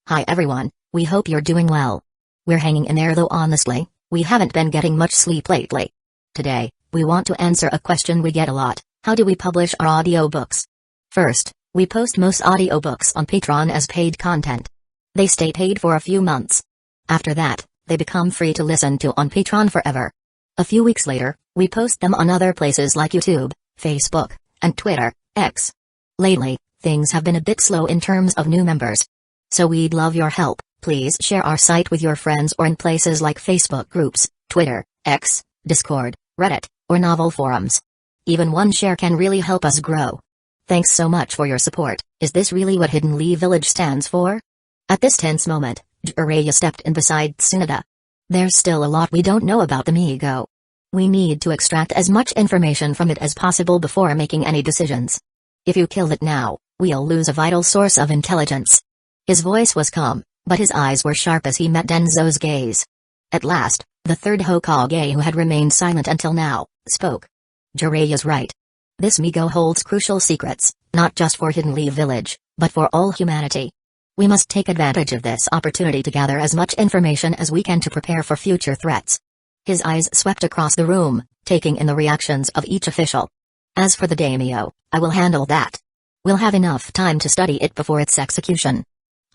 Hi everyone, we hope you're doing well. We're hanging in there though honestly, we haven't been getting much sleep lately. Today, we want to answer a question we get a lot: how do we publish our audiobooks? First, we post most audiobooks on Patreon as paid content. They stay paid for a few months. After that, they become free to listen to on Patreon forever. A few weeks later, we post them on other places like YouTube, Facebook, and Twitter, X. Lately, things have been a bit slow in terms of new members. So we'd love your help. Please share our site with your friends or in places like Facebook groups, Twitter, X, Discord, Reddit, or novel forums. Even one share can really help us grow. Thanks so much for your support. Is this really what Hidden Leaf Village stands for? At this tense moment, Jiraiya stepped in beside Tsunade. There's still a lot we don't know about the Migo. We need to extract as much information from it as possible before making any decisions. If you kill it now, we'll lose a vital source of intelligence. His voice was calm, but his eyes were sharp as he met Danzo's gaze. At last, the third Hokage, who had remained silent until now, spoke. Jiraiya's right. This Migo holds crucial secrets, not just for Hidden Leaf Village, but for all humanity. We must take advantage of this opportunity to gather as much information as we can to prepare for future threats. His eyes swept across the room, taking in the reactions of each official. As for the daimyo, I will handle that. We'll have enough time to study it before its execution.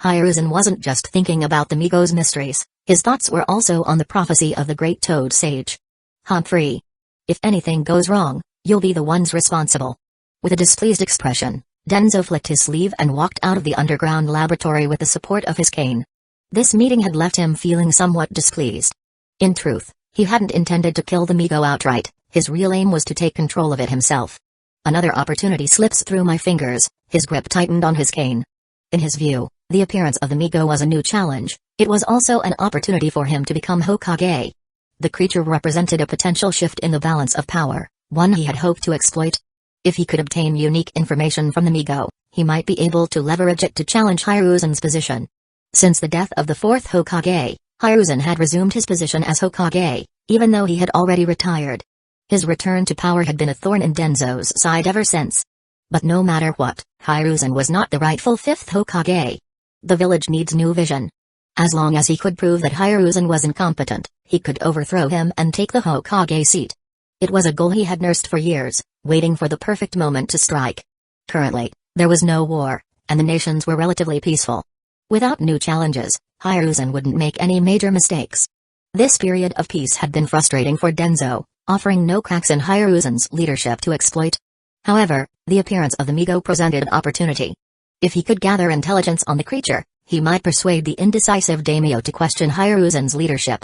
Hiruzen wasn't just thinking about the Migo's mysteries, his thoughts were also on the prophecy of the great Toad Sage. Humphrey. If anything goes wrong, you'll be the ones responsible. With a displeased expression, Danzo flicked his sleeve and walked out of the underground laboratory with the support of his cane. This meeting had left him feeling somewhat displeased. In truth, he hadn't intended to kill the Migo outright, his real aim was to take control of it himself. Another opportunity slips through my fingers, his grip tightened on his cane. In his view, the appearance of the Migo was a new challenge. It was also an opportunity for him to become Hokage. The creature represented a potential shift in the balance of power, one he had hoped to exploit. If he could obtain unique information from the Migo, he might be able to leverage it to challenge Hiruzen's position. Since the death of the fourth Hokage, Hiruzen had resumed his position as Hokage, even though he had already retired. His return to power had been a thorn in Danzo's side ever since. But no matter what, Hiruzen was not the rightful fifth Hokage. The village needs new vision. As long as he could prove that Hiruzen was incompetent, he could overthrow him and take the Hokage seat. It was a goal he had nursed for years, waiting for the perfect moment to strike. Currently, there was no war, and the nations were relatively peaceful. Without new challenges, Hiruzen wouldn't make any major mistakes. This period of peace had been frustrating for Danzo, offering no cracks in Hiruzen's leadership to exploit. However, the appearance of the Migo presented an opportunity. If he could gather intelligence on the creature, he might persuade the indecisive daimyo to question Hiruzen's leadership.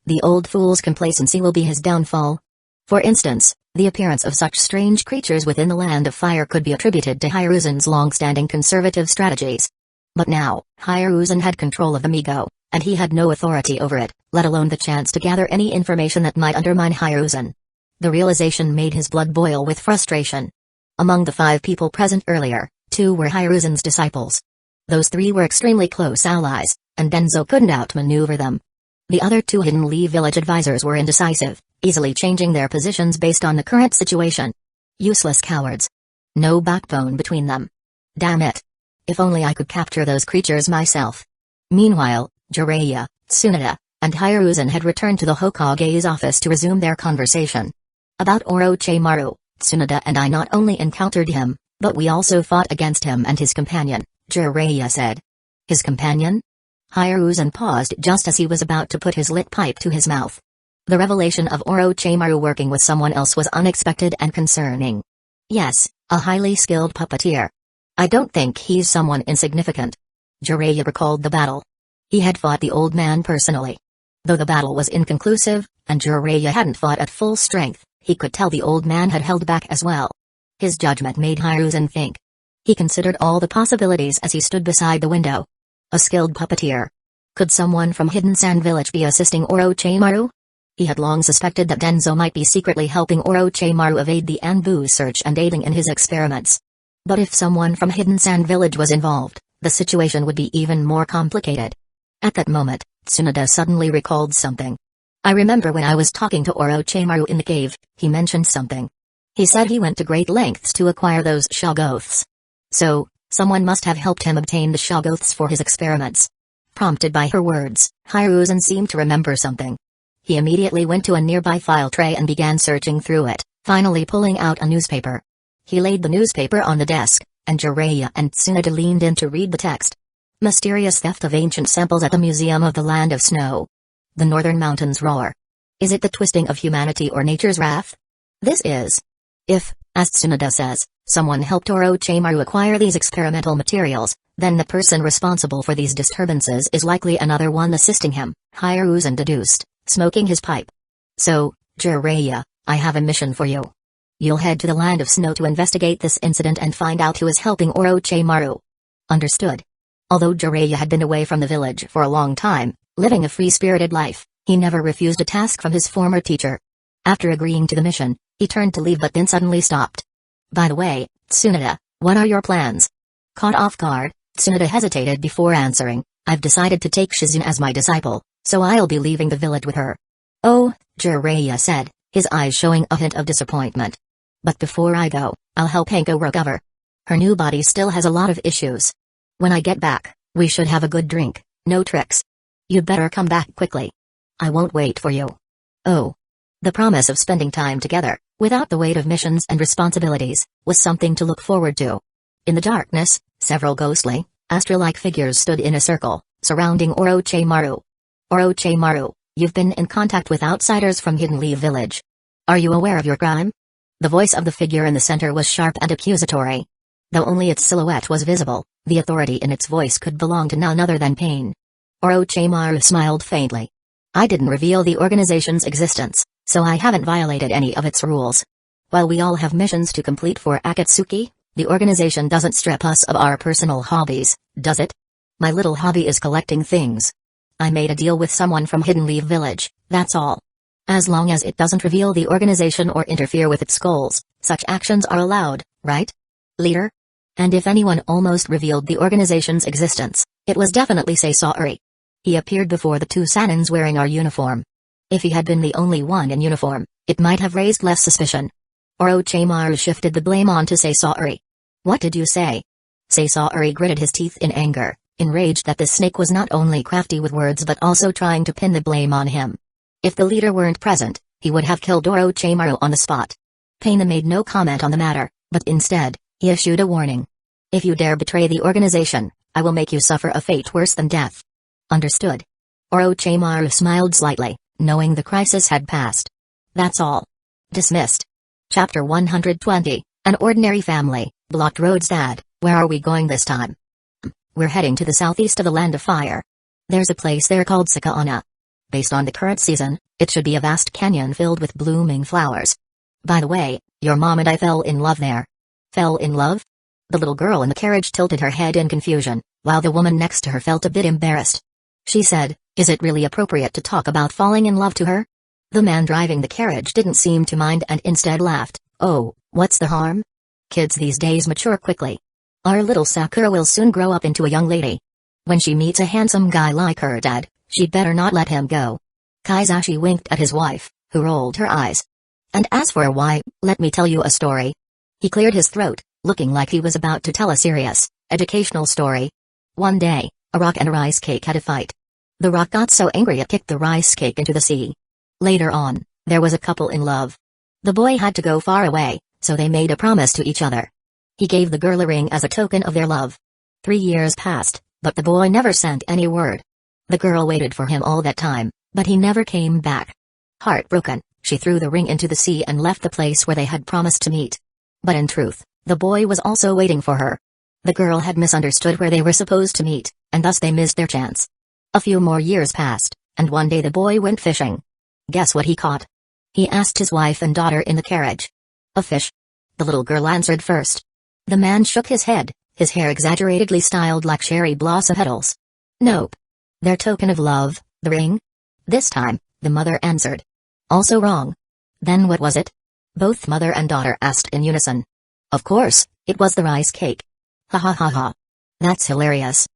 The old fool's complacency will be his downfall. For instance, the appearance of such strange creatures within the Land of Fire could be attributed to Hiruzen's long-standing conservative strategies. But now, Hiruzen had control of the Migo, and he had no authority over it, let alone the chance to gather any information that might undermine Hiruzen. The realization made his blood boil with frustration. Among the 5 people present earlier, 2 were Hiruzen's disciples. Those 3 were extremely close allies, and Danzo couldn't outmaneuver them. The other 2 Hidden Leaf Village advisors were indecisive, easily changing their positions based on the current situation. Useless cowards. No backbone between them. Damn it. If only I could capture those creatures myself. Meanwhile, Jiraiya, Tsunade, and Hiruzen had returned to the Hokage's office to resume their conversation. About Orochimaru, Tsunade and I not only encountered him, but we also fought against him and his companion, Jiraiya said. His companion? Hiruzen paused just as he was about to put his lit pipe to his mouth. The revelation of Orochimaru working with someone else was unexpected and concerning. Yes, a highly skilled puppeteer. I don't think he's someone insignificant. Jiraiya recalled the battle. He had fought the old man personally. Though the battle was inconclusive, and Jiraiya hadn't fought at full strength, he could tell the old man had held back as well. His judgment made Hiruzen think. He considered all the possibilities as he stood beside the window. A skilled puppeteer. Could someone from Hidden Sand Village be assisting Orochimaru? He had long suspected that Danzo might be secretly helping Orochimaru evade the Anbu search and aiding in his experiments. But if someone from Hidden Sand Village was involved, the situation would be even more complicated. At that moment, Tsunade suddenly recalled something. I remember when I was talking to Orochimaru in the cave, he mentioned something. He said he went to great lengths to acquire those Shoggoths. So, someone must have helped him obtain the Shoggoths for his experiments. Prompted by her words, Hiruzen seemed to remember something. He immediately went to a nearby file tray and began searching through it, finally pulling out a newspaper. He laid the newspaper on the desk, and Jiraiya and Tsunade leaned in to read the text. Mysterious theft of ancient samples at the Museum of the Land of Snow. The northern mountains roar. Is it the twisting of humanity or nature's wrath? This is. If, as Tsunade says, someone helped Orochimaru acquire these experimental materials, then the person responsible for these disturbances is likely another one assisting him, Hiruzen deduced, smoking his pipe. So, Jiraiya, I have a mission for you. You'll head to the Land of Snow to investigate this incident and find out who is helping Orochimaru. Understood. Although Jiraiya had been away from the village for a long time, living a free-spirited life, he never refused a task from his former teacher. After agreeing to the mission, he turned to leave but then suddenly stopped. By the way, Tsunade, what are your plans? Caught off guard, Tsunade hesitated before answering, I've decided to take Shizune as my disciple, so I'll be leaving the village with her. Oh, Jiraiya said, his eyes showing a hint of disappointment. But before I go, I'll help Hanko recover. Her new body still has a lot of issues. When I get back, we should have a good drink, no tricks. You'd better come back quickly. I won't wait for you. Oh. The promise of spending time together, without the weight of missions and responsibilities, was something to look forward to. In the darkness, several ghostly, astral-like figures stood in a circle, surrounding Orochimaru. Orochimaru, you've been in contact with outsiders from Hidden Leaf Village. Are you aware of your crime? The voice of the figure in the center was sharp and accusatory. Though only its silhouette was visible, the authority in its voice could belong to none other than Pain. Orochimaru smiled faintly. I didn't reveal the organization's existence, so I haven't violated any of its rules. While we all have missions to complete for Akatsuki, the organization doesn't strip us of our personal hobbies, does it? My little hobby is collecting things. I made a deal with someone from Hidden Leaf Village, that's all. As long as it doesn't reveal the organization or interfere with its goals, such actions are allowed, right? Leader? And if anyone almost revealed the organization's existence, it was definitely Sasori. He appeared before the two Sanins wearing our uniform. If he had been the only one in uniform, it might have raised less suspicion. Orochimaru shifted the blame onto Sasori. What did you say? Sasori gritted his teeth in anger, enraged that this snake was not only crafty with words but also trying to pin the blame on him. If the leader weren't present, he would have killed Orochimaru on the spot. Paina made no comment on the matter, but instead, he issued a warning. If you dare betray the organization, I will make you suffer a fate worse than death. Understood. Orochimaru smiled slightly, knowing the crisis had passed. That's all. Dismissed. Chapter 120, An Ordinary Family, Blocked Roads. Dad, where are we going this time? We're heading to the southeast of the Land of Fire. There's a place there called Sakaana. Based on the current season, it should be a vast canyon filled with blooming flowers. By the way, your mom and I fell in love there. Fell in love? The little girl in the carriage tilted her head in confusion, while the woman next to her felt a bit embarrassed. She said, is it really appropriate to talk about falling in love to her? The man driving the carriage didn't seem to mind and instead laughed. Oh, what's the harm? Kids these days mature quickly. Our little Sakura will soon grow up into a young lady. When she meets a handsome guy like her dad, she'd better not let him go. Kaizashi winked at his wife, who rolled her eyes. And as for why, let me tell you a story. He cleared his throat, looking like he was about to tell a serious, educational story. One day, a rock and a rice cake had a fight. The rock got so angry it kicked the rice cake into the sea. Later on, there was a couple in love. The boy had to go far away, so they made a promise to each other. He gave the girl a ring as a token of their love. 3 years passed, but the boy never sent any word. The girl waited for him all that time, but he never came back. Heartbroken, she threw the ring into the sea and left the place where they had promised to meet. But in truth, the boy was also waiting for her. The girl had misunderstood where they were supposed to meet, and thus they missed their chance. A few more years passed, and one day the boy went fishing. Guess what he caught? He asked his wife and daughter in the carriage. A fish. The little girl answered first. The man shook his head, his hair exaggeratedly styled like cherry blossom petals. Nope. Their token of love, the ring? This time, the mother answered. Also wrong. Then what was it? Both mother and daughter asked in unison. Of course, it was the rice cake. Ha ha ha ha. That's hilarious.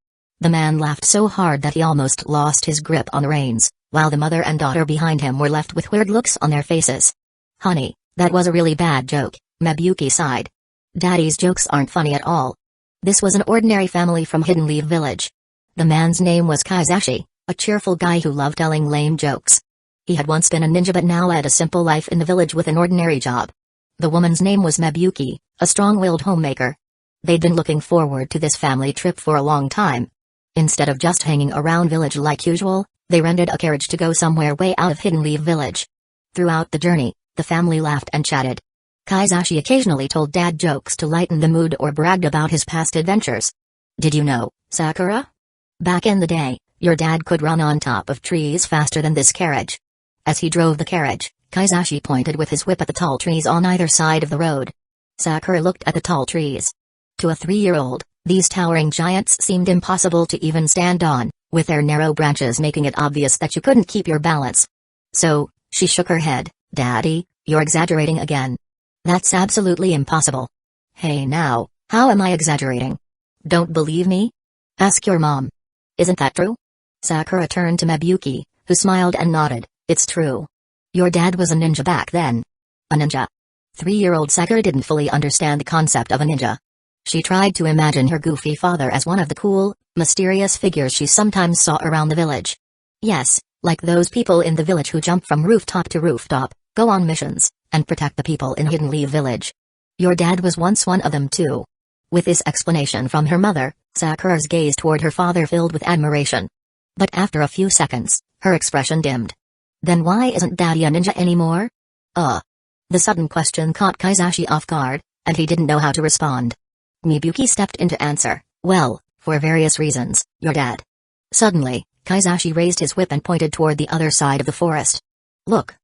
The man laughed so hard that he almost lost his grip on the reins, while the mother and daughter behind him were left with weird looks on their faces. Honey, that was a really bad joke, Mabuyuki sighed. Daddy's jokes aren't funny at all. This was an ordinary family from Hidden Leaf Village. The man's name was Kazekage, a cheerful guy who loved telling lame jokes. He had once been a ninja but now led a simple life in the village with an ordinary job. The woman's name was Miyuki, a strong-willed homemaker. They'd been looking forward to this family trip for a long time. Instead of just hanging around village like usual, they rented a carriage to go somewhere way out of Hidden Leaf Village. Throughout the journey, the family laughed and chatted. Kazekage occasionally told dad jokes to lighten the mood or bragged about his past adventures. Did you know, Sakura? Back in the day, your dad could run on top of trees faster than this carriage. As he drove the carriage, Kazekage pointed with his whip at the tall trees on either side of the road. Sakura looked at the tall trees. To a 3-year-old, these towering giants seemed impossible to even stand on, with their narrow branches making it obvious that you couldn't keep your balance. So, she shook her head. Daddy, you're exaggerating again. That's absolutely impossible. Hey now, how am I exaggerating? Don't believe me? Ask your mom. Isn't that true? Sakura turned to Miyuki, who smiled and nodded. It's true. Your dad was a ninja back then. A ninja? 3-year-old Sakura didn't fully understand the concept of a ninja. She tried to imagine her goofy father as one of the cool, mysterious figures she sometimes saw around the village. Yes, like those people in the village who jump from rooftop to rooftop, go on missions, and protect the people in Hidden Leaf Village. Your dad was once one of them too. With this explanation from her mother, Sakura's gaze toward her father filled with admiration. But after a few seconds, her expression dimmed. Then why isn't Daddy a ninja anymore? The sudden question caught Kazekage off guard, and he didn't know how to respond. Miyuki stepped in to answer. Well, for various reasons, your dad. Suddenly, Kazekage raised his whip and pointed toward the other side of the forest. Look.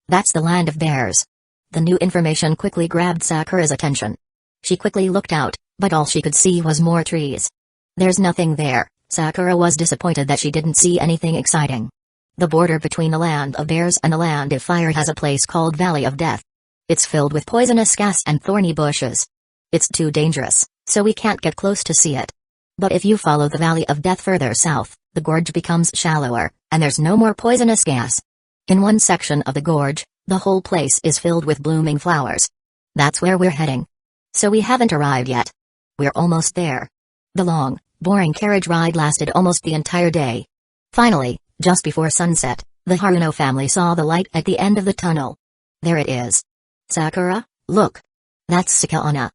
That's the land of bears. The new information quickly grabbed Sakura's attention. She quickly looked out, but all she could see was more trees. There's nothing there. Sakura was disappointed that she didn't see anything exciting. The border between the land of bears and the land of fire has a place called Valley of Death. It's filled with poisonous gas and thorny bushes. It's too dangerous, so we can't get close to see it. But if you follow the Valley of Death further south, the gorge becomes shallower, and there's no more poisonous gas. In one section of the gorge, the whole place is filled with blooming flowers. That's where we're heading. So we haven't arrived yet. We're almost there. The long, boring carriage ride lasted almost the entire day. Finally, just before sunset, the Haruno family saw the light at the end of the tunnel. There it is. Sakura, look. That's Sakana.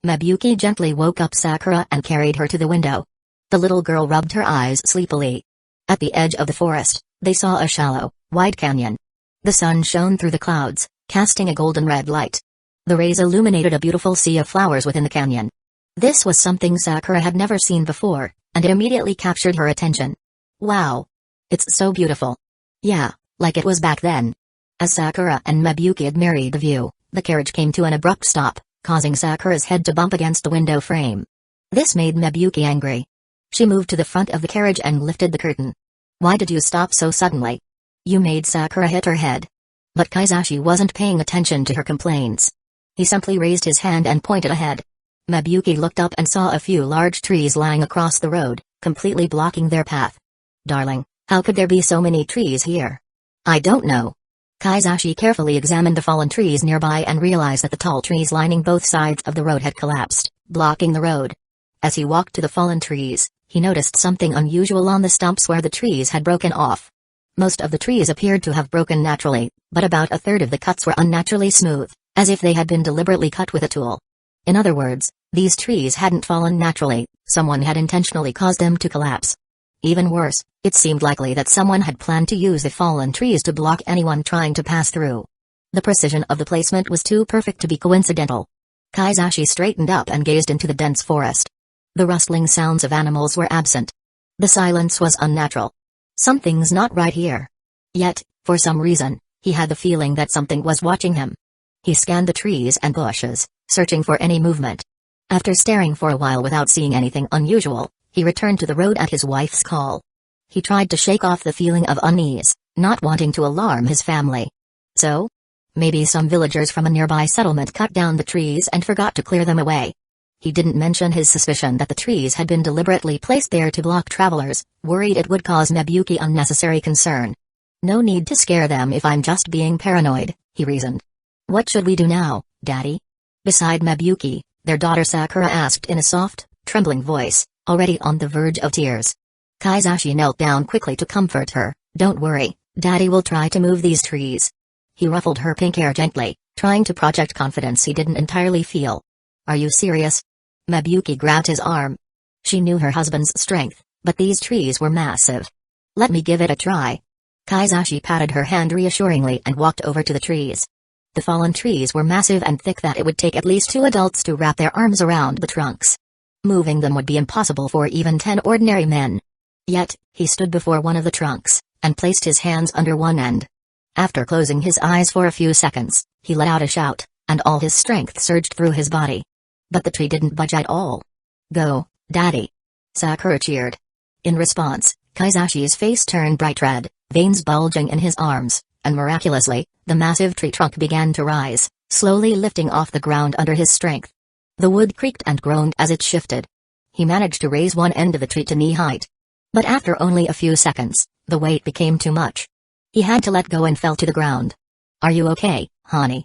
Miyuki gently woke up Sakura and carried her to the window. The little girl rubbed her eyes sleepily. At the edge of the forest, they saw a shallow, wide canyon. The sun shone through the clouds, casting a golden red light. The rays illuminated a beautiful sea of flowers within the canyon. This was something Sakura had never seen before, and it immediately captured her attention. Wow! It's so beautiful. Yeah, like it was back then. As Sakura and Miyuki admired the view, the carriage came to an abrupt stop, causing Sakura's head to bump against the window frame. This made Miyuki angry. She moved to the front of the carriage and lifted the curtain. Why did you stop so suddenly? You made Sakura hit her head. But Kazekage wasn't paying attention to her complaints. He simply raised his hand and pointed ahead. Miyuki looked up and saw a few large trees lying across the road, completely blocking their path. Darling, how could there be so many trees here? I don't know. Kazekage carefully examined the fallen trees nearby and realized that the tall trees lining both sides of the road had collapsed, blocking the road. As he walked to the fallen trees, he noticed something unusual on the stumps where the trees had broken off. Most of the trees appeared to have broken naturally, but about a third of the cuts were unnaturally smooth, as if they had been deliberately cut with a tool. In other words, these trees hadn't fallen naturally, someone had intentionally caused them to collapse. Even worse, it seemed likely that someone had planned to use the fallen trees to block anyone trying to pass through. The precision of the placement was too perfect to be coincidental. Kazekage straightened up and gazed into the dense forest. The rustling sounds of animals were absent. The silence was unnatural. Something's not right here. Yet, for some reason, he had the feeling that something was watching him. He scanned the trees and bushes, searching for any movement. After staring for a while without seeing anything unusual, he returned to the road at his wife's call. He tried to shake off the feeling of unease, not wanting to alarm his family. So? Maybe some villagers from a nearby settlement cut down the trees and forgot to clear them away. He didn't mention his suspicion that the trees had been deliberately placed there to block travelers, worried it would cause Miyuki unnecessary concern. No need to scare them if I'm just being paranoid, he reasoned. What should we do now, Daddy? Beside Miyuki, their daughter Sakura asked in a soft, trembling voice, already on the verge of tears. Kaizashi knelt down quickly to comfort her. Don't worry, Daddy will try to move these trees. He ruffled her pink hair gently, trying to project confidence he didn't entirely feel. Are you serious? Mabuyuki grabbed his arm. She knew her husband's strength, but these trees were massive. Let me give it a try. Kaizashi patted her hand reassuringly and walked over to the trees. The fallen trees were massive and thick that it would take at least 2 adults to wrap their arms around the trunks. Moving them would be impossible for even 10 ordinary men. Yet, he stood before one of the trunks, and placed his hands under one end. After closing his eyes for a few seconds, he let out a shout, and all his strength surged through his body. But the tree didn't budge at all. Go, Daddy! Sakura cheered. In response, Kaizashi's face turned bright red, veins bulging in his arms, and miraculously, the massive tree trunk began to rise, slowly lifting off the ground under his strength. The wood creaked and groaned as it shifted. He managed to raise one end of the tree to knee height. But after only a few seconds, the weight became too much. He had to let go and fell to the ground. Are you okay, honey?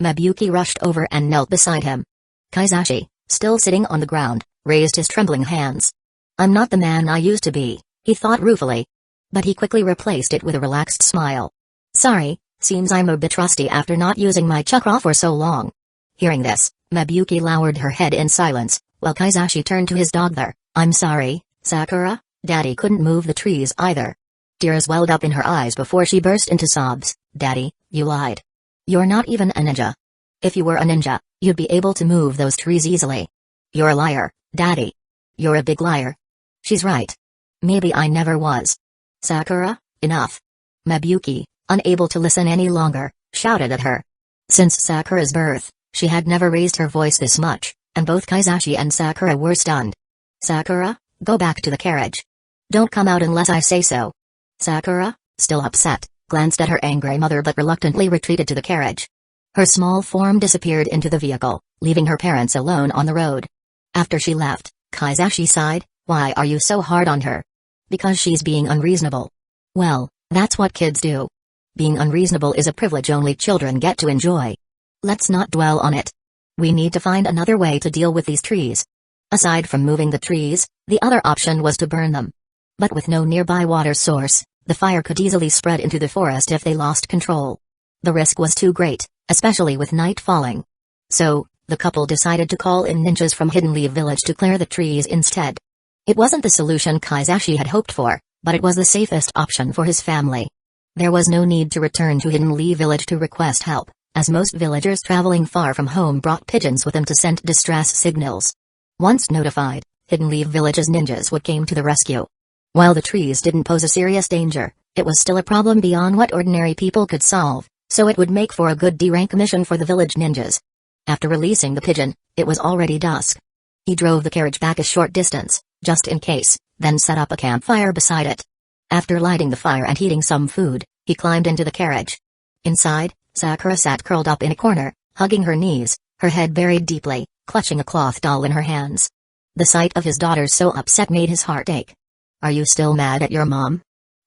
Mabuyuki rushed over and knelt beside him. Kaizashi, still sitting on the ground, raised his trembling hands. I'm not the man I used to be, he thought ruefully. But he quickly replaced it with a relaxed smile. Sorry, seems I'm a bit rusty after not using my chakra for so long. Hearing this, Mabuyuki lowered her head in silence, while Kaizashi turned to his dog there. I'm sorry, Sakura, Daddy couldn't move the trees either. Tears welled up in her eyes before she burst into sobs. Daddy, you lied. You're not even a ninja. If you were a ninja, you'd be able to move those trees easily. You're a liar, Daddy. You're a big liar. She's right. Maybe I never was. Sakura, enough. Mabuyuki, unable to listen any longer, shouted at her. Since Sakura's birth, she had never raised her voice this much, and both Kaizashi and Sakura were stunned. Sakura, go back to the carriage. Don't come out unless I say so. Sakura, still upset, glanced at her angry mother but reluctantly retreated to the carriage. Her small form disappeared into the vehicle, leaving her parents alone on the road. After she left, Kaizashi sighed. Why are you so hard on her? Because she's being unreasonable. Well, that's what kids do. Being unreasonable is a privilege only children get to enjoy. Let's not dwell on it. We need to find another way to deal with these trees. Aside from moving the trees, the other option was to burn them. But with no nearby water source, the fire could easily spread into the forest if they lost control. The risk was too great, especially with night falling. So, the couple decided to call in ninjas from Hidden Leaf Village to clear the trees instead. It wasn't the solution Kaizashi had hoped for, but it was the safest option for his family. There was no need to return to Hidden Leaf Village to request help, as most villagers traveling far from home brought pigeons with them to send distress signals. Once notified, Hidden Leaf Village's ninjas would come to the rescue. While the trees didn't pose a serious danger, it was still a problem beyond what ordinary people could solve, so it would make for a good D-rank mission for the village ninjas. After releasing the pigeon, it was already dusk. He drove the carriage back a short distance, just in case, then set up a campfire beside it. After lighting the fire and heating some food, he climbed into the carriage. Inside, Sakura sat curled up in a corner, hugging her knees, her head buried deeply, clutching a cloth doll in her hands. The sight of his daughter so upset made his heart ache. Are you still mad at your mom?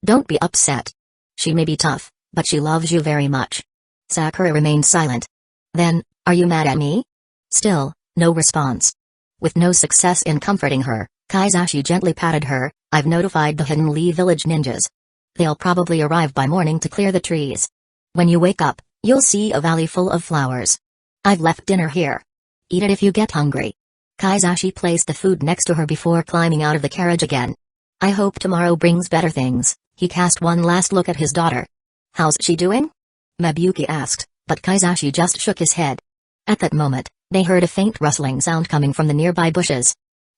Don't be upset. She may be tough, but she loves you very much. Sakura remained silent. Then, are you mad at me? Still, no response. With no success in comforting her, Kaizashi gently patted her. I've notified the Hidden Leaf Village ninjas. They'll probably arrive by morning to clear the trees. When you wake up, you'll see a valley full of flowers. I've left dinner here. Eat it if you get hungry. Kaizashi placed the food next to her before climbing out of the carriage again. I hope tomorrow brings better things. He cast one last look at his daughter. How's she doing? Mabuyuki asked, but Kaizashi just shook his head. At that moment, they heard a faint rustling sound coming from the nearby bushes.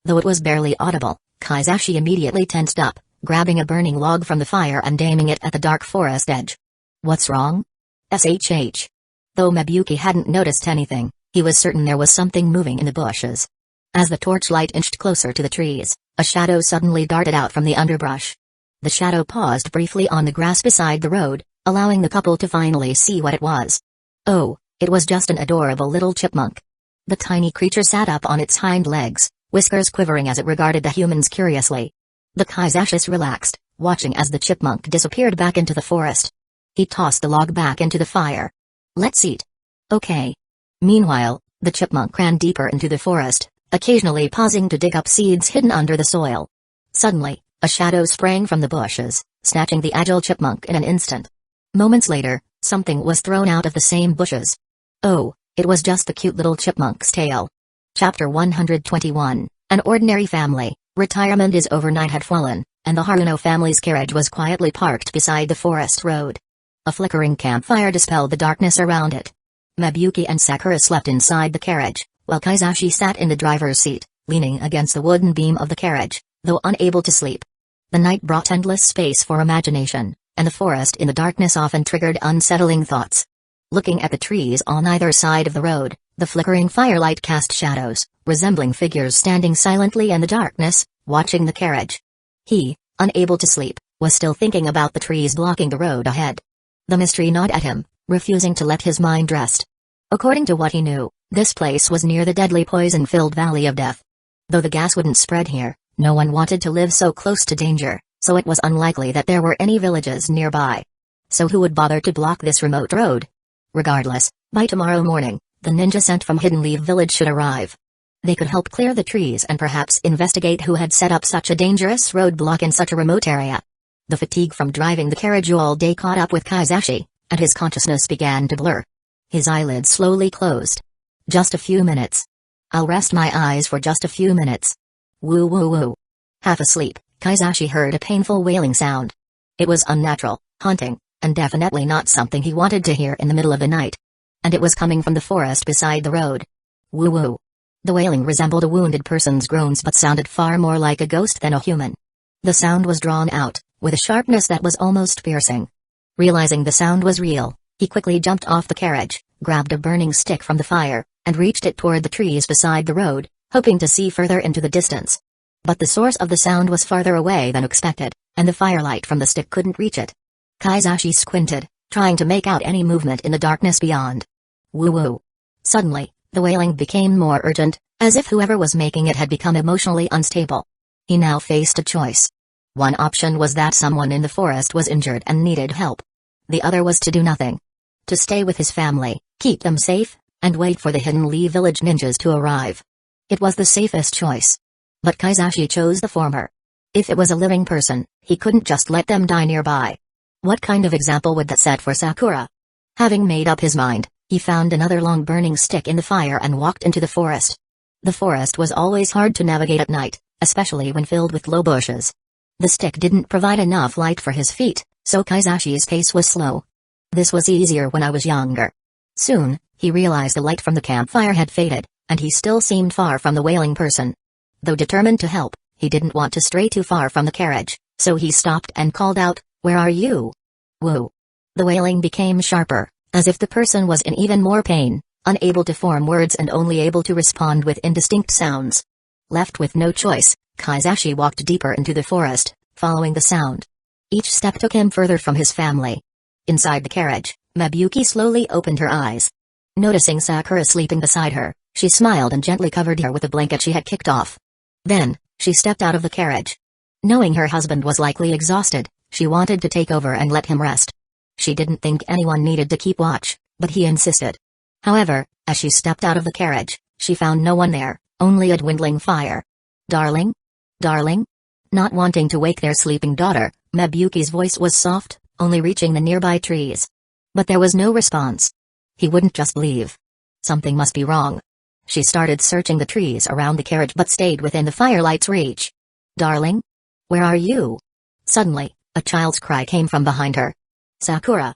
Though it was barely audible, Kaizashi immediately tensed up, grabbing a burning log from the fire and aiming it at the dark forest edge. What's wrong? SHH. Though Mabuyuki hadn't noticed anything, he was certain there was something moving in the bushes. As the torchlight inched closer to the trees, a shadow suddenly darted out from the underbrush. The shadow paused briefly on the grass beside the road, allowing the couple to finally see what it was. Oh, it was just an adorable little chipmunk. The tiny creature sat up on its hind legs, whiskers quivering as it regarded the humans curiously. The Kaizashis relaxed, watching as the chipmunk disappeared back into the forest. He tossed the log back into the fire. Let's eat. Okay. Meanwhile, the chipmunk ran deeper into the forest, occasionally pausing to dig up seeds hidden under the soil. Suddenly, A shadow sprang from the bushes, snatching the agile chipmunk in an instant. Moments later, something was thrown out of the same bushes. Oh, it was just the cute little chipmunk's tail. Chapter 121, An ordinary family. Retirement is over. Night had fallen, and the Haruno family's carriage was quietly parked beside the forest road. A flickering campfire dispelled the darkness around it. Mabuyuki and Sakura slept inside the carriage, while Kaizashi sat in the driver's seat, leaning against the wooden beam of the carriage, though unable to sleep. The night brought endless space for imagination, and the forest in the darkness often triggered unsettling thoughts. Looking at the trees on either side of the road, the flickering firelight cast shadows, resembling figures standing silently in the darkness, watching the carriage. He, unable to sleep, was still thinking about the trees blocking the road ahead. The mystery gnawed at him, refusing to let his mind rest. According to what he knew, this place was near the deadly poison-filled Valley of Death. Though the gas wouldn't spread here, no one wanted to live so close to danger, so it was unlikely that there were any villages nearby. So who would bother to block this remote road? Regardless, by tomorrow morning, the ninja sent from Hidden Leaf Village should arrive. They could help clear the trees and perhaps investigate who had set up such a dangerous roadblock in such a remote area. The fatigue from driving the carriage all day caught up with Kaizashi, and his consciousness began to blur. His eyelids slowly closed. Just a few minutes. I'll rest my eyes for just a few minutes. Woo woo woo. Half asleep, Kaizashi heard a painful wailing sound. It was unnatural, haunting, and definitely not something he wanted to hear in the middle of the night. And it was coming from the forest beside the road. Woo woo. The wailing resembled a wounded person's groans but sounded far more like a ghost than a human. The sound was drawn out, with a sharpness that was almost piercing. Realizing the sound was real, he quickly jumped off the carriage, grabbed a burning stick from the fire, and reached it toward the trees beside the road, hoping to see further into the distance. But the source of the sound was farther away than expected, and the firelight from the stick couldn't reach it. Kaizashi squinted, trying to make out any movement in the darkness beyond. Woo-woo. Suddenly, the wailing became more urgent, as if whoever was making it had become emotionally unstable. He now faced a choice. One option was that someone in the forest was injured and needed help. The other was to do nothing. To stay with his family, keep them safe, and wait for the Hidden Leaf Village ninjas to arrive. It was the safest choice. But Kaizashi chose the former. If it was a living person, he couldn't just let them die nearby. What kind of example would that set for Sakura? Having made up his mind, he found another long burning stick in the fire and walked into the forest. The forest was always hard to navigate at night, especially when filled with low bushes. The stick didn't provide enough light for his feet, so Kaizashi's pace was slow. This was easier when I was younger. Soon, he realized the light from the campfire had faded, and he still seemed far from the wailing person. Though determined to help, he didn't want to stray too far from the carriage, so he stopped and called out, "Where are you?" Woo. The wailing became sharper, as if the person was in even more pain, unable to form words and only able to respond with indistinct sounds. Left with no choice, Kaizashi walked deeper into the forest, following the sound. Each step took him further from his family. Inside the carriage, Mabuyuki slowly opened her eyes. Noticing Sakura sleeping beside her, she smiled and gently covered her with a blanket she had kicked off. Then, she stepped out of the carriage. Knowing her husband was likely exhausted, she wanted to take over and let him rest. She didn't think anyone needed to keep watch, but he insisted. However, as she stepped out of the carriage, she found no one there, only a dwindling fire. "Darling? Darling?" Not wanting to wake their sleeping daughter, Mabuyuki's voice was soft, only reaching the nearby trees. But there was no response. He wouldn't just leave. Something must be wrong. She started searching the trees around the carriage but stayed within the firelight's reach. "Darling? Where are you?" Suddenly, a child's cry came from behind her. "Sakura."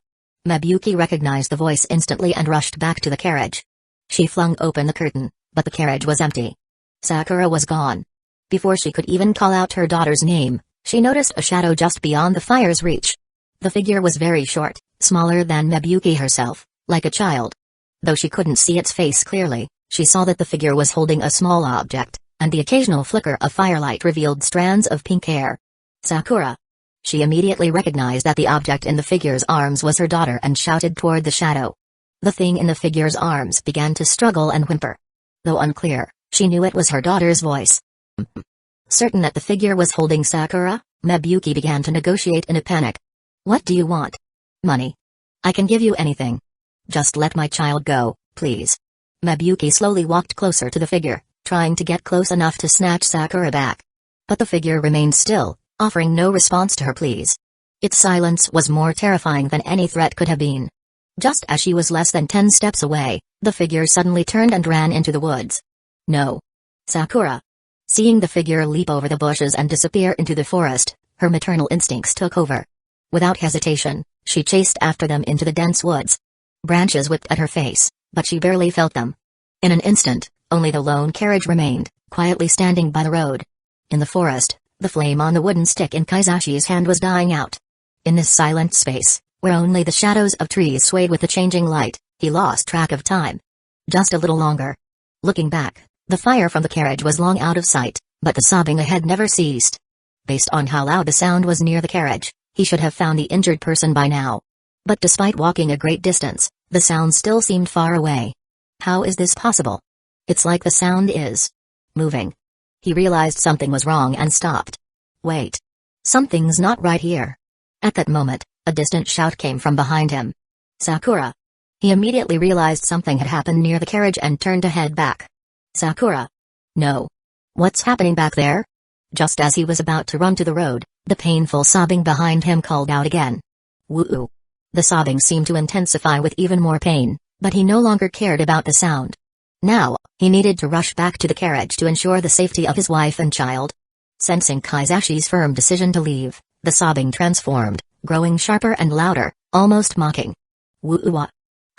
Mabuyuki recognized the voice instantly and rushed back to the carriage. She flung open the curtain, but the carriage was empty. Sakura was gone. Before she could even call out her daughter's name, she noticed a shadow just beyond the fire's reach. The figure was very short, smaller than Mabuyuki herself, like a child. Though she couldn't see its face clearly, she saw that the figure was holding a small object, and the occasional flicker of firelight revealed strands of pink hair. "Sakura." She immediately recognized that the object in the figure's arms was her daughter and shouted toward the shadow. The thing in the figure's arms began to struggle and whimper. Though unclear, she knew it was her daughter's voice. Certain that the figure was holding Sakura, Mabuyuki began to negotiate in a panic. "What do you want?" "Money. I can give you anything. Just let my child go, please." Mabuyuki slowly walked closer to the figure, trying to get close enough to snatch Sakura back. But the figure remained still, offering no response to her pleas. Its silence was more terrifying than any threat could have been. Just as she was less than 10 steps away, the figure suddenly turned and ran into the woods. No. Sakura. Seeing the figure leap over the bushes and disappear into the forest, her maternal instincts took over. Without hesitation, she chased after them into the dense woods. Branches whipped at her face, but she barely felt them. In an instant, only the lone carriage remained, quietly standing by the road. In the forest, the flame on the wooden stick in Kaizashi's hand was dying out. In this silent space, where only the shadows of trees swayed with the changing light, he lost track of time. Just a little longer. Looking back, the fire from the carriage was long out of sight, but the sobbing ahead never ceased. Based on how loud the sound was near the carriage, he should have found the injured person by now. But despite walking a great distance, the sound still seemed far away. How is this possible? It's like the sound is moving. He realized something was wrong and stopped. Wait. Something's not right here. At that moment, a distant shout came from behind him. Sakura. He immediately realized something had happened near the carriage and turned to head back. Sakura. No. What's happening back there? Just as he was about to run to the road, the painful sobbing behind him called out again. Woo-oo. The sobbing seemed to intensify with even more pain, but he no longer cared about the sound. Now, he needed to rush back to the carriage to ensure the safety of his wife and child. Sensing Kaizashi's firm decision to leave, the sobbing transformed, growing sharper and louder, almost mocking. Woo-oo.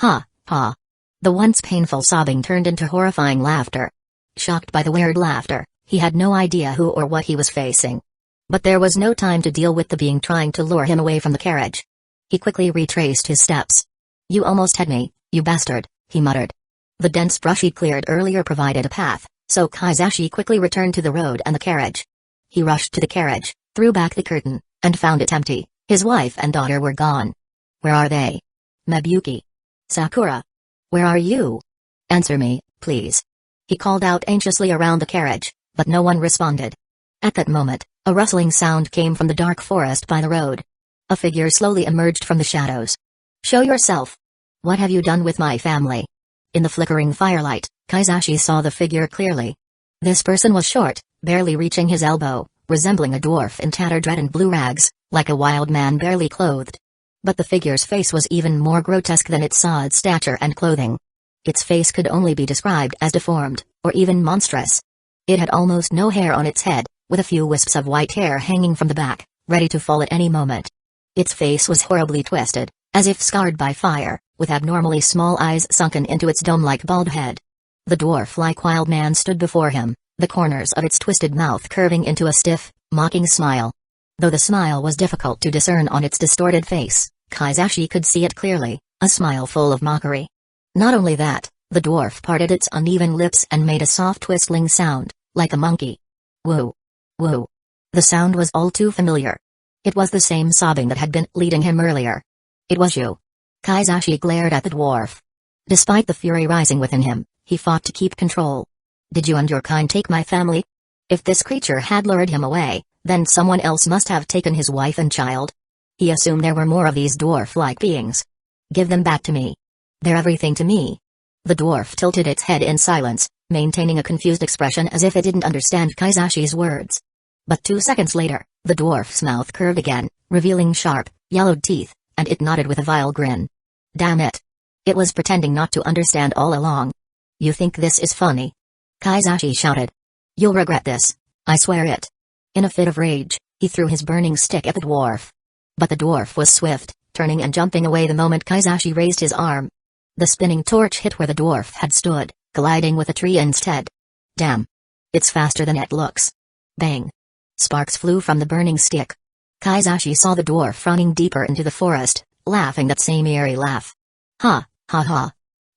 Ha, ha. The once painful sobbing turned into horrifying laughter. Shocked by the weird laughter, he had no idea who or what he was facing. But there was no time to deal with the being trying to lure him away from the carriage. He quickly retraced his steps. You almost had me, you bastard, he muttered. The dense brush he cleared earlier provided a path, so Kaizashi quickly returned to the road and the carriage. He rushed to the carriage, threw back the curtain, and found it empty. His wife and daughter were gone. Where are they? Mabuyuki. Sakura. Where are you? Answer me, please. He called out anxiously around the carriage, but no one responded. At that moment, a rustling sound came from the dark forest by the road. A figure slowly emerged from the shadows. Show yourself. What have you done with my family? In the flickering firelight, Kaizashi saw the figure clearly. This person was short, barely reaching his elbow, resembling a dwarf in tattered red and blue rags, like a wild man barely clothed. But the figure's face was even more grotesque than its odd stature and clothing. Its face could only be described as deformed, or even monstrous. It had almost no hair on its head, with a few wisps of white hair hanging from the back, ready to fall at any moment. Its face was horribly twisted, as if scarred by fire, with abnormally small eyes sunken into its dome-like bald head. The dwarf-like wild man stood before him, the corners of its twisted mouth curving into a stiff, mocking smile. Though the smile was difficult to discern on its distorted face, Kaizashi could see it clearly, a smile full of mockery. Not only that, the dwarf parted its uneven lips and made a soft whistling sound, like a monkey. Woo. Woo. The sound was all too familiar. It was the same sobbing that had been leading him earlier. It was you. Kaizashi glared at the dwarf. Despite the fury rising within him, he fought to keep control. Did you and your kind take my family? If this creature had lured him away, then someone else must have taken his wife and child. He assumed there were more of these dwarf-like beings. Give them back to me. They're everything to me. The dwarf tilted its head in silence, maintaining a confused expression as if it didn't understand Kaizashi's words. But 2 seconds later, the dwarf's mouth curved again, revealing sharp, yellowed teeth, and it nodded with a vile grin. Damn it. It was pretending not to understand all along. You think this is funny? Kaizashi shouted. You'll regret this. I swear it. In a fit of rage, he threw his burning stick at the dwarf. But the dwarf was swift, turning and jumping away the moment Kaizashi raised his arm. The spinning torch hit where the dwarf had stood, colliding with a tree instead. Damn. It's faster than it looks. Bang. Sparks flew from the burning stick. Kaizashi saw the dwarf running deeper into the forest, laughing that same eerie laugh. Ha, ha ha.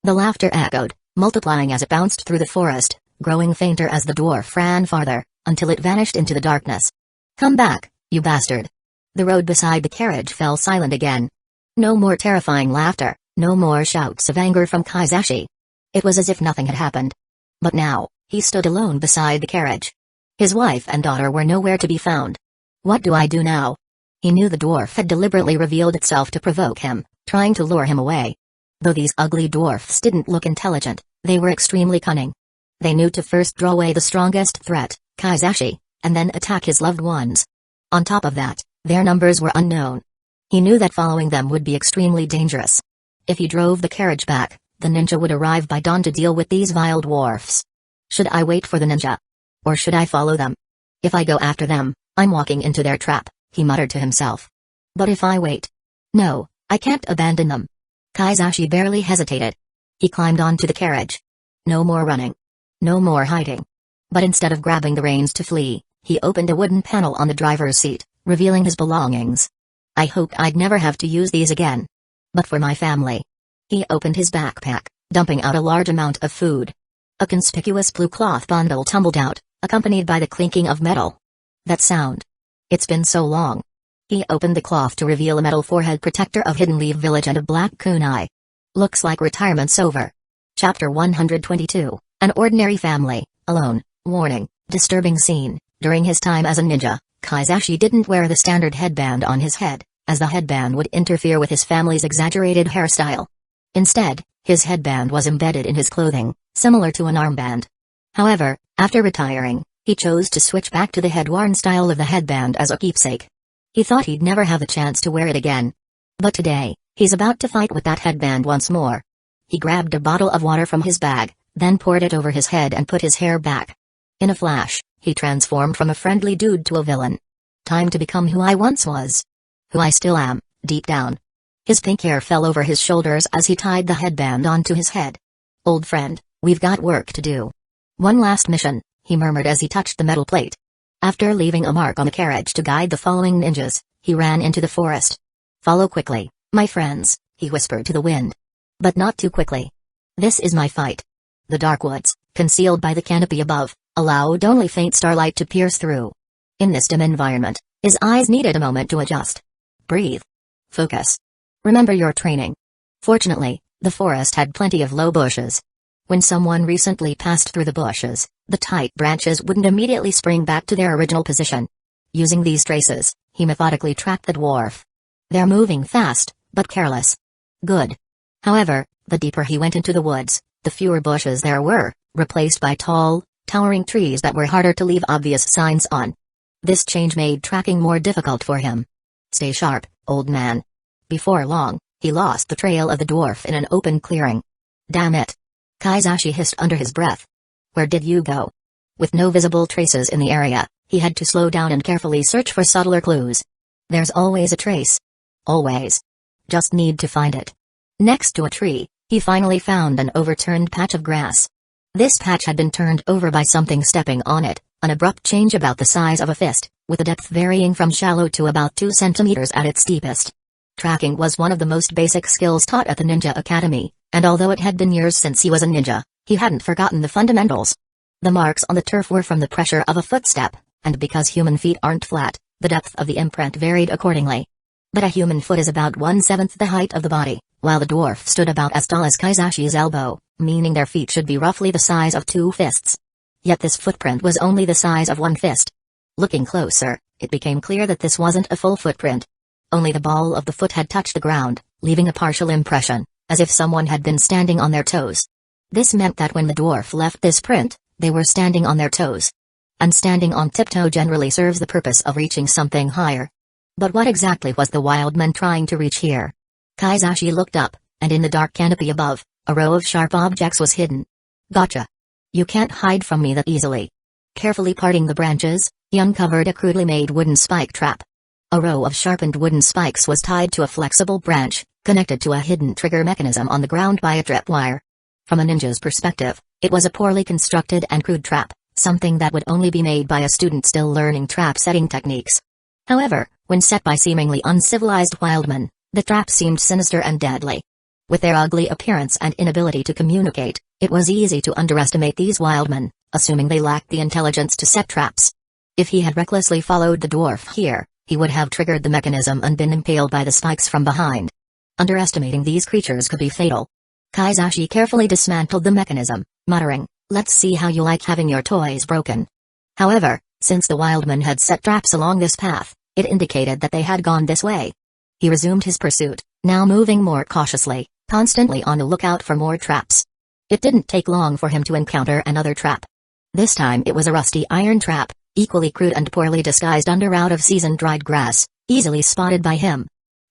The laughter echoed, multiplying as it bounced through the forest, growing fainter as the dwarf ran farther, until it vanished into the darkness. Come back, you bastard. The road beside the carriage fell silent again. No more terrifying laughter, no more shouts of anger from Kaizashi. It was as if nothing had happened. But now, he stood alone beside the carriage. His wife and daughter were nowhere to be found. What do I do now? He knew the dwarf had deliberately revealed itself to provoke him, trying to lure him away. Though these ugly dwarfs didn't look intelligent, they were extremely cunning. They knew to first draw away the strongest threat, Kaizashi, and then attack his loved ones. On top of that, their numbers were unknown. He knew that following them would be extremely dangerous. If he drove the carriage back, the ninja would arrive by dawn to deal with these vile dwarfs. Should I wait for the ninja? Or should I follow them? If I go after them, I'm walking into their trap, he muttered to himself. But if I wait? No, I can't abandon them. Kazekage barely hesitated. He climbed onto the carriage. No more running. No more hiding. But instead of grabbing the reins to flee, he opened a wooden panel on the driver's seat, revealing his belongings. I hoped I'd never have to use these again. But for my family. He opened his backpack, dumping out a large amount of food. A conspicuous blue cloth bundle tumbled out, accompanied by the clinking of metal. That sound. It's been so long. He opened the cloth to reveal a metal forehead protector of Hidden Leaf Village and a black kunai. Looks like retirement's over. Chapter 122, An Ordinary Family, Alone. Warning, disturbing scene. During his time as a ninja, Kazekage didn't wear the standard headband on his head, as the headband would interfere with his family's exaggerated hairstyle. Instead, his headband was embedded in his clothing, similar to an armband. However, after retiring, he chose to switch back to the head-worn style of the headband as a keepsake. He thought he'd never have the chance to wear it again. But today, he's about to fight with that headband once more. He grabbed a bottle of water from his bag, then poured it over his head and put his hair back. In a flash, he transformed from a friendly dude to a villain. Time to become who I once was. Who I still am, deep down. His pink hair fell over his shoulders as he tied the headband onto his head. Old friend, we've got work to do. One last mission, he murmured as he touched the metal plate. After leaving a mark on the carriage to guide the following ninjas, he ran into the forest. Follow quickly, my friends, he whispered to the wind. But not too quickly. This is my fight. The dark woods, concealed by the canopy above, allowed only faint starlight to pierce through. In this dim environment, his eyes needed a moment to adjust. Breathe. Focus. Remember your training. Fortunately, the forest had plenty of low bushes. When someone recently passed through the bushes, the tight branches wouldn't immediately spring back to their original position. Using these traces, he methodically tracked the dwarf. They're moving fast, but careless. Good. However, the deeper he went into the woods, the fewer bushes there were, replaced by tall, towering trees that were harder to leave obvious signs on. This change made tracking more difficult for him. Stay sharp, old man. Before long, he lost the trail of the dwarf in an open clearing. Damn it. Kazekage hissed under his breath. Where did you go? With no visible traces in the area, he had to slow down and carefully search for subtler clues. There's always a trace. Always. Just need to find it. Next to a tree, he finally found an overturned patch of grass. This patch had been turned over by something stepping on it, an abrupt change about the size of a fist, with a depth varying from shallow to about 2 centimeters at its deepest. Tracking was one of the most basic skills taught at the Ninja Academy, and although it had been years since he was a ninja, he hadn't forgotten the fundamentals. The marks on the turf were from the pressure of a footstep, and because human feet aren't flat, the depth of the imprint varied accordingly. But a human foot is about 1/7 the height of the body, while the dwarf stood about as tall as Kazekshi's elbow, meaning their feet should be roughly the size of 2 fists. Yet this footprint was only the size of 1 fist. Looking closer, it became clear that this wasn't a full footprint. Only the ball of the foot had touched the ground, leaving a partial impression, as if someone had been standing on their toes. This meant that when the dwarf left this print, they were standing on their toes. And standing on tiptoe generally serves the purpose of reaching something higher. But what exactly was the wildman trying to reach here? Kazekage looked up, and in the dark canopy above, a row of sharp objects was hidden. Gotcha. You can't hide from me that easily. Carefully parting the branches, he uncovered a crudely made wooden spike trap. A row of sharpened wooden spikes was tied to a flexible branch, connected to a hidden trigger mechanism on the ground by a tripwire. From a ninja's perspective, it was a poorly constructed and crude trap, something that would only be made by a student still learning trap setting techniques. However, when set by seemingly uncivilized wildmen, the trap seemed sinister and deadly. With their ugly appearance and inability to communicate, it was easy to underestimate these wildmen, assuming they lacked the intelligence to set traps. If he had recklessly followed the dwarf here, he would have triggered the mechanism and been impaled by the spikes from behind. Underestimating these creatures could be fatal. Kazekage carefully dismantled the mechanism, muttering, "Let's see how you like having your toys broken." However, since the wildmen had set traps along this path, it indicated that they had gone this way. He resumed his pursuit, now moving more cautiously, constantly on the lookout for more traps. It didn't take long for him to encounter another trap. This time it was a rusty iron trap, equally crude and poorly disguised under out-of-season dried grass, easily spotted by him.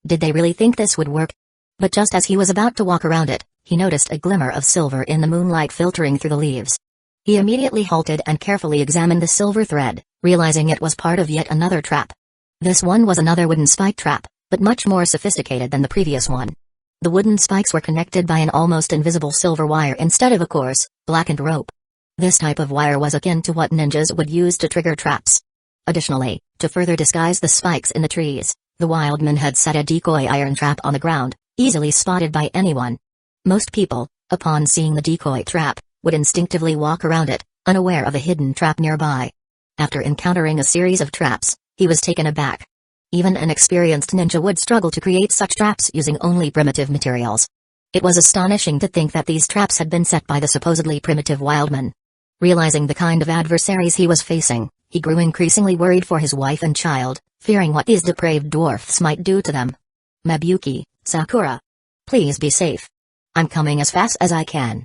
Did they really think this would work? But just as he was about to walk around it, he noticed a glimmer of silver in the moonlight filtering through the leaves. He immediately halted and carefully examined the silver thread, realizing it was part of yet another trap. This one was another wooden spike trap, but much more sophisticated than the previous one. The wooden spikes were connected by an almost invisible silver wire instead of a coarse, blackened rope. This type of wire was akin to what ninjas would use to trigger traps. Additionally, to further disguise the spikes in the trees, the wildman had set a decoy iron trap on the ground, easily spotted by anyone. Most people, upon seeing the decoy trap, would instinctively walk around it, unaware of a hidden trap nearby. After encountering a series of traps, he was taken aback. Even an experienced ninja would struggle to create such traps using only primitive materials. It was astonishing to think that these traps had been set by the supposedly primitive wildman. Realizing the kind of adversaries he was facing, he grew increasingly worried for his wife and child, fearing what these depraved dwarfs might do to them. Mabuki, Sakura. Please be safe. I'm coming as fast as I can.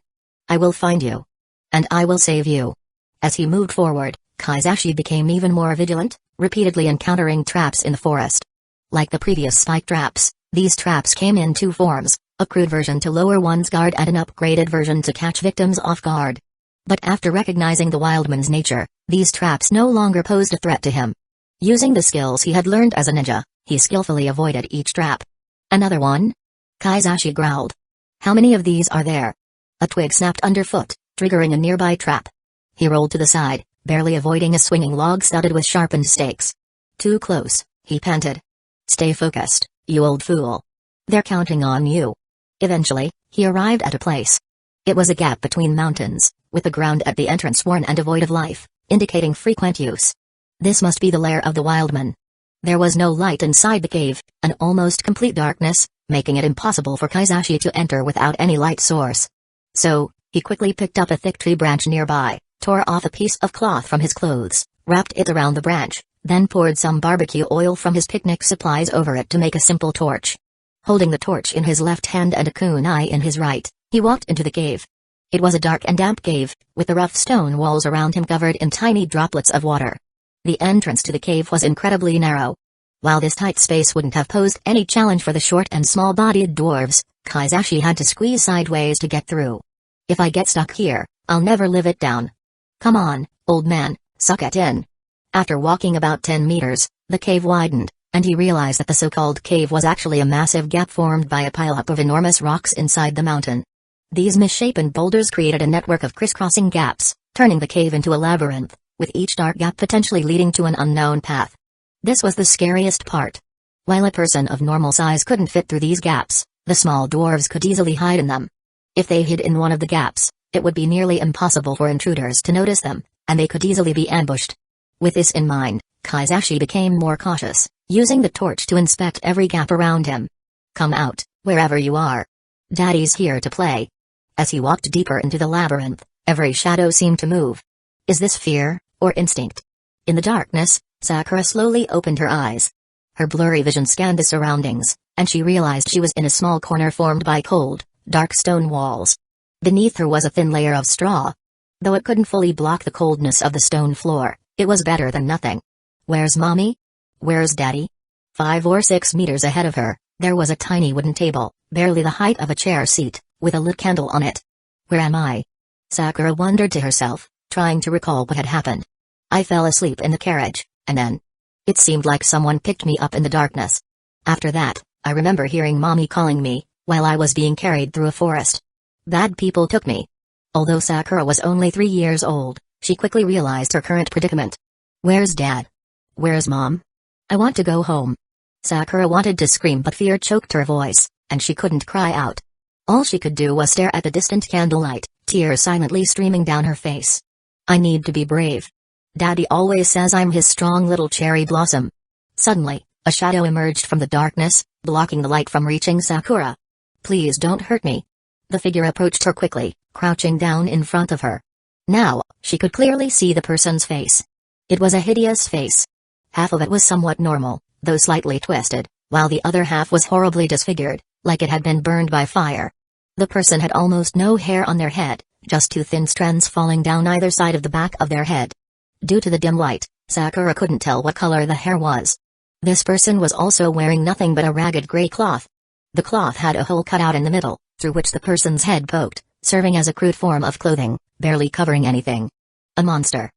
I will find you. And I will save you. As he moved forward, Kazekage became even more vigilant, repeatedly encountering traps in the forest. Like the previous spike traps, these traps came in two forms, a crude version to lower one's guard and an upgraded version to catch victims off guard. But after recognizing the wildman's nature, these traps no longer posed a threat to him. Using the skills he had learned as a ninja, he skillfully avoided each trap. Another one? Kazekage growled. How many of these are there? A twig snapped underfoot, triggering a nearby trap. He rolled to the side, barely avoiding a swinging log studded with sharpened stakes. Too close, he panted. Stay focused, you old fool. They're counting on you. Eventually, he arrived at a place. It was a gap between mountains, with the ground at the entrance worn and devoid of life, indicating frequent use. This must be the lair of the wildman. There was no light inside the cave, an almost complete darkness, making it impossible for Kazekage to enter without any light source. So, he quickly picked up a thick tree branch nearby, tore off a piece of cloth from his clothes, wrapped it around the branch, then poured some barbecue oil from his picnic supplies over it to make a simple torch. Holding the torch in his left hand and a kunai in his right, he walked into the cave. It was a dark and damp cave, with the rough stone walls around him covered in tiny droplets of water. The entrance to the cave was incredibly narrow. While this tight space wouldn't have posed any challenge for the short and small-bodied dwarves, Kazekage had to squeeze sideways to get through. If I get stuck here, I'll never live it down. Come on, old man, suck it in. After walking about 10 meters, the cave widened, and he realized that the so-called cave was actually a massive gap formed by a pileup of enormous rocks inside the mountain. These misshapen boulders created a network of crisscrossing gaps, turning the cave into a labyrinth, with each dark gap potentially leading to an unknown path. This was the scariest part. While a person of normal size couldn't fit through these gaps, the small dwarves could easily hide in them. If they hid in one of the gaps, it would be nearly impossible for intruders to notice them, and they could easily be ambushed. With this in mind, Kazekage became more cautious, using the torch to inspect every gap around him. Come out, wherever you are. Daddy's here to play. As he walked deeper into the labyrinth, every shadow seemed to move. Is this fear, or instinct? In the darkness, Sakura slowly opened her eyes. Her blurry vision scanned the surroundings, and she realized she was in a small corner formed by cold, dark stone walls. Beneath her was a thin layer of straw. Though it couldn't fully block the coldness of the stone floor, it was better than nothing. Where's Mommy? Where's Daddy? 5 or 6 meters ahead of her, there was a tiny wooden table, barely the height of a chair seat, with a lit candle on it. Where am I? Sakura wondered to herself, trying to recall what had happened. I fell asleep in the carriage, and then it seemed like someone picked me up in the darkness. After that, I remember hearing Mommy calling me, while I was being carried through a forest. Bad people took me. Although Sakura was only 3 years old, she quickly realized her current predicament. Where's Dad? Where's Mom? I want to go home. Sakura wanted to scream but fear choked her voice, and she couldn't cry out. All she could do was stare at the distant candlelight, tears silently streaming down her face. I need to be brave. Daddy always says I'm his strong little cherry blossom. Suddenly, a shadow emerged from the darkness, blocking the light from reaching Sakura. Please don't hurt me. The figure approached her quickly, crouching down in front of her. Now, she could clearly see the person's face. It was a hideous face. Half of it was somewhat normal, though slightly twisted, while the other half was horribly disfigured, like it had been burned by fire. The person had almost no hair on their head, just 2 thin strands falling down either side of the back of their head. Due to the dim light, Sakura couldn't tell what color the hair was. This person was also wearing nothing but a ragged gray cloth. The cloth had a hole cut out in the middle, through which the person's head poked, serving as a crude form of clothing, barely covering anything. A monster.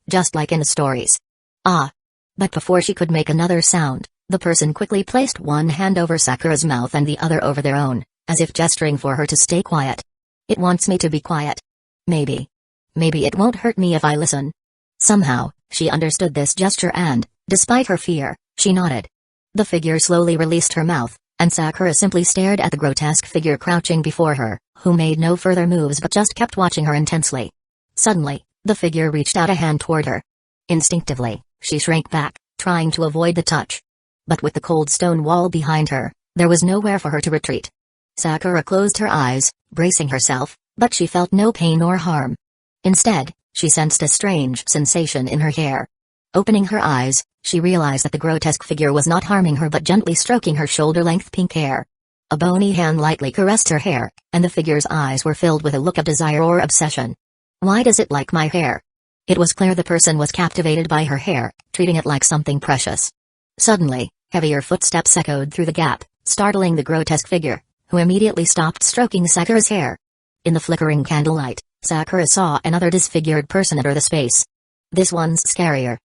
Just like in the stories. Ah! But before she could make another sound, the person quickly placed one hand over Sakura's mouth and the other over their own, as if gesturing for her to stay quiet. It wants me to be quiet. Maybe. Maybe it won't hurt me if I listen. Somehow, she understood this gesture and, despite her fear, she nodded. The figure slowly released her mouth, and Sakura simply stared at the grotesque figure crouching before her, who made no further moves but just kept watching her intensely. Suddenly, the figure reached out a hand toward her. Instinctively, she shrank back, trying to avoid the touch. But with the cold stone wall behind her, there was nowhere for her to retreat. Sakura closed her eyes, bracing herself, but she felt no pain or harm. Instead, she sensed a strange sensation in her hair. Opening her eyes, she realized that the grotesque figure was not harming her but gently stroking her shoulder-length pink hair. A bony hand lightly caressed her hair, and the figure's eyes were filled with a look of desire or obsession. Why does it like my hair? It was clear the person was captivated by her hair, treating it like something precious. Suddenly, heavier footsteps echoed through the gap, startling the grotesque figure, who immediately stopped stroking Sakura's hair. In the flickering candlelight, Sakura saw another disfigured person enter the space. This one's scarier.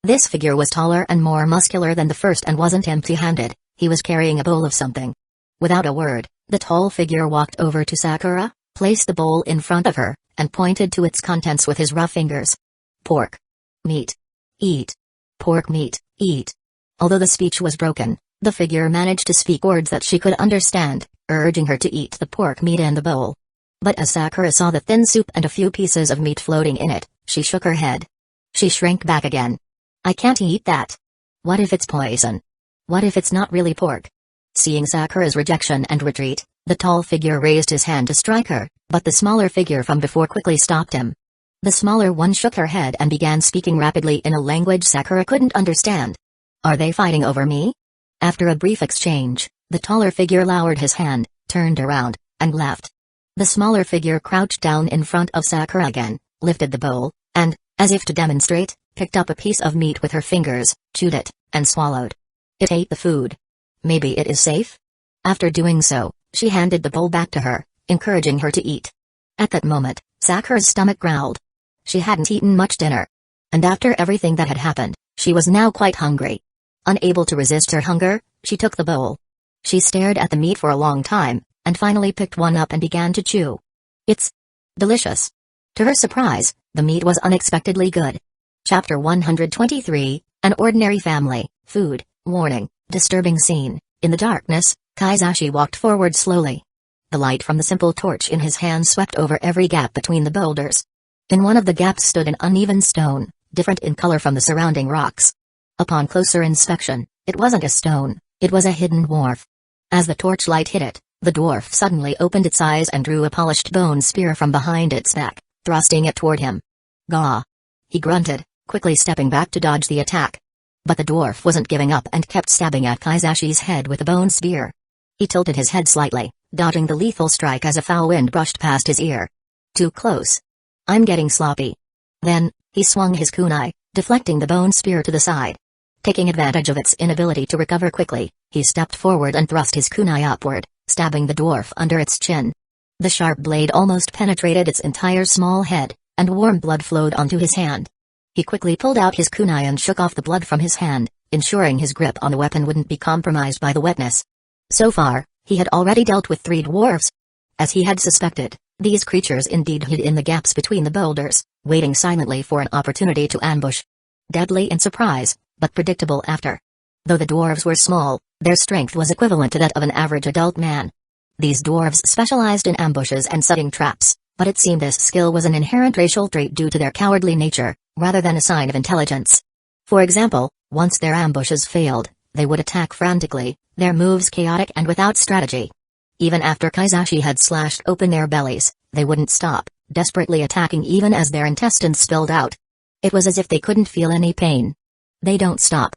This figure was taller and more muscular than the first and wasn't empty-handed, he was carrying a bowl of something. Without a word, the tall figure walked over to Sakura, placed the bowl in front of her, and pointed to its contents with his rough fingers. Pork. Meat. Eat. Pork meat, eat. Although the speech was broken, the figure managed to speak words that she could understand, urging her to eat the pork meat in the bowl. But as Sakura saw the thin soup and a few pieces of meat floating in it, she shook her head. She shrank back again. I can't eat that. What if it's poison? What if it's not really pork? Seeing Sakura's rejection and retreat, the tall figure raised his hand to strike her, but the smaller figure from before quickly stopped him. The smaller one shook her head and began speaking rapidly in a language Sakura couldn't understand. Are they fighting over me? After a brief exchange, the taller figure lowered his hand, turned around, and left. The smaller figure crouched down in front of Sakura again, lifted the bowl, and, as if to demonstrate, picked up a piece of meat with her fingers, chewed it, and swallowed. It ate the food. Maybe it is safe? After doing so, she handed the bowl back to her, encouraging her to eat. At that moment, Sakura's stomach growled. She hadn't eaten much dinner. And after everything that had happened, she was now quite hungry. Unable to resist her hunger, she took the bowl. She stared at the meat for a long time, and finally picked one up and began to chew. It's delicious. To her surprise, the meat was unexpectedly good. Chapter 123, An Ordinary Family, Food, Warning, Disturbing Scene. In the darkness, Kazekage walked forward slowly. The light from the simple torch in his hand swept over every gap between the boulders. In one of the gaps stood an uneven stone, different in color from the surrounding rocks. Upon closer inspection, it wasn't a stone, it was a hidden dwarf. As the torchlight hit it, the dwarf suddenly opened its eyes and drew a polished bone spear from behind its back, thrusting it toward him. Gah! He grunted, quickly stepping back to dodge the attack. But the dwarf wasn't giving up and kept stabbing at Kazegage's head with the bone spear. He tilted his head slightly, dodging the lethal strike as a foul wind brushed past his ear. Too close. I'm getting sloppy. Then, he swung his kunai, deflecting the bone spear to the side. Taking advantage of its inability to recover quickly, he stepped forward and thrust his kunai upward, stabbing the dwarf under its chin. The sharp blade almost penetrated its entire small head, and warm blood flowed onto his hand. He quickly pulled out his kunai and shook off the blood from his hand, ensuring his grip on the weapon wouldn't be compromised by the wetness. So far, he had already dealt with 3 dwarves. As he had suspected, these creatures indeed hid in the gaps between the boulders, waiting silently for an opportunity to ambush. Deadly in surprise, but predictable after. Though the dwarves were small, their strength was equivalent to that of an average adult man. These dwarves specialized in ambushes and setting traps, but it seemed this skill was an inherent racial trait due to their cowardly nature, rather than a sign of intelligence. For example, once their ambushes failed, they would attack frantically, their moves chaotic and without strategy. Even after Kazekage had slashed open their bellies, they wouldn't stop, desperately attacking even as their intestines spilled out. It was as if they couldn't feel any pain. They don't stop.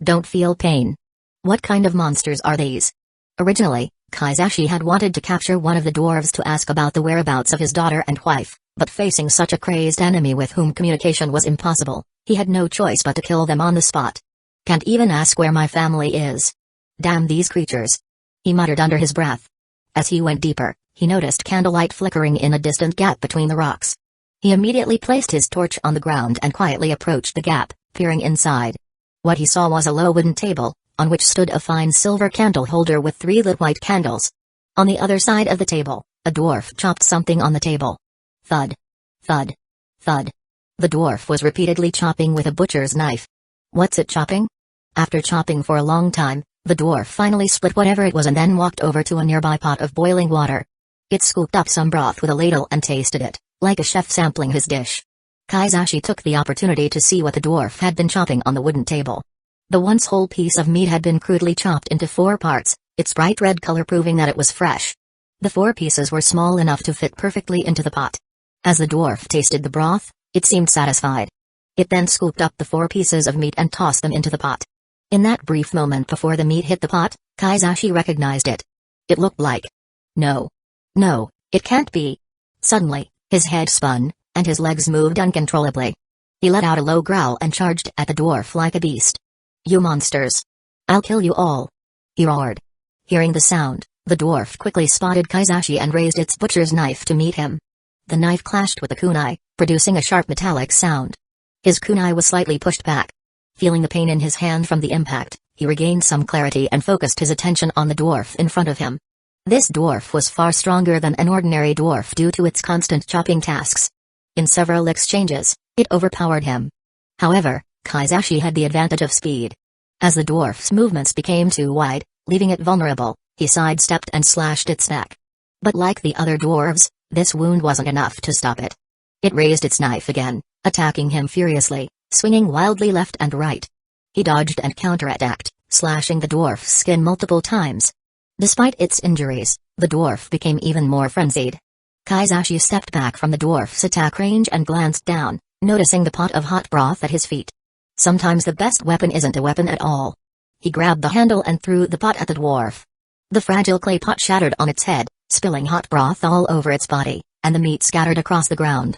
Don't feel pain. What kind of monsters are these? Originally, Kazekage had wanted to capture one of the dwarves to ask about the whereabouts of his daughter and wife, But facing such a crazed enemy with whom communication was impossible, he had no choice but to kill them on the spot. Can't even ask where my family is. Damn these creatures. He muttered under his breath. As he went deeper, he noticed candlelight flickering in a distant gap between the rocks. He immediately placed his torch on the ground and quietly approached the gap, peering inside. What he saw was a low wooden table, on which stood a fine silver candle holder with 3 lit white candles. On the other side of the table, a dwarf chopped something on the table. Thud. Thud. Thud. The dwarf was repeatedly chopping with a butcher's knife. What's it chopping? After chopping for a long time, the dwarf finally split whatever it was and then walked over to a nearby pot of boiling water. It scooped up some broth with a ladle and tasted it, like a chef sampling his dish. Kazekage took the opportunity to see what the dwarf had been chopping on the wooden table. The once whole piece of meat had been crudely chopped into 4 parts, its bright red color proving that it was fresh. The 4 pieces were small enough to fit perfectly into the pot. As the dwarf tasted the broth, it seemed satisfied. It then scooped up the 4 pieces of meat and tossed them into the pot. In that brief moment before the meat hit the pot, Kazekage recognized it. It looked like... No. No, it can't be. Suddenly, his head spun, and his legs moved uncontrollably. He let out a low growl and charged at the dwarf like a beast. You monsters! I'll kill you all! He roared. Hearing the sound, the dwarf quickly spotted Kazekage and raised its butcher's knife to meet him. The knife clashed with the kunai, producing a sharp metallic sound. His kunai was slightly pushed back. Feeling the pain in his hand from the impact, he regained some clarity and focused his attention on the dwarf in front of him. This dwarf was far stronger than an ordinary dwarf due to its constant chopping tasks. In several exchanges, it overpowered him. However, Kazekage had the advantage of speed. As the dwarf's movements became too wide, leaving it vulnerable, he sidestepped and slashed its neck. But like the other dwarves, this wound wasn't enough to stop it. It raised its knife again, attacking him furiously, swinging wildly left and right. He dodged and counterattacked, slashing the dwarf's skin multiple times. Despite its injuries, the dwarf became even more frenzied. Kazekage stepped back from the dwarf's attack range and glanced down, noticing the pot of hot broth at his feet. Sometimes the best weapon isn't a weapon at all. He grabbed the handle and threw the pot at the dwarf. The fragile clay pot shattered on its head, spilling hot broth all over its body, and the meat scattered across the ground.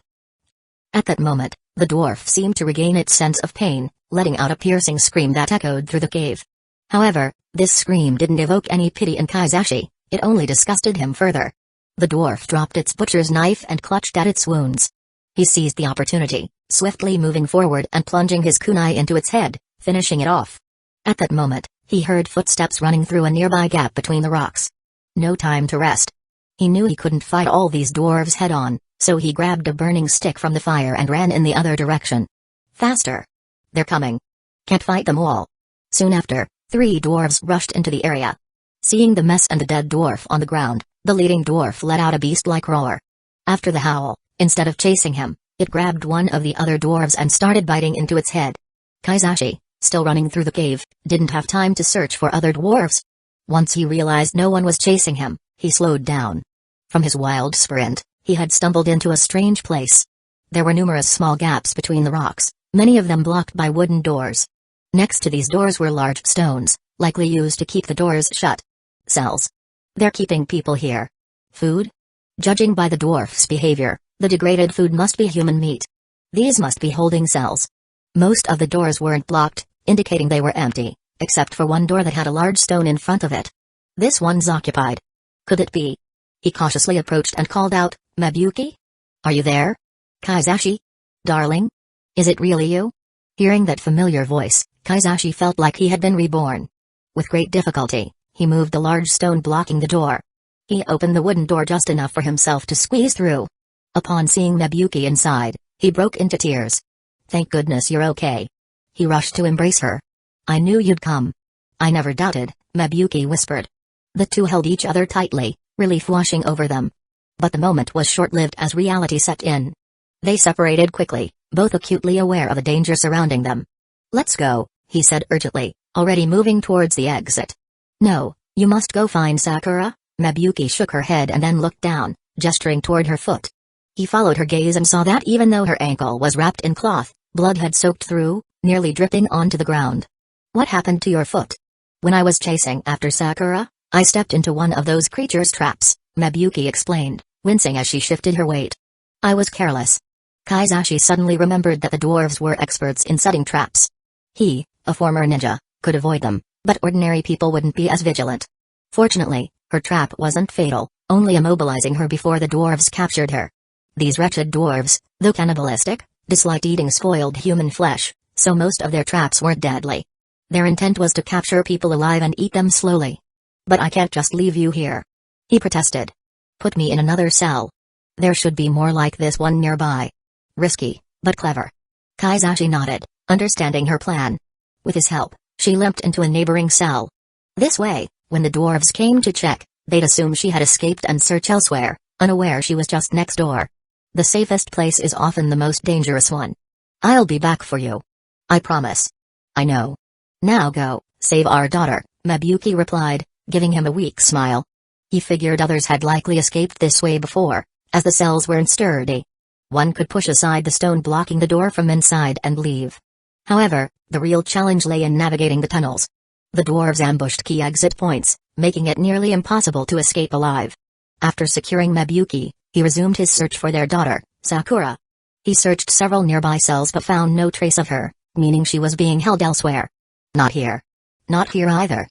At that moment, the dwarf seemed to regain its sense of pain, letting out a piercing scream that echoed through the cave. However, this scream didn't evoke any pity in Kazekage, it only disgusted him further. The dwarf dropped its butcher's knife and clutched at its wounds. He seized the opportunity, swiftly moving forward and plunging his kunai into its head, finishing it off. At that moment, he heard footsteps running through a nearby gap between the rocks. No time to rest. He knew he couldn't fight all these dwarves head-on, so he grabbed a burning stick from the fire and ran in the other direction. Faster! They're coming. Can't fight them all. Soon after, 3 dwarves rushed into the area. Seeing the mess and the dead dwarf on the ground, the leading dwarf let out a beast-like roar. After the howl, instead of chasing him, it grabbed one of the other dwarves and started biting into its head. Kazekage, still running through the cave, didn't have time to search for other dwarves. Once he realized no one was chasing him, he slowed down. From his wild sprint, he had stumbled into a strange place. There were numerous small gaps between the rocks, many of them blocked by wooden doors. Next to these doors were large stones, likely used to keep the doors shut. Cells. They're keeping people here. Food? Judging by the dwarf's behavior, the degraded food must be human meat. These must be holding cells. Most of the doors weren't blocked, indicating they were empty, except for one door that had a large stone in front of it. This one's occupied. Could it be? He cautiously approached and called out, "Mabuki? Are you there? Kazekage? Darling? Is it really you?" Hearing that familiar voice, Kazekage felt like he had been reborn. With great difficulty, he moved the large stone blocking the door. He opened the wooden door just enough for himself to squeeze through. Upon seeing Mabuki inside, he broke into tears. "Thank goodness you're okay." He rushed to embrace her. "I knew you'd come." "I never doubted," Mabuki whispered. The two held each other tightly, relief washing over them. But the moment was short-lived as reality set in. They separated quickly, both acutely aware of the danger surrounding them. "Let's go," he said urgently, already moving towards the exit. "No, you must go find Sakura." Mabuki shook her head and then looked down, gesturing toward her foot. He followed her gaze and saw that even though her ankle was wrapped in cloth, blood had soaked through, nearly dripping onto the ground. "What happened to your foot?" "When I was chasing after Sakura, I stepped into one of those creatures' traps," Mabuki explained, wincing as she shifted her weight. I was careless. Kaizashi suddenly remembered that the dwarves were experts in setting traps. He, a former ninja, could avoid them, but ordinary people wouldn't be as vigilant. Fortunately, her trap wasn't fatal, only immobilizing her before the dwarves captured her. These wretched dwarves, though cannibalistic, disliked eating spoiled human flesh, so most of their traps weren't deadly. Their intent was to capture people alive and eat them slowly. But I can't just leave you here, he protested. Put me in another cell. There should be more like this one nearby. Risky, but clever. Kaizashi nodded, understanding her plan. With his help, she limped into a neighboring cell. This way, when the dwarves came to check, they'd assume she had escaped and search elsewhere, unaware she was just next door. The safest place is often the most dangerous one. I'll be back for you. I promise. I know. Now go, save our daughter, Mabuyuki replied, giving him a weak smile. He figured others had likely escaped this way before, as the cells weren't sturdy. One could push aside the stone blocking the door from inside and leave. However, the real challenge lay in navigating the tunnels. The dwarves ambushed key exit points, making it nearly impossible to escape alive. After securing Mabuyuki, he resumed his search for their daughter, Sakura. He searched several nearby cells but found no trace of her, meaning she was being held elsewhere. Not here. Not here either.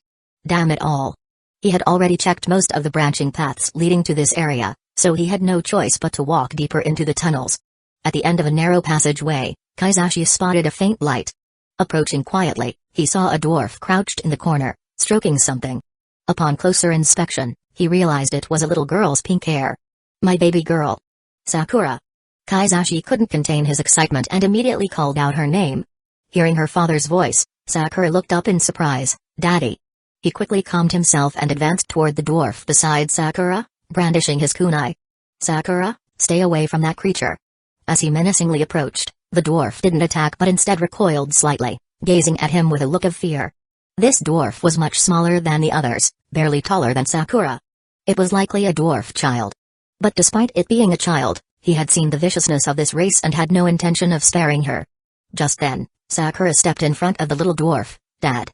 Damn it all. He had already checked most of the branching paths leading to this area, so he had no choice but to walk deeper into the tunnels. At the end of a narrow passageway, Kaizashi spotted a faint light. Approaching quietly, he saw a dwarf crouched in the corner, stroking something. Upon closer inspection, he realized it was a little girl's pink hair. My baby girl. Sakura. Kaizashi couldn't contain his excitement and immediately called out her name. Hearing her father's voice, Sakura looked up in surprise. Daddy. He quickly calmed himself and advanced toward the dwarf beside Sakura, brandishing his kunai. Sakura, stay away from that creature. As he menacingly approached, the dwarf didn't attack but instead recoiled slightly, gazing at him with a look of fear. This dwarf was much smaller than the others, barely taller than Sakura. It was likely a dwarf child. But despite it being a child, he had seen the viciousness of this race and had no intention of sparing her. Just then, Sakura stepped in front of the little dwarf. Dad.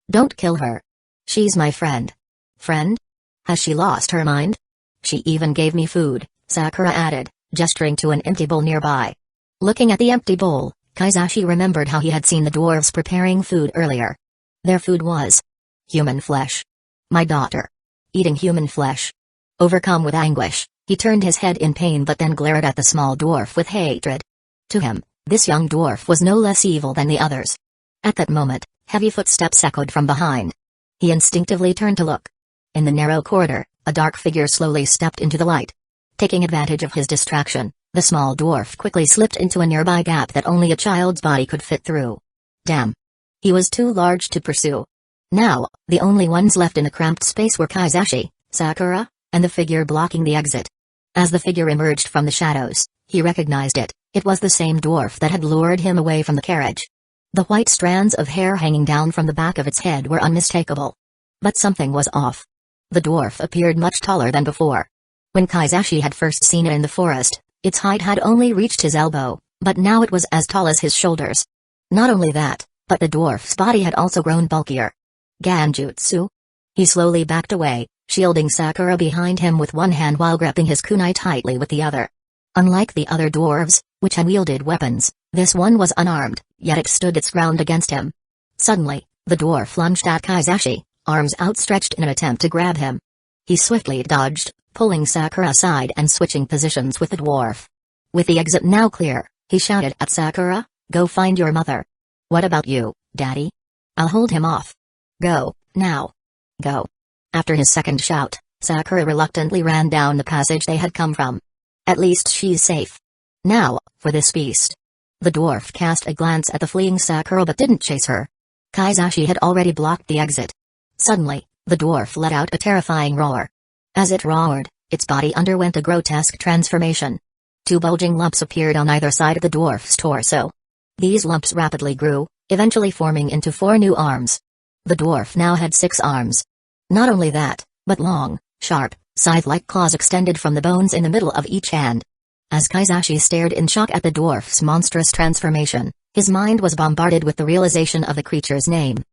Don't kill her. She's my friend. Friend? Has she lost her mind? She even gave me food, Sakura added, gesturing to an empty bowl nearby. Looking at the empty bowl, Kaizashi remembered how he had seen the dwarves preparing food earlier. Their food was human flesh. My daughter. Eating human flesh. Overcome with anguish, he turned his head in pain but then glared at the small dwarf with hatred. To him, this young dwarf was no less evil than the others. At that moment, heavy footsteps echoed from behind. He instinctively turned to look. In the narrow corridor, a dark figure slowly stepped into the light. Taking advantage of his distraction, the small dwarf quickly slipped into a nearby gap that only a child's body could fit through. Damn. He was too large to pursue. Now, the only ones left in the cramped space were Kaizashi, Sakura, and the figure blocking the exit. As the figure emerged from the shadows, he recognized it. It was the same dwarf that had lured him away from the carriage. The white strands of hair hanging down from the back of its head were unmistakable. But something was off. The dwarf appeared much taller than before. When Kaizashi had first seen it in the forest, its height had only reached his elbow, but now it was as tall as his shoulders. Not only that, but the dwarf's body had also grown bulkier. Ganjutsu? He slowly backed away, shielding Sakura behind him with one hand while gripping his kunai tightly with the other. Unlike the other dwarves, which had wielded weapons, this one was unarmed, yet it stood its ground against him. Suddenly, the dwarf lunged at Kaizashi, arms outstretched in an attempt to grab him. He swiftly dodged, pulling Sakura aside and switching positions with the dwarf. With the exit now clear, he shouted at Sakura, "Go find your mother." "What about you, Daddy?" "I'll hold him off." "Go, now. Go." After his second shout, Sakura reluctantly ran down the passage they had come from. At least she's safe. Now, for this beast. The dwarf cast a glance at the fleeing Sakura but didn't chase her. Kaizashi had already blocked the exit. Suddenly, the dwarf let out a terrifying roar. As it roared, its body underwent a grotesque transformation. Two bulging lumps appeared on either side of the dwarf's torso. These lumps rapidly grew, eventually forming into 4 new arms. The dwarf now had 6 arms. Not only that, but long, sharp, scythe-like claws extended from the bones in the middle of each hand. As Kaizashi stared in shock at the dwarf's monstrous transformation, his mind was bombarded with the realization of the creature's name.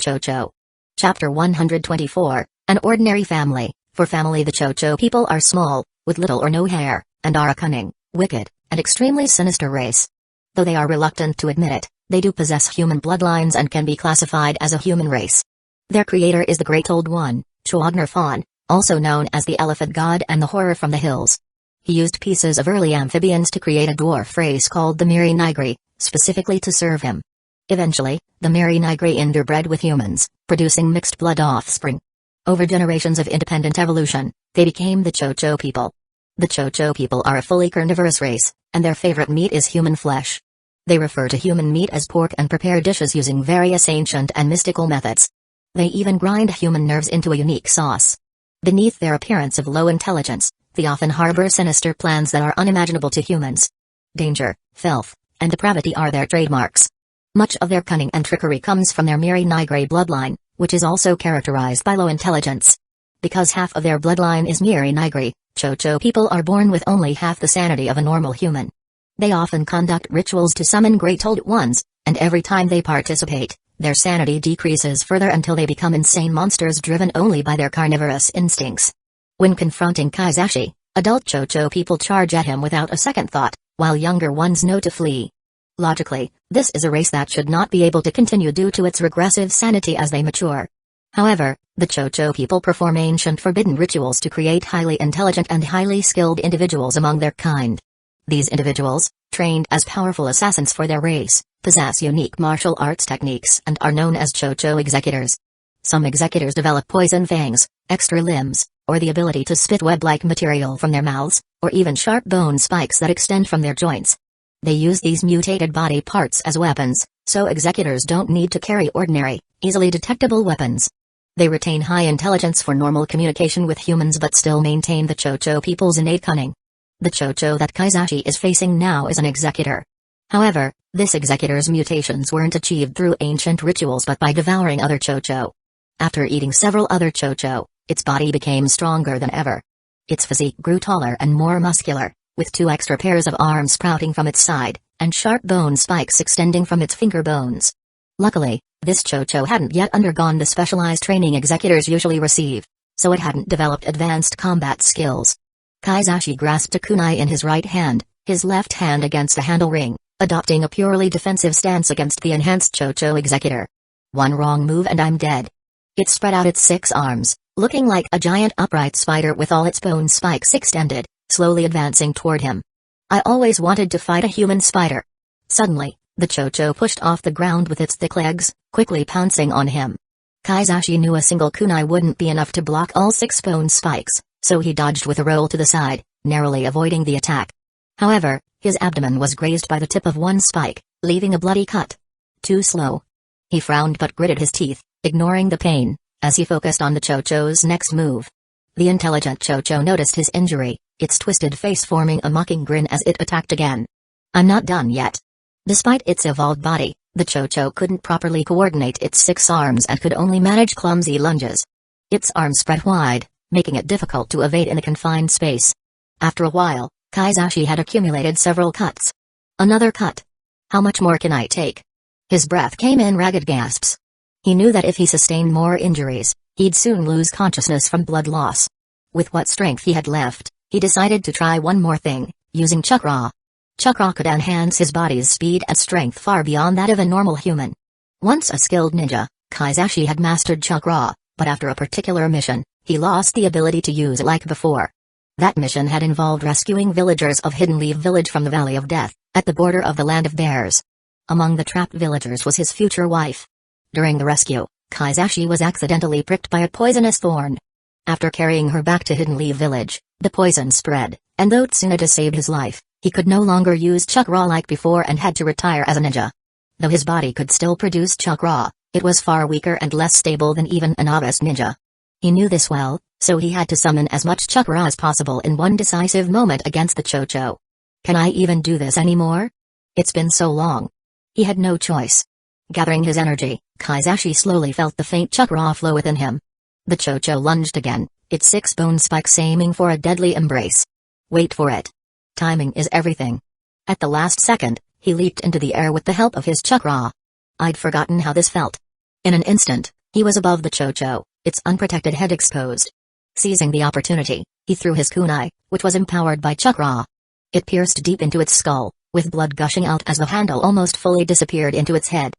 Chocho. Chapter 124, An Ordinary Family. For family, the Chocho people are small, with little or no hair, and are a cunning, wicked, and extremely sinister race. Though they are reluctant to admit it, they do possess human bloodlines and can be classified as a human race. Their creator is the Great Old One, Chuogner, also known as the Elephant God and the Horror from the Hills. He used pieces of early amphibians to create a dwarf race called the Miri Nigri, specifically to serve him. Eventually, the Miri Nigri interbred with humans, producing mixed blood offspring. Over generations of independent evolution, they became the Chocho people. The Chocho people are a fully carnivorous race, and their favorite meat is human flesh. They refer to human meat as pork and prepare dishes using various ancient and mystical methods. They even grind human nerves into a unique sauce. Beneath their appearance of low intelligence, they often harbor sinister plans that are unimaginable to humans. Danger, filth, and depravity are their trademarks. Much of their cunning and trickery comes from their Miri Nigri bloodline, which is also characterized by low intelligence. Because half of their bloodline is Miri Nigri, Chocho people are born with only half the sanity of a normal human. They often conduct rituals to summon Great Old Ones, and every time they participate, their sanity decreases further until they become insane monsters driven only by their carnivorous instincts. When confronting Kazekage, adult Chocho people charge at him without a second thought, while younger ones know to flee. Logically, this is a race that should not be able to continue due to its regressive sanity as they mature. However, the Chocho people perform ancient forbidden rituals to create highly intelligent and highly skilled individuals among their kind. These individuals, trained as powerful assassins for their race, possess unique martial arts techniques and are known as Chocho executors. Some executors develop poison fangs, extra limbs, or the ability to spit web-like material from their mouths, or even sharp bone spikes that extend from their joints. They use these mutated body parts as weapons, so executors don't need to carry ordinary, easily detectable weapons. They retain high intelligence for normal communication with humans but still maintain the Chocho people's innate cunning. The Chocho that Kazekage is facing now is an executor. However, this executor's mutations weren't achieved through ancient rituals but by devouring other Chocho. After eating several other Chocho, its body became stronger than ever. Its physique grew taller and more muscular, with 2 extra pairs of arms sprouting from its side, and sharp bone spikes extending from its finger bones. Luckily, this Chocho hadn't yet undergone the specialized training executors usually receive, so it hadn't developed advanced combat skills. Kazekage grasped a kunai in his right hand, his left hand against a handle ring, adopting a purely defensive stance against the enhanced Chocho executor. One wrong move and I'm dead. It spread out its 6 arms, looking like a giant upright spider with all its bone spikes extended, slowly advancing toward him. I always wanted to fight a human spider. Suddenly, the Chocho pushed off the ground with its thick legs, quickly pouncing on him. Kazekage knew a single kunai wouldn't be enough to block all 6 bone spikes, so he dodged with a roll to the side, narrowly avoiding the attack. However, his abdomen was grazed by the tip of one spike, leaving a bloody cut. Too slow. He frowned but gritted his teeth, ignoring the pain, as he focused on the Chocho's next move. The intelligent Chocho noticed his injury, its twisted face forming a mocking grin as it attacked again. I'm not done yet. Despite its evolved body, the Chocho couldn't properly coordinate its 6 arms and could only manage clumsy lunges. Its arms spread wide, making it difficult to evade in a confined space. After a while, Kazekage had accumulated several cuts. Another cut. How much more can I take? His breath came in ragged gasps. He knew that if he sustained more injuries, he'd soon lose consciousness from blood loss. With what strength he had left, he decided to try one more thing, using chakra. Chakra could enhance his body's speed and strength far beyond that of a normal human. Once a skilled ninja, Kazekage had mastered chakra, but after a particular mission, he lost the ability to use it like before. That mission had involved rescuing villagers of Hidden Leaf Village from the Valley of Death, at the border of the Land of Bears. Among the trapped villagers was his future wife. During the rescue, Kazekage was accidentally pricked by a poisonous thorn. After carrying her back to Hidden Leaf Village, the poison spread, and though Tsunade saved his life, he could no longer use chakra like before and had to retire as a ninja. Though his body could still produce chakra, it was far weaker and less stable than even a novice ninja. He knew this well, so he had to summon as much chakra as possible in one decisive moment against the Chocho. Can I even do this anymore? It's been so long. He had no choice. Gathering his energy, Kazekage slowly felt the faint chakra flow within him. The Chocho lunged again, its 6 bone spikes aiming for a deadly embrace. Wait for it. Timing is everything. At the last second, he leaped into the air with the help of his chakra. I'd forgotten how this felt. In an instant, he was above the Chocho, its unprotected head exposed. Seizing the opportunity, he threw his kunai, which was empowered by chakra. It pierced deep into its skull, with blood gushing out as the handle almost fully disappeared into its head.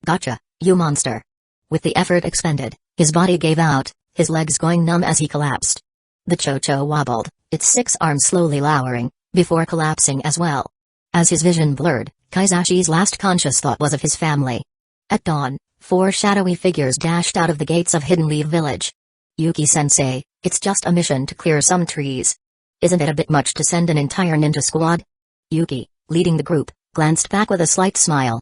Gotcha, you monster. With the effort expended, his body gave out, his legs going numb as he collapsed. The Chocho wobbled, its 6 arms slowly lowering, before collapsing as well. As his vision blurred, Kaizashi's last conscious thought was of his family. At dawn, 4 shadowy figures dashed out of the gates of Hidden Leaf Village. Yuki-sensei, it's just a mission to clear some trees. Isn't it a bit much to send an entire ninja squad? Yuki, leading the group, glanced back with a slight smile.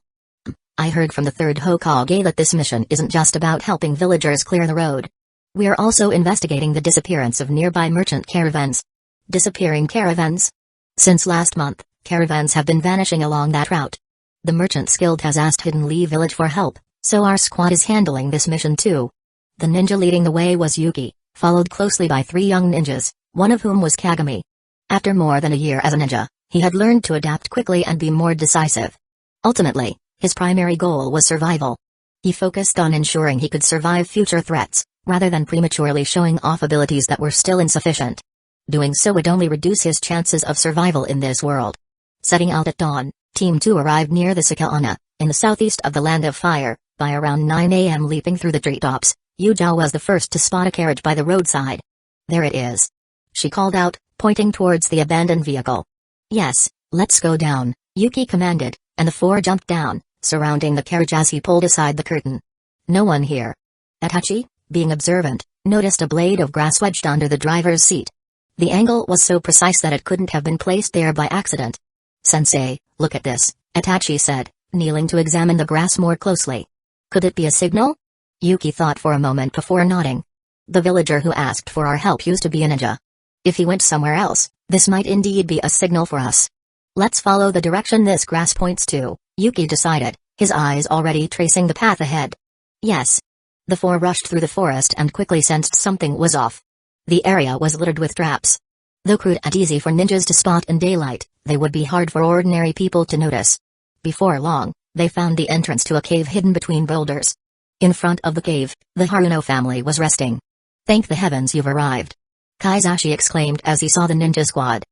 I heard from the 3rd Hokage that this mission isn't just about helping villagers clear the road. We're also investigating the disappearance of nearby merchant caravans. Disappearing caravans? Since last month, caravans have been vanishing along that route. The Merchants Guild has asked Hidden Leaf Village for help, so our squad is handling this mission too. The ninja leading the way was Yuki, followed closely by 3 young ninjas, one of whom was Kagami. After more than a year as a ninja, he had learned to adapt quickly and be more decisive. Ultimately, his primary goal was survival. He focused on ensuring he could survive future threats, rather than prematurely showing off abilities that were still insufficient. Doing so would only reduce his chances of survival in this world. Setting out at dawn, Team 2 arrived near the Sakana, in the southeast of the Land of Fire. By around 9 a.m. leaping through the treetops, Hyuga was the first to spot a carriage by the roadside. There it is. She called out, pointing towards the abandoned vehicle. Yes, let's go down, Yuki commanded, and the 4 jumped down, surrounding the carriage as he pulled aside the curtain. No one here. Itachi, being observant, noticed a blade of grass wedged under the driver's seat. The angle was so precise that it couldn't have been placed there by accident. Sensei, look at this, Itachi said, kneeling to examine the grass more closely. Could it be a signal? Yuki thought for a moment before nodding. The villager who asked for our help used to be a ninja. If he went somewhere else, this might indeed be a signal for us. Let's follow the direction this grass points to, Yuki decided, his eyes already tracing the path ahead. Yes. The 4 rushed through the forest and quickly sensed something was off. The area was littered with traps. Though crude and easy for ninjas to spot in daylight, they would be hard for ordinary people to notice. Before long, they found the entrance to a cave hidden between boulders. In front of the cave, the Haruno family was resting. Thank the heavens you've arrived. Kaizashi exclaimed as he saw the ninja squad.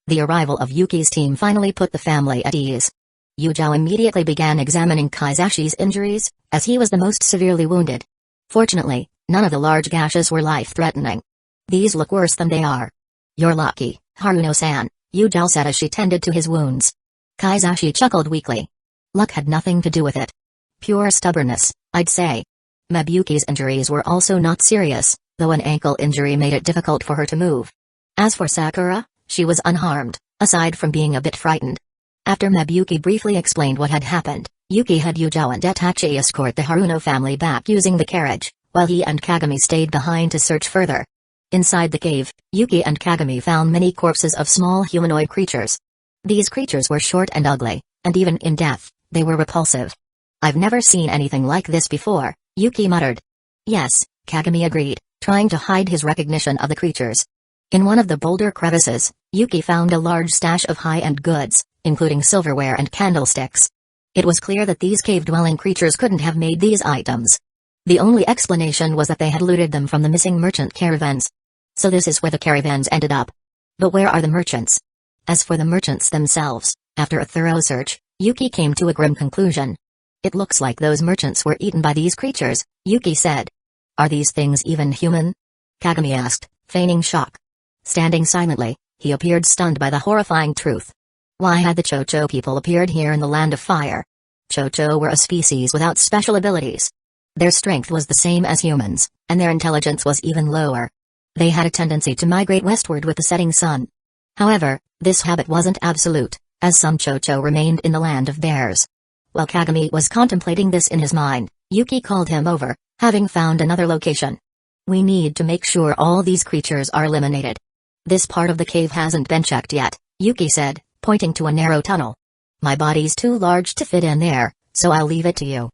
The arrival of Yuki's team finally put the family at ease. Yujao immediately began examining Kaizashi's injuries, as he was the most severely wounded. Fortunately, none of the large gashes were life-threatening. These look worse than they are. You're lucky, Haruno-san, Yujao said as she tended to his wounds. Kaizashi chuckled weakly. Luck had nothing to do with it. Pure stubbornness, I'd say. Mabuyuki's injuries were also not serious, though an ankle injury made it difficult for her to move. As for Sakura, she was unharmed, aside from being a bit frightened. After Mabuyuki briefly explained what had happened, Yuki had Yujao and Itachi escort the Haruno family back using the carriage, while he and Kagami stayed behind to search further. Inside the cave, Yuki and Kagami found many corpses of small humanoid creatures. These creatures were short and ugly, and even in death, they were repulsive. I've never seen anything like this before, Yuki muttered. Yes, Kagami agreed, trying to hide his recognition of the creatures. In one of the boulder crevices, Yuki found a large stash of high-end goods, including silverware and candlesticks. It was clear that these cave-dwelling creatures couldn't have made these items. The only explanation was that they had looted them from the missing merchant caravans. So this is where the caravans ended up. But where are the merchants? As for the merchants themselves, after a thorough search, Yuki came to a grim conclusion. It looks like those merchants were eaten by these creatures, Yuki said. Are these things even human? Kagami asked, feigning shock. Standing silently, he appeared stunned by the horrifying truth. Why had the Chocho people appeared here in the Land of Fire? Chocho were a species without special abilities. Their strength was the same as humans, and their intelligence was even lower. They had a tendency to migrate westward with the setting sun. However, this habit wasn't absolute, as some Chocho remained in the Land of Bears. While Kagami was contemplating this in his mind, Yuki called him over, having found another location. We need to make sure all these creatures are eliminated. This part of the cave hasn't been checked yet, Yuki said, pointing to a narrow tunnel. My body's too large to fit in there, so I'll leave it to you.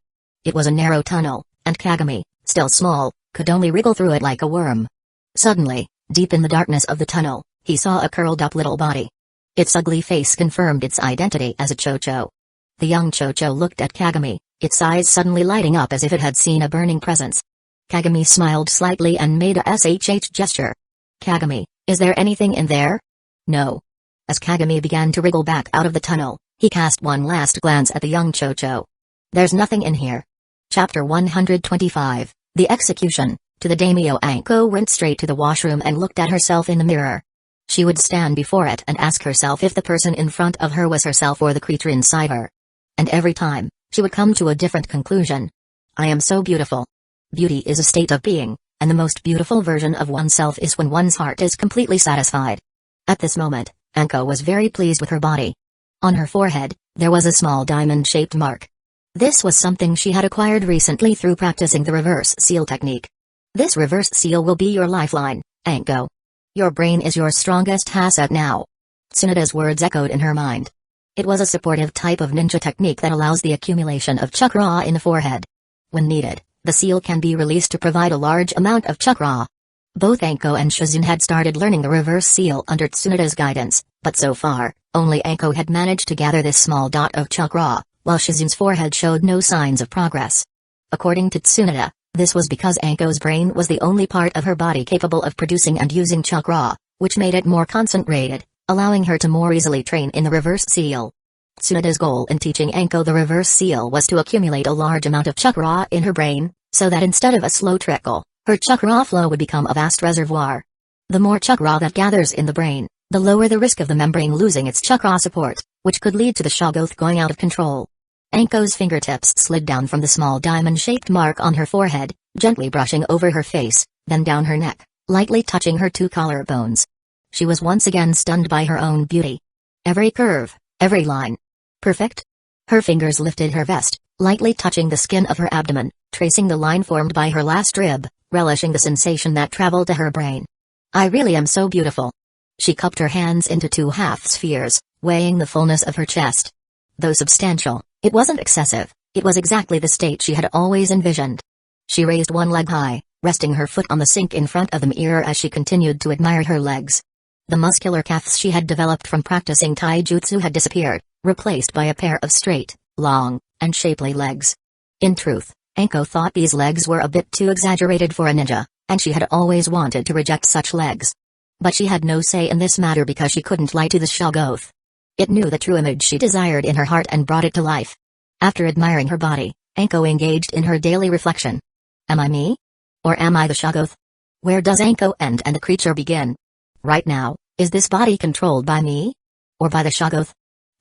It was a narrow tunnel, and Kagami, still small, could only wriggle through it like a worm. Suddenly, deep in the darkness of the tunnel, he saw a curled-up little body. Its ugly face confirmed its identity as a Chocho. The young Chocho looked at Kagami, its eyes suddenly lighting up as if it had seen a burning presence. Kagami smiled slightly and made a SHH gesture. Kagami, is there anything in there? No. As Kagami began to wriggle back out of the tunnel, he cast one last glance at the young Chocho. There's nothing in here. Chapter 125, The Execution. To the daimyo, Anko went straight to the washroom and looked at herself in the mirror. She would stand before it and ask herself if the person in front of her was herself or the creature inside her. And every time, she would come to a different conclusion. I am so beautiful. Beauty is a state of being, and the most beautiful version of oneself is when one's heart is completely satisfied. At this moment, Anko was very pleased with her body. On her forehead, there was a small diamond-shaped mark. This was something she had acquired recently through practicing the reverse seal technique. This reverse seal will be your lifeline, Anko. Your brain is your strongest asset now. Tsunoda's words echoed in her mind. It was a supportive type of ninja technique that allows the accumulation of chakra in the forehead. When needed, the seal can be released to provide a large amount of chakra. Both Anko and Shizune had started learning the reverse seal under Tsunoda's guidance, but so far, only Anko had managed to gather this small dot of chakra, while Shizune's forehead showed no signs of progress. According to Tsunoda, this was because Anko's brain was the only part of her body capable of producing and using chakra, which made it more concentrated, allowing her to more easily train in the reverse seal. Tsunoda's goal in teaching Anko the reverse seal was to accumulate a large amount of chakra in her brain, so that instead of a slow trickle, her chakra flow would become a vast reservoir. The more chakra that gathers in the brain, the lower the risk of the membrane losing its chakra support, which could lead to the Shoggoth going out of control. Anko's fingertips slid down from the small diamond-shaped mark on her forehead, gently brushing over her face, then down her neck, lightly touching her two collarbones. She was once again stunned by her own beauty. Every curve, every line. Perfect? Her fingers lifted her vest, lightly touching the skin of her abdomen, tracing the line formed by her last rib, relishing the sensation that traveled to her brain. I really am so beautiful. She cupped her hands into two half-spheres, weighing the fullness of her chest. Though substantial, it wasn't excessive, it was exactly the state she had always envisioned. She raised one leg high, resting her foot on the sink in front of the mirror as she continued to admire her legs. The muscular calves she had developed from practicing taijutsu had disappeared, replaced by a pair of straight, long, and shapely legs. In truth, Anko thought these legs were a bit too exaggerated for a ninja, and she had always wanted to reject such legs. But she had no say in this matter because she couldn't lie to the Shoggoth. It knew the true image she desired in her heart and brought it to life. After admiring her body, Anko engaged in her daily reflection. Am I me? Or am I the Shoggoth? Where does Anko end and the creature begin? Right now, is this body controlled by me? Or by the Shoggoth?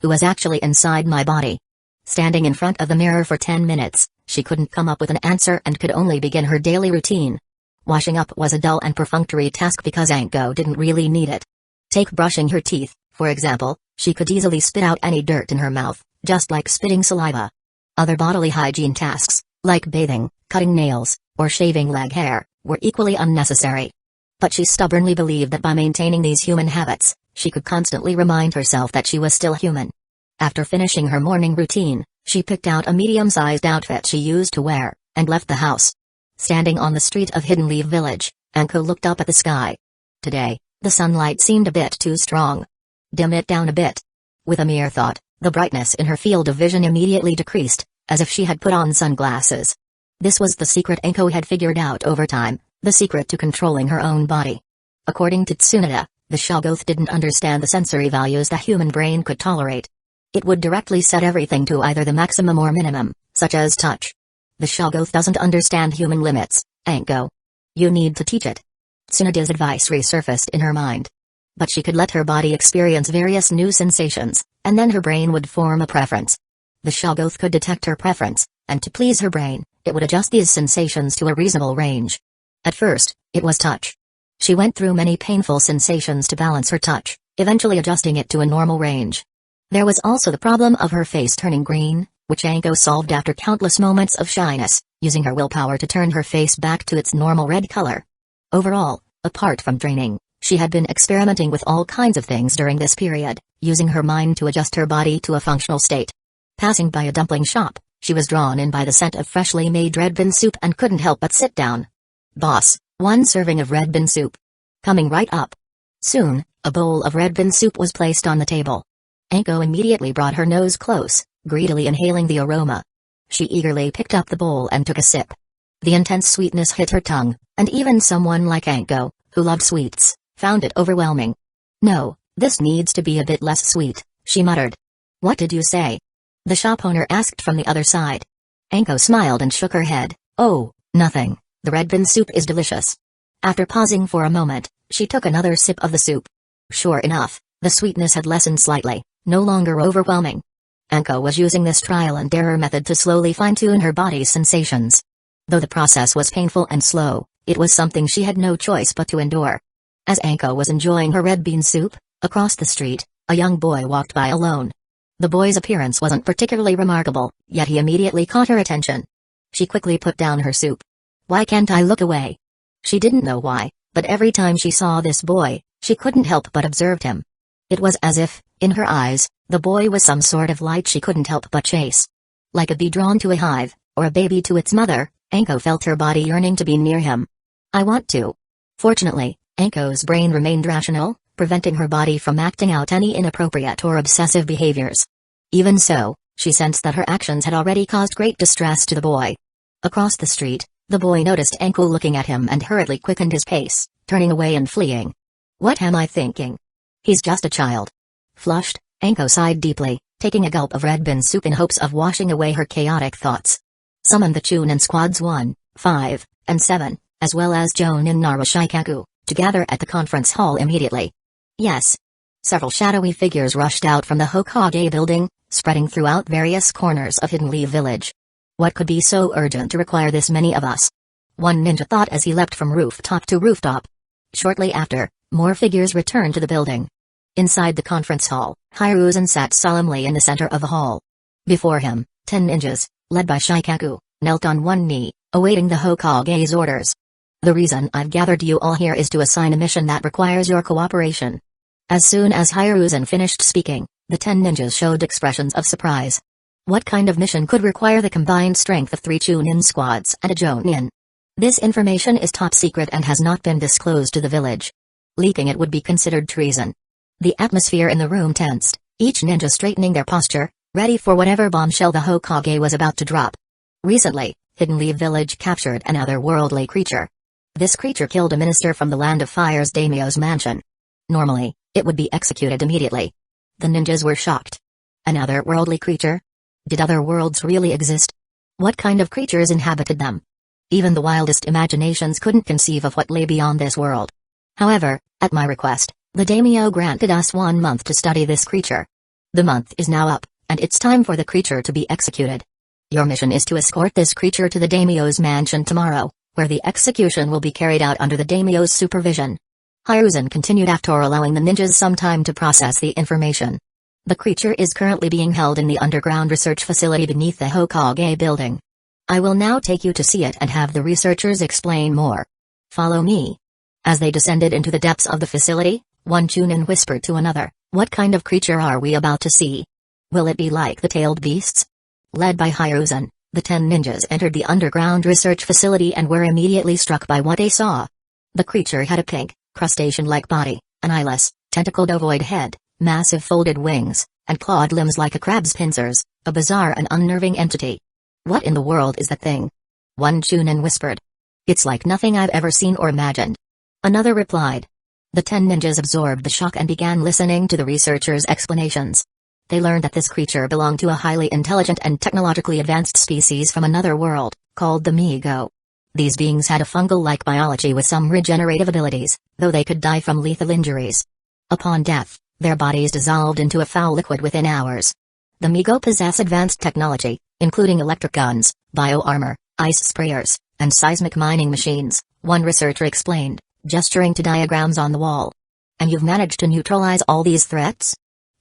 Who is actually inside my body? Standing in front of the mirror for 10 minutes, she couldn't come up with an answer and could only begin her daily routine. Washing up was a dull and perfunctory task because Anko didn't really need it. Take brushing her teeth, for example. She could easily spit out any dirt in her mouth, just like spitting saliva. Other bodily hygiene tasks, like bathing, cutting nails, or shaving leg hair, were equally unnecessary. But she stubbornly believed that by maintaining these human habits, she could constantly remind herself that she was still human. After finishing her morning routine, she picked out a medium-sized outfit she used to wear, and left the house. Standing on the street of Hidden Leaf Village, Anko looked up at the sky. Today, the sunlight seemed a bit too strong. Dim it down a bit. With a mere thought, the brightness in her field of vision immediately decreased, as if she had put on sunglasses. This was the secret Anko had figured out over time, the secret to controlling her own body. According to Tsunoda, the Shoggoth didn't understand the sensory values the human brain could tolerate. It would directly set everything to either the maximum or minimum, such as touch. The Shoggoth doesn't understand human limits, Anko. You need to teach it. Tsunoda's advice resurfaced in her mind. But she could let her body experience various new sensations, and then her brain would form a preference. The Shoggoth could detect her preference, and to please her brain, it would adjust these sensations to a reasonable range. At first, it was touch. She went through many painful sensations to balance her touch, eventually adjusting it to a normal range. There was also the problem of her face turning green, which Anko solved after countless moments of shyness, using her willpower to turn her face back to its normal red color. Overall, apart from training, she had been experimenting with all kinds of things during this period, using her mind to adjust her body to a functional state. Passing by a dumpling shop, she was drawn in by the scent of freshly made red bean soup and couldn't help but sit down. Boss, 1 serving of red bean soup. Coming right up. Soon, a bowl of red bean soup was placed on the table. Anko immediately brought her nose close, greedily inhaling the aroma. She eagerly picked up the bowl and took a sip. The intense sweetness hit her tongue, and even someone like Anko, who loved sweets, found it overwhelming. No, "This needs to be a bit less sweet," she muttered. "What did you say?" the shop owner asked from the other side. Anko smiled and shook her head. "Oh, nothing. The red bean soup is delicious." After pausing for a moment, she took another sip of the soup. Sure enough, the sweetness had lessened slightly, no longer overwhelming. Anko was using this trial-and-error method to slowly fine-tune her body's sensations. Though the process was painful and slow, it was something she had no choice but to endure. As Anko was enjoying her red bean soup, across the street, a young boy walked by alone. The boy's appearance wasn't particularly remarkable, yet he immediately caught her attention. She quickly put down her soup. "Why can't I look away?" She didn't know why, but every time she saw this boy, she couldn't help but observe him. It was as if, in her eyes, the boy was some sort of light she couldn't help but chase. Like a bee drawn to a hive, or a baby to its mother, Anko felt her body yearning to be near him. "I want to." Fortunately, Anko's brain remained rational, preventing her body from acting out any inappropriate or obsessive behaviors. Even so, she sensed that her actions had already caused great distress to the boy. Across the street, the boy noticed Anko looking at him and hurriedly quickened his pace, turning away and fleeing. "What am I thinking? He's just a child." Flushed, Anko sighed deeply, taking a gulp of red bean soup in hopes of washing away her chaotic thoughts. Summon the Chunin Squads 1, 5, and 7, as well as Jonin Narashikaku, to gather at the conference hall immediately. Yes. Several shadowy figures rushed out from the Hokage building, spreading throughout various corners of Hidden Leaf Village. What could be so urgent to require this many of us? One ninja thought as he leapt from rooftop to rooftop. Shortly after, more figures returned to the building. Inside the conference hall, Hiruzen sat solemnly in the center of the hall. Before him, 10 ninjas, led by Shikaku, knelt on one knee, awaiting the Hokage's orders. "The reason I've gathered you all here is to assign a mission that requires your cooperation." As soon as Hiruzen finished speaking, the 10 ninjas showed expressions of surprise. What kind of mission could require the combined strength of 3 Chunin squads and a Jonin? This information is top secret and has not been disclosed to the village. Leaking it would be considered treason. The atmosphere in the room tensed, each ninja straightening their posture, ready for whatever bombshell the Hokage was about to drop. Recently, Hidden Leaf Village captured an otherworldly creature. This creature killed a minister from the Land of Fire's daimyo's mansion. Normally, it would be executed immediately. The ninjas were shocked. An otherworldly creature? Did other worlds really exist? What kind of creatures inhabited them? Even the wildest imaginations couldn't conceive of what lay beyond this world. However, at my request, the daimyo granted us 1 month to study this creature. The month is now up, and it's time for the creature to be executed. Your mission is to escort this creature to the daimyo's mansion tomorrow, where the execution will be carried out under the daimyo's supervision. Hiruzen continued after allowing the ninjas some time to process the information. The creature is currently being held in the underground research facility beneath the Hokage building. I will now take you to see it and have the researchers explain more. Follow me. As they descended into the depths of the facility, one Chunin whispered to another, "What kind of creature are we about to see? Will it be like the tailed beasts?" Led by Hiruzen, the 10 ninjas entered the underground research facility and were immediately struck by what they saw. The creature had a pink, crustacean-like body, an eyeless, tentacled ovoid head, massive folded wings, and clawed limbs like a crab's pincers, a bizarre and unnerving entity. "What in the world is that thing?" one Chunin whispered. "It's like nothing I've ever seen or imagined." Another replied. The 10 ninjas absorbed the shock and began listening to the researchers' explanations. They learned that this creature belonged to a highly intelligent and technologically advanced species from another world, called the Migo. These beings had a fungal-like biology with some regenerative abilities, though they could die from lethal injuries. Upon death, their bodies dissolved into a foul liquid within hours. The Migo possess advanced technology, including electric guns, bio-armor, ice sprayers, and seismic mining machines, one researcher explained, gesturing to diagrams on the wall. "And you've managed to neutralize all these threats?"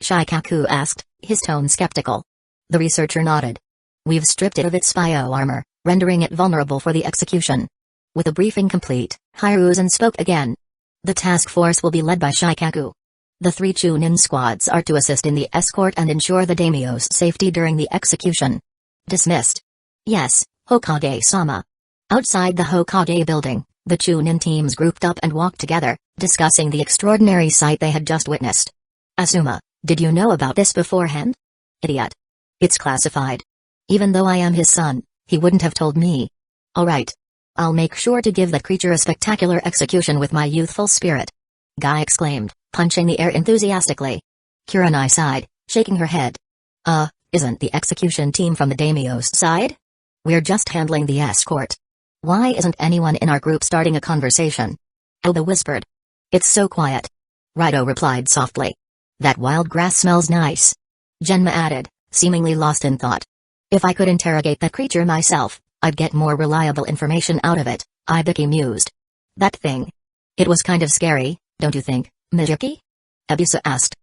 Shikaku asked, his tone skeptical. The researcher nodded. "We've stripped it of its bio-armor, rendering it vulnerable for the execution." With a briefing complete, Hiruzen spoke again. "The task force will be led by Shikaku. The 3 Chunin squads are to assist in the escort and ensure the daimyo's safety during the execution." Dismissed. "Yes, Hokage-sama." Outside the Hokage building, the Chunin teams grouped up and walked together, discussing the extraordinary sight they had just witnessed. "Asuma, did you know about this beforehand?" "Idiot. It's classified. Even though I am his son, he wouldn't have told me." "All right. I'll make sure to give that creature a spectacular execution with my youthful spirit," Guy exclaimed, punching the air enthusiastically. Kurenai sighed, shaking her head. Isn't the execution team from the daimyo's side? We're just handling the escort. Why isn't anyone in our group starting a conversation? Oba whispered. It's so quiet. Raito replied softly. That wild grass smells nice. Genma added, seemingly lost in thought. If I could interrogate that creature myself, I'd get more reliable information out of it, Ibiki mused. That thing. It was kind of scary, don't you think, Mizuki? Ebisu asked.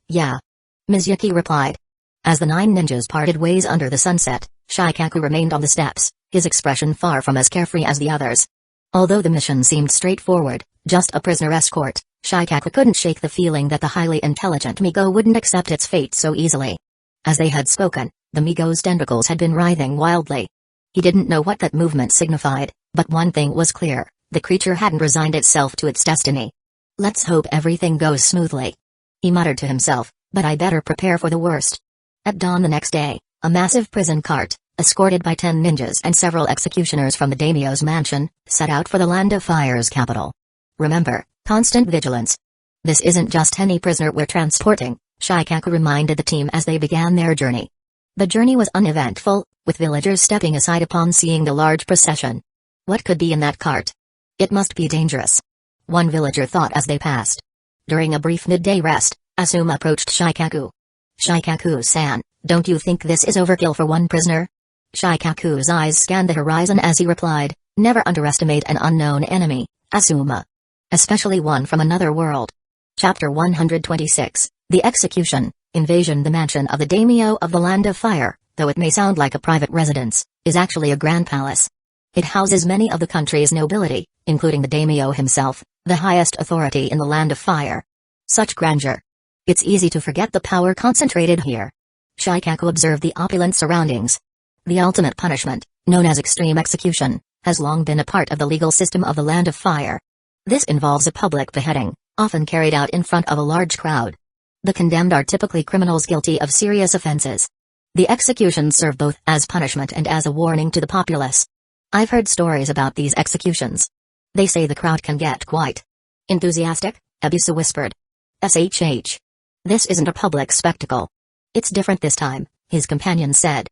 Yeah. Mizuki replied. As the 9 ninjas parted ways under the sunset, Shikaku remained on the steps, his expression far from as carefree as the others. Although the mission seemed straightforward, just a prisoner escort, Shikaku couldn't shake the feeling that the highly intelligent Migo wouldn't accept its fate so easily. As they had spoken, the Migo's tentacles had been writhing wildly. He didn't know what that movement signified, but one thing was clear, the creature hadn't resigned itself to its destiny. Let's hope everything goes smoothly. He muttered to himself, but I better prepare for the worst. At dawn the next day, a massive prison cart, escorted by 10 ninjas and several executioners from the daimyo's mansion, set out for the Land of Fire's capital. Remember, constant vigilance. This isn't just any prisoner we're transporting, Shikaku reminded the team as they began their journey. The journey was uneventful, with villagers stepping aside upon seeing the large procession. What could be in that cart? It must be dangerous. One villager thought as they passed. During a brief midday rest, Asuma approached Shikaku. Shikaku-san, don't you think this is overkill for one prisoner? Shikaku's eyes scanned the horizon as he replied, never underestimate an unknown enemy, Asuma. Especially one from another world. Chapter 126, The Execution, Invasion. The mansion of the daimyo of the Land of Fire, though it may sound like a private residence, is actually a grand palace. It houses many of the country's nobility, including the daimyo himself, the highest authority in the Land of Fire. Such grandeur. It's easy to forget the power concentrated here. Shikaku observed the opulent surroundings. The ultimate punishment, known as extreme execution, has long been a part of the legal system of the Land of Fire. This involves a public beheading, often carried out in front of a large crowd. The condemned are typically criminals guilty of serious offenses. The executions serve both as punishment and as a warning to the populace. I've heard stories about these executions. They say the crowd can get quite enthusiastic, Ebisu whispered. SHH. This isn't a public spectacle. It's different this time, his companion said.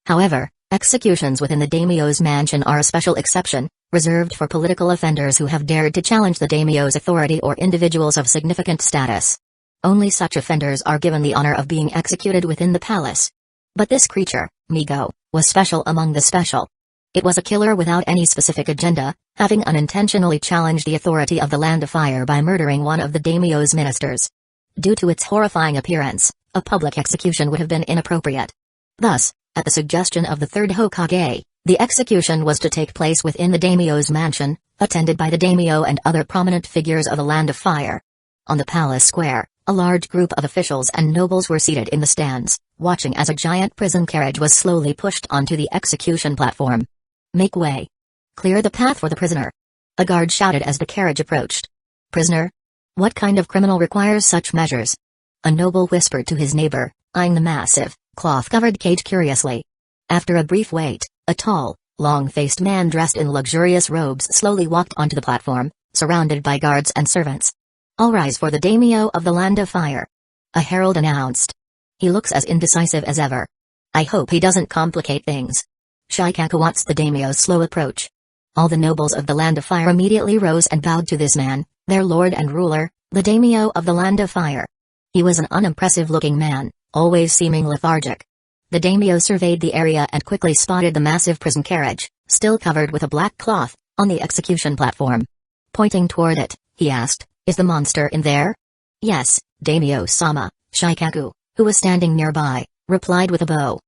However, executions within the daimyo's mansion are a special exception, reserved for political offenders who have dared to challenge the daimyo's authority or individuals of significant status. Only such offenders are given the honor of being executed within the palace. But this creature, Migo, was special among the special. It was a killer without any specific agenda, having unintentionally challenged the authority of the Land of Fire by murdering one of the daimyo's ministers. Due to its horrifying appearance, a public execution would have been inappropriate. Thus, at the suggestion of the third Hokage, the execution was to take place within the daimyo's mansion, attended by the daimyo and other prominent figures of the Land of Fire. On the palace square, a large group of officials and nobles were seated in the stands, watching as a giant prison carriage was slowly pushed onto the execution platform. Make way. Clear the path for the prisoner. A guard shouted as the carriage approached. Prisoner? What kind of criminal requires such measures? A noble whispered to his neighbor, eyeing the massive, cloth-covered cage curiously. After a brief wait, a tall, long-faced man dressed in luxurious robes slowly walked onto the platform, surrounded by guards and servants. All rise for the daimyo of the Land of Fire. A herald announced. He looks as indecisive as ever. I hope he doesn't complicate things. Shikaku watched the daimyo's slow approach. All the nobles of the Land of Fire immediately rose and bowed to this man, their lord and ruler, the daimyo of the Land of Fire. He was an unimpressive-looking man, always seeming lethargic. The daimyo surveyed the area and quickly spotted the massive prison carriage, still covered with a black cloth, on the execution platform. Pointing toward it, he asked, is the monster in there? Yes, daimyo-sama, Shikaku, who was standing nearby, replied with a bow.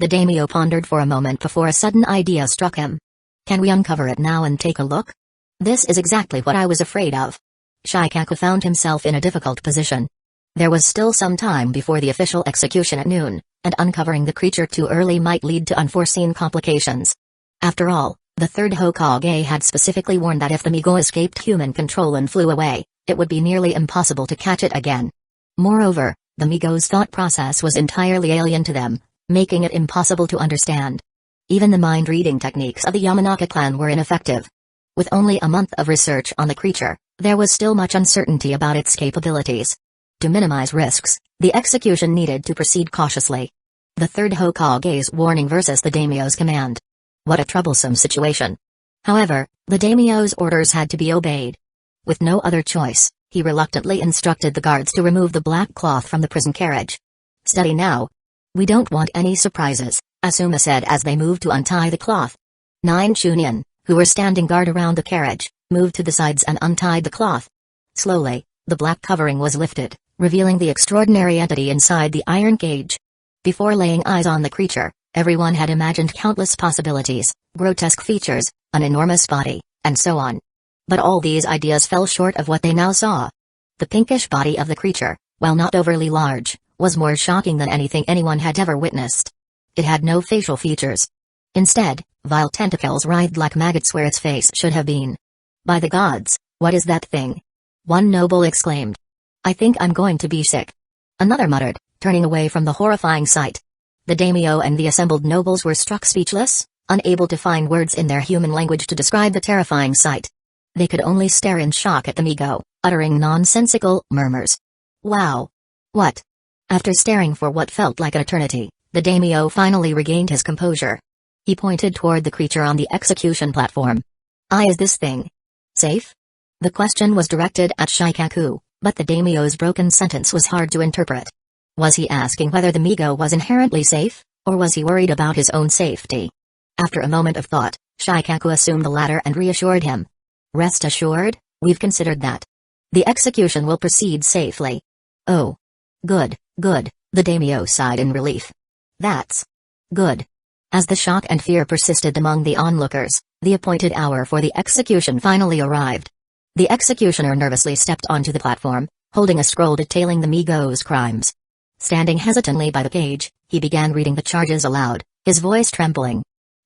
The daimyo pondered for a moment before a sudden idea struck him. Can we uncover it now and take a look? This is exactly what I was afraid of. Shikaku found himself in a difficult position. There was still some time before the official execution at noon, and uncovering the creature too early might lead to unforeseen complications. After all, the third Hokage had specifically warned that if the Migo escaped human control and flew away, it would be nearly impossible to catch it again. Moreover, the Migo's thought process was entirely alien to them, making it impossible to understand. Even the mind-reading techniques of the Yamanaka clan were ineffective. With only a month of research on the creature, There was still much uncertainty about its capabilities. To minimize risks, the execution needed to proceed cautiously. The third Hokage's warning versus the daimyo's command. What a troublesome situation. However, the daimyo's orders had to be obeyed. With no other choice, he reluctantly instructed the guards to remove the black cloth from the prison carriage. Steady now. We don't want any surprises, Asuma said as they moved to untie the cloth. 9 Chunin, who were standing guard around the carriage, moved to the sides and untied the cloth. Slowly, the black covering was lifted, revealing the extraordinary entity inside the iron cage. Before laying eyes on the creature, everyone had imagined countless possibilities, grotesque features, an enormous body, and so on. But all these ideas fell short of what they now saw. The pinkish body of the creature, while not overly large, was more shocking than anything anyone had ever witnessed. It had no facial features. Instead, vile tentacles writhed like maggots where its face should have been. By the gods, what is that thing? One noble exclaimed. I think I'm going to be sick. Another muttered, turning away from the horrifying sight. The daimyo and the assembled nobles were struck speechless, unable to find words in their human language to describe the terrifying sight. They could only stare in shock at the Migo, uttering nonsensical murmurs. Wow! What? After staring for what felt like an eternity, the daimyo finally regained his composure. He pointed toward the creature on the execution platform. Is this thing safe? The question was directed at Shikaku, but the daimyo's broken sentence was hard to interpret. Was he asking whether the Migo was inherently safe, or was he worried about his own safety? After a moment of thought, Shikaku assumed the latter and reassured him. Rest assured, we've considered that. The execution will proceed safely. Oh. Good, good, the daimyo sighed in relief. That's good. As the shock and fear persisted among the onlookers, the appointed hour for the execution finally arrived. The executioner nervously stepped onto the platform, holding a scroll detailing the Migo's crimes. Standing hesitantly by the cage, he began reading the charges aloud, his voice trembling.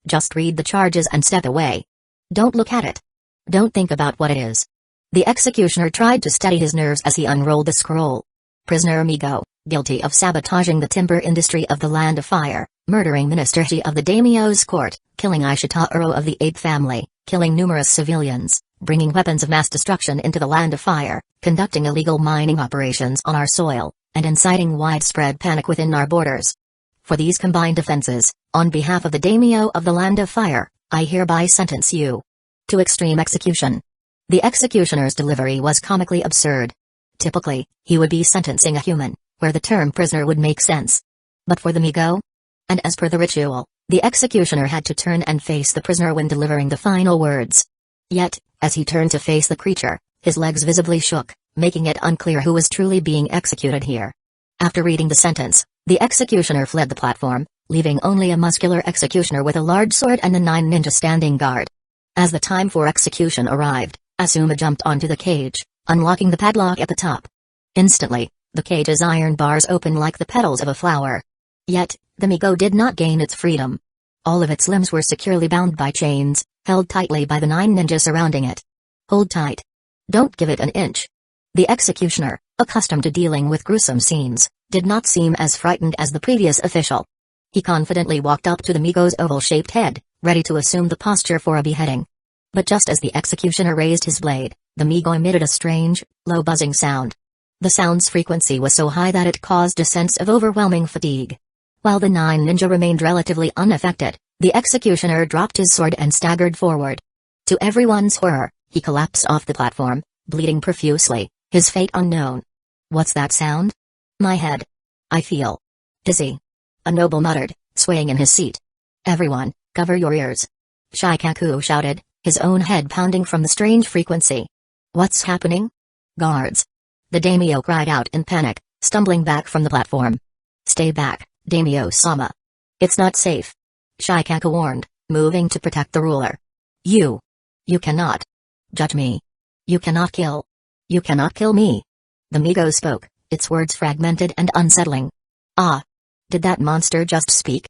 Just read the charges and step away. Don't look at it. Don't think about what it is. The executioner tried to steady his nerves as he unrolled the scroll. Prisoner Migo, guilty of sabotaging the timber industry of the Land of Fire, murdering Minister Shi of the Daimyo's court, killing Ishitaro of the 8th family, killing numerous civilians, bringing weapons of mass destruction into the Land of Fire, conducting illegal mining operations on our soil, and inciting widespread panic within our borders. For these combined offenses, on behalf of the daimyo of the Land of Fire, I hereby sentence you to extreme execution. The executioner's delivery was comically absurd. Typically, he would be sentencing a human, where the term prisoner would make sense. But for the Migo? And as per the ritual, the executioner had to turn and face the prisoner when delivering the final words. Yet, as he turned to face the creature, his legs visibly shook, making it unclear who was truly being executed here. After reading the sentence, the executioner fled the platform, leaving only a muscular executioner with a large sword and the 9 ninja standing guard. As the time for execution arrived, Asuma jumped onto the cage, unlocking the padlock at the top. Instantly, the cage's iron bars opened like the petals of a flower. Yet, the Migo did not gain its freedom. All of its limbs were securely bound by chains, held tightly by the 9 ninjas surrounding it. Hold tight. Don't give it an inch. The executioner, accustomed to dealing with gruesome scenes, did not seem as frightened as the previous official. He confidently walked up to the Migo's oval-shaped head, ready to assume the posture for a beheading. But just as the executioner raised his blade, the Migo emitted a strange, low buzzing sound. The sound's frequency was so high that it caused a sense of overwhelming fatigue. While the 9 ninja remained relatively unaffected, the executioner dropped his sword and staggered forward. To everyone's horror, he collapsed off the platform, bleeding profusely, his fate unknown. What's that sound? My head. I feel dizzy. A noble muttered, swaying in his seat. Everyone, cover your ears. Shikaku shouted, his own head pounding from the strange frequency. What's happening? Guards. The daimyo cried out in panic, stumbling back from the platform. Stay back, daimyo-sama. It's not safe. Shikaku warned, moving to protect the ruler. You cannot judge me. You cannot kill. You cannot kill me. The Migo spoke, its words fragmented and unsettling. Ah! Did that monster just speak?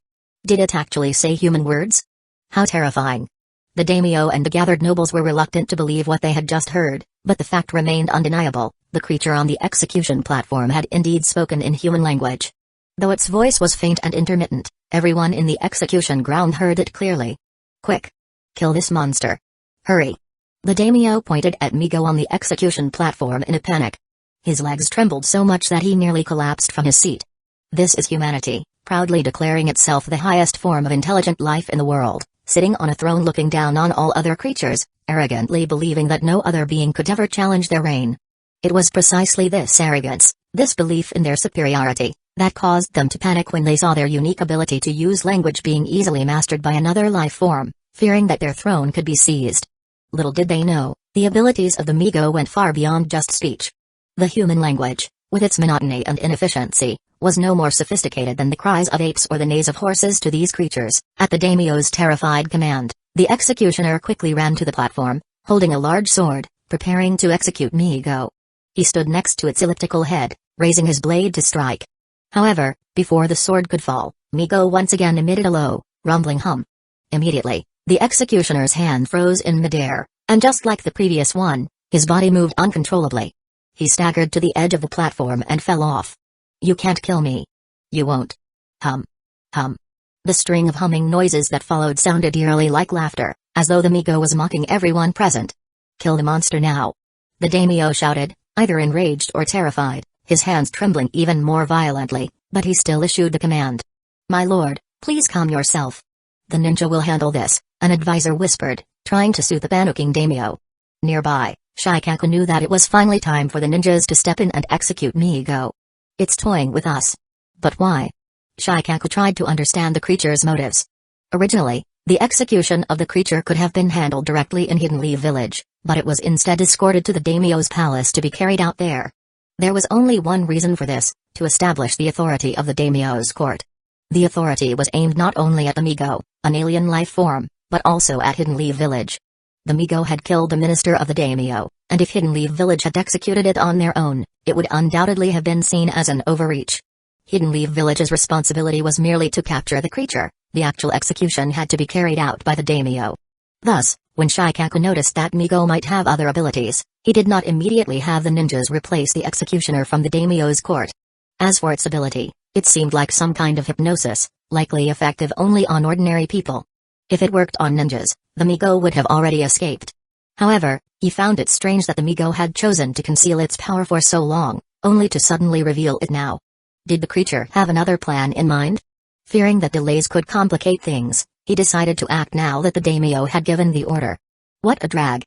Did it actually say human words? How terrifying. The daimyo and the gathered nobles were reluctant to believe what they had just heard, but the fact remained undeniable, the creature on the execution platform had indeed spoken in human language. Though its voice was faint and intermittent, everyone in the execution ground heard it clearly. Quick! Kill this monster. Hurry! The daimyo pointed at Migo on the execution platform in a panic. His legs trembled so much that he nearly collapsed from his seat. This is humanity, proudly declaring itself the highest form of intelligent life in the world, sitting on a throne looking down on all other creatures, arrogantly believing that no other being could ever challenge their reign. It was precisely this arrogance, this belief in their superiority, that caused them to panic when they saw their unique ability to use language being easily mastered by another life form, fearing that their throne could be seized. Little did they know, the abilities of the Migo went far beyond just speech. The human language, with its monotony and inefficiency, was no more sophisticated than the cries of apes or the neighs of horses to these creatures. At the daimyo's terrified command, the executioner quickly ran to the platform, holding a large sword, preparing to execute Migo. He stood next to its elliptical head, raising his blade to strike. However, before the sword could fall, Migo once again emitted a low, rumbling hum. Immediately, the executioner's hand froze in midair, and just like the previous one, his body moved uncontrollably. He staggered to the edge of the platform and fell off. "You can't kill me. You won't." Hum. Hum. The string of humming noises that followed sounded eerily like laughter, as though the Migo was mocking everyone present. "Kill the monster now!" the daimyo shouted, either enraged or terrified, his hands trembling even more violently, but he still issued the command. "My lord, please calm yourself. The ninja will handle this," an advisor whispered, trying to soothe the panicking daimyo. Nearby, Shikaku knew that it was finally time for the ninjas to step in and execute Migo. "It's toying with us." "But why?" Shikaku tried to understand the creature's motives. Originally, the execution of the creature could have been handled directly in Hidden Leaf Village, but it was instead escorted to the daimyo's palace to be carried out there. There was only one reason for this, to establish the authority of the daimyo's court. The authority was aimed not only at the Migo, an alien life form, but also at Hidden Leaf Village. The Migo had killed the minister of the daimyo, and if Hidden Leaf Village had executed it on their own, it would undoubtedly have been seen as an overreach. Hidden Leaf Village's responsibility was merely to capture the creature, the actual execution had to be carried out by the daimyo. Thus, when Shikaku noticed that Migo might have other abilities, he did not immediately have the ninjas replace the executioner from the daimyo's court. As for its ability, it seemed like some kind of hypnosis, likely effective only on ordinary people. If it worked on ninjas, the Migo would have already escaped. However, he found it strange that the Migo had chosen to conceal its power for so long, only to suddenly reveal it now. Did the creature have another plan in mind? Fearing that delays could complicate things, he decided to act now that the daimyo had given the order. What a drag!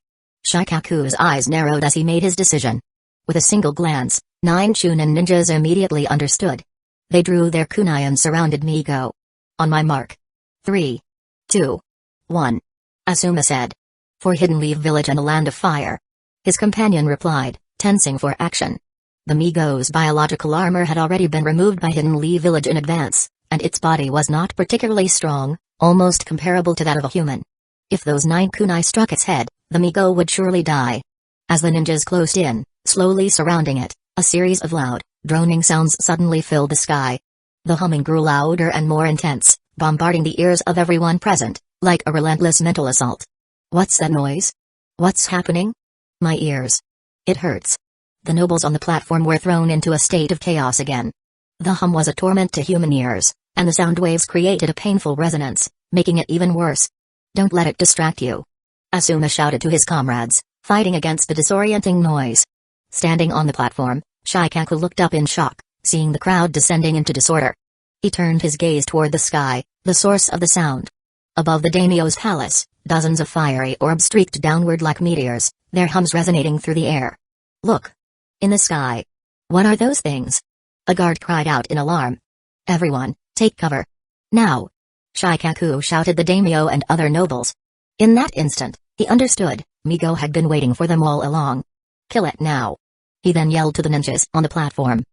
Shikaku's eyes narrowed as he made his decision. With a single glance, 9 Chunin ninjas immediately understood. They drew their kunai and surrounded Migo. "On my mark. 3, 2, 1. Asuma said. "For Hidden Leaf Village and the Land of Fire." His companion replied, tensing for action. The Migo's biological armor had already been removed by Hidden Leaf Village in advance, and its body was not particularly strong, almost comparable to that of a human. If those 9 kunai struck its head, the Migo would surely die. As the ninjas closed in, slowly surrounding it, a series of loud, droning sounds suddenly filled the sky. The humming grew louder and more intense, bombarding the ears of everyone present, like a relentless mental assault. "What's that noise? What's happening? My ears. It hurts." The nobles on the platform were thrown into a state of chaos again. The hum was a torment to human ears, and the sound waves created a painful resonance, making it even worse. "Don't let it distract you," Asuma shouted to his comrades, fighting against the disorienting noise. Standing on the platform, Shikaku looked up in shock, seeing the crowd descending into disorder. He turned his gaze toward the sky, the source of the sound. Above the daimyo's palace, dozens of fiery orbs streaked downward like meteors, their hums resonating through the air. "Look! In the sky! What are those things?" a guard cried out in alarm. "Everyone, take cover! Now!" Shikaku shouted the daimyo and other nobles. In that instant, he understood, Migo had been waiting for them all along. "Kill it now!" He then yelled to the ninjas on the platform.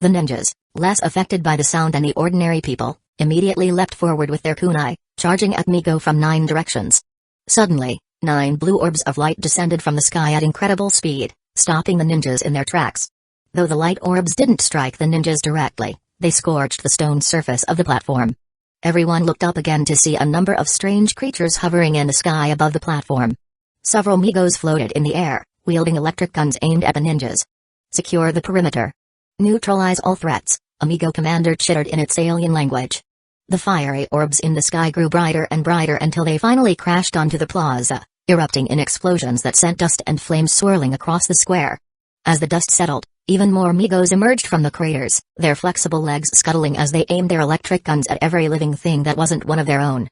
The ninjas, less affected by the sound than the ordinary people, immediately leapt forward with their kunai, charging at Migo from 9 directions. Suddenly, 9 blue orbs of light descended from the sky at incredible speed, stopping the ninjas in their tracks. Though the light orbs didn't strike the ninjas directly, they scorched the stone surface of the platform. Everyone looked up again to see a number of strange creatures hovering in the sky above the platform. Several Migos floated in the air, wielding electric guns aimed at the ninjas. "Secure the perimeter. Neutralize all threats," a Migo commander chittered in its alien language. The fiery orbs in the sky grew brighter and brighter until they finally crashed onto the plaza, erupting in explosions that sent dust and flames swirling across the square. As the dust settled, even more Migos emerged from the craters, their flexible legs scuttling as they aimed their electric guns at every living thing that wasn't one of their own.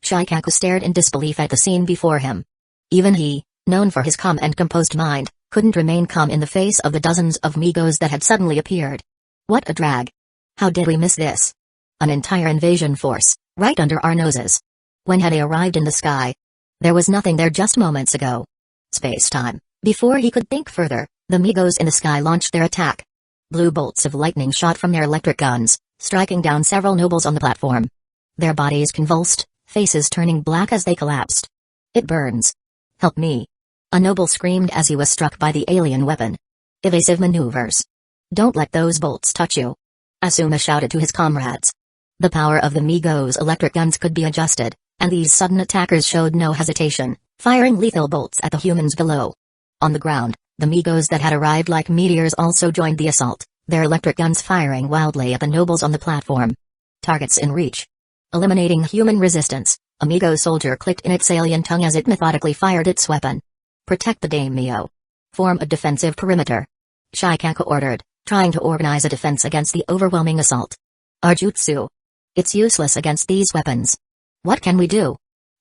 Shikaku stared in disbelief at the scene before him. Even he, known for his calm and composed mind, couldn't remain calm in the face of the dozens of Migos that had suddenly appeared. What a drag! How did we miss this? An entire invasion force, right under our noses. When had they arrived in the sky? There was nothing there just moments ago. Space-time. Before he could think further, the Migos in the sky launched their attack. Blue bolts of lightning shot from their electric guns, striking down several nobles on the platform. Their bodies convulsed, faces turning black as they collapsed. It burns. Help me. A noble screamed as he was struck by the alien weapon. Evasive maneuvers. Don't let those bolts touch you. Asuma shouted to his comrades. The power of the Migos' electric guns could be adjusted, and these sudden attackers showed no hesitation, firing lethal bolts at the humans below. On the ground, the Migos that had arrived like meteors also joined the assault, their electric guns firing wildly at the nobles on the platform. Targets in reach. Eliminating human resistance, a Migo soldier clicked in its alien tongue as it methodically fired its weapon. Protect the daimyo. Form a defensive perimeter. Shikaku ordered, trying to organize a defense against the overwhelming assault. Our jutsu. It's useless against these weapons. What can we do?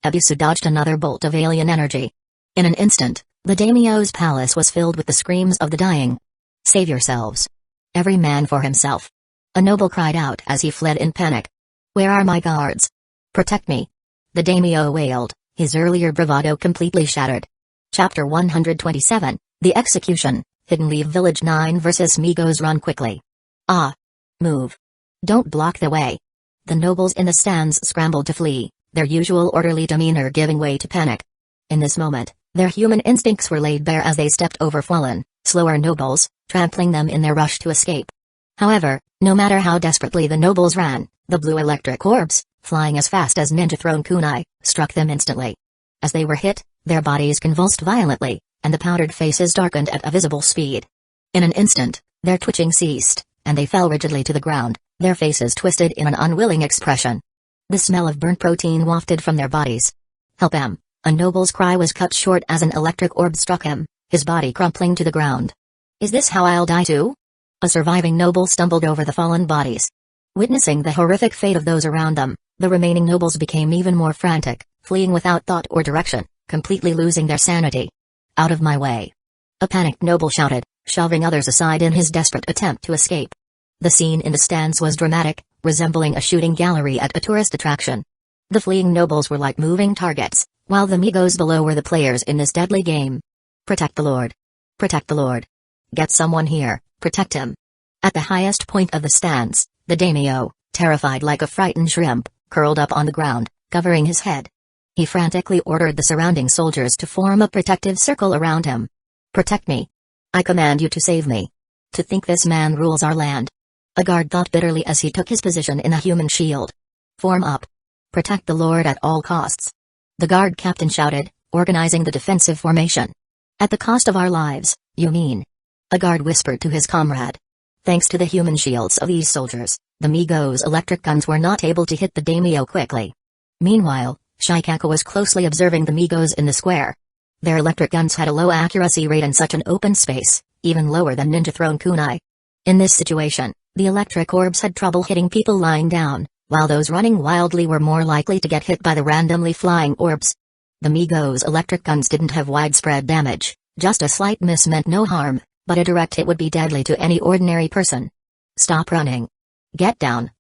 Ebisu dodged another bolt of alien energy. In an instant, the daimyo's palace was filled with the screams of the dying. Save yourselves. Every man for himself. A noble cried out as he fled in panic. Where are my guards? Protect me. The daimyo wailed, his earlier bravado completely shattered. Chapter 127, The Execution, Hidden Leaf Village 9 vs Migos Run Quickly. Ah. Move. Don't block the way. The nobles in the stands scrambled to flee, their usual orderly demeanor giving way to panic. In this moment, their human instincts were laid bare as they stepped over fallen, slower nobles, trampling them in their rush to escape. However, no matter how desperately the nobles ran, the blue electric orbs, flying as fast as ninja-thrown kunai, struck them instantly. As they were hit, their bodies convulsed violently, and the powdered faces darkened at a visible speed. In an instant, their twitching ceased, and they fell rigidly to the ground, their faces twisted in an unwilling expression. The smell of burnt protein wafted from their bodies. Help him! A noble's cry was cut short as an electric orb struck him, his body crumpling to the ground. Is this how I'll die too? A surviving noble stumbled over the fallen bodies. Witnessing the horrific fate of those around them, the remaining nobles became even more frantic, fleeing without thought or direction, completely losing their sanity. Out of my way! A panicked noble shouted, shoving others aside in his desperate attempt to escape. The scene in the stands was dramatic, resembling a shooting gallery at a tourist attraction. The fleeing nobles were like moving targets, while the Migos below were the players in this deadly game. Protect the Lord. Protect the Lord. Get someone here, protect him. At the highest point of the stands, the daimyo, terrified like a frightened shrimp, curled up on the ground, covering his head. He frantically ordered the surrounding soldiers to form a protective circle around him. Protect me. I command you to save me. To think this man rules our land. A guard thought bitterly as he took his position in a human shield. Form up. Protect the Lord at all costs. The guard captain shouted, organizing the defensive formation. At the cost of our lives, you mean? A guard whispered to his comrade. Thanks to the human shields of these soldiers, the Migos' electric guns were not able to hit the daimyo quickly. Meanwhile, Shikaku was closely observing the Migos in the square. Their electric guns had a low accuracy rate in such an open space, even lower than ninja-thrown kunai. In this situation, the electric orbs had trouble hitting people lying down, while those running wildly were more likely to get hit by the randomly flying orbs. The Migos' electric guns didn't have widespread damage, just a slight miss meant no harm, but a direct hit would be deadly to any ordinary person. Stop running. Get down.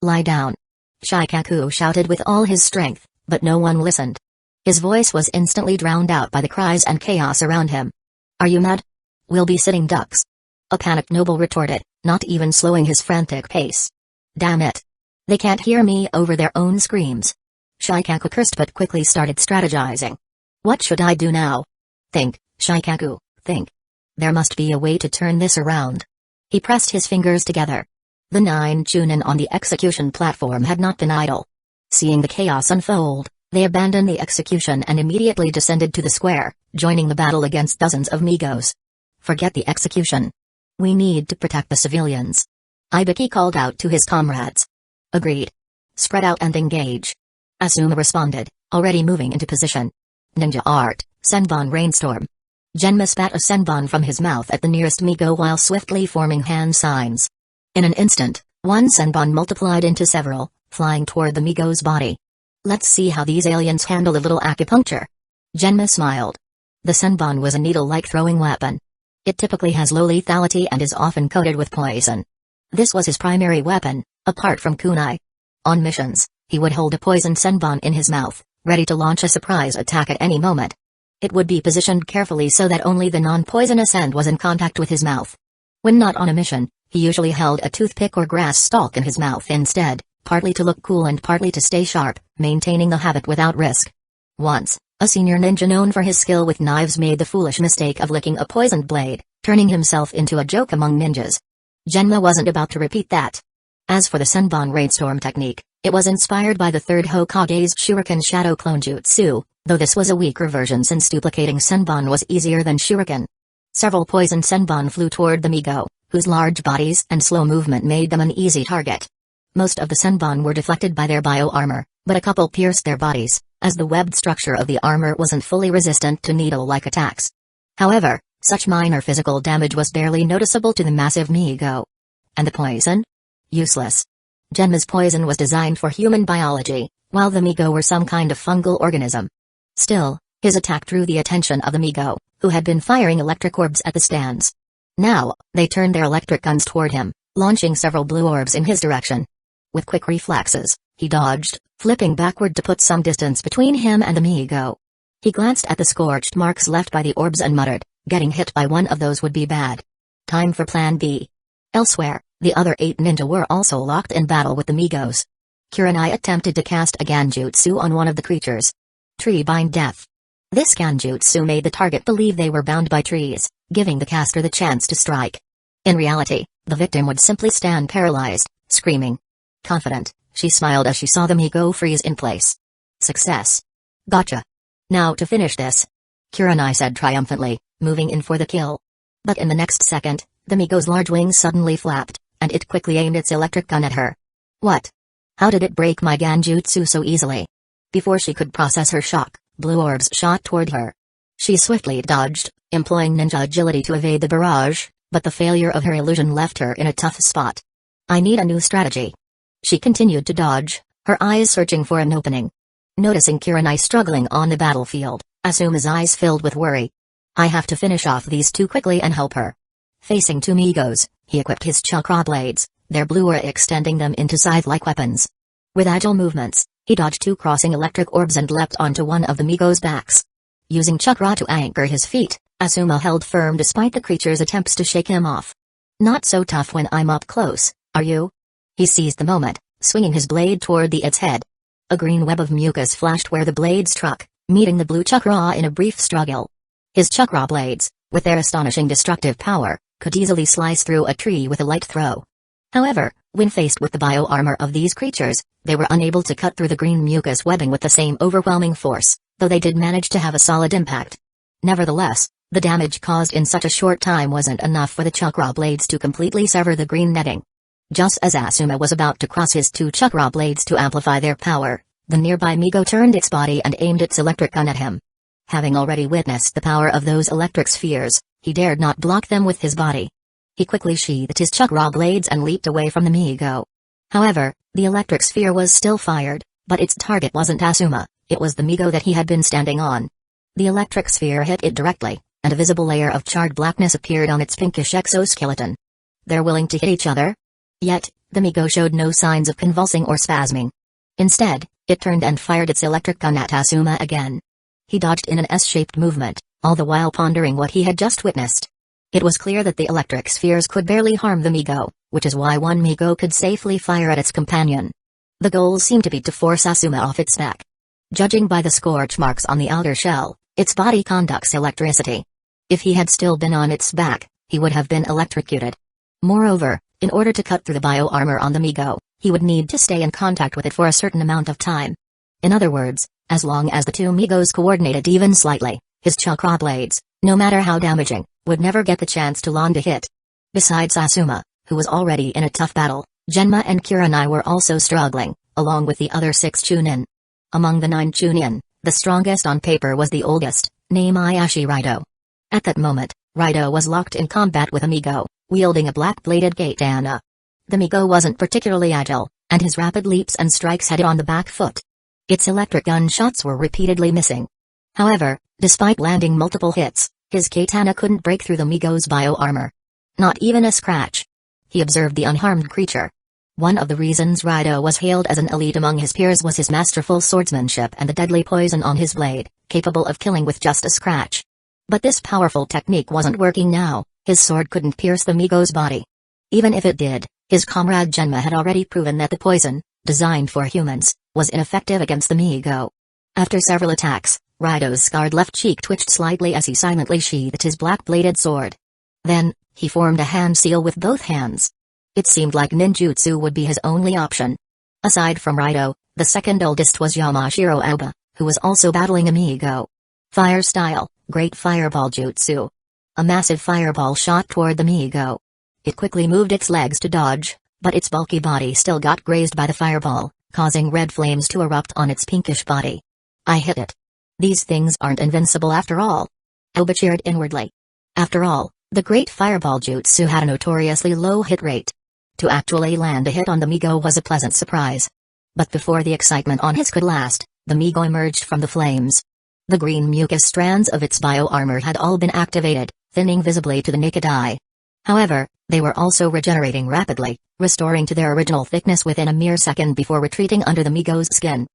Lie down. Shikaku shouted with all his strength, but no one listened. His voice was instantly drowned out by the cries and chaos around him. Are you mad? We'll be sitting ducks. A panicked noble retorted, not even slowing his frantic pace. Damn it. They can't hear me over their own screams. Shikaku cursed but quickly started strategizing. What should I do now? Think, Shikaku, think. There must be a way to turn this around. He pressed his fingers together. The 9 Chunin on the execution platform had not been idle. Seeing the chaos unfold, they abandoned the execution and immediately descended to the square, joining the battle against dozens of Migos. Forget the execution. We need to protect the civilians. Ibiki called out to his comrades. Agreed. Spread out and engage. Asuma responded, already moving into position. Ninja art, Senbon Rainstorm. Genma spat a senbon from his mouth at the nearest Migo while swiftly forming hand signs. In an instant, one senbon multiplied into several, flying toward the Migo's body. Let's see how these aliens handle a little acupuncture. Genma smiled. The senbon was a needle-like throwing weapon. It typically has low lethality and is often coated with poison. This was his primary weapon, apart from kunai. On missions, he would hold a poison senbon in his mouth, ready to launch a surprise attack at any moment. It would be positioned carefully so that only the non-poisonous end was in contact with his mouth. When not on a mission, he usually held a toothpick or grass stalk in his mouth instead, partly to look cool and partly to stay sharp, maintaining the habit without risk. Once, a senior ninja known for his skill with knives made the foolish mistake of licking a poisoned blade, turning himself into a joke among ninjas. Genma wasn't about to repeat that. As for the Senbon Rainstorm technique, it was inspired by the third Hokage's Shuriken Shadow Clone Jutsu, though this was a weaker version since duplicating senbon was easier than shuriken. Several poison senbon flew toward the Migo, whose large bodies and slow movement made them an easy target. Most of the senbon were deflected by their bio-armor, but a couple pierced their bodies, as the webbed structure of the armor wasn't fully resistant to needle-like attacks. However, such minor physical damage was barely noticeable to the massive Migo. And the poison? Useless. Genma's poison was designed for human biology, while the Migo were some kind of fungal organism. Still, his attack drew the attention of the Migo, who had been firing electric orbs at the stands. Now, they turned their electric guns toward him, launching several blue orbs in his direction. With quick reflexes, he dodged, flipping backward to put some distance between him and the Migo. He glanced at the scorched marks left by the orbs and muttered, getting hit by one of those would be bad. Time for Plan B. Elsewhere, the other 8 ninja were also locked in battle with the Migos. Kurenai attempted to cast a Ganjutsu on one of the creatures. Tree Bind Death. This Ganjutsu made the target believe they were bound by trees, giving the caster the chance to strike. In reality, the victim would simply stand paralyzed, screaming. Confident, she smiled as she saw the Migo freeze in place. Success. Gotcha. Now to finish this. Kurenai said triumphantly, moving in for the kill. But in the next second, the Migo's large wings suddenly flapped, and it quickly aimed its electric gun at her. What? How did it break my Ganjutsu so easily? Before she could process her shock, blue orbs shot toward her. She swiftly dodged, employing ninja agility to evade the barrage, but the failure of her illusion left her in a tough spot. I need a new strategy. She continued to dodge, her eyes searching for an opening. Noticing Kurenai struggling on the battlefield, Asuma's eyes filled with worry. I have to finish off these two quickly and help her. Facing 2 Migos, he equipped his chakra blades, their blue aura extending them into scythe-like weapons. With agile movements, he dodged 2 crossing electric orbs and leapt onto one of the Migos' backs. Using chakra to anchor his feet, Asuma held firm despite the creature's attempts to shake him off. Not so tough when I'm up close, are you? He seized the moment, swinging his blade toward its head. A green web of mucus flashed where the blade struck, meeting the blue chakra in a brief struggle. His chakra blades, with their astonishing destructive power, could easily slice through a tree with a light throw. However, when faced with the bio-armor of these creatures, they were unable to cut through the green mucus webbing with the same overwhelming force, though they did manage to have a solid impact. Nevertheless, the damage caused in such a short time wasn't enough for the chakra blades to completely sever the green netting. Just as Asuma was about to cross his 2 chakra blades to amplify their power, the nearby Migo turned its body and aimed its electric gun at him. Having already witnessed the power of those electric spheres, he dared not block them with his body. He quickly sheathed his chakra blades and leaped away from the Migo. However, the electric sphere was still fired, but its target wasn't Asuma, it was the Migo that he had been standing on. The electric sphere hit it directly, and a visible layer of charred blackness appeared on its pinkish exoskeleton. They're willing to hit each other? Yet, the Migo showed no signs of convulsing or spasming. Instead, it turned and fired its electric gun at Asuma again. He dodged in an S-shaped movement, all the while pondering what he had just witnessed. It was clear that the electric spheres could barely harm the Migo, which is why one Migo could safely fire at its companion. The goal seemed to be to force Asuma off its back. Judging by the scorch marks on the outer shell, its body conducts electricity. If he had still been on its back, he would have been electrocuted. Moreover, in order to cut through the bio-armor on the Migo, he would need to stay in contact with it for a certain amount of time. In other words, as long as the 2 Migos coordinated even slightly, his chakra blades, no matter how damaging, would never get the chance to land a hit. Besides Asuma, who was already in a tough battle, Genma and Kurenai were also struggling, along with the other 6 Chunin. Among the 9 Chunin, the strongest on paper was the oldest, Name Ayashi Raido. At that moment, Raido was locked in combat with Amigo, wielding a black-bladed katana. The Amigo wasn't particularly agile, and his rapid leaps and strikes had it on the back foot. Its electric gunshots were repeatedly missing. However, despite landing multiple hits, his katana couldn't break through the Amigo's bio-armor. Not even a scratch. He observed the unharmed creature. One of the reasons Raido was hailed as an elite among his peers was his masterful swordsmanship and the deadly poison on his blade, capable of killing with just a scratch. But this powerful technique wasn't working now. His sword couldn't pierce the Amigo's body. Even if it did, his comrade Genma had already proven that the poison, designed for humans, was ineffective against the Amigo. After several attacks, Raido's scarred left cheek twitched slightly as he silently sheathed his black-bladed sword. Then, he formed a hand seal with both hands. It seemed like ninjutsu would be his only option. Aside from Raido, the second oldest was Yamashiro Aoba, who was also battling Amigo. Fire style, Great Fireball Jutsu. A massive fireball shot toward the Amigo. It quickly moved its legs to dodge, but its bulky body still got grazed by the fireball, causing red flames to erupt on its pinkish body. I hit it. These things aren't invincible after all. Aoba cheered inwardly. After all, the Great Fireball Jutsu had a notoriously low hit rate. To actually land a hit on the Amigo was a pleasant surprise. But before the excitement on his could last, the Amigo emerged from the flames. The green mucus strands of its bio-armor had all been activated, thinning visibly to the naked eye. However, they were also regenerating rapidly, restoring to their original thickness within a mere second before retreating under the Amigo's skin.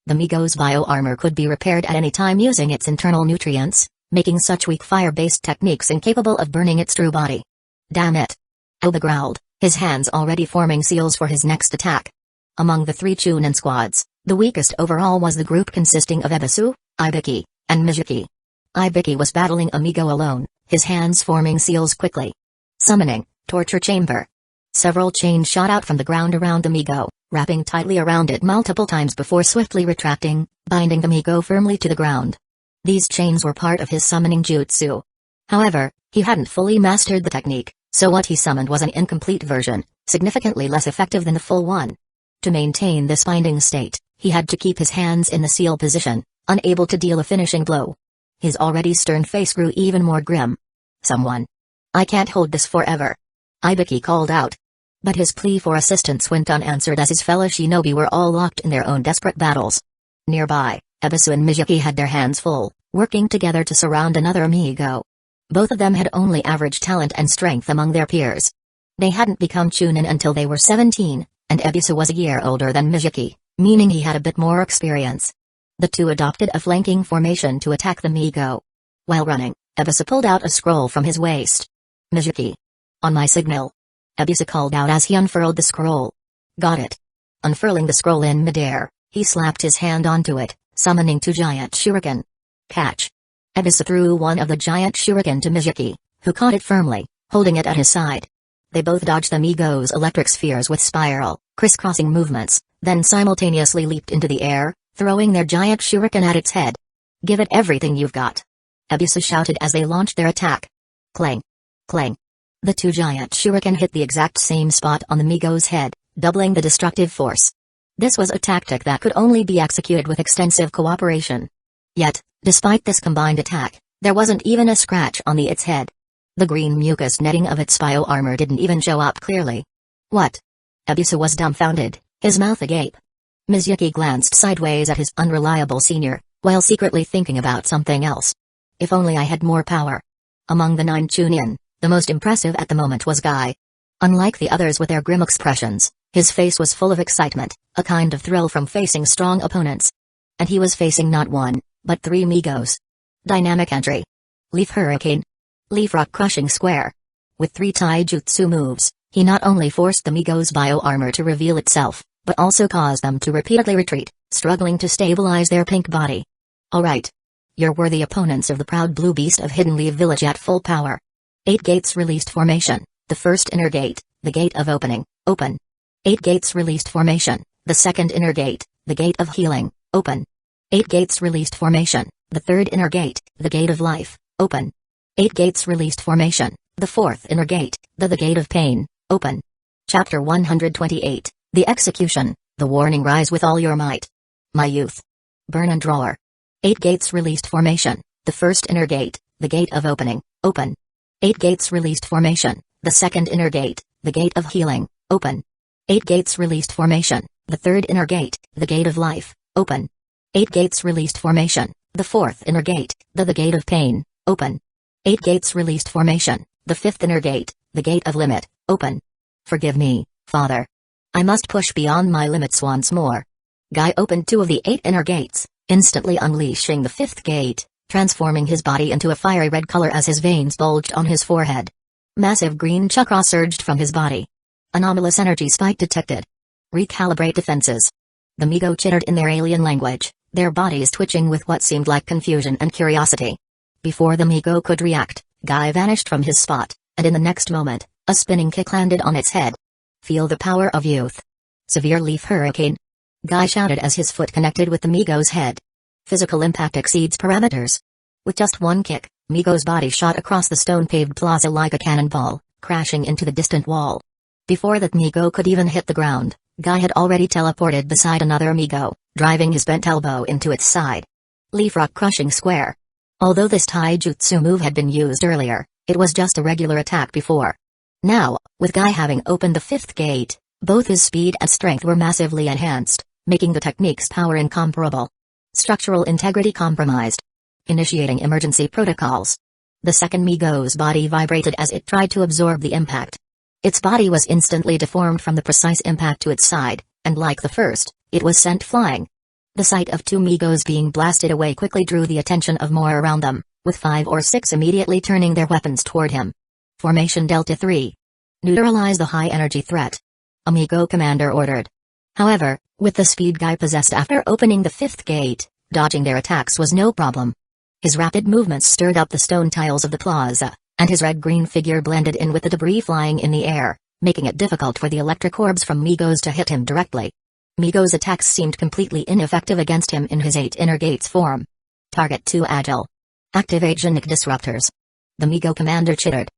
The Amigo's bio-armor could be repaired at any time using its internal nutrients, making such weak fire-based techniques incapable of burning its true body. Damn it! Aoba growled, his hands already forming seals for his next attack. Among the three Chunin squads, the weakest overall was the group consisting of Ebisu, Ibiki, and Mijiki. Ibiki was battling Amigo alone, his hands forming seals quickly. Summoning, Torture Chamber. Several chains shot out from the ground around Amigo, wrapping tightly around it multiple times before swiftly retracting, binding the Amigo firmly to the ground. These chains were part of his summoning jutsu. However, he hadn't fully mastered the technique, so what he summoned was an incomplete version, significantly less effective than the full one. To maintain this binding state, he had to keep his hands in the seal position, unable to deal a finishing blow. His already stern face grew even more grim. Someone. I can't hold this forever. Ibiki called out. But his plea for assistance went unanswered as his fellow shinobi were all locked in their own desperate battles. Nearby, Ebisu and Mijiki had their hands full, working together to surround another Amigo. Both of them had only average talent and strength among their peers. They hadn't become Chunin until they were 17, and Ebisu was a year older than Mijiki, meaning he had a bit more experience. The two adopted a flanking formation to attack the Amigo. While running, Ebisu pulled out a scroll from his waist. Mijiki. On my signal. Ebisu called out as he unfurled the scroll. Got it. Unfurling the scroll in midair, he slapped his hand onto it, summoning two giant shuriken. Catch. Ebisu threw one of the giant shuriken to Mijiki, who caught it firmly, holding it at his side. They both dodged the Amigo's electric spheres with spiral, crisscrossing movements, then simultaneously leaped into the air, throwing their giant shuriken at its head. Give it everything you've got. Ebisu shouted as they launched their attack. Clang. Clang. The two giant shuriken hit the exact same spot on the Amigo's head, doubling the destructive force. This was a tactic that could only be executed with extensive cooperation. Yet, despite this combined attack, there wasn't even a scratch on its head. The green mucus netting of its bio-armor didn't even show up clearly. What? Ebisu was dumbfounded, his mouth agape. Mijiki glanced sideways at his unreliable senior, while secretly thinking about something else. If only I had more power. Among the 9 Chunin, the most impressive at the moment was Guy. Unlike the others with their grim expressions, his face was full of excitement, a kind of thrill from facing strong opponents. And he was facing not one, but 3 Amigos. Dynamic entry. Leaf Hurricane. Leaf Rock Crushing Square. With 3 taijutsu moves, he not only forced the Amigos' bio-armor to reveal itself, but also caused them to repeatedly retreat, struggling to stabilize their pink body. Alright. You're worthy opponents of the proud blue beast of Hidden Leaf Village at full power. 8 gates released formation, the first inner gate, the gate of opening, open. 8 gates released formation, the second inner gate, the gate of healing, open. 8 gates released formation, the third inner gate, the gate of life, open. 8 gates released formation, the fourth inner gate, the gate of pain, open. Chapter 128, The Execution, the warning rise with all your might. My youth. Burn and roar. 8 gates released formation, The first inner gate, the gate of opening, open. 8 gates released formation, the second inner gate, the gate of healing, open. 8 gates released formation, the third inner gate, the gate of life, open. 8 gates released formation, the fourth inner gate, the gate of pain, open. 8 gates released formation, the fifth inner gate, the gate of limit, open. Forgive me, Father. I must push beyond my limits once more. Guy opened 2 of the 8 inner gates, instantly unleashing the 5th gate, transforming his body into a fiery red color as his veins bulged on his forehead. Massive green chakra surged from his body. Anomalous energy spike detected. Recalibrate defenses. The Migo chittered in their alien language, their bodies twitching with what seemed like confusion and curiosity. Before the Migo could react, Guy vanished from his spot, and in the next moment, a spinning kick landed on its head. Feel the power of youth. Severe leaf hurricane. Guy shouted as his foot connected with the Migo's head. Physical impact exceeds parameters. With just one kick, Migo's body shot across the stone-paved plaza like a cannonball, crashing into the distant wall. Before that Migo could even hit the ground, Guy had already teleported beside another Migo, driving his bent elbow into its side. Leaf rock crushing square. Although this taijutsu move had been used earlier, it was just a regular attack before. Now, with Guy having opened the 5th gate, both his speed and strength were massively enhanced, making the technique's power incomparable. Structural integrity compromised. Initiating emergency protocols. The second Migo's body vibrated as it tried to absorb the impact. Its body was instantly deformed from the precise impact to its side, and like the first, it was sent flying. The sight of 2 Migos being blasted away quickly drew the attention of more around them, with 5 or 6 immediately turning their weapons toward him. Formation Delta 3. Neutralize the high-energy threat. Amigo commander ordered. However, with the speed Guy possessed after opening the 5th gate, dodging their attacks was no problem. His rapid movements stirred up the stone tiles of the plaza, and his red-green figure blended in with the debris flying in the air, making it difficult for the electric orbs from Migos to hit him directly. Migo's attacks seemed completely ineffective against him in his 8 inner gates form. Target too agile. Activate Genic disruptors. The Migo commander chittered.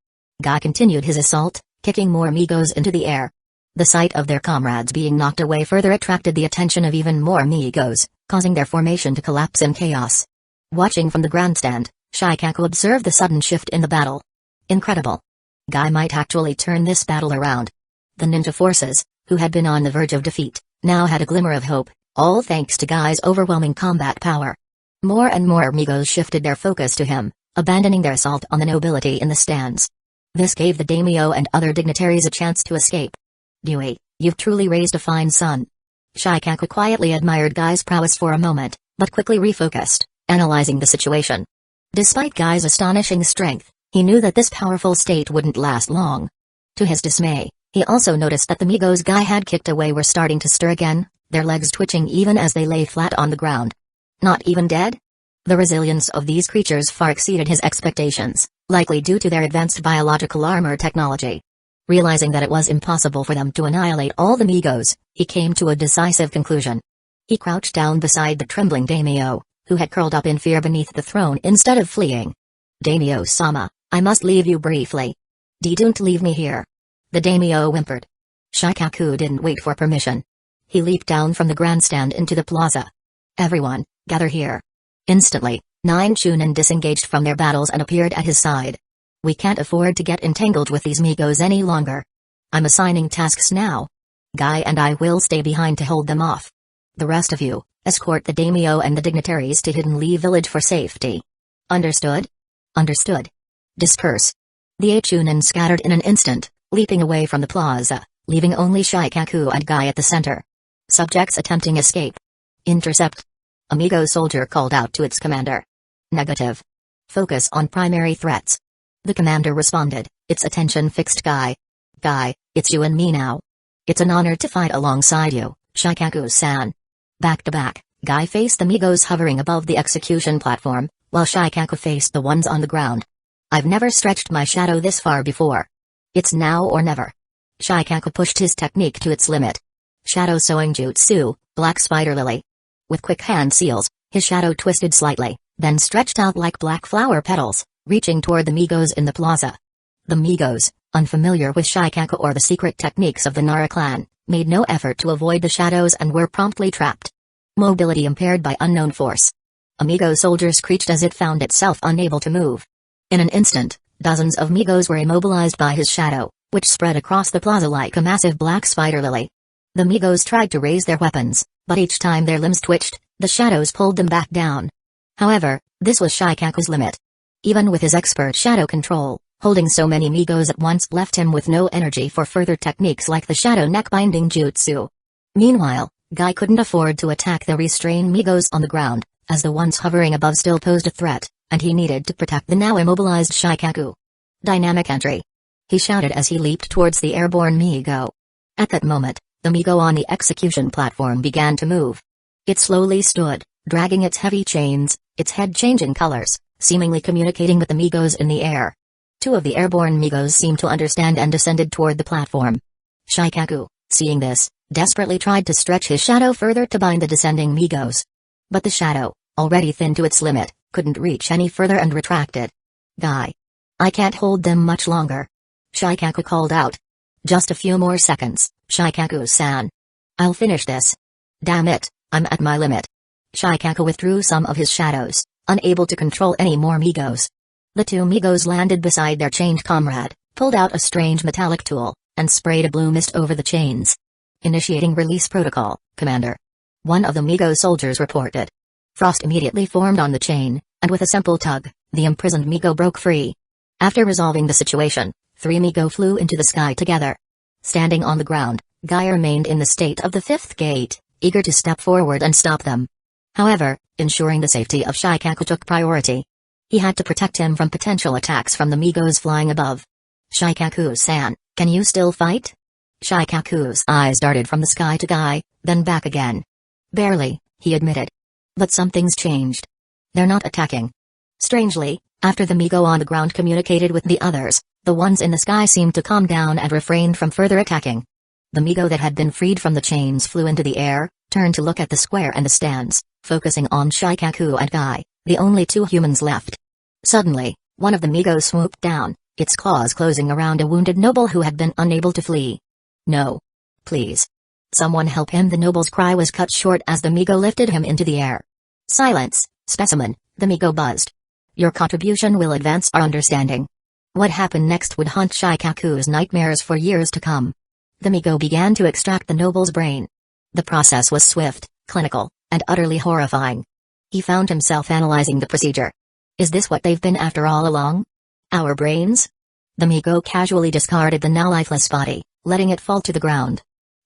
Guy continued his assault, kicking more Migos into the air. The sight of their comrades being knocked away further attracted the attention of even more Migos, causing their formation to collapse in chaos. Watching from the grandstand, Shikaku observed the sudden shift in the battle. Incredible. Guy might actually turn this battle around. The ninja forces, who had been on the verge of defeat, now had a glimmer of hope, all thanks to Guy's overwhelming combat power. More and more Migos shifted their focus to him, abandoning their assault on the nobility in the stands. This gave the daimyo and other dignitaries a chance to escape. Dewey, you've truly raised a fine son. Shikaku quietly admired Guy's prowess for a moment, but quickly refocused, analyzing the situation. Despite Guy's astonishing strength, he knew that this powerful state wouldn't last long. To his dismay, he also noticed that the Migos Guy had kicked away were starting to stir again, their legs twitching even as they lay flat on the ground. Not even dead? The resilience of these creatures far exceeded his expectations, likely due to their advanced biological armor technology. Realizing that it was impossible for them to annihilate all the Migos, he came to a decisive conclusion. He crouched down beside the trembling daimyo, who had curled up in fear beneath the throne instead of fleeing. Daimyo-sama, I must leave you briefly. Don't leave me here. The daimyo whimpered. Shikaku didn't wait for permission. He leaped down from the grandstand into the plaza. Everyone, gather here. Instantly, 9 Chunin disengaged from their battles and appeared at his side. We can't afford to get entangled with these Migos any longer. I'm assigning tasks now. Guy and I will stay behind to hold them off. The rest of you, escort the daimyo and the dignitaries to Hidden Lee Village for safety. Understood? Understood. Disperse. The 8 Chunin scattered in an instant, leaping away from the plaza, leaving only Shikaku and Guy at the center. Subjects attempting escape. Intercept. Amigo soldier called out to its commander. Negative. Focus on primary threats. The commander responded, its attention fixed Guy. Guy, it's you and me now. It's an honor to fight alongside you, Shikaku-san. Back to back, Guy faced the Migos hovering above the execution platform, while Shikaku faced the ones on the ground. I've never stretched my shadow this far before. It's now or never. Shikaku pushed his technique to its limit. Shadow sewing jutsu, black spider lily. With quick hand seals, his shadow twisted slightly, then stretched out like black flower petals, reaching toward the Migos in the plaza. The Migos, unfamiliar with Shikaku or the secret techniques of the Nara clan, made no effort to avoid the shadows and were promptly trapped. Mobility impaired by unknown force. Amigo soldier screeched as it found itself unable to move. In an instant, dozens of Migos were immobilized by his shadow, which spread across the plaza like a massive black spider lily. The Migos tried to raise their weapons, but each time their limbs twitched, the shadows pulled them back down. However, this was Shikaku's limit. Even with his expert shadow control, holding so many Migos at once left him with no energy for further techniques like the shadow neck binding jutsu. Meanwhile, Guy couldn't afford to attack the restrained Migos on the ground, as the ones hovering above still posed a threat, and he needed to protect the now immobilized Shikaku. Dynamic entry. He shouted as he leaped towards the airborne Migo. At that moment, the Migo on the execution platform began to move. It slowly stood, dragging its heavy chains, its head changing colors, seemingly communicating with the Migos in the air. Two of the airborne Migos seemed to understand and descended toward the platform. Shikaku, seeing this, desperately tried to stretch his shadow further to bind the descending Migos. But the shadow, already thin to its limit, couldn't reach any further and retracted. Guy. I can't hold them much longer. Shikaku called out. Just a few more seconds, Shikaku-san. I'll finish this. Damn it, I'm at my limit. Shikaku withdrew some of his shadows, unable to control any more Migos. The two Migos landed beside their chained comrade, pulled out a strange metallic tool, and sprayed a blue mist over the chains. Initiating release protocol, Commander. One of the Migo soldiers reported. Frost immediately formed on the chain, and with a simple tug, the imprisoned Migo broke free. After resolving the situation, 3 Migo flew into the sky together. Standing on the ground, Guy remained in the state of the fifth gate, eager to step forward and stop them. However, ensuring the safety of Shikaku took priority. He had to protect him from potential attacks from the Migos flying above. Shikaku-san, can you still fight? Shikaku's eyes darted from the sky to Guy, then back again. Barely, he admitted. But something's changed. They're not attacking. Strangely, after the Migo on the ground communicated with the others, the ones in the sky seemed to calm down and refrained from further attacking. The Migo that had been freed from the chains flew into the air, turned to look at the square and the stands, focusing on Shikaku and Guy, the only 2 humans left. Suddenly, one of the Migos swooped down, its claws closing around a wounded noble who had been unable to flee. No. Please. Someone help him. The noble's cry was cut short as the Migo lifted him into the air. Silence, specimen, the Migo buzzed. Your contribution will advance our understanding. What happened next would haunt Shikaku's nightmares for years to come. The Migo began to extract the noble's brain. The process was swift, clinical, and utterly horrifying. He found himself analyzing the procedure. Is this what they've been after all along? Our brains? The Migo casually discarded the now lifeless body, letting it fall to the ground.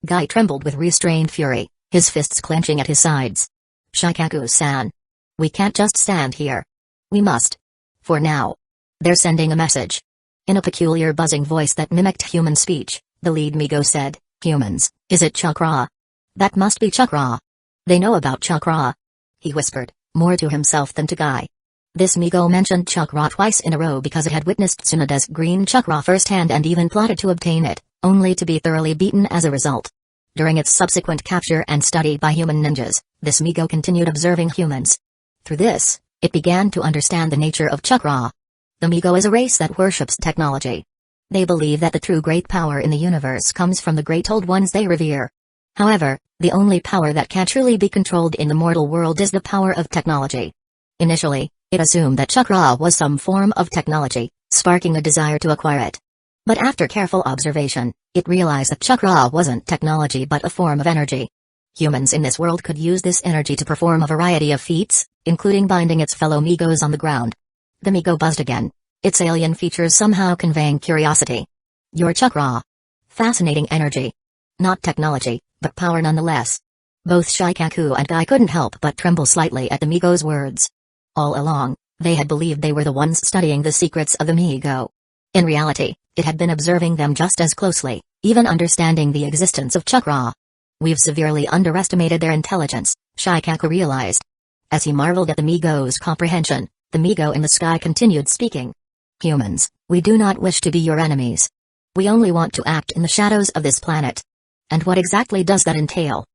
Guy trembled with restrained fury, his fists clenching at his sides. Shikaku-san. We can't just stand here. We must. For now. They're sending a message. In a peculiar buzzing voice that mimicked human speech, the lead Migo said, Humans, is it chakra? That must be chakra. They know about chakra. He whispered, more to himself than to Guy. This Migo mentioned chakra twice in a row because it had witnessed Tsunoda's green chakra firsthand and even plotted to obtain it, only to be thoroughly beaten as a result. During its subsequent capture and study by human ninjas, this Migo continued observing humans. Through this, it began to understand the nature of chakra. The Migo is a race that worships technology. They believe that the true great power in the universe comes from the great old ones they revere. However, the only power that can truly be controlled in the mortal world is the power of technology. Initially, it assumed that chakra was some form of technology, sparking a desire to acquire it. But after careful observation, it realized that chakra wasn't technology but a form of energy. Humans in this world could use this energy to perform a variety of feats, including binding its fellow Migos on the ground. The Migo buzzed again, its alien features somehow conveying curiosity. Your chakra. Fascinating energy. Not technology, but power nonetheless. Both Shikaku and Guy couldn't help but tremble slightly at the Migo's words. All along, they had believed they were the ones studying the secrets of the Migo. In reality, it had been observing them just as closely, even understanding the existence of chakra. We've severely underestimated their intelligence, Shikaku realized. As he marveled at the Migo's comprehension, the Migo in the sky continued speaking. Humans, we do not wish to be your enemies. We only want to act in the shadows of this planet. And what exactly does that entail?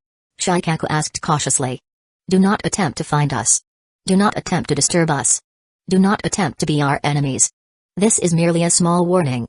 Shikaku asked cautiously. Do not attempt to find us. Do not attempt to disturb us. Do not attempt to be our enemies. This is merely a small warning.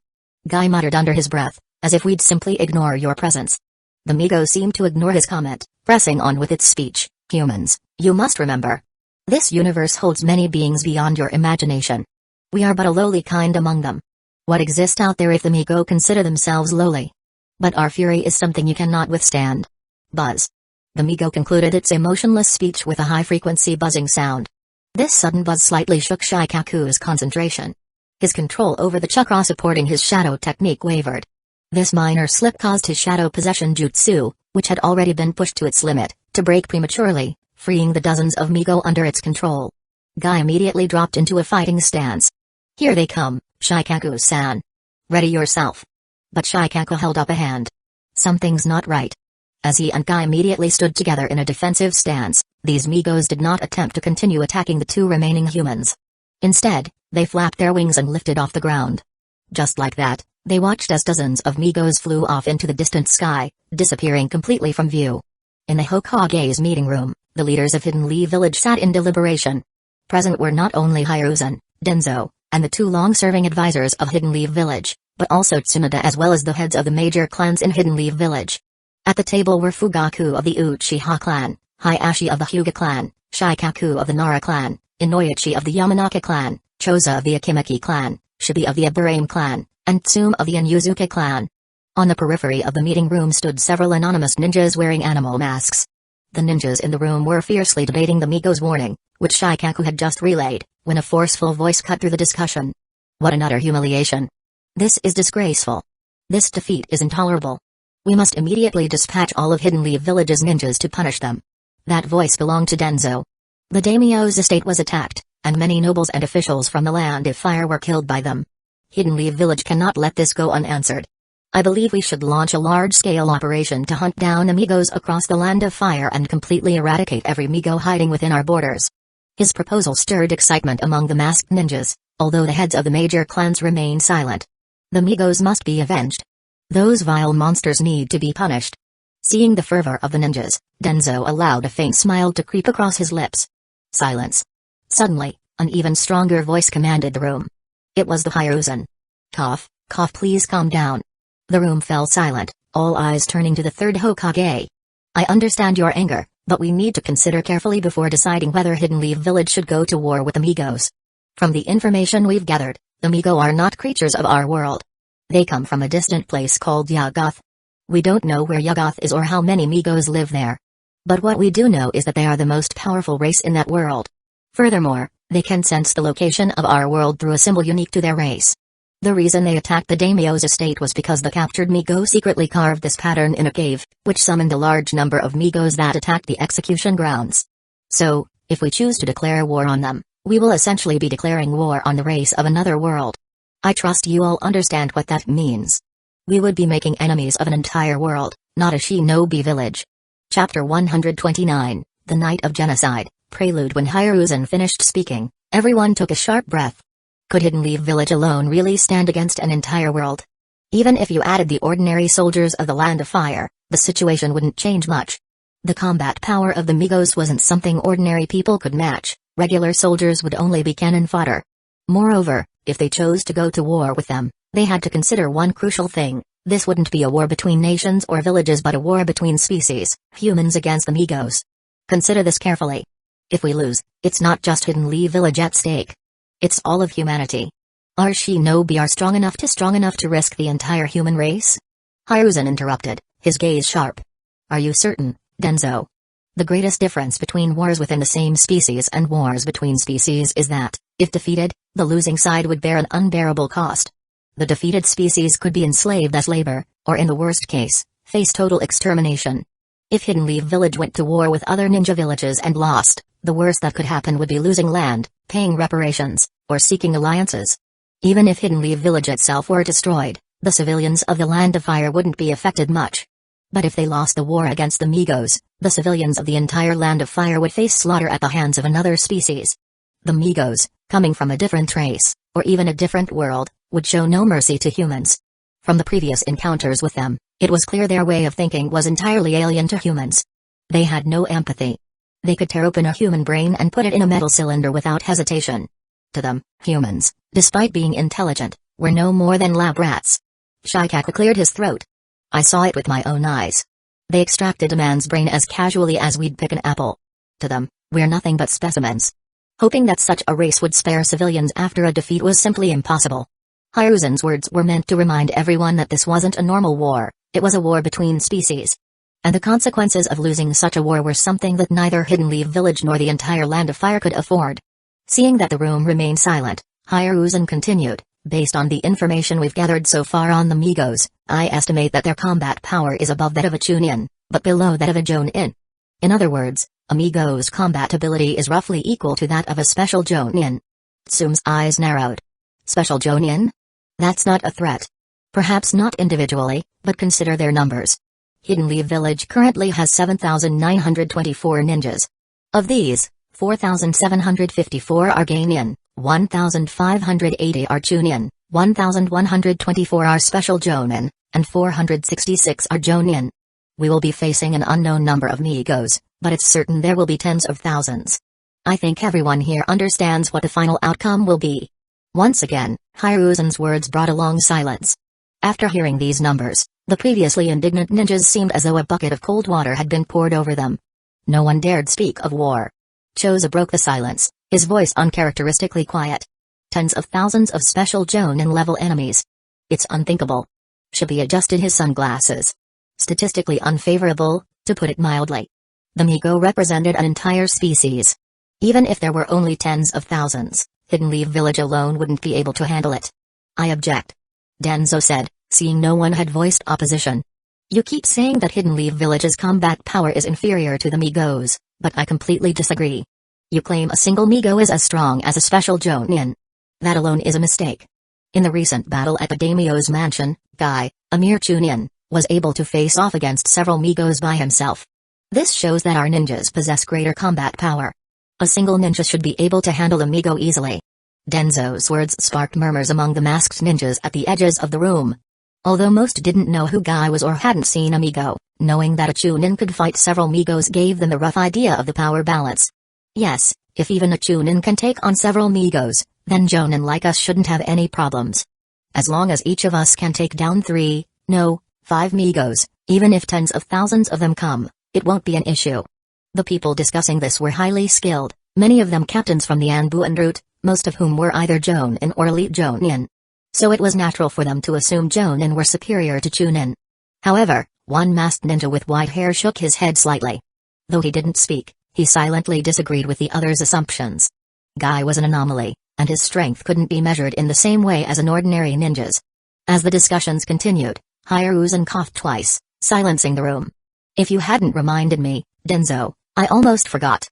Guy muttered under his breath, as if we'd simply ignore your presence. The Migo seemed to ignore his comment, pressing on with its speech. Humans, you must remember. This universe holds many beings beyond your imagination. We are but a lowly kind among them. What exists out there if the Migo consider themselves lowly? But our fury is something you cannot withstand. Buzz. The Migo concluded its emotionless speech with a high-frequency buzzing sound. This sudden buzz slightly shook Shikaku's concentration. His control over the chakra supporting his shadow technique wavered. This minor slip caused his shadow possession jutsu, which had already been pushed to its limit, to break prematurely, freeing the dozens of Migo under its control. Guy immediately dropped into a fighting stance. Here they come, Shikaku-san. Ready yourself. But Shikaku held up a hand. Something's not right. As he and Guy immediately stood together in a defensive stance, these Migos did not attempt to continue attacking the two remaining humans. Instead, they flapped their wings and lifted off the ground. Just like that, they watched as dozens of Migos flew off into the distant sky, disappearing completely from view. In the Hokage's meeting room, the leaders of Hidden Leaf Village sat in deliberation. Present were not only Hiruzen, Danzo, and the two long-serving advisors of Hidden Leaf Village, but also Tsunade as well as the heads of the major clans in Hidden Leaf Village. At the table were Fugaku of the Uchiha clan, Hayashi of the Hyuga clan, Shikaku of the Nara clan, Inoichi of the Yamanaka clan, Choza of the Akimaki clan, Shibi of the Aburame clan, and Tsume of the Inyuzuka clan. On the periphery of the meeting room stood several anonymous ninjas wearing animal masks. The ninjas in the room were fiercely debating the Migo's warning, which Shikaku had just relayed, when a forceful voice cut through the discussion. What an utter humiliation. This is disgraceful. This defeat is intolerable. We must immediately dispatch all of Hidden Leaf Village's ninjas to punish them. That voice belonged to Danzo. The daimyo's estate was attacked, and many nobles and officials from the Land of Fire were killed by them. Hidden Leaf Village cannot let this go unanswered. I believe we should launch a large-scale operation to hunt down Amigos across the Land of Fire and completely eradicate every Migo hiding within our borders. His proposal stirred excitement among the masked ninjas, although the heads of the major clans remained silent. The Migos must be avenged. Those vile monsters need to be punished. Seeing the fervor of the ninjas, Danzo allowed a faint smile to creep across his lips. Silence. Suddenly, an even stronger voice commanded the room. It was the Hiruzen. Cough, please calm down. The room fell silent, all eyes turning to the third Hokage. I understand your anger, but we need to consider carefully before deciding whether Hidden Leaf Village should go to war with the Migos. From the information we've gathered, the Migo are not creatures of our world. They come from a distant place called Yuggoth. We don't know where Yuggoth is or how many Migos live there. But what we do know is that they are the most powerful race in that world. Furthermore, they can sense the location of our world through a symbol unique to their race. The reason they attacked the daimyo's estate was because the captured Migo secretly carved this pattern in a cave, which summoned a large number of Migos that attacked the execution grounds. So, if we choose to declare war on them, we will essentially be declaring war on the race of another world. I trust you all understand what that means. We would be making enemies of an entire world, not a shinobi village. Chapter 129, The Night of Genocide, Prelude. When Hiruzen finished speaking, everyone took a sharp breath. Could Hidden Leaf Village alone really stand against an entire world? Even if you added the ordinary soldiers of the Land of Fire, the situation wouldn't change much. The combat power of the Migos wasn't something ordinary people could match. Regular soldiers would only be cannon fodder. Moreover, if they chose to go to war with them, they had to consider one crucial thing. This wouldn't be a war between nations or villages but a war between species, humans against the Migos. Consider this carefully. If we lose, it's not just Hidden Leaf Village at stake. It's all of humanity. Our shinobi are strong enough to risk the entire human race? Hiruzen interrupted, his gaze sharp. Are you certain, Danzo? The greatest difference between wars within the same species and wars between species is that, if defeated, the losing side would bear an unbearable cost. The defeated species could be enslaved as labor, or in the worst case, face total extermination. If Hidden Leaf Village went to war with other ninja villages and lost, the worst that could happen would be losing land, paying reparations, or seeking alliances. Even if Hidden Leaf Village itself were destroyed, the civilians of the Land of Fire wouldn't be affected much. But if they lost the war against the Migos, the civilians of the entire Land of Fire would face slaughter at the hands of another species. The Migos, coming from a different race, or even a different world, would show no mercy to humans. From the previous encounters with them, it was clear their way of thinking was entirely alien to humans. They had no empathy. They could tear open a human brain and put it in a metal cylinder without hesitation. To them, humans, despite being intelligent, were no more than lab rats. Shikaku cleared his throat. I saw it with my own eyes. They extracted a man's brain as casually as we'd pick an apple. To them, We're nothing but specimens. Hoping that such a race would spare civilians after a defeat was simply impossible. Hiruzen's words were meant to remind everyone that this wasn't a normal war, it was a war between species. And the consequences of losing such a war were something that neither Hidden Leaf Village nor the entire Land of Fire could afford. Seeing that the room remained silent, Hiruzen continued, based on the information we've gathered so far on the Migos, I estimate that their combat power is above that of a Chunin, but below that of a Jonin. In other words, a Migo's combat ability is roughly equal to that of a special Jonin. Tsum's eyes narrowed. Special Jonin? That's not a threat. Perhaps not individually, but consider their numbers. Hidden Leaf Village currently has 7,924 ninjas. Of these, 4,754 are Geinin, 1,580 are Chunin, 1,124 are Special Jonin, and 466 are Jonin. We will be facing an unknown number of Migos, but it's certain there will be tens of thousands. I think everyone here understands what the final outcome will be. Once again, Hiruzen's words brought a long silence. After hearing these numbers, the previously indignant ninjas seemed as though a bucket of cold water had been poured over them. No one dared speak of war. Choza broke the silence, his voice uncharacteristically quiet. Tens of thousands of special Jonin-level enemies. It's unthinkable. Shibi adjusted his sunglasses. Statistically unfavorable, to put it mildly. The Migo represented an entire species. Even if there were only tens of thousands, Hidden Leaf Village alone wouldn't be able to handle it. I object. Danzo said, seeing no one had voiced opposition. You keep saying that Hidden Leaf Village's combat power is inferior to the Migos, but I completely disagree. You claim a single Migo is as strong as a special Jonin. That alone is a mistake. In the recent battle at the Daimyo's mansion, Guy, a mere Chunin, was able to face off against several Migos by himself. This shows that our ninjas possess greater combat power. A single ninja should be able to handle a Migo easily. Danzo's words sparked murmurs among the masked ninjas at the edges of the room. Although most didn't know who Guy was or hadn't seen a Migo, knowing that a Chunin could fight several Migos gave them a rough idea of the power balance. Yes, if even a Chunin can take on several Migos, then Jonin like us shouldn't have any problems. As long as each of us can take down 5 Migos, even if tens of thousands of them come, it won't be an issue. The people discussing this were highly skilled, many of them captains from the Anbu and Route, most of whom were either Jonin or elite Jonin. So it was natural for them to assume Jonin were superior to Chunin. However, one masked ninja with white hair shook his head slightly. Though he didn't speak, he silently disagreed with the others' assumptions. Guy was an anomaly, and his strength couldn't be measured in the same way as an ordinary ninja's. As the discussions continued, Hiruzen coughed twice, silencing the room. If you hadn't reminded me, Danzo, I almost forgot.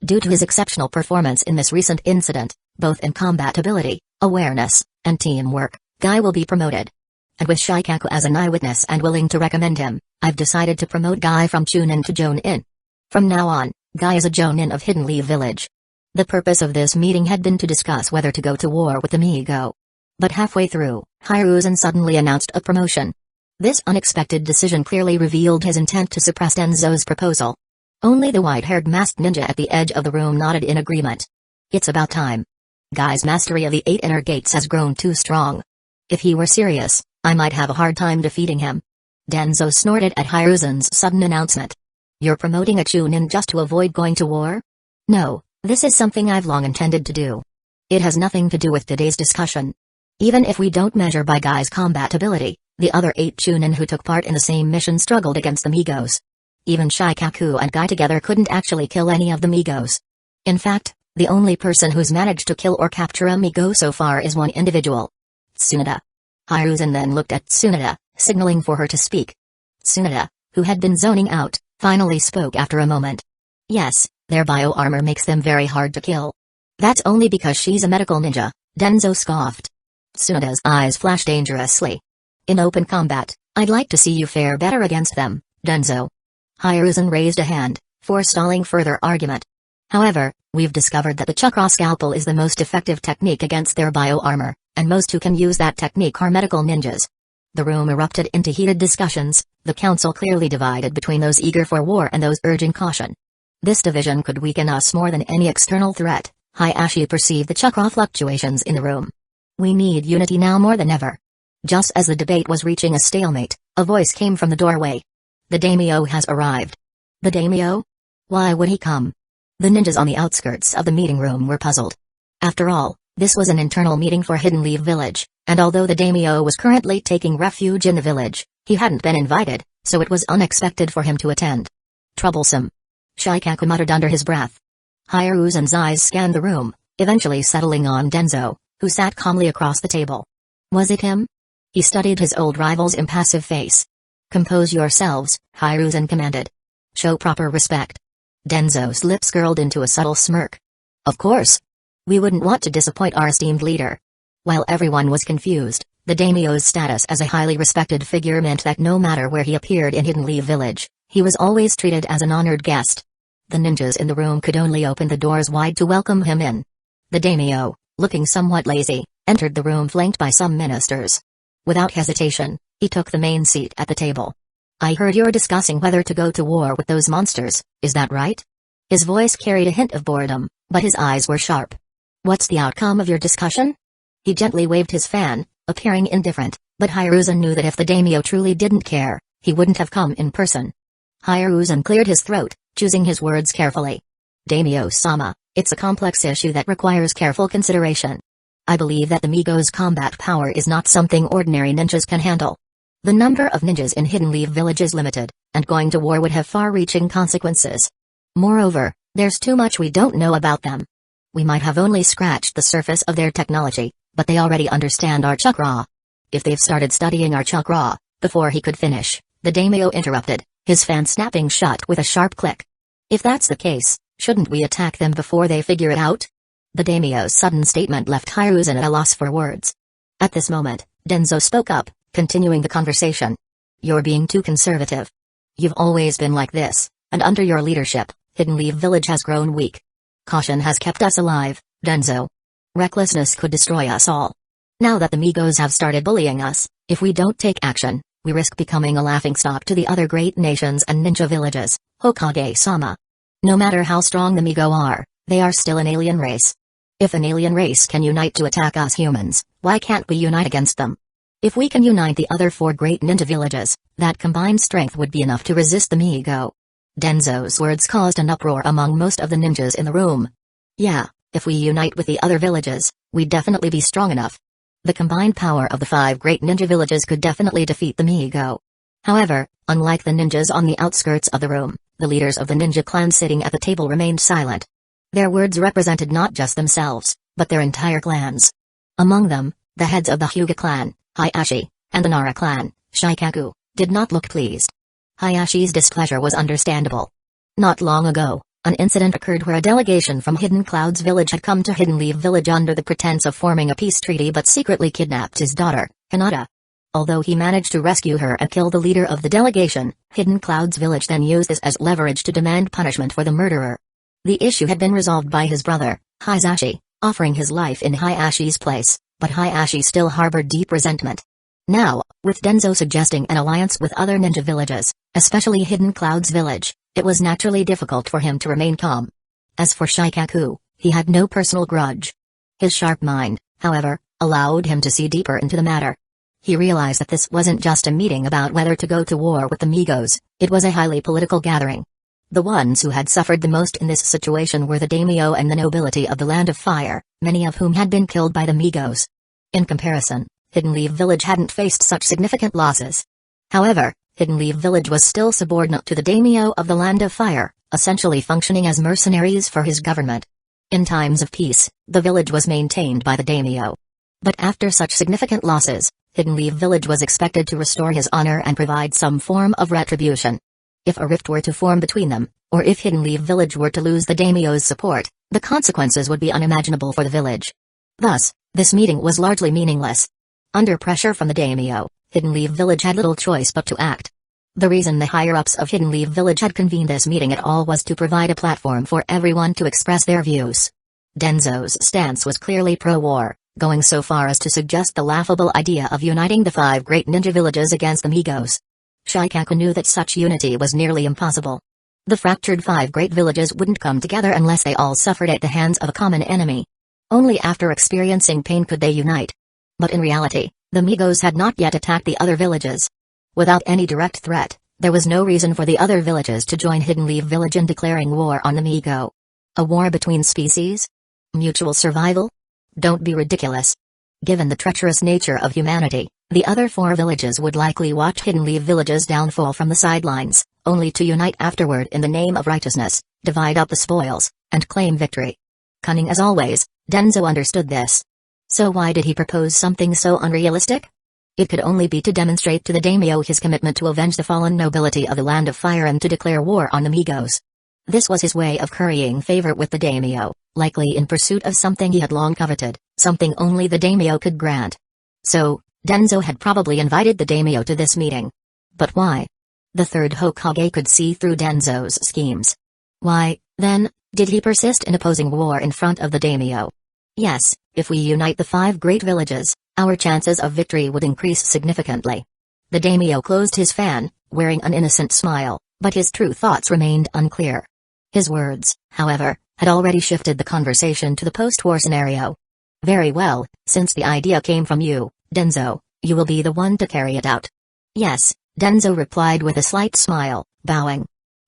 Due to his exceptional performance in this recent incident, both in combat ability, awareness, and teamwork, Guy will be promoted. And with Shikaku as an eyewitness and willing to recommend him, I've decided to promote Guy from Chunin to Jonin. From now on, Guy is a Jonin of Hidden Leaf Village. The purpose of this meeting had been to discuss whether to go to war with the Migo. But halfway through, Hiruzen suddenly announced a promotion. This unexpected decision clearly revealed his intent to suppress Danzo's proposal. Only the white-haired masked ninja at the edge of the room nodded in agreement. It's about time. Guy's mastery of the 8 inner gates has grown too strong. If he were serious, I might have a hard time defeating him. Danzo snorted at Hiruzen's sudden announcement. You're promoting a Chunin just to avoid going to war? No, this is something I've long intended to do. It has nothing to do with today's discussion. Even if we don't measure by Guy's combat ability, the other 8 Chunin who took part in the same mission struggled against the Migos. Even Shikaku and Guy together couldn't actually kill any of the Migos. In fact, the only person who's managed to kill or capture a Migo so far is one individual. Tsunade. Hiruzen then looked at Tsunade, signaling for her to speak. Tsunade, who had been zoning out, finally spoke after a moment. Yes, their bio-armor makes them very hard to kill. That's only because she's a medical ninja, Danzo scoffed. Tsunade's eyes flashed dangerously. In open combat, I'd like to see you fare better against them, Danzo. Hiruzen raised a hand, forestalling further argument. However, we've discovered that the chakra scalpel is the most effective technique against their bio-armor, and most who can use that technique are medical ninjas. The room erupted into heated discussions, the council clearly divided between those eager for war and those urging caution. This division could weaken us more than any external threat. Hayashi perceived the chakra fluctuations in the room. We need unity now more than ever. Just as the debate was reaching a stalemate, a voice came from the doorway. The daimyo has arrived. The daimyo? Why would he come? The ninjas on the outskirts of the meeting room were puzzled. After all, this was an internal meeting for Hidden Leaf Village, and although the daimyo was currently taking refuge in the village, he hadn't been invited, so it was unexpected for him to attend. Troublesome. Shikaku muttered under his breath. Hiruzen's eyes scanned the room, eventually settling on Danzō, who sat calmly across the table. Was it him? He studied his old rival's impassive face. Compose yourselves, Hiruzen commanded. Show proper respect. Danzo's lips curled into a subtle smirk. Of course. We wouldn't want to disappoint our esteemed leader. While everyone was confused, the daimyo's status as a highly respected figure meant that no matter where he appeared in Hidden Leaf Village, he was always treated as an honored guest. The ninjas in the room could only open the doors wide to welcome him in. The daimyo, looking somewhat lazy, entered the room flanked by some ministers. Without hesitation, he took the main seat at the table. I heard you're discussing whether to go to war with those monsters, is that right? His voice carried a hint of boredom, but his eyes were sharp. What's the outcome of your discussion? He gently waved his fan, appearing indifferent, but Hiruzen knew that if the daimyo truly didn't care, he wouldn't have come in person. Hiruzen cleared his throat, choosing his words carefully. Daimyo-sama, it's a complex issue that requires careful consideration. I believe that the Migo's combat power is not something ordinary ninjas can handle. The number of ninjas in Hidden Leaf Village is limited, and going to war would have far-reaching consequences. Moreover, there's too much we don't know about them. We might have only scratched the surface of their technology, but they already understand our chakra. If they've started studying our chakra, before he could finish, the daimyo interrupted, his fan snapping shut with a sharp click. If that's the case, shouldn't we attack them before they figure it out? The daimyo's sudden statement left Hiruzen at a loss for words. At this moment, Danzō spoke up, continuing the conversation. You're being too conservative. You've always been like this, and under your leadership, Hidden Leaf Village has grown weak. Caution has kept us alive, Danzō. Recklessness could destroy us all. Now that the Migos have started bullying us, if we don't take action, we risk becoming a laughingstock to the other great nations and ninja villages, Hokage-sama. No matter how strong the Migo are, they are still an alien race. If an alien race can unite to attack us humans, why can't we unite against them? If we can unite the other 4 great ninja villages, that combined strength would be enough to resist the Migo. Danzo's words caused an uproar among most of the ninjas in the room. Yeah, if we unite with the other villages, we'd definitely be strong enough. The combined power of the 5 great ninja villages could definitely defeat the Migo. However, unlike the ninjas on the outskirts of the room, the leaders of the ninja clan sitting at the table remained silent. Their words represented not just themselves, but their entire clans. Among them, the heads of the Hyuga clan, Hayashi, and the Nara clan, Shikaku, did not look pleased. Hayashi's displeasure was understandable. Not long ago, an incident occurred where a delegation from Hidden Cloud's village had come to Hidden Leaf Village under the pretense of forming a peace treaty but secretly kidnapped his daughter, Hinata. Although he managed to rescue her and kill the leader of the delegation, Hidden Cloud's village then used this as leverage to demand punishment for the murderer. The issue had been resolved by his brother, Hizashi, offering his life in Hayashi's place, but Hayashi still harbored deep resentment. Now, with Danzō suggesting an alliance with other ninja villages, especially Hidden Cloud's village, it was naturally difficult for him to remain calm. As for Shikaku, he had no personal grudge. His sharp mind, however, allowed him to see deeper into the matter. He realized that this wasn't just a meeting about whether to go to war with the Migos, it was a highly political gathering. The ones who had suffered the most in this situation were the daimyo and the nobility of the Land of Fire, many of whom had been killed by the Migos. In comparison, Hidden Leaf Village hadn't faced such significant losses. However, Hidden Leaf Village was still subordinate to the daimyo of the Land of Fire, essentially functioning as mercenaries for his government. In times of peace, the village was maintained by the daimyo. But after such significant losses, Hidden Leaf Village was expected to restore his honor and provide some form of retribution. If a rift were to form between them, or if Hidden Leaf Village were to lose the daimyo's support, the consequences would be unimaginable for the village. Thus, this meeting was largely meaningless. Under pressure from the daimyo, Hidden Leaf Village had little choice but to act. The reason the higher-ups of Hidden Leaf Village had convened this meeting at all was to provide a platform for everyone to express their views. Danzo's stance was clearly pro-war, going so far as to suggest the laughable idea of uniting the 5 great ninja villages against the Migos. Shikaku knew that such unity was nearly impossible. The fractured 5 great villages wouldn't come together unless they all suffered at the hands of a common enemy. Only after experiencing pain could they unite. But in reality, the Migos had not yet attacked the other villages. Without any direct threat, there was no reason for the other villages to join Hidden Leaf Village in declaring war on the Migo. A war between species? Mutual survival? Don't be ridiculous. Given the treacherous nature of humanity, the other 4 villages would likely watch Hidden Leaf Village's downfall from the sidelines, only to unite afterward in the name of righteousness, divide up the spoils, and claim victory. Cunning as always, Danzo understood this. So why did he propose something so unrealistic? It could only be to demonstrate to the daimyo his commitment to avenge the fallen nobility of the Land of Fire and to declare war on the Migos. This was his way of currying favor with the daimyo, likely in pursuit of something he had long coveted, something only the daimyo could grant. So, Danzo had probably invited the daimyo to this meeting. But why? The third Hokage could see through Danzo's schemes. Why, then, did he persist in opposing war in front of the daimyo? Yes, if we unite the 5 great villages, our chances of victory would increase significantly. The daimyo closed his fan, wearing an innocent smile, but his true thoughts remained unclear. His words, however, had already shifted the conversation to the post-war scenario. Very well, since the idea came from you, Danzo, you will be the one to carry it out. Yes, Danzo replied with a slight smile, bowing.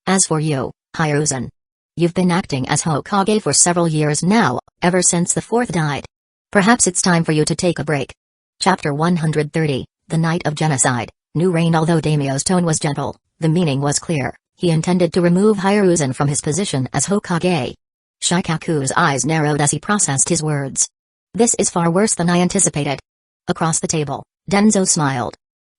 As for you, Hiruzen, you've been acting as Hokage for several years now, ever since the 4th died. Perhaps it's time for you to take a break. Chapter 130, The Night of Genocide, New Reign. Although Daimyo's tone was gentle, the meaning was clear. He intended to remove Hiruzen from his position as Hokage. Shikaku's eyes narrowed as he processed his words. This is far worse than I anticipated. Across the table, Danzo smiled.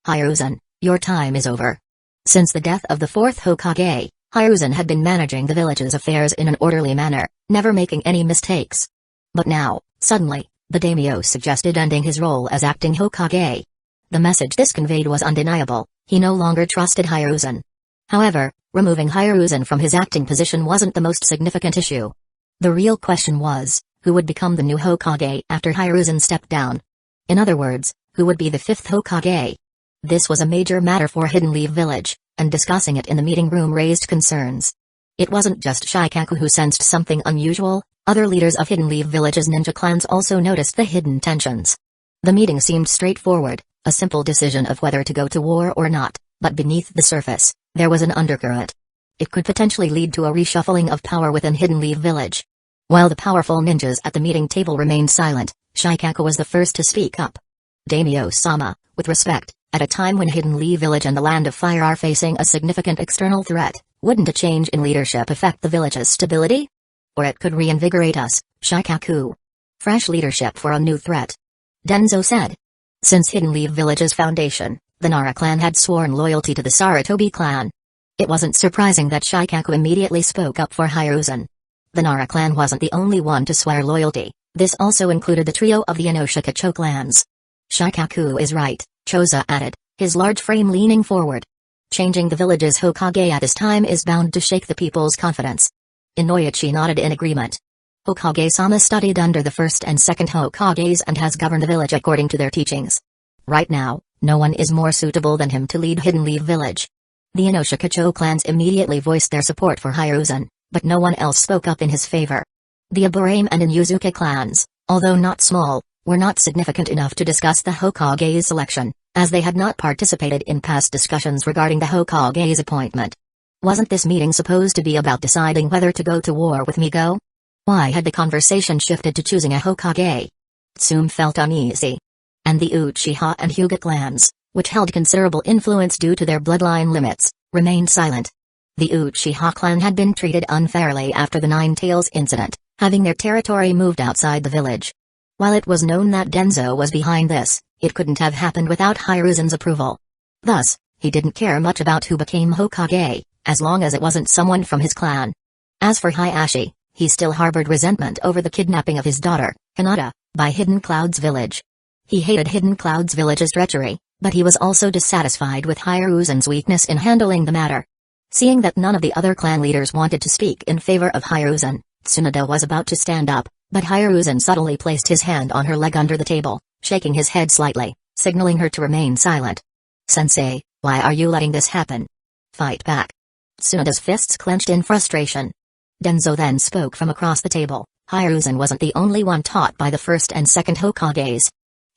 Hiruzen, your time is over. Since the death of the 4th Hokage, Hiruzen had been managing the village's affairs in an orderly manner, never making any mistakes. But now, suddenly, the daimyo suggested ending his role as acting Hokage. The message this conveyed was undeniable. He no longer trusted Hiruzen. However, removing Hiruzen from his acting position wasn't the most significant issue. The real question was, who would become the new Hokage after Hiruzen stepped down? In other words, who would be the 5th Hokage? This was a major matter for Hidden Leaf Village, and discussing it in the meeting room raised concerns. It wasn't just Shikaku who sensed something unusual, other leaders of Hidden Leaf Village's ninja clans also noticed the hidden tensions. The meeting seemed straightforward, a simple decision of whether to go to war or not, but beneath the surface, there was an undercurrent. It could potentially lead to a reshuffling of power within Hidden Leaf Village. While the powerful ninjas at the meeting table remained silent, Shikaku was the first to speak up. Daimyo-sama, with respect, at a time when Hidden Leaf Village and the Land of Fire are facing a significant external threat, wouldn't a change in leadership affect the village's stability? Or it could reinvigorate us, Shikaku. Fresh leadership for a new threat. Danzo said. Since Hidden Leaf Village's foundation, the Nara clan had sworn loyalty to the Sarutobi clan. It wasn't surprising that Shikaku immediately spoke up for Hiruzen. The Nara clan wasn't the only one to swear loyalty, this also included the trio of the Inoshikacho clans. Shikaku is right, Choza added, his large frame leaning forward. Changing the village's Hokage at this time is bound to shake the people's confidence. Inoichi nodded in agreement. Hokage-sama studied under the 1st and 2nd Hokages and has governed the village according to their teachings. Right now, no one is more suitable than him to lead Hidden Leaf Village. The Inoshikacho clans immediately voiced their support for Hiruzen, but no one else spoke up in his favor. The Aburame and Inuzuka clans, although not small, were not significant enough to discuss the Hokage's selection, as they had not participated in past discussions regarding the Hokage's appointment. Wasn't this meeting supposed to be about deciding whether to go to war with Migo? Why had the conversation shifted to choosing a Hokage? Tsume felt uneasy. And the Uchiha and Hyuga clans, which held considerable influence due to their bloodline limits, remained silent. The Uchiha clan had been treated unfairly after the Nine Tails incident, having their territory moved outside the village. While it was known that Danzo was behind this, it couldn't have happened without Hiruzen's approval. Thus, he didn't care much about who became Hokage, as long as it wasn't someone from his clan. As for Hayashi, he still harbored resentment over the kidnapping of his daughter, Hinata, by Hidden Cloud's village. He hated Hidden Cloud's village's treachery, but he was also dissatisfied with Hiruzen's weakness in handling the matter. Seeing that none of the other clan leaders wanted to speak in favor of Hiruzen, Tsunade was about to stand up, but Hiruzen subtly placed his hand on her leg under the table, shaking his head slightly, signaling her to remain silent. Sensei, why are you letting this happen? Fight back. Tsunade's fists clenched in frustration. Danzo then spoke from across the table. Hiruzen wasn't the only one taught by the 1st and 2nd Hokages.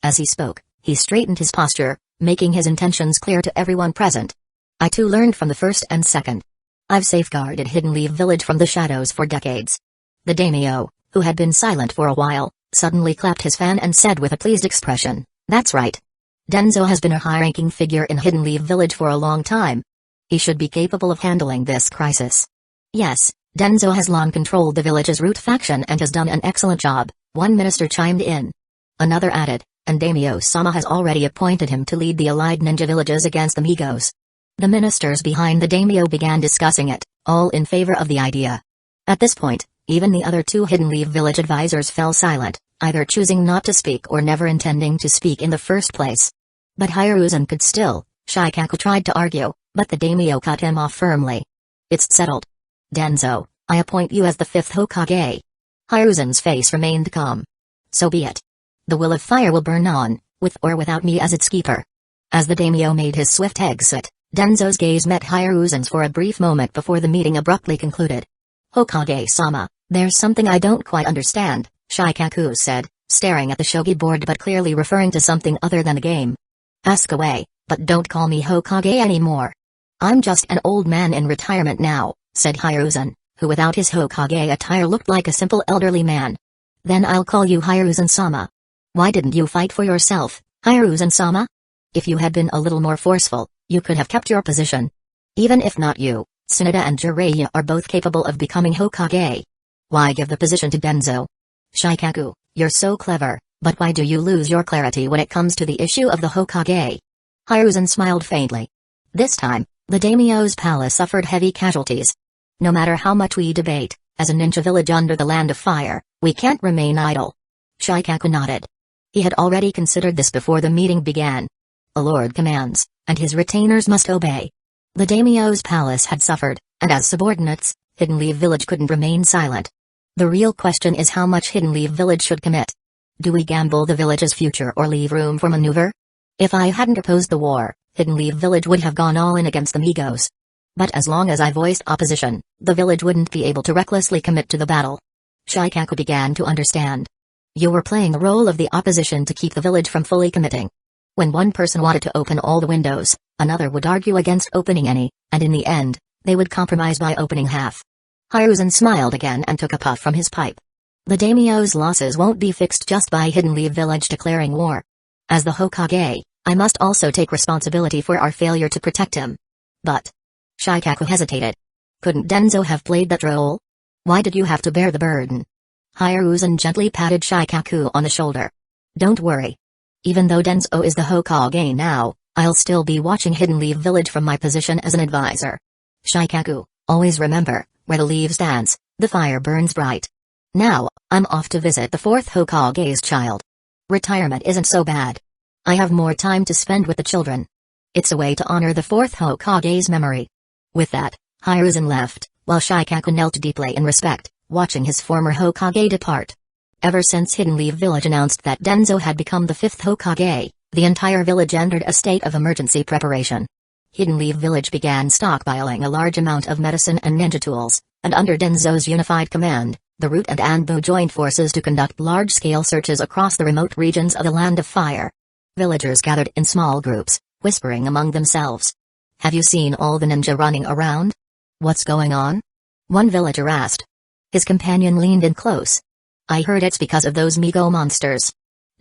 As he spoke, he straightened his posture, making his intentions clear to everyone present. I too learned from the 1st and 2nd. I've safeguarded Hidden Leaf Village from the shadows for decades. The daimyo, who had been silent for a while, suddenly clapped his fan and said with a pleased expression, "That's right. Danzo has been a high-ranking figure in Hidden Leaf Village for a long time. He should be capable of handling this crisis." "Yes, Danzo has long controlled the village's root faction and has done an excellent job," one minister chimed in. Another added, "And Daimyo-sama has already appointed him to lead the allied ninja villages against the Migos." The ministers behind the daimyo began discussing it, all in favor of the idea. At this point, even the other two Hidden Leaf Village advisors fell silent, either choosing not to speak or never intending to speak in the first place. But Hiruzen could still. Shikaku tried to argue, but the daimyo cut him off firmly. "It's settled. Danzo, I appoint you as the 5th Hokage." Hiruzen's face remained calm. "So be it. The will of fire will burn on, with or without me as its keeper." As the daimyo made his swift exit, Danzo's gaze met Hiruzen's for a brief moment before the meeting abruptly concluded. "Hokage-sama, there's something I don't quite understand," Shikaku said, staring at the shogi board but clearly referring to something other than the game. "Ask away, but don't call me Hokage anymore." "I'm just an old man in retirement now," said Hiruzen, who without his Hokage attire looked like a simple elderly man. "Then I'll call you Hiruzen-sama." "Why didn't you fight for yourself, Hiruzen-sama? If you had been a little more forceful, you could have kept your position. Even if not you, Tsunade and Jiraiya are both capable of becoming Hokage. Why give the position to Danzo?" "Shikaku, you're so clever, but why do you lose your clarity when it comes to the issue of the Hokage?" Hiruzen smiled faintly. This time, the daimyo's palace suffered heavy casualties. "No matter how much we debate, as a ninja village under the Land of Fire, we can't remain idle." Shikaku nodded. He had already considered this before the meeting began. A lord commands, and his retainers must obey. The daimyo's palace had suffered, and as subordinates, Hidden Leaf Village couldn't remain silent. The real question is how much Hidden Leaf Village should commit. Do we gamble the village's future or leave room for maneuver? If I hadn't opposed the war, Hidden Leaf Village would have gone all in against the Migos. But as long as I voiced opposition, the village wouldn't be able to recklessly commit to the battle. Shikaku began to understand. You were playing the role of the opposition to keep the village from fully committing. When one person wanted to open all the windows, another would argue against opening any, and in the end, they would compromise by opening half. Hiruzen smiled again and took a puff from his pipe. The daimyo's losses won't be fixed just by Hidden Leaf Village declaring war. As the Hokage, I must also take responsibility for our failure to protect him. But... Shikaku hesitated. Couldn't Danzo have played that role? Why did you have to bear the burden? Hiruzen gently patted Shikaku on the shoulder. Don't worry. Even though Danzo is the Hokage now, I'll still be watching Hidden Leaf Village from my position as an advisor. Shikaku, always remember, where the leaves dance, the fire burns bright. Now, I'm off to visit the 4th Hokage's child. Retirement isn't so bad. I have more time to spend with the children. It's a way to honor the 4th Hokage's memory. With that, Hiruzen left, while Shikaku knelt deeply in respect, watching his former Hokage depart. Ever since Hidden Leaf Village announced that Danzo had become the 5th Hokage, the entire village entered a state of emergency preparation. Hidden Leaf Village began stockpiling a large amount of medicine and ninja tools, and under Danzo's unified command, the Root and Anbu joined forces to conduct large-scale searches across the remote regions of the Land of Fire. Villagers gathered in small groups, whispering among themselves. Have you seen all the ninja running around? What's going on? One villager asked. His companion leaned in close. I heard it's because of those Migo monsters.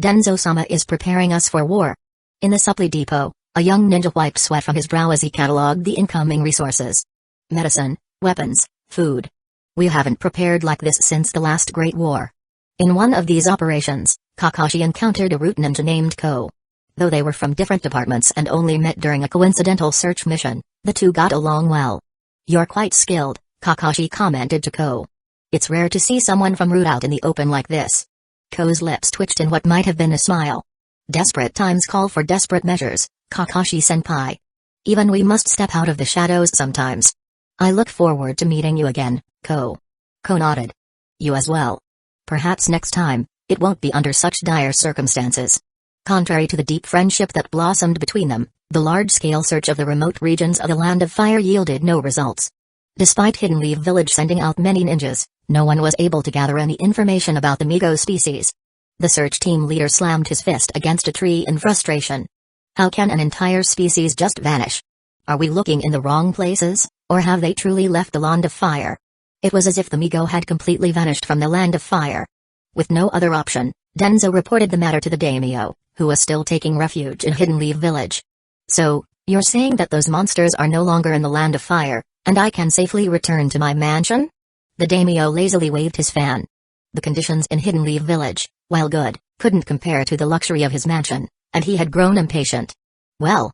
Danzo-sama is preparing us for war. In the supply depot, a young ninja wiped sweat from his brow as he catalogued the incoming resources. Medicine, weapons, food. We haven't prepared like this since the last Great War. In one of these operations, Kakashi encountered a root ninja named Ko. Though they were from different departments and only met during a coincidental search mission, the two got along well. You're quite skilled, Kakashi commented to Ko. It's rare to see someone from Root out in the open like this. Ko's lips twitched in what might have been a smile. Desperate times call for desperate measures, Kakashi-senpai. Even we must step out of the shadows sometimes. I look forward to meeting you again, Ko. Ko nodded. You as well. Perhaps next time, it won't be under such dire circumstances. Contrary to the deep friendship that blossomed between them, the large-scale search of the remote regions of the Land of Fire yielded no results. Despite Hidden Leaf Village sending out many ninjas, no one was able to gather any information about the Migo species. The search team leader slammed his fist against a tree in frustration. How can an entire species just vanish? Are we looking in the wrong places, or have they truly left the Land of Fire? It was as if the Migo had completely vanished from the land of fire. With no other option, Danzo reported the matter to the daimyo, who was still taking refuge in Hidden Leaf Village. So, you're saying that those monsters are no longer in the land of fire, and I can safely return to my mansion? The daimyo lazily waved his fan. The conditions in Hidden Leaf Village, while good, couldn't compare to the luxury of his mansion, and he had grown impatient. Well,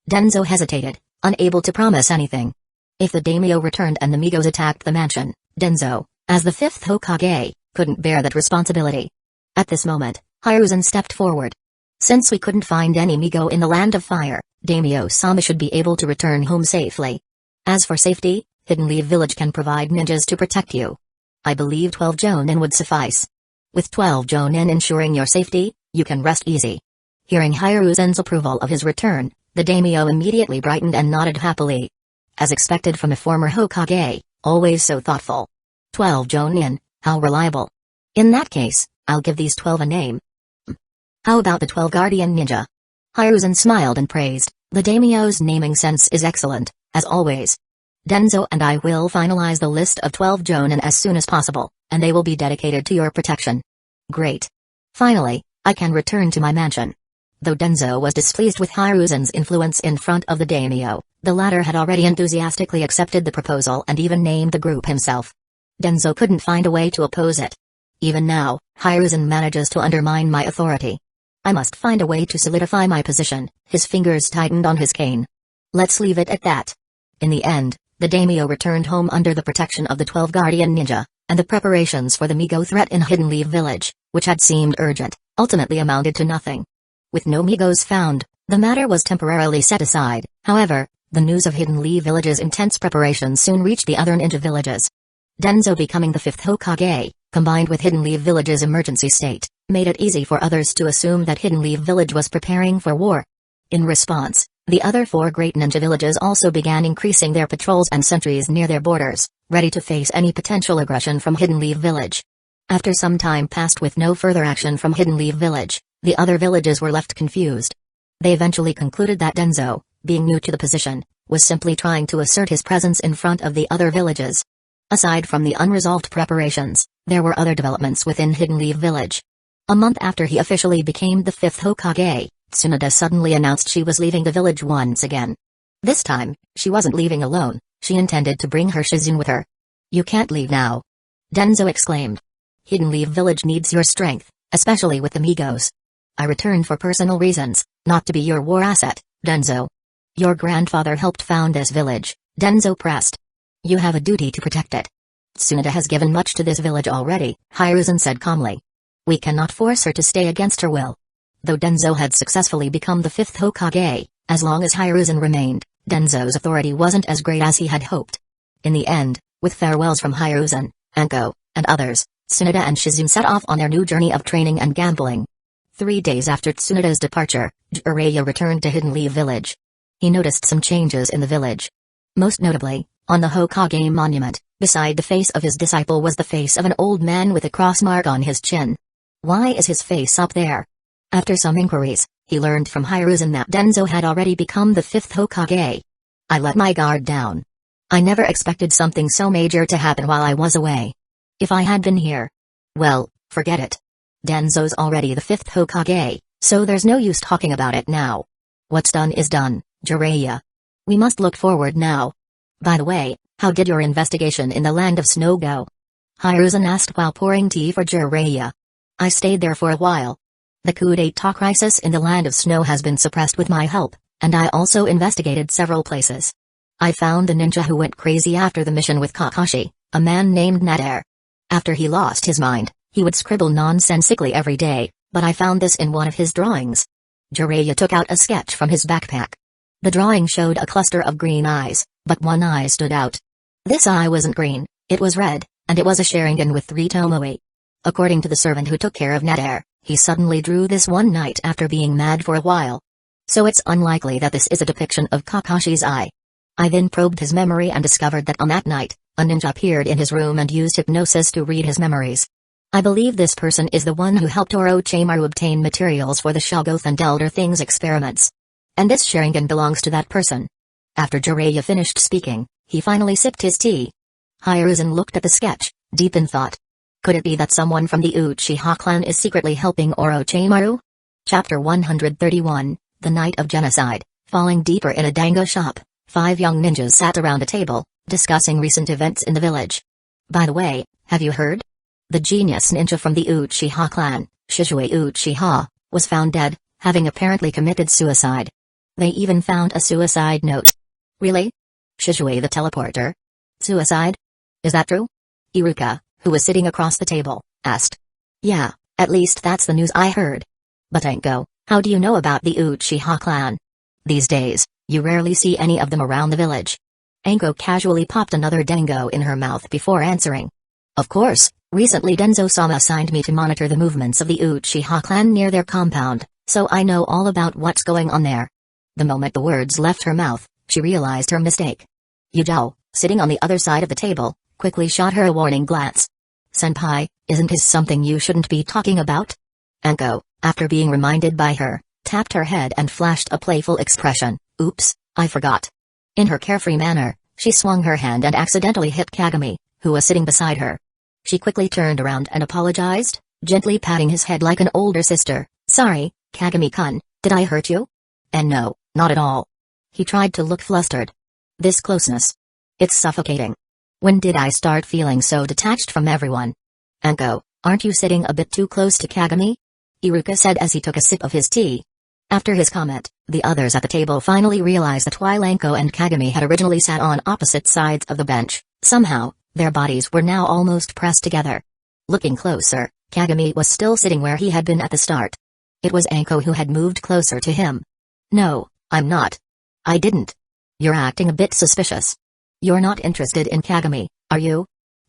Danzo hesitated, unable to promise anything. If the daimyo returned and the Migos attacked the mansion, Danzo, as the fifth Hokage, couldn't bear that responsibility. At this moment, Hiruzen stepped forward. Since we couldn't find any Migo in the land of fire, Daimyo-sama should be able to return home safely. As for safety, Hidden Leaf Village can provide ninjas to protect you. I believe 12 jonin would suffice. With 12 jonin ensuring your safety, you can rest easy. Hearing Hiruzen's approval of his return, the daimyo immediately brightened and nodded happily. As expected from a former Hokage, always so thoughtful. 12 jonin, how reliable. In that case, I'll give these 12 a name. How about the 12 Guardian Ninja? Hiruzen smiled and praised, the daimyo's naming sense is excellent, as always. Danzo and I will finalize the list of 12 jonin as soon as possible, and they will be dedicated to your protection. Great. Finally, I can return to my mansion. Though Danzo was displeased with Hiruzen's influence in front of the daimyo, the latter had already enthusiastically accepted the proposal and even named the group himself. Danzo couldn't find a way to oppose it. Even now, Hiruzen manages to undermine my authority. I must find a way to solidify my position. His fingers tightened on his cane. Let's leave it at that. In the end, the daimyo returned home under the protection of the 12 Guardian Ninja, and the preparations for the Migo threat in Hidden Leaf Village, which had seemed urgent, ultimately amounted to nothing. With no Migos found, the matter was temporarily set aside. However, the news of Hidden Leaf Village's intense preparations soon reached the other ninja villages. Danzo becoming the fifth Hokage, combined with Hidden Leaf Village's emergency state, made it easy for others to assume that Hidden Leaf Village was preparing for war. In response, the other four great ninja villages also began increasing their patrols and sentries near their borders, ready to face any potential aggression from Hidden Leaf Village. After some time passed with no further action from Hidden Leaf Village, the other villages were left confused. They eventually concluded that Danzo, being new to the position, was simply trying to assert his presence in front of the other villages. Aside from the unresolved preparations, there were other developments within Hidden Leaf Village. A month after he officially became the fifth Hokage, Tsunade suddenly announced she was leaving the village once again. This time, she wasn't leaving alone, she intended to bring her Shizune with her. You can't leave now. Danzo exclaimed. Hidden Leaf Village needs your strength, especially with the Migos. I returned for personal reasons, not to be your war asset, Danzo. Your grandfather helped found this village, Danzo pressed. You have a duty to protect it. Tsunade has given much to this village already, Hiruzen said calmly. We cannot force her to stay against her will. Though Danzo had successfully become the fifth Hokage, as long as Hiruzen remained, Danzo's authority wasn't as great as he had hoped. In the end, with farewells from Hiruzen, Anko, and others, Tsunade and Shizune set off on their new journey of training and gambling. 3 days after Tsunade's departure, Jiraiya returned to Hidden Leaf Village. He noticed some changes in the village. Most notably, on the Hokage monument, beside the face of his disciple was the face of an old man with a cross mark on his chin. Why is his face up there? After some inquiries, he learned from Hiruzen that Danzo had already become the fifth Hokage. I let my guard down. I never expected something so major to happen while I was away. If I had been here, well, forget it. Danzo's already the fifth Hokage, so there's no use talking about it now. What's done is done, Jiraiya. We must look forward now. By the way, how did your investigation in the land of snow go? Hiruzen asked while pouring tea for Jiraiya. I stayed there for a while. The coup d'etat crisis in the land of snow has been suppressed with my help, and I also investigated several places. I found the ninja who went crazy after the mission with Kakashi, a man named Nader. After he lost his mind, he would scribble nonsensically every day, but I found this in one of his drawings. Jiraiya took out a sketch from his backpack. The drawing showed a cluster of green eyes, but one eye stood out. This eye wasn't green, it was red, and it was a Sharingan with 3 tomoe. According to the servant who took care of Nader, he suddenly drew this one night after being mad for a while. So it's unlikely that this is a depiction of Kakashi's eye. I then probed his memory and discovered that on that night, a ninja appeared in his room and used hypnosis to read his memories. I believe this person is the one who helped Orochimaru obtain materials for the Shoggoth and Elder Things experiments. And this Sharingan belongs to that person. After Jiraiya finished speaking, he finally sipped his tea. Hiruzen looked at the sketch, deep in thought. Could it be that someone from the Uchiha clan is secretly helping Orochimaru? Chapter 131, The Night of Genocide. Falling deeper in a dango shop, 5 young ninjas sat around a table, discussing recent events in the village. By the way, have you heard? The genius ninja from the Uchiha clan, Shizue Uchiha, was found dead, having apparently committed suicide. They even found a suicide note. Really? Shizue the teleporter? Suicide? Is that true? Iruka, who was sitting across the table, asked. Yeah, at least that's the news I heard. But Anko, how do you know about the Uchiha clan? These days, you rarely see any of them around the village. Anko casually popped another dango in her mouth before answering. Of course, recently Danzō-sama assigned me to monitor the movements of the Uchiha clan near their compound, so I know all about what's going on there. The moment the words left her mouth, she realized her mistake. Yujao, sitting on the other side of the table, quickly shot her a warning glance. Senpai, isn't this something you shouldn't be talking about? Anko, after being reminded by her, tapped her head and flashed a playful expression. Oops, I forgot. In her carefree manner, she swung her hand and accidentally hit Kagami, who was sitting beside her. She quickly turned around and apologized, gently patting his head like an older sister. Sorry, Kagami-kun, did I hurt you? And no, not at all. He tried to look flustered. This closeness. It's suffocating. When did I start feeling so detached from everyone? Anko, aren't you sitting a bit too close to Kagami? Iruka said as he took a sip of his tea. After his comment, the others at the table finally realized that while Anko and Kagami had originally sat on opposite sides of the bench, somehow, their bodies were now almost pressed together. Looking closer, Kagami was still sitting where he had been at the start. It was Anko who had moved closer to him. No, I'm not. I didn't. You're acting a bit suspicious. You're not interested in Kagami, are you?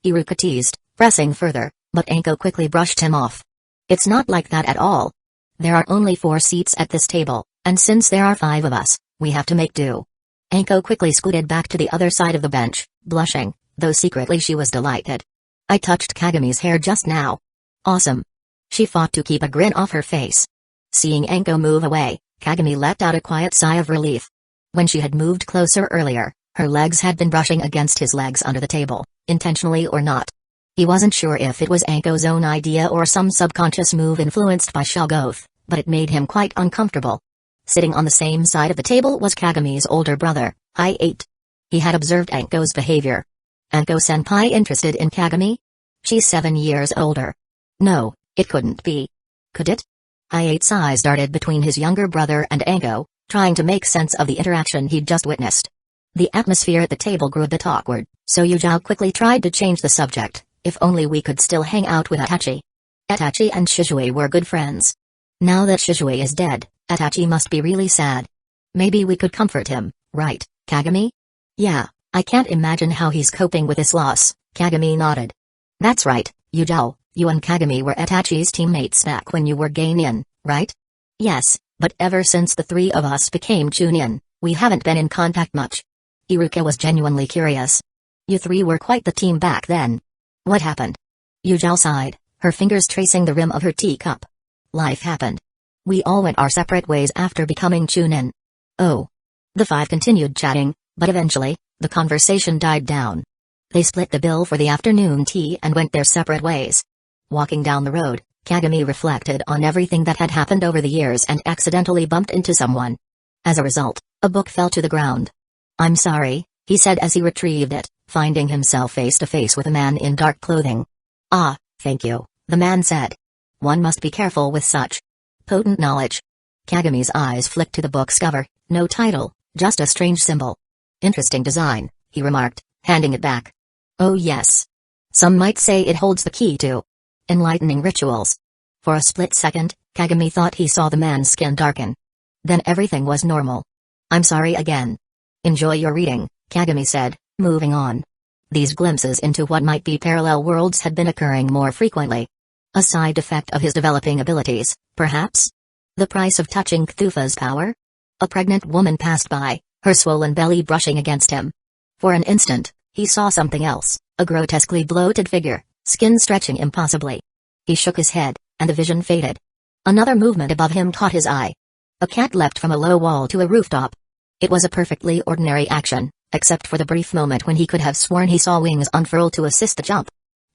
Iruka teased, pressing further, but Anko quickly brushed him off. It's not like that at all. There are only 4 seats at this table, and since there are 5 of us, we have to make do. Anko quickly scooted back to the other side of the bench, blushing, though secretly she was delighted. I touched Kagami's hair just now. Awesome. She fought to keep a grin off her face. Seeing Anko move away, Kagami let out a quiet sigh of relief. When she had moved closer earlier, her legs had been brushing against his legs under the table, intentionally or not. He wasn't sure if it was Anko's own idea or some subconscious move influenced by Shoggoth, but it made him quite uncomfortable. Sitting on the same side of the table was Kagami's older brother, Hyuga. He had observed Anko's behavior. Anko-senpai interested in Kagami? She's 7 years older. No, it couldn't be. Could it? Hyuga's eyes darted between his younger brother and Anko, trying to make sense of the interaction he'd just witnessed. The atmosphere at the table grew a bit awkward, so Yujao quickly tried to change the subject. If only we could still hang out with Itachi. Itachi and Shizue were good friends. Now that Shizue is dead, Itachi must be really sad. Maybe we could comfort him, right, Kagami? Yeah, I can't imagine how he's coping with this loss, Kagami nodded. That's right, Yujao, you and Kagami were Itachi's teammates back when you were Genin, right? Yes, but ever since the 3 of us became Chunin, we haven't been in contact much. Iruka was genuinely curious. You 3 were quite the team back then. What happened? Yujao sighed, her fingers tracing the rim of her teacup. Life happened. We all went our separate ways after becoming Chunin. Oh. The 5 continued chatting, but eventually, the conversation died down. They split the bill for the afternoon tea and went their separate ways. Walking down the road, Kagami reflected on everything that had happened over the years and accidentally bumped into someone. As a result, a book fell to the ground. I'm sorry, he said as he retrieved it, finding himself face to face with a man in dark clothing. Ah, thank you, the man said. One must be careful with such potent knowledge. Kagami's eyes flicked to the book's cover, no title, just a strange symbol. Interesting design, he remarked, handing it back. Oh yes. Some might say it holds the key to enlightening rituals. For a split second, Kagami thought he saw the man's skin darken. Then everything was normal. I'm sorry again. Enjoy your reading, Kagami said, moving on. These glimpses into what might be parallel worlds had been occurring more frequently. A side effect of his developing abilities, perhaps? The price of touching Cthulhu's power? A pregnant woman passed by, her swollen belly brushing against him. For an instant, he saw something else, a grotesquely bloated figure, skin stretching impossibly. He shook his head, and the vision faded. Another movement above him caught his eye. A cat leapt from a low wall to a rooftop. It was a perfectly ordinary action, except for the brief moment when he could have sworn he saw wings unfurl to assist the jump.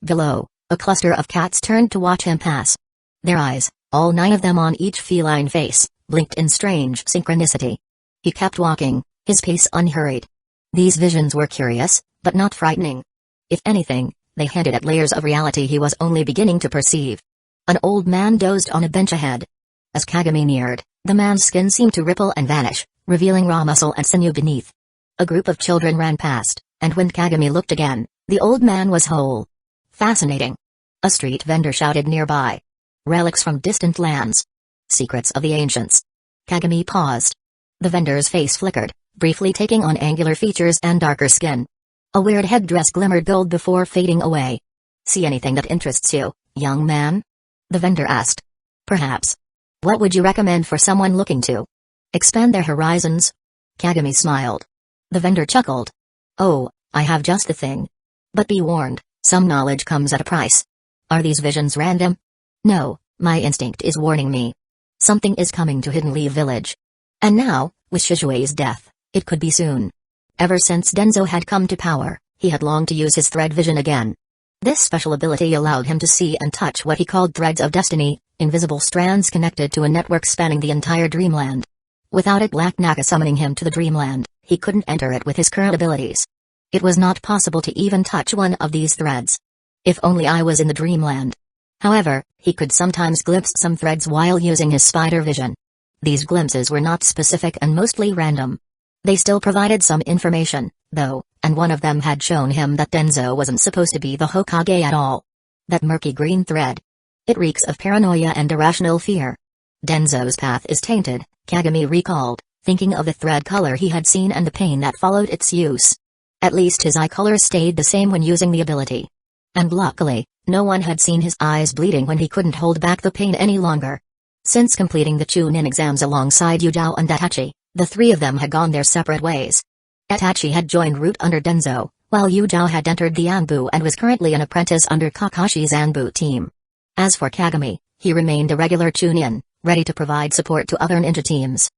Below, a cluster of cats turned to watch him pass. Their eyes, all 9 of them on each feline face, blinked in strange synchronicity. He kept walking, his pace unhurried. These visions were curious, but not frightening. If anything, they hinted at layers of reality he was only beginning to perceive. An old man dozed on a bench ahead. As Kagami neared, the man's skin seemed to ripple and vanish, revealing raw muscle and sinew beneath. A group of children ran past, and when Kagami looked again, the old man was whole. Fascinating. A street vendor shouted nearby. Relics from distant lands. Secrets of the ancients. Kagami paused. The vendor's face flickered, briefly taking on angular features and darker skin. A weird headdress glimmered gold before fading away. See anything that interests you, young man? The vendor asked. Perhaps. What would you recommend for someone looking to expand their horizons? Kagami smiled. The vendor chuckled. Oh, I have just the thing. But be warned, some knowledge comes at a price. Are these visions random? No, my instinct is warning me. Something is coming to Hidden Leaf Village. And now, with Shishui's death, it could be soon. Ever since Danzo had come to power, he had longed to use his thread vision again. This special ability allowed him to see and touch what he called threads of destiny, invisible strands connected to a network spanning the entire dreamland. Without it, Black Naga summoning him to the dreamland, he couldn't enter it with his current abilities. It was not possible to even touch one of these threads. If only I was in the dreamland. However, he could sometimes glimpse some threads while using his spider vision. These glimpses were not specific and mostly random. They still provided some information, though, and one of them had shown him that Danzo wasn't supposed to be the Hokage at all. That murky green thread. It reeks of paranoia and irrational fear. Danzo's path is tainted, Kagami recalled, thinking of the thread color he had seen and the pain that followed its use. At least his eye color stayed the same when using the ability. And luckily, no one had seen his eyes bleeding when he couldn't hold back the pain any longer. Since completing the Chunin exams alongside Yujao and Itachi, the 3 of them had gone their separate ways. Itachi had joined Root under Danzo, while Yujao had entered the Anbu and was currently an apprentice under Kakashi's Anbu team. As for Kagami, he remained a regular Chunin, ready to provide support to other ninja teams.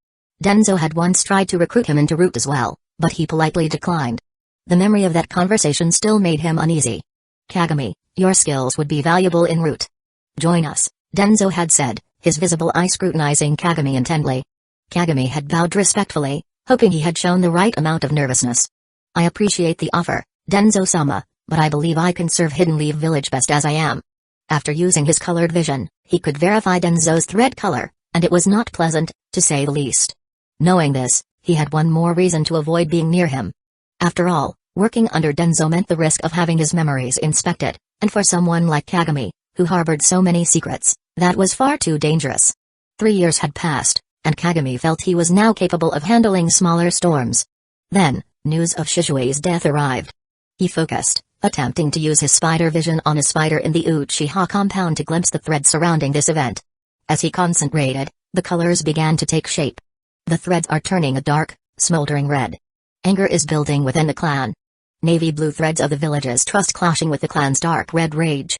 Danzo had once tried to recruit him into Root as well, but he politely declined. The memory of that conversation still made him uneasy. Kagami, your skills would be valuable en route. Join us, Danzo had said, his visible eye scrutinizing Kagami intently. Kagami had bowed respectfully, hoping he had shown the right amount of nervousness. I appreciate the offer, Danzo-sama, but I believe I can serve Hidden Leaf Village best as I am. After using his colored vision, he could verify Danzo's thread color, and it was not pleasant, to say the least. Knowing this, he had one more reason to avoid being near him. After all, working under Danzo meant the risk of having his memories inspected, and for someone like Kagami, who harbored so many secrets, that was far too dangerous. 3 years had passed, and Kagami felt he was now capable of handling smaller storms. Then, news of Shishui's death arrived. He focused, attempting to use his spider vision on a spider in the Uchiha compound to glimpse the threads surrounding this event. As he concentrated, the colors began to take shape. The threads are turning a dark, smoldering red. Anger is building within the clan. Navy blue threads of the village's trust clashing with the clan's dark red rage.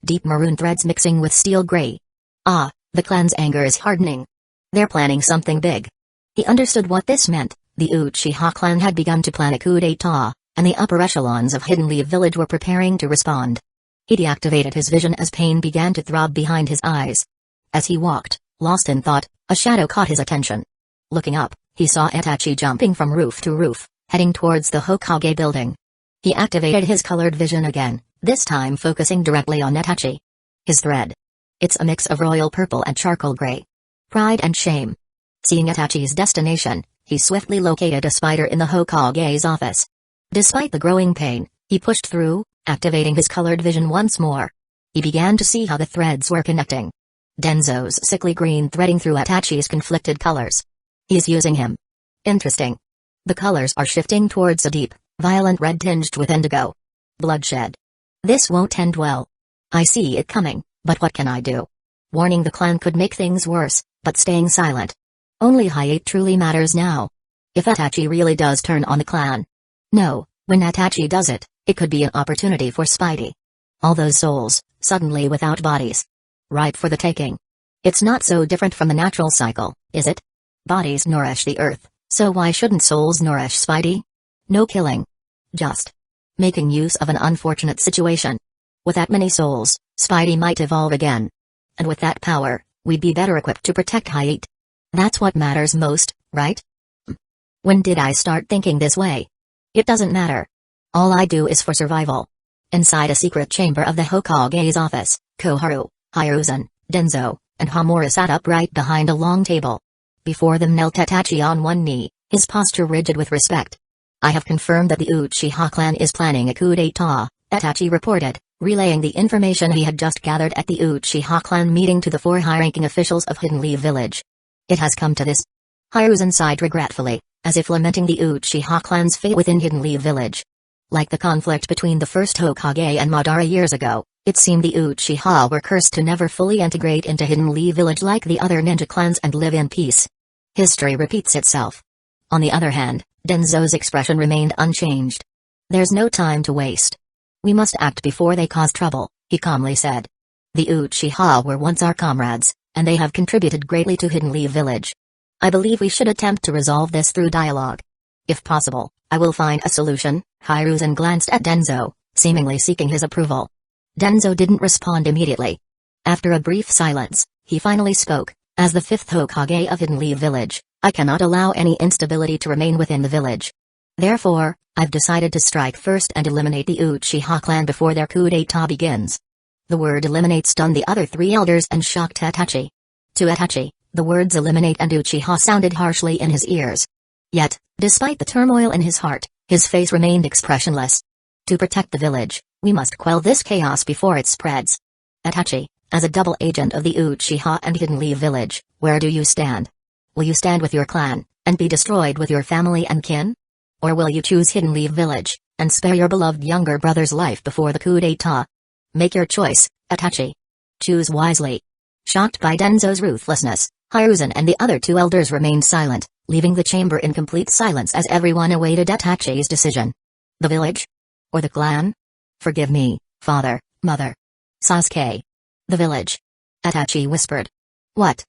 Deep maroon threads mixing with steel gray. Ah, the clan's anger is hardening. They're planning something big. He understood what this meant. The Uchiha clan had begun to plan a coup d'etat, and the upper echelons of Hidden Leaf Village were preparing to respond. He deactivated his vision as pain began to throb behind his eyes. As he walked, lost in thought, a shadow caught his attention. Looking up, he saw Itachi jumping from roof to roof, heading towards the Hokage building. He activated his colored vision again, this time focusing directly on Itachi. His thread. It's a mix of royal purple and charcoal gray. Pride and shame. Seeing Itachi's destination, he swiftly located a spider in the Hokage's office. Despite the growing pain, he pushed through, activating his colored vision once more. He began to see how the threads were connecting. Danzo's sickly green threading through Itachi's conflicted colors. He's using him. Interesting. The colors are shifting towards a deep, violent red tinged with indigo. Bloodshed. This won't end well. I see it coming, but what can I do? Warning the clan could make things worse, but staying silent. Only Hyuga truly matters now. If Itachi really does turn on the clan. No, when Itachi does it, it could be an opportunity for Spidey. All those souls, suddenly without bodies. Ripe for the taking. It's not so different from the natural cycle, is it? Bodies nourish the earth, so why shouldn't souls nourish Spidey? No killing. Just making use of an unfortunate situation. With that many souls, Spidey might evolve again. And with that power, we'd be better equipped to protect Hyuga. That's what matters most, right? When did I start thinking this way? It doesn't matter. All I do is for survival. Inside a secret chamber of the Hokage's office, Koharu, Hiruzen, Danzo, and Hamura sat upright behind a long table. Before them knelt Itachi on one knee, his posture rigid with respect. I have confirmed that the Uchiha clan is planning a coup d'etat, Itachi reported, relaying the information he had just gathered at the Uchiha clan meeting to the 4 high-ranking officials of Hidden Leaf Village. It has come to this. Hiruzen sighed regretfully, as if lamenting the Uchiha clan's fate within Hidden Leaf Village. Like the conflict between the first Hokage and Madara years ago, it seemed the Uchiha were cursed to never fully integrate into Hidden Leaf Village like the other ninja clans and live in peace. History repeats itself. On the other hand, Danzo's expression remained unchanged. There's no time to waste. We must act before they cause trouble, he calmly said. The Uchiha were once our comrades, and they have contributed greatly to Hidden Leaf Village. I believe we should attempt to resolve this through dialogue. If possible, I will find a solution. Hiruzen glanced at Danzo, seemingly seeking his approval. Danzo didn't respond immediately. After a brief silence, he finally spoke. As the 5th Hokage of Hidden Leaf Village, I cannot allow any instability to remain within the village. Therefore, I've decided to strike first and eliminate the Uchiha clan before their coup d'etat begins. The word eliminate stunned the other 3 elders and shocked Itachi. To Itachi, the words eliminate and Uchiha sounded harshly in his ears. Yet, despite the turmoil in his heart, his face remained expressionless. To protect the village, we must quell this chaos before it spreads. Itachi, as a double agent of the Uchiha and Hidden Leaf Village, where do you stand? Will you stand with your clan, and be destroyed with your family and kin? Or will you choose Hidden Leaf Village, and spare your beloved younger brother's life before the coup d'etat? Make your choice, Itachi. Choose wisely. Shocked by Danzo's ruthlessness, Hiruzen and the other 2 elders remained silent, leaving the chamber in complete silence as everyone awaited Itachi's decision. The village? Or the clan? Forgive me, father, mother. Sasuke. The village. Itachi whispered. What?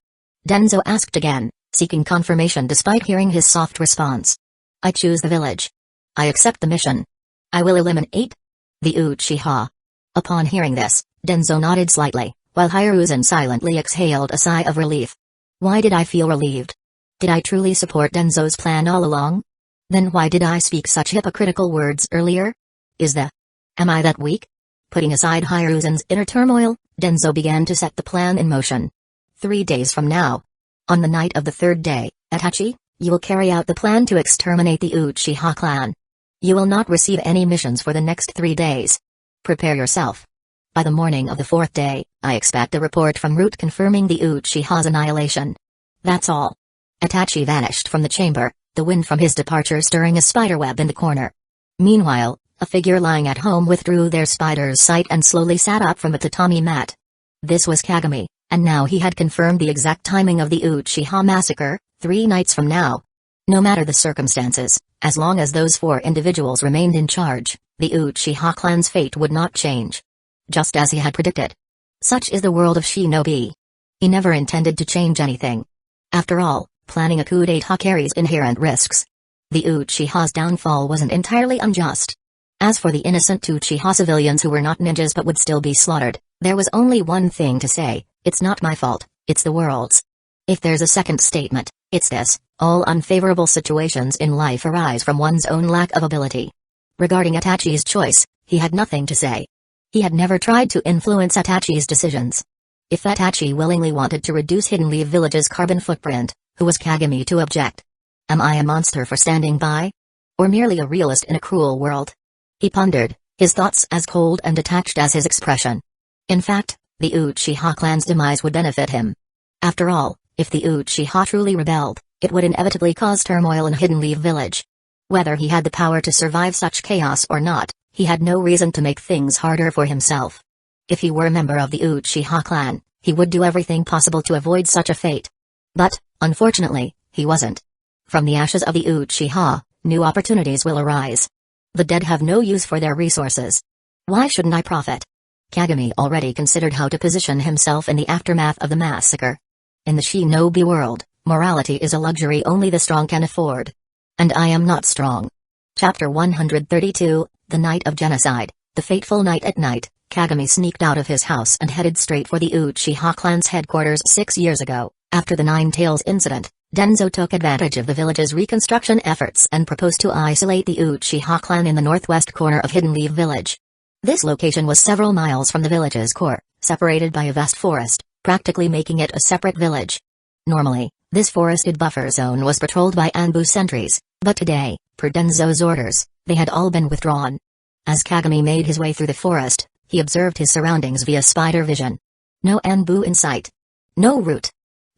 Danzo asked again, seeking confirmation despite hearing his soft response. I choose the village. I accept the mission. I will eliminate the Uchiha. Upon hearing this, Danzo nodded slightly, while Hiruzen silently exhaled a sigh of relief. Why did I feel relieved? Did I truly support Danzo's plan all along? Then why did I speak such hypocritical words earlier? Am I that weak? Putting aside Hiruzen's inner turmoil, Danzo began to set the plan in motion. 3 days from now. On the night of the 3rd day, Itachi, you will carry out the plan to exterminate the Uchiha clan. You will not receive any missions for the next 3 days. Prepare yourself. By the morning of the 4th day, I expect a report from Harut confirming the Uchiha's annihilation. That's all. Itachi vanished from the chamber, the wind from his departure stirring a spiderweb in the corner. Meanwhile, a figure lying at home withdrew their spider's sight and slowly sat up from a tatami mat. This was Kagami, and now he had confirmed the exact timing of the Uchiha massacre, 3 nights from now. No matter the circumstances, as long as those 4 individuals remained in charge, the Uchiha clan's fate would not change. Just as he had predicted. Such is the world of shinobi. He never intended to change anything. After all, planning a coup d'etat carries inherent risks. The Uchiha's downfall wasn't entirely unjust. As for the innocent Uchiha civilians who were not ninjas but would still be slaughtered, there was only one thing to say: it's not my fault, it's the world's. If there's a second statement, it's this: all unfavorable situations in life arise from one's own lack of ability. Regarding Itachi's choice, he had nothing to say. He had never tried to influence Itachi's decisions. If Itachi willingly wanted to reduce Hidden Leaf Village's carbon footprint, who was Kagami to object? Am I a monster for standing by? Or merely a realist in a cruel world? He pondered, his thoughts as cold and detached as his expression. In fact, the Uchiha clan's demise would benefit him. After all, if the Uchiha truly rebelled, it would inevitably cause turmoil in Hidden Leaf Village. Whether he had the power to survive such chaos or not, he had no reason to make things harder for himself. If he were a member of the Uchiha clan, he would do everything possible to avoid such a fate. But, unfortunately, he wasn't. From the ashes of the Uchiha, new opportunities will arise. The dead have no use for their resources. Why shouldn't I profit? Kagami already considered how to position himself in the aftermath of the massacre. In the shinobi world, morality is a luxury only the strong can afford. And I am not strong. Chapter 132, The Night of Genocide. The fateful night at night, Kagami sneaked out of his house and headed straight for the Uchiha clan's headquarters 6 years ago. After the Nine Tails incident, Danzo took advantage of the village's reconstruction efforts and proposed to isolate the Uchiha clan in the northwest corner of Hidden Leaf Village. This location was several miles from the village's core, separated by a vast forest, practically making it a separate village. Normally, this forested buffer zone was patrolled by ambush sentries, but today, per Danzo's orders, they had all been withdrawn. As Kagami made his way through the forest, he observed his surroundings via spider vision. No ambush in sight. No route.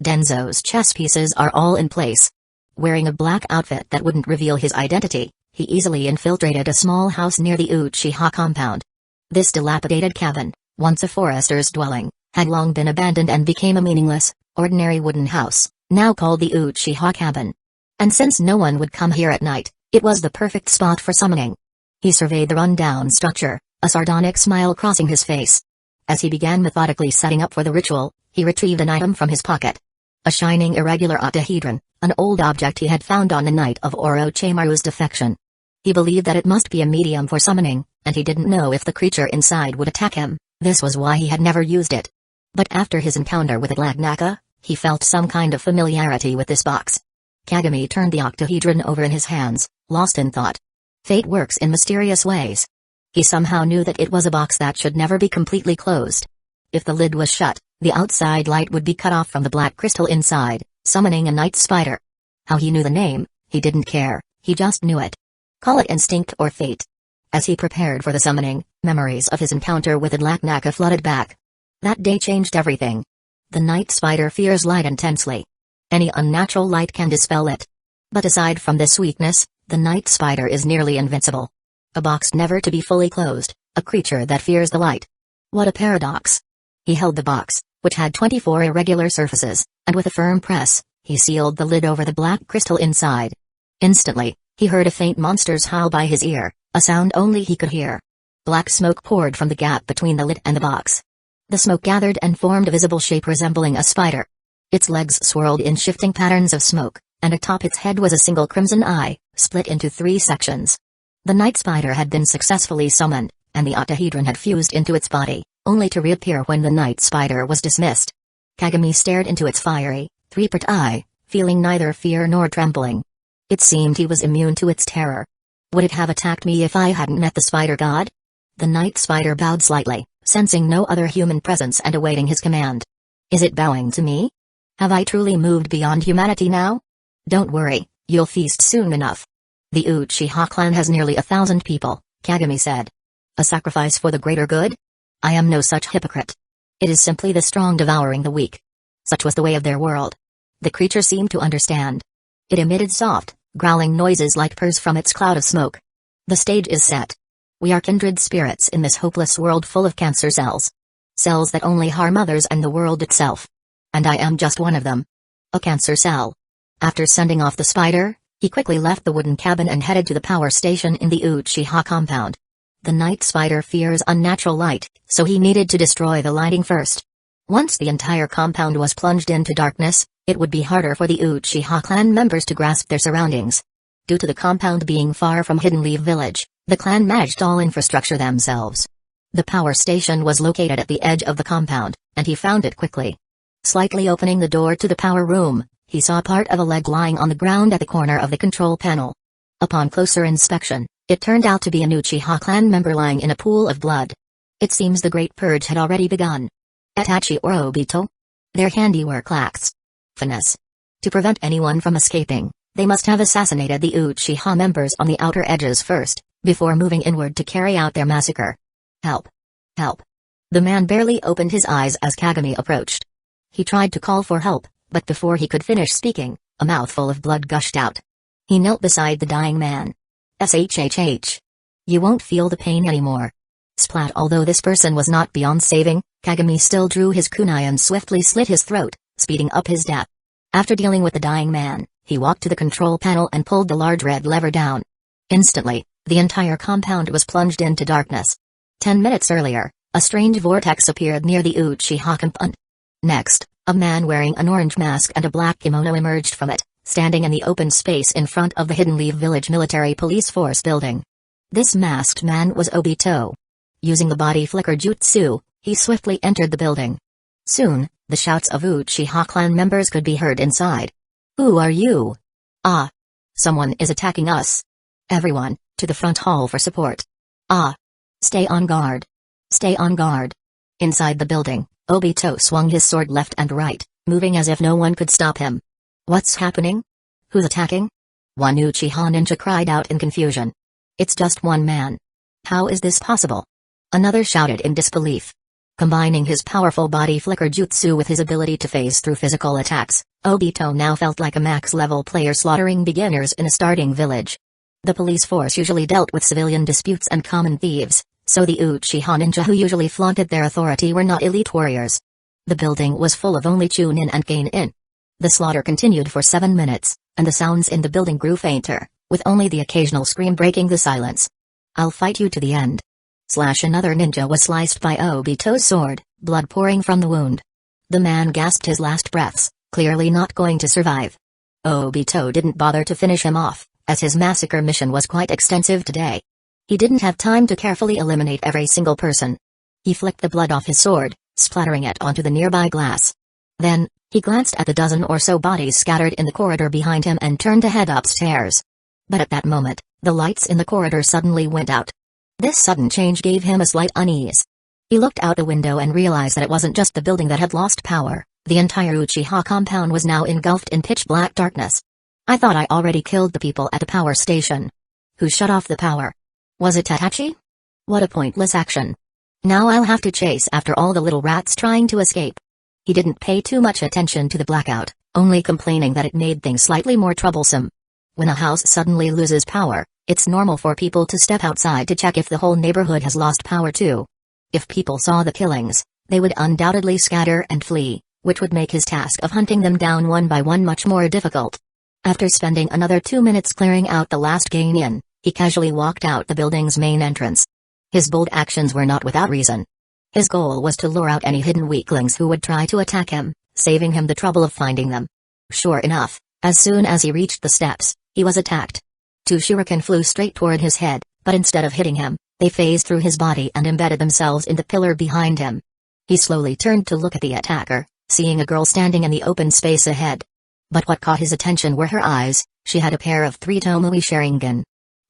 Danzo's chess pieces are all in place. Wearing a black outfit that wouldn't reveal his identity, he easily infiltrated a small house near the Uchiha compound. This dilapidated cabin, once a forester's dwelling, had long been abandoned and became a meaningless, ordinary wooden house, now called the Uchiha cabin. And since no one would come here at night, it was the perfect spot for summoning. He surveyed the rundown structure, a sardonic smile crossing his face. As he began methodically setting up for the ritual, he retrieved an item from his pocket. A shining irregular octahedron, an old object he had found on the night of Orochimaru's defection. He believed that it must be a medium for summoning, and he didn't know if the creature inside would attack him. This was why he had never used it. But after his encounter with Glagnaka, he felt some kind of familiarity with this box. Kagami turned the octahedron over in his hands, lost in thought. Fate works in mysterious ways. He somehow knew that it was a box that should never be completely closed. If the lid was shut, the outside light would be cut off from the black crystal inside, summoning a night spider. How he knew the name, he didn't care, he just knew it. Call it instinct or fate. As he prepared for the summoning, memories of his encounter with Glagnaka flooded back. That day changed everything. The night spider fears light intensely. Any unnatural light can dispel it. But aside from this weakness, the night spider is nearly invincible. A box never to be fully closed, a creature that fears the light. What a paradox. He held the box, which had 24 irregular surfaces, and with a firm press, he sealed the lid over the black crystal inside. Instantly, he heard a faint monster's howl by his ear, a sound only he could hear. Black smoke poured from the gap between the lid and the box. The smoke gathered and formed a visible shape resembling a spider. Its legs swirled in shifting patterns of smoke, and atop its head was a single crimson eye, split into 3 sections. The night spider had been successfully summoned, and the octahedron had fused into its body, only to reappear when the night spider was dismissed. Kagami stared into its fiery, 3-part eye, feeling neither fear nor trembling. It seemed he was immune to its terror. Would it have attacked me if I hadn't met the spider god? The night spider bowed slightly, sensing no other human presence and awaiting his command. Is it bowing to me? Have I truly moved beyond humanity now? Don't worry, you'll feast soon enough. The Uchiha clan has nearly 1,000 people, Kagami said. A sacrifice for the greater good? I am no such hypocrite. It is simply the strong devouring the weak. Such was the way of their world. The creature seemed to understand. It emitted soft, growling noises like purrs from its cloud of smoke. The stage is set. We are kindred spirits in this hopeless world full of cancer cells. Cells that only harm others and the world itself. And I am just one of them. A cancer cell. After sending off the spider, he quickly left the wooden cabin and headed to the power station in the Uchiha compound. The night spider fears unnatural light, so he needed to destroy the lighting first. Once the entire compound was plunged into darkness, it would be harder for the Uchiha clan members to grasp their surroundings. Due to the compound being far from Hidden Leaf Village, the clan managed all infrastructure themselves. The power station was located at the edge of the compound, and he found it quickly. Slightly opening the door to the power room, he saw part of a leg lying on the ground at the corner of the control panel. Upon closer inspection, it turned out to be an Uchiha clan member lying in a pool of blood. It seems the Great Purge had already begun. Itachi or Obito? Their handiwork lacks finesse. To prevent anyone from escaping, they must have assassinated the Uchiha members on the outer edges first, before moving inward to carry out their massacre. Help! Help! The man barely opened his eyes as Kagami approached. He tried to call for help, but before he could finish speaking, a mouthful of blood gushed out. He knelt beside the dying man. SHHH. You won't feel the pain anymore. Splat. Although this person was not beyond saving, Kagami still drew his kunai and swiftly slit his throat, speeding up his death. After dealing with the dying man, he walked to the control panel and pulled the large red lever down. Instantly, the entire compound was plunged into darkness. 10 minutes earlier, a strange vortex appeared near the Uchiha compound. Next, a man wearing an orange mask and a black kimono emerged from it, standing in the open space in front of the Hidden Leaf Village Military Police Force building. This masked man was Obito. Using the body flicker jutsu, he swiftly entered the building. Soon, the shouts of Uchiha clan members could be heard inside. "Who are you? Ah! Someone is attacking us. Everyone, to the front hall for support. Ah! Stay on guard. Stay on guard." Inside the building, Obito swung his sword left and right, moving as if no one could stop him. "What's happening? Who's attacking?" One Uchiha ninja cried out in confusion. "It's just one man. How is this possible?" Another shouted in disbelief. Combining his powerful body flicker jutsu with his ability to phase through physical attacks, Obito now felt like a max-level player slaughtering beginners in a starting village. The police force usually dealt with civilian disputes and common thieves, so the Uchiha ninja who usually flaunted their authority were not elite warriors. The building was full of only Chunin and Geinin. The slaughter continued for 7 minutes, and the sounds in the building grew fainter, with only the occasional scream breaking the silence. "I'll fight you to the end." Another ninja was sliced by Obito's sword, blood pouring from the wound. The man gasped his last breaths, clearly not going to survive. Obito didn't bother to finish him off, as his massacre mission was quite extensive today. He didn't have time to carefully eliminate every single person. He flicked the blood off his sword, splattering it onto the nearby glass. Then, he glanced at the dozen or so bodies scattered in the corridor behind him and turned to head upstairs. But at that moment, the lights in the corridor suddenly went out. This sudden change gave him a slight unease. He looked out the window and realized that it wasn't just the building that had lost power, the entire Uchiha compound was now engulfed in pitch-black darkness. "I thought I already killed the people at the power station. Who shut off the power? Was it Tatachi? What a pointless action. Now I'll have to chase after all the little rats trying to escape." He didn't pay too much attention to the blackout, only complaining that it made things slightly more troublesome. When a house suddenly loses power, it's normal for people to step outside to check if the whole neighborhood has lost power too. If people saw the killings, they would undoubtedly scatter and flee, which would make his task of hunting them down one by one much more difficult. After spending another 2 minutes clearing out the last Geinin, he casually walked out the building's main entrance. His bold actions were not without reason. His goal was to lure out any hidden weaklings who would try to attack him, saving him the trouble of finding them. Sure enough, as soon as he reached the steps, he was attacked. 2 shuriken flew straight toward his head, but instead of hitting him, they phased through his body and embedded themselves in the pillar behind him. He slowly turned to look at the attacker, seeing a girl standing in the open space ahead. But what caught his attention were her eyes. She had a pair of 3 Tomoe Sharingan.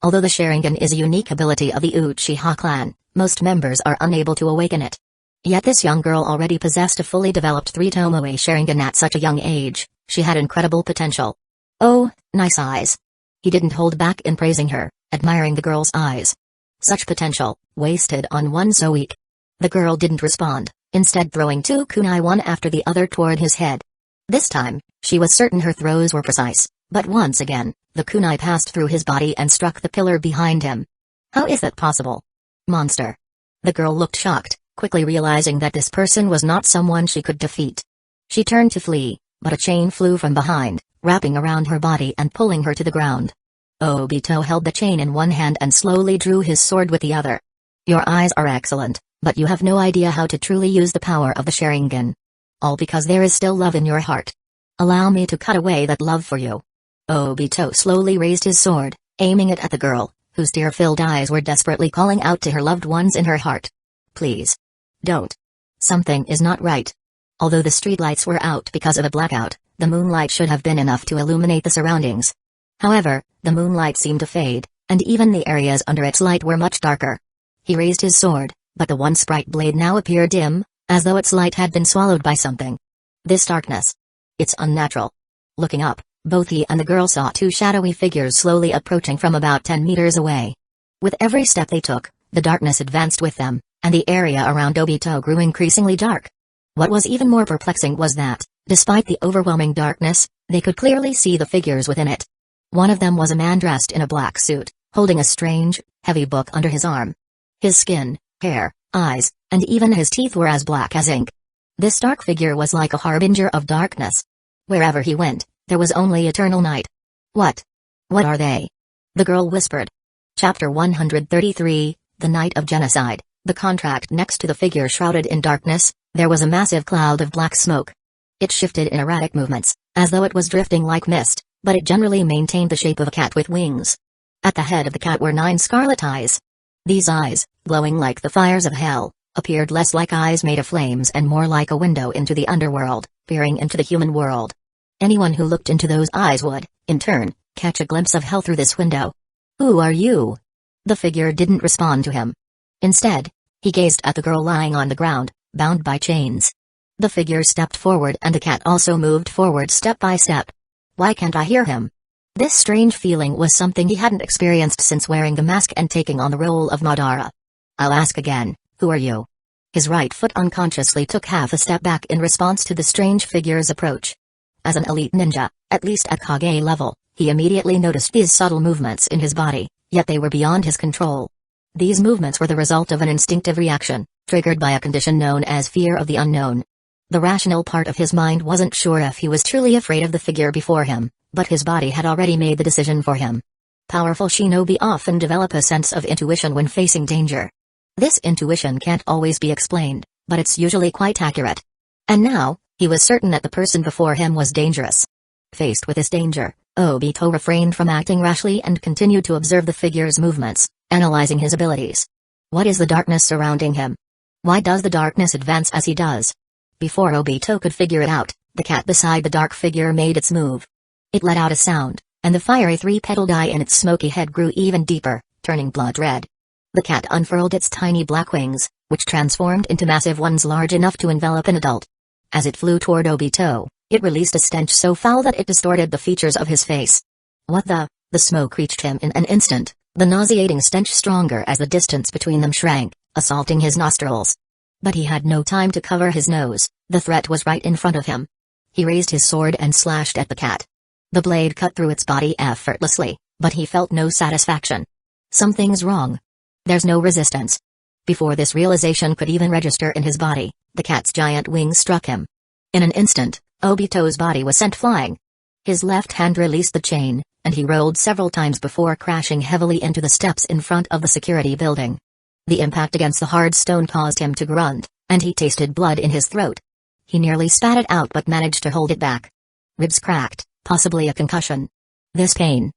Although the Sharingan is a unique ability of the Uchiha clan, most members are unable to awaken it. Yet this young girl already possessed a fully developed 3 Tomoe Sharingan at such a young age. She had incredible potential. "Oh, nice eyes." He didn't hold back in praising her, admiring the girl's eyes. Such potential, wasted on one so weak. The girl didn't respond, instead throwing 2 kunai one after the other toward his head. This time, she was certain her throws were precise, but once again, the kunai passed through his body and struck the pillar behind him. How is that possible? Monster. The girl looked shocked, quickly realizing that this person was not someone she could defeat. She turned to flee, but a chain flew from behind, wrapping around her body and pulling her to the ground. Obito held the chain in one hand and slowly drew his sword with the other. "Your eyes are excellent, but you have no idea how to truly use the power of the Sharingan. All because there is still love in your heart. Allow me to cut away that love for you." Obito slowly raised his sword, aiming it at the girl, whose tear-filled eyes were desperately calling out to her loved ones in her heart. "Please. Don't. Something is not right." Although the streetlights were out because of a blackout, the moonlight should have been enough to illuminate the surroundings. However, the moonlight seemed to fade, and even the areas under its light were much darker. He raised his sword, but the once bright blade now appeared dim, as though its light had been swallowed by something. This darkness. It's unnatural. Looking up, both he and the girl saw 2 shadowy figures slowly approaching from about 10 meters away. With every step they took, the darkness advanced with them, and the area around Obito grew increasingly dark. What was even more perplexing was that, despite the overwhelming darkness, they could clearly see the figures within it. One of them was a man dressed in a black suit, holding a strange, heavy book under his arm. His skin, hair, eyes, and even his teeth were as black as ink. This dark figure was like a harbinger of darkness. Wherever he went, there was only eternal night. What are they?" the girl whispered. Chapter 133, The Night of Genocide. The contract next to the figure shrouded in darkness, there was a massive cloud of black smoke. It shifted in erratic movements, as though it was drifting like mist, but it generally maintained the shape of a cat with wings. At the head of the cat were 9 scarlet eyes. These eyes, glowing like the fires of hell, appeared less like eyes made of flames and more like a window into the underworld, peering into the human world. Anyone who looked into those eyes would, in turn, catch a glimpse of hell through this window. "Who are you?" The figure didn't respond to him. Instead, he gazed at the girl lying on the ground, bound by chains. The figure stepped forward and the cat also moved forward step by step. Why can't I hear him? This strange feeling was something he hadn't experienced since wearing the mask and taking on the role of Madara. "I'll ask again, who are you?" His right foot unconsciously took half a step back in response to the strange figure's approach. As an elite ninja, at least at Kage level, he immediately noticed these subtle movements in his body, yet they were beyond his control. These movements were the result of an instinctive reaction, triggered by a condition known as fear of the unknown. The rational part of his mind wasn't sure if he was truly afraid of the figure before him, but his body had already made the decision for him. Powerful shinobi often develop a sense of intuition when facing danger. This intuition can't always be explained, but it's usually quite accurate. And now, he was certain that the person before him was dangerous. Faced with this danger, Obito refrained from acting rashly and continued to observe the figure's movements, analyzing his abilities. What is the darkness surrounding him? Why does the darkness advance as he does? Before Obito could figure it out, the cat beside the dark figure made its move. It let out a sound, and the fiery 3-petaled eye in its smoky head grew even deeper, turning blood red. The cat unfurled its tiny black wings, which transformed into massive ones large enough to envelop an adult. As it flew toward Obito, it released a stench so foul that it distorted the features of his face. What the? The smoke reached him in an instant, the nauseating stench stronger as the distance between them shrank, assaulting his nostrils. But he had no time to cover his nose, the threat was right in front of him. He raised his sword and slashed at the cat. The blade cut through its body effortlessly, but he felt no satisfaction. Something's wrong. There's no resistance. Before this realization could even register in his body, the cat's giant wings struck him. In an instant, Obito's body was sent flying. His left hand released the chain, and he rolled several times before crashing heavily into the steps in front of the security building. The impact against the hard stone caused him to grunt, and he tasted blood in his throat. He nearly spat it out but managed to hold it back. Ribs cracked, possibly a concussion. This pain.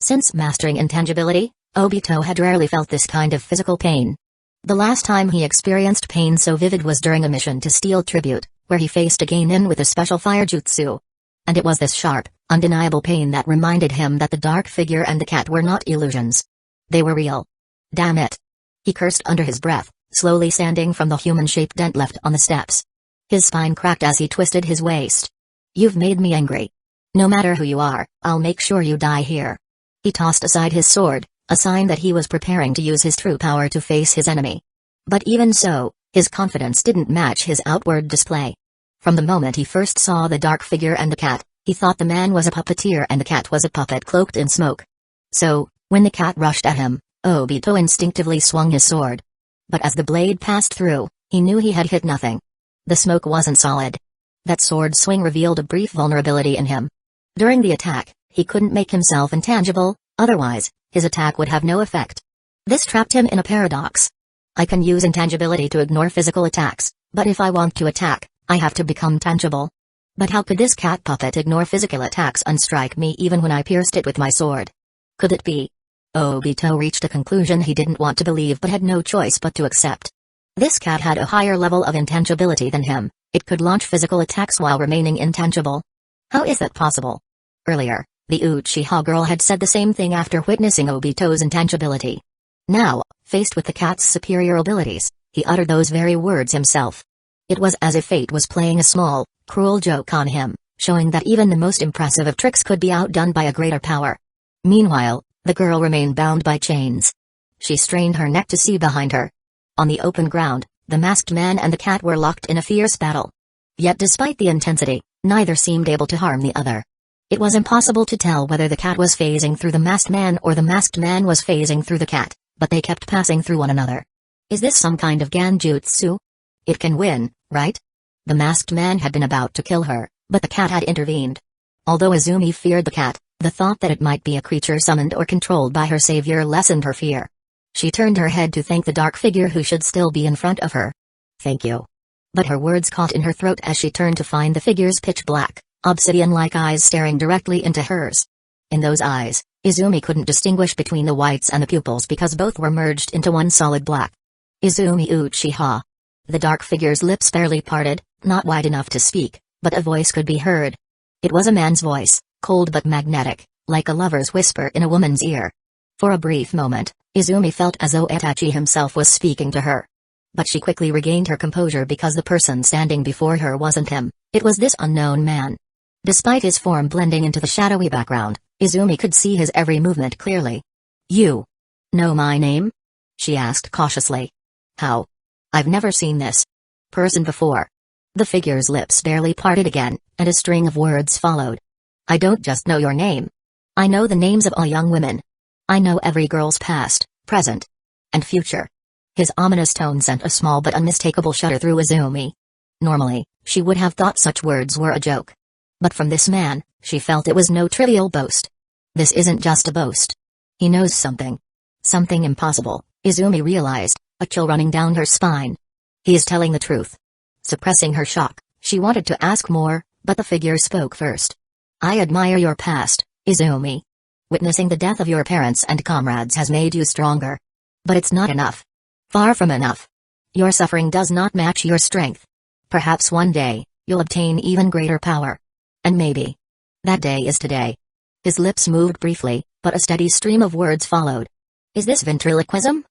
Since mastering intangibility, Obito had rarely felt this kind of physical pain. The last time he experienced pain so vivid was during a mission to steal tribute, where he faced a genin with a special fire jutsu. And it was this sharp, undeniable pain that reminded him that the dark figure and the cat were not illusions. They were real. Damn it. He cursed under his breath, slowly standing from the human-shaped dent left on the steps. His spine cracked as he twisted his waist. "You've made me angry. No matter who you are, I'll make sure you die here." He tossed aside his sword, a sign that he was preparing to use his true power to face his enemy. But even so, his confidence didn't match his outward display. From the moment he first saw the dark figure and the cat, he thought the man was a puppeteer and the cat was a puppet cloaked in smoke. So, when the cat rushed at him, Obito instinctively swung his sword. But as the blade passed through, he knew he had hit nothing. The smoke wasn't solid. That sword swing revealed a brief vulnerability in him. During the attack, he couldn't make himself intangible, otherwise, his attack would have no effect. This trapped him in a paradox. I can use intangibility to ignore physical attacks, but if I want to attack, I have to become tangible. But how could this cat puppet ignore physical attacks and strike me even when I pierced it with my sword? Could it be? Obito reached a conclusion he didn't want to believe but had no choice but to accept. This cat had a higher level of intangibility than him. It could launch physical attacks while remaining intangible. How is that possible? Earlier, the Uchiha girl had said the same thing after witnessing Obito's intangibility. Now, faced with the cat's superior abilities, he uttered those very words himself. It was as if fate was playing a small, cruel joke on him, showing that even the most impressive of tricks could be outdone by a greater power. Meanwhile, the girl remained bound by chains. She strained her neck to see behind her. On the open ground, the masked man and the cat were locked in a fierce battle. Yet despite the intensity, neither seemed able to harm the other. It was impossible to tell whether the cat was phasing through the masked man or the masked man was phasing through the cat, but they kept passing through one another. Is this some kind of Genjutsu? It can win, right? The masked man had been about to kill her, but the cat had intervened. Although Izumi feared the cat, the thought that it might be a creature summoned or controlled by her savior lessened her fear. She turned her head to thank the dark figure who should still be in front of her. Thank you. But her words caught in her throat as she turned to find the figure's pitch black, obsidian-like eyes staring directly into hers. In those eyes, Izumi couldn't distinguish between the whites and the pupils because both were merged into one solid black. Izumi Uchiha. The dark figure's lips barely parted, not wide enough to speak, but a voice could be heard. It was a man's voice, cold but magnetic, like a lover's whisper in a woman's ear. For a brief moment, Izumi felt as though Itachi himself was speaking to her. But she quickly regained her composure because the person standing before her wasn't him, it was this unknown man. Despite his form blending into the shadowy background, Izumi could see his every movement clearly. "You know my name?" she asked cautiously. "How? I've never seen this person before." The figure's lips barely parted again, and a string of words followed. "I don't just know your name. I know the names of all young women. I know every girl's past, present, and future." His ominous tone sent a small but unmistakable shudder through Izumi. Normally, she would have thought such words were a joke. But from this man, she felt it was no trivial boast. This isn't just a boast. He knows something. Something impossible, Izumi realized, a chill running down her spine. He is telling the truth. Suppressing her shock, she wanted to ask more, but the figure spoke first. "I admire your past, Izumi. Witnessing the death of your parents and comrades has made you stronger. But it's not enough. Far from enough. Your suffering does not match your strength. Perhaps one day, you'll obtain even greater power. And maybe that day is today." His lips moved briefly, but a steady stream of words followed. Is this ventriloquism?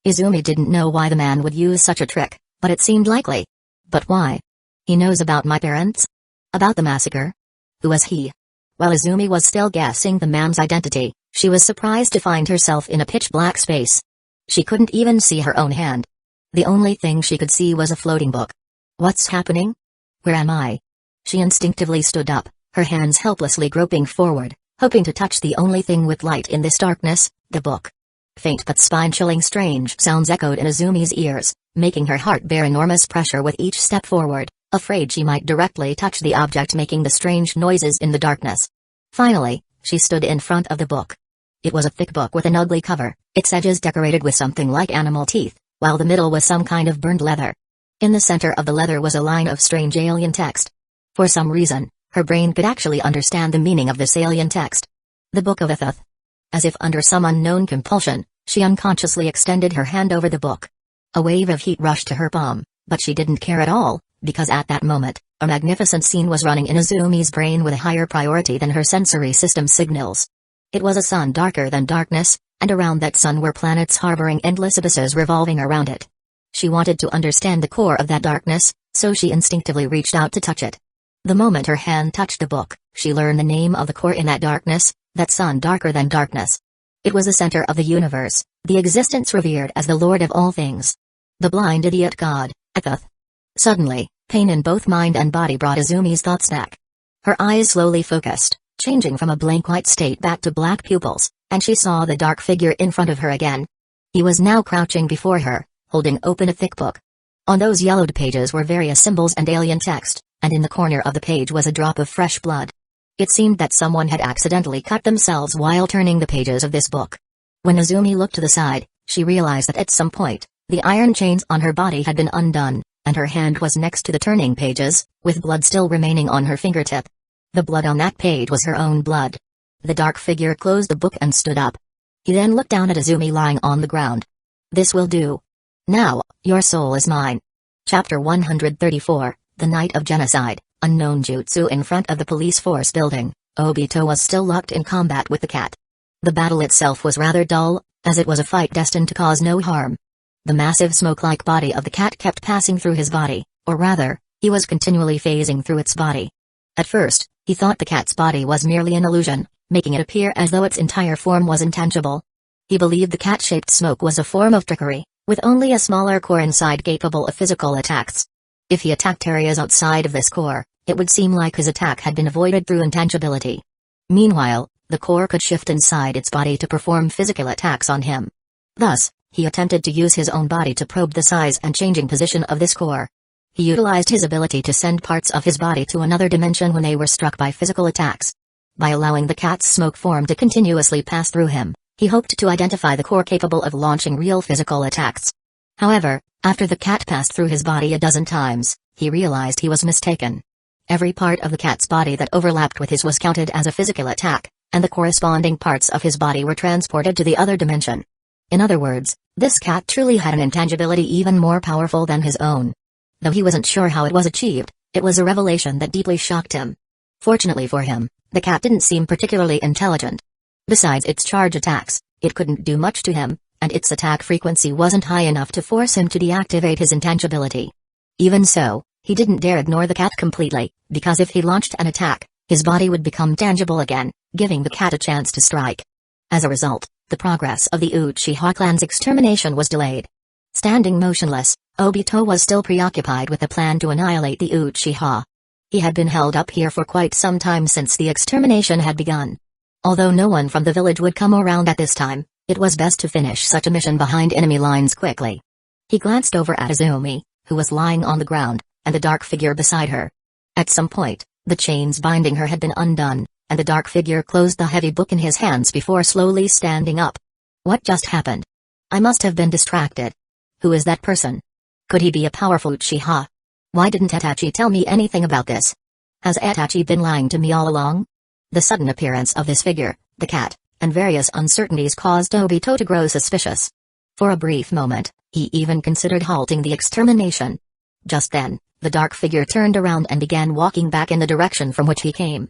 Izumi didn't know why the man would use such a trick, but it seemed likely. But why? He knows about my parents? About the massacre? Who was he? While Izumi was still guessing the man's identity, she was surprised to find herself in a pitch-black space. She couldn't even see her own hand. The only thing she could see was a floating book. What's happening? Where am I? She instinctively stood up, her hands helplessly groping forward, hoping to touch the only thing with light in this darkness, the book. Faint but spine-chilling strange sounds echoed in Izumi's ears, making her heart bear enormous pressure with each step forward, afraid she might directly touch the object making the strange noises in the darkness. Finally, she stood in front of the book. It was a thick book with an ugly cover, its edges decorated with something like animal teeth, while the middle was some kind of burned leather. In the center of the leather was a line of strange alien text. For some reason, her brain could actually understand the meaning of this alien text. The Book of Itheth. As if under some unknown compulsion, she unconsciously extended her hand over the book. A wave of heat rushed to her palm, but she didn't care at all, because at that moment, a magnificent scene was running in Izumi's brain with a higher priority than her sensory system signals. It was a sun darker than darkness, and around that sun were planets harboring endless abysses revolving around it. She wanted to understand the core of that darkness, so she instinctively reached out to touch it. The moment her hand touched the book, she learned the name of the core in that darkness, that sun darker than darkness. It was the center of the universe, the existence revered as the Lord of all things. The blind idiot god, Itheth. Suddenly, pain in both mind and body brought Izumi's thoughts back. Her eyes slowly focused, changing from a blank white state back to black pupils, and she saw the dark figure in front of her again. He was now crouching before her, holding open a thick book. On those yellowed pages were various symbols and alien text, and in the corner of the page was a drop of fresh blood. It seemed that someone had accidentally cut themselves while turning the pages of this book. When Izumi looked to the side, she realized that at some point, the iron chains on her body had been undone, and her hand was next to the turning pages, with blood still remaining on her fingertip. The blood on that page was her own blood. The dark figure closed the book and stood up. He then looked down at Izumi lying on the ground. "This will do. Now, your soul is mine." Chapter 134, The Night of Genocide. Unknown jutsu. In front of the police force building, Obito was still locked in combat with the cat. The battle itself was rather dull, as it was a fight destined to cause no harm. The massive smoke-like body of the cat kept passing through his body, or rather, he was continually phasing through its body. At first, he thought the cat's body was merely an illusion, making it appear as though its entire form was intangible. He believed the cat-shaped smoke was a form of trickery, with only a smaller core inside capable of physical attacks. If he attacked areas outside of this core, it would seem like his attack had been avoided through intangibility. Meanwhile, the core could shift inside its body to perform physical attacks on him. Thus, he attempted to use his own body to probe the size and changing position of this core. He utilized his ability to send parts of his body to another dimension when they were struck by physical attacks. By allowing the cat's smoke form to continuously pass through him, he hoped to identify the core capable of launching real physical attacks. However, after the cat passed through his body a dozen times, he realized he was mistaken. Every part of the cat's body that overlapped with his was counted as a physical attack, and the corresponding parts of his body were transported to the other dimension. In other words, this cat truly had an intangibility even more powerful than his own. Though he wasn't sure how it was achieved, it was a revelation that deeply shocked him. Fortunately for him, the cat didn't seem particularly intelligent. Besides its charge attacks, it couldn't do much to him, and its attack frequency wasn't high enough to force him to deactivate his intangibility. Even so, he didn't dare ignore the cat completely, because if he launched an attack, his body would become tangible again, giving the cat a chance to strike. As a result, the progress of the Uchiha clan's extermination was delayed. Standing motionless, Obito was still preoccupied with the plan to annihilate the Uchiha. He had been held up here for quite some time since the extermination had begun. Although no one from the village would come around at this time, it was best to finish such a mission behind enemy lines quickly. He glanced over at Izumi, who was lying on the ground, and the dark figure beside her. At some point, the chains binding her had been undone, and the dark figure closed the heavy book in his hands before slowly standing up. What just happened? I must have been distracted. Who is that person? Could he be a powerful Uchiha? Why didn't Itachi tell me anything about this? Has Itachi been lying to me all along? The sudden appearance of this figure, the cat, and various uncertainties caused Obito to grow suspicious. For a brief moment, he even considered halting the extermination. Just then, the dark figure turned around and began walking back in the direction from which he came.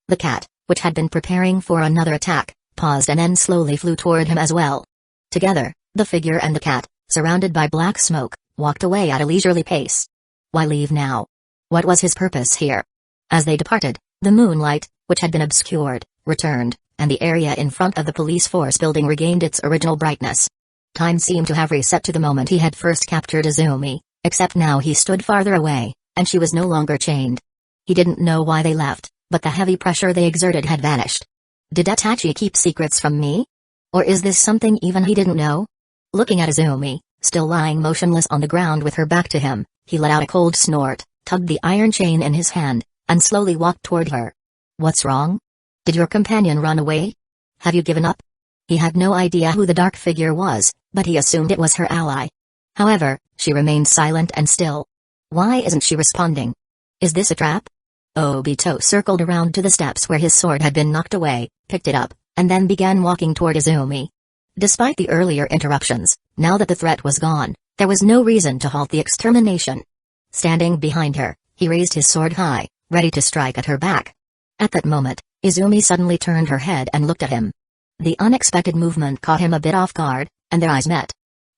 The cat, which had been preparing for another attack, paused and then slowly flew toward him as well. Together, the figure and the cat, surrounded by black smoke, walked away at a leisurely pace. Why leave now? What was his purpose here? As they departed, the moonlight, which had been obscured, returned, and the area in front of the police force building regained its original brightness. Time seemed to have reset to the moment he had first captured Izumi, except now he stood farther away, and she was no longer chained. He didn't know why they left, but the heavy pressure they exerted had vanished. Did Itachi keep secrets from me? Or is this something even he didn't know? Looking at Izumi, still lying motionless on the ground with her back to him, he let out a cold snort, tugged the iron chain in his hand, and slowly walked toward her. What's wrong? Did your companion run away? Have you given up? He had no idea who the dark figure was, but he assumed it was her ally. However, she remained silent and still. Why isn't she responding? Is this a trap? Obito circled around to the steps where his sword had been knocked away, picked it up, and then began walking toward Izumi. Despite the earlier interruptions, now that the threat was gone, there was no reason to halt the extermination. Standing behind her, he raised his sword high, ready to strike at her back. At that moment, Izumi suddenly turned her head and looked at him. The unexpected movement caught him a bit off guard, and their eyes met.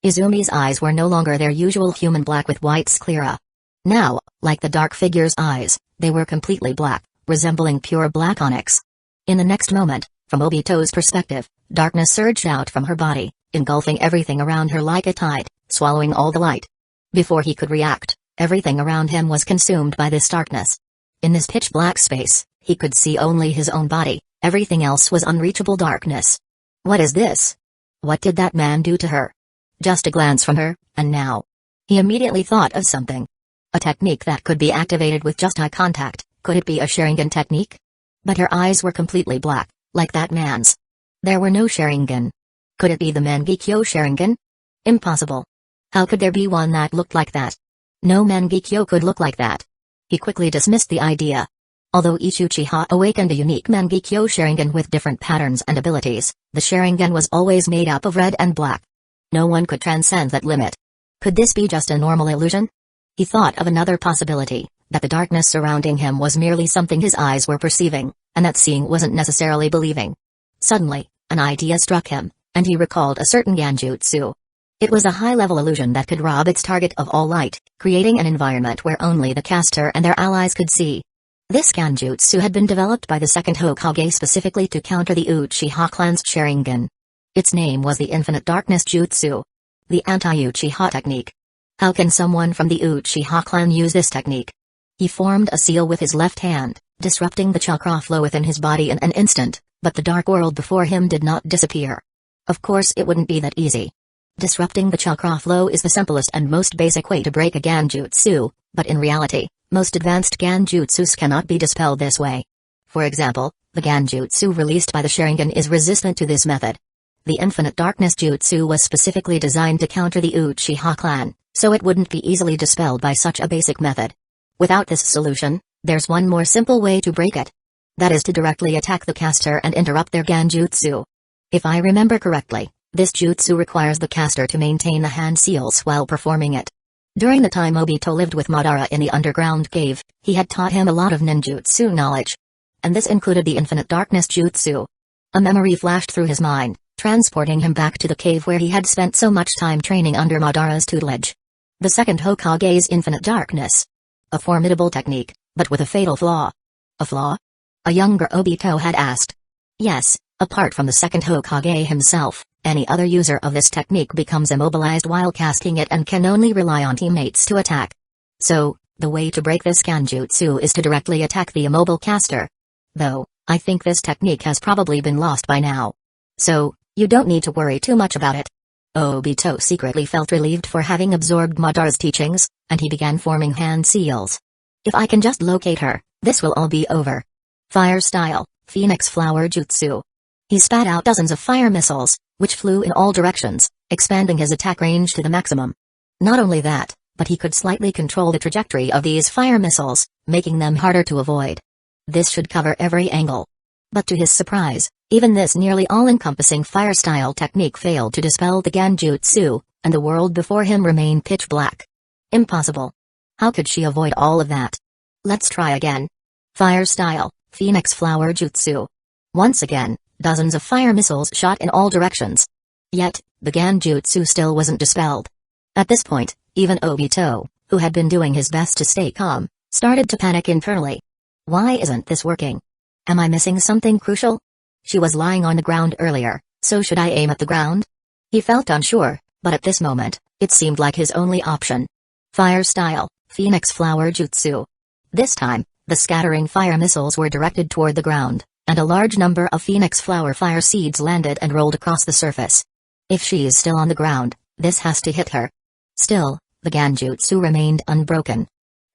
Izumi's eyes were no longer their usual human black with white sclera. Now, like the dark figure's eyes, they were completely black, resembling pure black onyx. In the next moment, from Obito's perspective, darkness surged out from her body, engulfing everything around her like a tide, swallowing all the light. Before he could react, everything around him was consumed by this darkness. In this pitch-black space, he could see only his own body, everything else was unreachable darkness. What is this? What did that man do to her? Just a glance from her, and now. He immediately thought of something. A technique that could be activated with just eye contact. Could it be a Sharingan technique? But her eyes were completely black, like that man's. There were no Sharingan. Could it be the Mangekyō Sharingan? Impossible. How could there be one that looked like that? No Mangekyō could look like that. He quickly dismissed the idea. Although each Uchiha awakened a unique Mangekyō Sharingan with different patterns and abilities, the Sharingan was always made up of red and black. No one could transcend that limit. Could this be just a normal illusion? He thought of another possibility, that the darkness surrounding him was merely something his eyes were perceiving, and that seeing wasn't necessarily believing. Suddenly, an idea struck him, and he recalled a certain Genjutsu. It was a high-level illusion that could rob its target of all light, creating an environment where only the caster and their allies could see. This Genjutsu had been developed by the second Hokage specifically to counter the Uchiha clan's Sharingan. Its name was the Infinite Darkness Jutsu. The anti-Uchiha technique. How can someone from the Uchiha clan use this technique? He formed a seal with his left hand, disrupting the chakra flow within his body in an instant, but the dark world before him did not disappear. Of course it wouldn't be that easy. Disrupting the chakra flow is the simplest and most basic way to break a Genjutsu, but in reality, most advanced Genjutsus cannot be dispelled this way. For example, the Genjutsu released by the Sharingan is resistant to this method. The Infinite Darkness Jutsu was specifically designed to counter the Uchiha clan, so it wouldn't be easily dispelled by such a basic method. Without this solution, there's one more simple way to break it. That is to directly attack the caster and interrupt their Genjutsu. If I remember correctly, this jutsu requires the caster to maintain the hand seals while performing it. During the time Obito lived with Madara in the underground cave, he had taught him a lot of ninjutsu knowledge. And this included the Infinite Darkness Jutsu. A memory flashed through his mind, transporting him back to the cave where he had spent so much time training under Madara's tutelage. The second Hokage's Infinite Darkness. A formidable technique, but with a fatal flaw. A flaw? A younger Obito had asked. Yes, apart from the second Hokage himself, any other user of this technique becomes immobilized while casting it and can only rely on teammates to attack. So, the way to break this Genjutsu is to directly attack the immobile caster. Though, I think this technique has probably been lost by now. So, you don't need to worry too much about it. Obito secretly felt relieved for having absorbed Madara's teachings, and he began forming hand seals. If I can just locate her, this will all be over. Fire style, Phoenix Flower Jutsu. He spat out dozens of fire missiles, which flew in all directions, expanding his attack range to the maximum. Not only that, but he could slightly control the trajectory of these fire missiles, making them harder to avoid. This should cover every angle. But to his surprise, even this nearly all-encompassing fire-style technique failed to dispel the Genjutsu, and the world before him remained pitch black. Impossible. How could she avoid all of that? Let's try again. Fire style, Phoenix Flower Jutsu. Once again, dozens of fire missiles shot in all directions. Yet, the Genjutsu still wasn't dispelled. At this point, even Obito, who had been doing his best to stay calm, started to panic internally. Why isn't this working? Am I missing something crucial? She was lying on the ground earlier, so should I aim at the ground? He felt unsure, but at this moment, it seemed like his only option. Fire style, Phoenix Flower Jutsu. This time, the scattering fire missiles were directed toward the ground, and a large number of Phoenix Flower fire seeds landed and rolled across the surface. If she is still on the ground, this has to hit her. Still, the Genjutsu remained unbroken.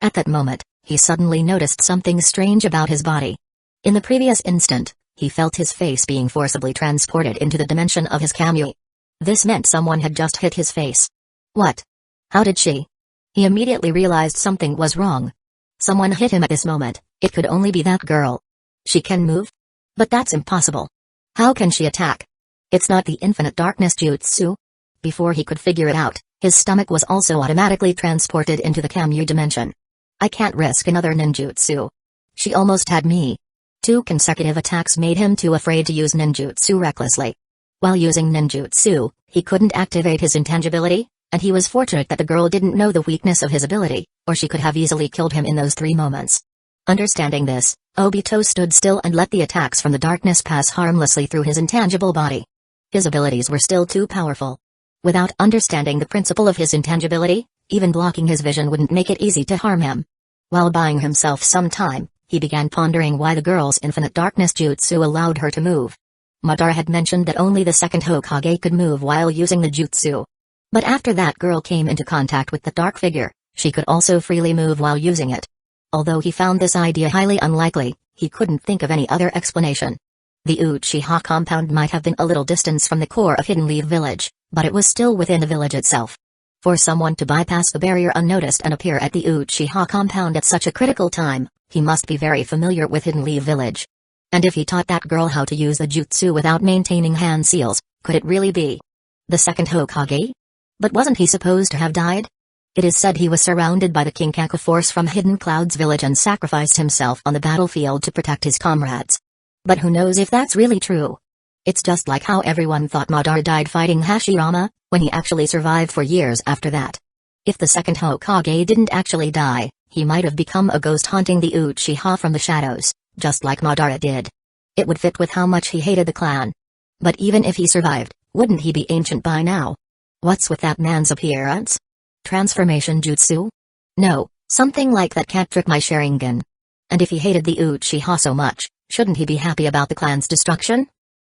At that moment, he suddenly noticed something strange about his body. In the previous instant, he felt his face being forcibly transported into the dimension of his Kamui. This meant someone had just hit his face. What? How did she? He immediately realized something was wrong. Someone hit him at this moment. It could only be that girl. She can move? But that's impossible. How can she attack? It's not the Infinite Darkness Jutsu. Before he could figure it out, his stomach was also automatically transported into the Kamui dimension. I can't risk another ninjutsu. She almost had me. 2 consecutive attacks made him too afraid to use ninjutsu recklessly. While using ninjutsu, he couldn't activate his intangibility, and he was fortunate that the girl didn't know the weakness of his ability, or she could have easily killed him in those 3 moments. Understanding this, Obito stood still and let the attacks from the darkness pass harmlessly through his intangible body. His abilities were still too powerful. Without understanding the principle of his intangibility, even blocking his vision wouldn't make it easy to harm him. While buying himself some time, he began pondering why the girl's Infinite Darkness Jutsu allowed her to move. Madara had mentioned that only the second Hokage could move while using the jutsu. But after that girl came into contact with the dark figure, she could also freely move while using it. Although he found this idea highly unlikely, he couldn't think of any other explanation. The Uchiha compound might have been a little distance from the core of Hidden Leaf Village, but it was still within the village itself. For someone to bypass the barrier unnoticed and appear at the Uchiha compound at such a critical time, he must be very familiar with Hidden Leaf Village. And if he taught that girl how to use the jutsu without maintaining hand seals, could it really be the second Hokage? But wasn't he supposed to have died? It is said he was surrounded by the Kinkaku force from Hidden Clouds Village and sacrificed himself on the battlefield to protect his comrades. But who knows if that's really true? It's just like how everyone thought Madara died fighting Hashirama, when he actually survived for years after that. If the second Hokage didn't actually die, he might have become a ghost haunting the Uchiha from the shadows, just like Madara did. It would fit with how much he hated the clan. But even if he survived, wouldn't he be ancient by now? What's with that man's appearance? Transformation jutsu? No, something like that can't trick my Sharingan. And if he hated the Uchiha so much, shouldn't he be happy about the clan's destruction?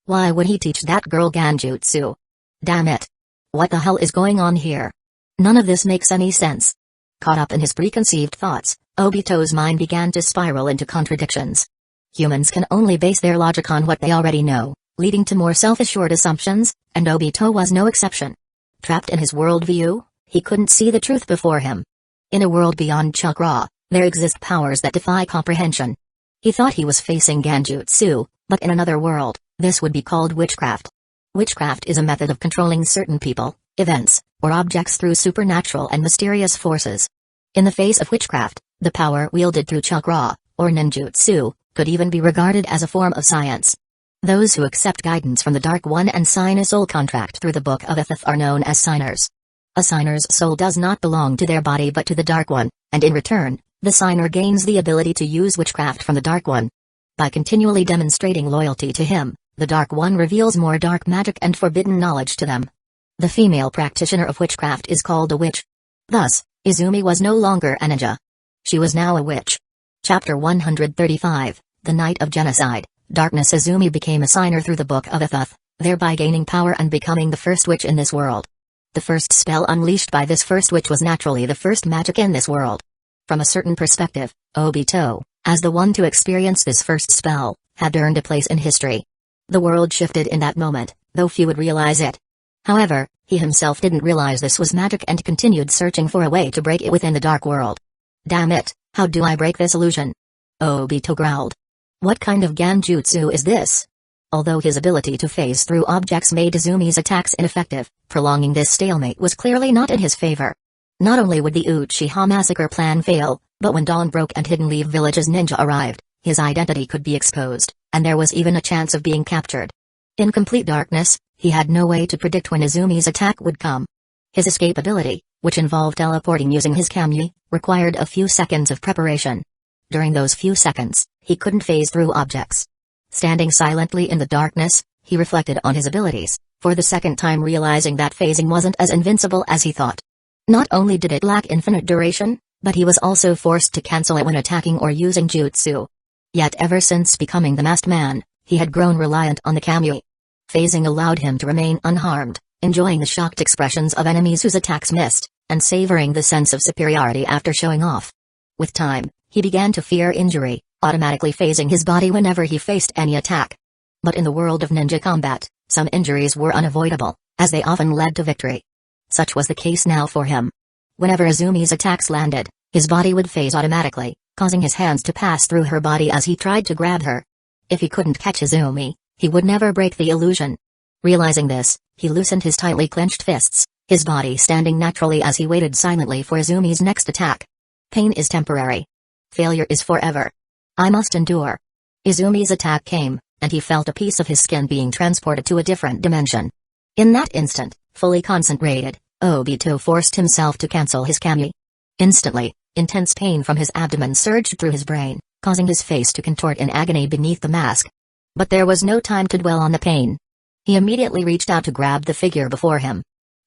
Why would he teach that girl Genjutsu? Damn it. What the hell is going on here? None of this makes any sense. Caught up in his preconceived thoughts, Obito's mind began to spiral into contradictions. Humans can only base their logic on what they already know, leading to more self-assured assumptions, and Obito was no exception. Trapped in his worldview, he couldn't see the truth before him. In a world beyond chakra, there exist powers that defy comprehension. He thought he was facing Genjutsu, but in another world, this would be called witchcraft. Witchcraft is a method of controlling certain people, events, or objects through supernatural and mysterious forces. In the face of witchcraft, the power wielded through chakra, or ninjutsu, could even be regarded as a form of science. Those who accept guidance from the Dark One and sign a soul contract through the Book of Etheth are known as signers. A signer's soul does not belong to their body but to the Dark One, and in return, the signer gains the ability to use witchcraft from the Dark One. By continually demonstrating loyalty to him, the Dark One reveals more dark magic and forbidden knowledge to them. The female practitioner of witchcraft is called a witch. Thus, Izumi was no longer a ninja. She was now a witch. Chapter 135, The Night of Genocide, Darkness. Izumi became a signer through the Book of Etheth, thereby gaining power and becoming the first witch in this world. The first spell unleashed by this first witch was naturally the first magic in this world. From a certain perspective, Obito, as the one to experience this first spell, had earned a place in history. The world shifted in that moment, though few would realize it. However, he himself didn't realize this was magic and continued searching for a way to break it within the dark world. Damn it, how do I break this illusion? Obito growled. What kind of Genjutsu is this? Although his ability to phase through objects made Izumi's attacks ineffective, prolonging this stalemate was clearly not in his favor. Not only would the Uchiha massacre plan fail, but when dawn broke and Hidden Leaf Village's ninja arrived, his identity could be exposed, and there was even a chance of being captured. In complete darkness, he had no way to predict when Izumi's attack would come. His escape ability, which involved teleporting using his kami, required a few seconds of preparation. During those few seconds, he couldn't phase through objects. Standing silently in the darkness, he reflected on his abilities, for the second time realizing that phasing wasn't as invincible as he thought. Not only did it lack infinite duration, but he was also forced to cancel it when attacking or using jutsu. Yet ever since becoming the masked man, he had grown reliant on the kami. Phasing allowed him to remain unharmed, enjoying the shocked expressions of enemies whose attacks missed, and savoring the sense of superiority after showing off. With time, he began to fear injury, automatically phasing his body whenever he faced any attack. But in the world of ninja combat, some injuries were unavoidable, as they often led to victory. Such was the case now for him. Whenever Izumi's attacks landed, his body would phase automatically, causing his hands to pass through her body as he tried to grab her. If he couldn't catch Izumi, he would never break the illusion. Realizing this, he loosened his tightly clenched fists, his body standing naturally as he waited silently for Izumi's next attack. Pain is temporary. Failure is forever. I must endure. Izumi's attack came, and he felt a piece of his skin being transported to a different dimension. In that instant, fully concentrated, Obito forced himself to cancel his kami. Instantly, intense pain from his abdomen surged through his brain, causing his face to contort in agony beneath the mask. But there was no time to dwell on the pain. He immediately reached out to grab the figure before him.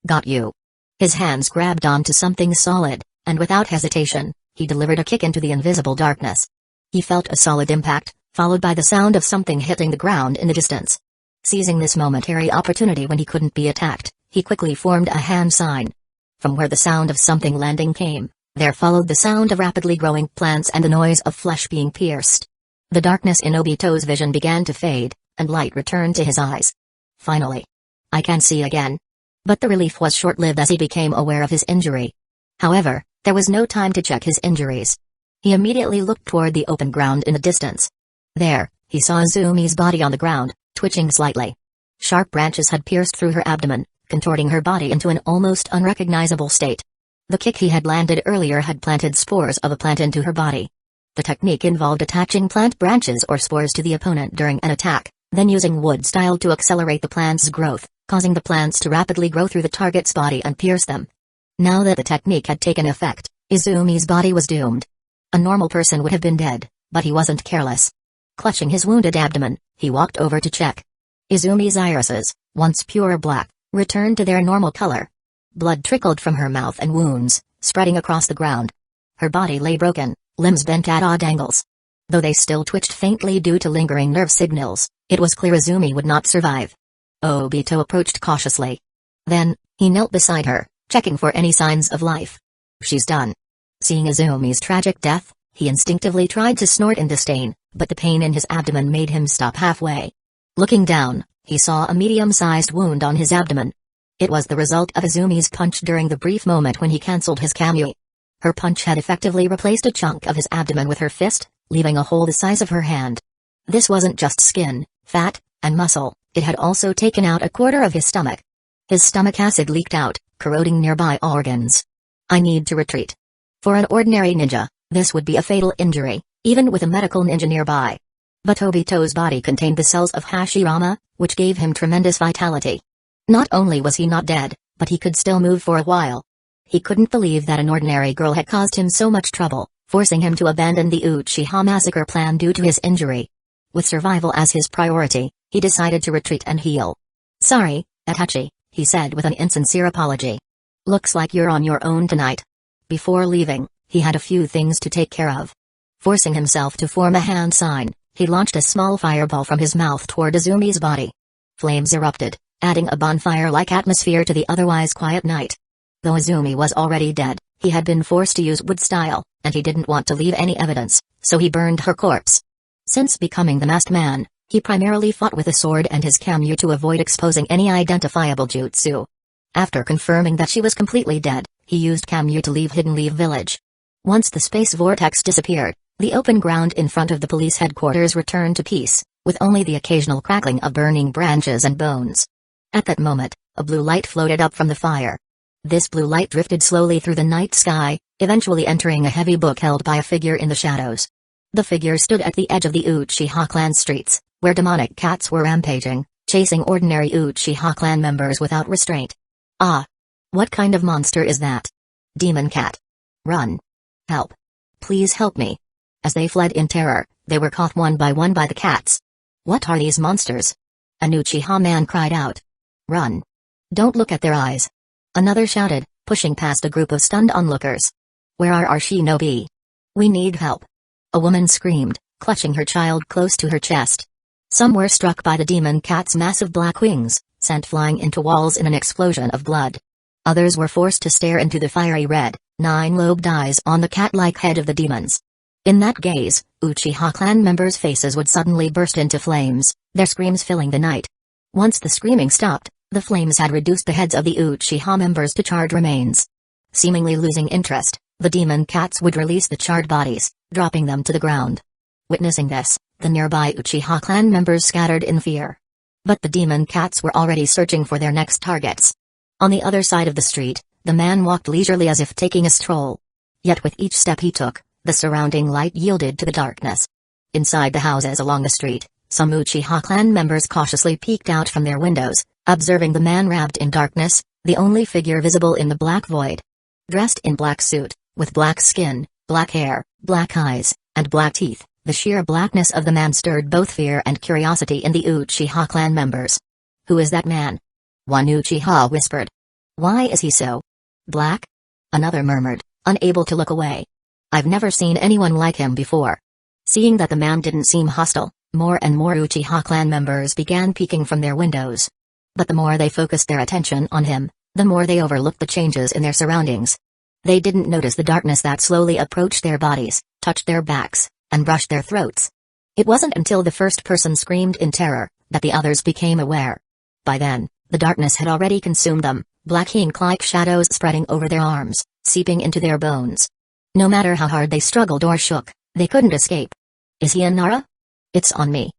Got you. His hands grabbed onto something solid, and without hesitation, he delivered a kick into the invisible darkness. He felt a solid impact, followed by the sound of something hitting the ground in the distance. Seizing this momentary opportunity when he couldn't be attacked, he quickly formed a hand sign. From where the sound of something landing came, there followed the sound of rapidly growing plants and the noise of flesh being pierced. The darkness in Obito's vision began to fade, and light returned to his eyes. Finally. I can see again. But the relief was short-lived as he became aware of his injury. However, there was no time to check his injuries. He immediately looked toward the open ground in the distance. There, he saw Izumi's body on the ground, twitching slightly. Sharp branches had pierced through her abdomen, contorting her body into an almost unrecognizable state. The kick he had landed earlier had planted spores of a plant into her body. The technique involved attaching plant branches or spores to the opponent during an attack, then using wood style to accelerate the plant's growth, causing the plants to rapidly grow through the target's body and pierce them. Now that the technique had taken effect, Izumi's body was doomed. A normal person would have been dead, but he wasn't careless. Clutching his wounded abdomen, he walked over to check. Izumi's irises, once pure black, returned to their normal color. Blood trickled from her mouth and wounds, spreading across the ground. Her body lay broken, limbs bent at odd angles. Though they still twitched faintly due to lingering nerve signals, it was clear Izumi would not survive. Obito approached cautiously. Then, he knelt beside her, checking for any signs of life. She's done. Seeing Izumi's tragic death, he instinctively tried to snort in disdain, but the pain in his abdomen made him stop halfway. Looking down, he saw a medium-sized wound on his abdomen. It was the result of Izumi's punch during the brief moment when he cancelled his kami. Her punch had effectively replaced a chunk of his abdomen with her fist, leaving a hole the size of her hand. This wasn't just skin, fat, and muscle, it had also taken out a quarter of his stomach. His stomach acid leaked out, corroding nearby organs. I need to retreat. For an ordinary ninja, this would be a fatal injury, even with a medical ninja nearby. But Obito's body contained the cells of Hashirama, which gave him tremendous vitality. Not only was he not dead, but he could still move for a while. He couldn't believe that an ordinary girl had caused him so much trouble, forcing him to abandon the Uchiha massacre plan due to his injury. With survival as his priority, he decided to retreat and heal. "Sorry, Itachi," he said with an insincere apology. "Looks like you're on your own tonight." Before leaving, he had a few things to take care of. Forcing himself to form a hand sign, he launched a small fireball from his mouth toward Izumi's body. Flames erupted, adding a bonfire-like atmosphere to the otherwise quiet night. Though Izumi was already dead, he had been forced to use wood style, and he didn't want to leave any evidence, so he burned her corpse. Since becoming the masked man, he primarily fought with a sword and his kamyu to avoid exposing any identifiable jutsu. After confirming that she was completely dead, he used kamyu to leave Hidden Leaf Village. Once the space vortex disappeared, the open ground in front of the police headquarters returned to peace, with only the occasional crackling of burning branches and bones. At that moment, a blue light floated up from the fire. This blue light drifted slowly through the night sky, eventually entering a heavy book held by a figure in the shadows. The figure stood at the edge of the Uchiha clan streets, where demonic cats were rampaging, chasing ordinary Uchiha clan members without restraint. Ah! What kind of monster is that? Demon cat. Run. Help. Please help me. As they fled in terror, they were caught one by the cats. What are these monsters? An Uchiha man cried out. Run. Don't look at their eyes. Another shouted, pushing past a group of stunned onlookers. Where are our shinobi? We need help. A woman screamed, clutching her child close to her chest. Some were struck by the demon cat's massive black wings, sent flying into walls in an explosion of blood. Others were forced to stare into the fiery red, nine-lobed eyes on the cat-like head of the demons. In that gaze, Uchiha clan members' faces would suddenly burst into flames, their screams filling the night. Once the screaming stopped, the flames had reduced the heads of the Uchiha members to charred remains. Seemingly losing interest, the demon cats would release the charred bodies, dropping them to the ground. Witnessing this, the nearby Uchiha clan members scattered in fear. But the demon cats were already searching for their next targets. On the other side of the street, the man walked leisurely as if taking a stroll. Yet with each step he took, the surrounding light yielded to the darkness. Inside the houses along the street, some Uchiha clan members cautiously peeked out from their windows, observing the man wrapped in darkness, the only figure visible in the black void. Dressed in black suit, with black skin, black hair, black eyes, and black teeth, the sheer blackness of the man stirred both fear and curiosity in the Uchiha clan members. Who is that man? One Uchiha whispered. Why is he so black? Another murmured, unable to look away. I've never seen anyone like him before. Seeing that the man didn't seem hostile, more and more Uchiha clan members began peeking from their windows. But the more they focused their attention on him, the more they overlooked the changes in their surroundings. They didn't notice the darkness that slowly approached their bodies, touched their backs, and brushed their throats. It wasn't until the first person screamed in terror, that the others became aware. By then, the darkness had already consumed them, black ink-like shadows spreading over their arms, seeping into their bones. No matter how hard they struggled or shook, they couldn't escape. Is he a Nara? It's on me.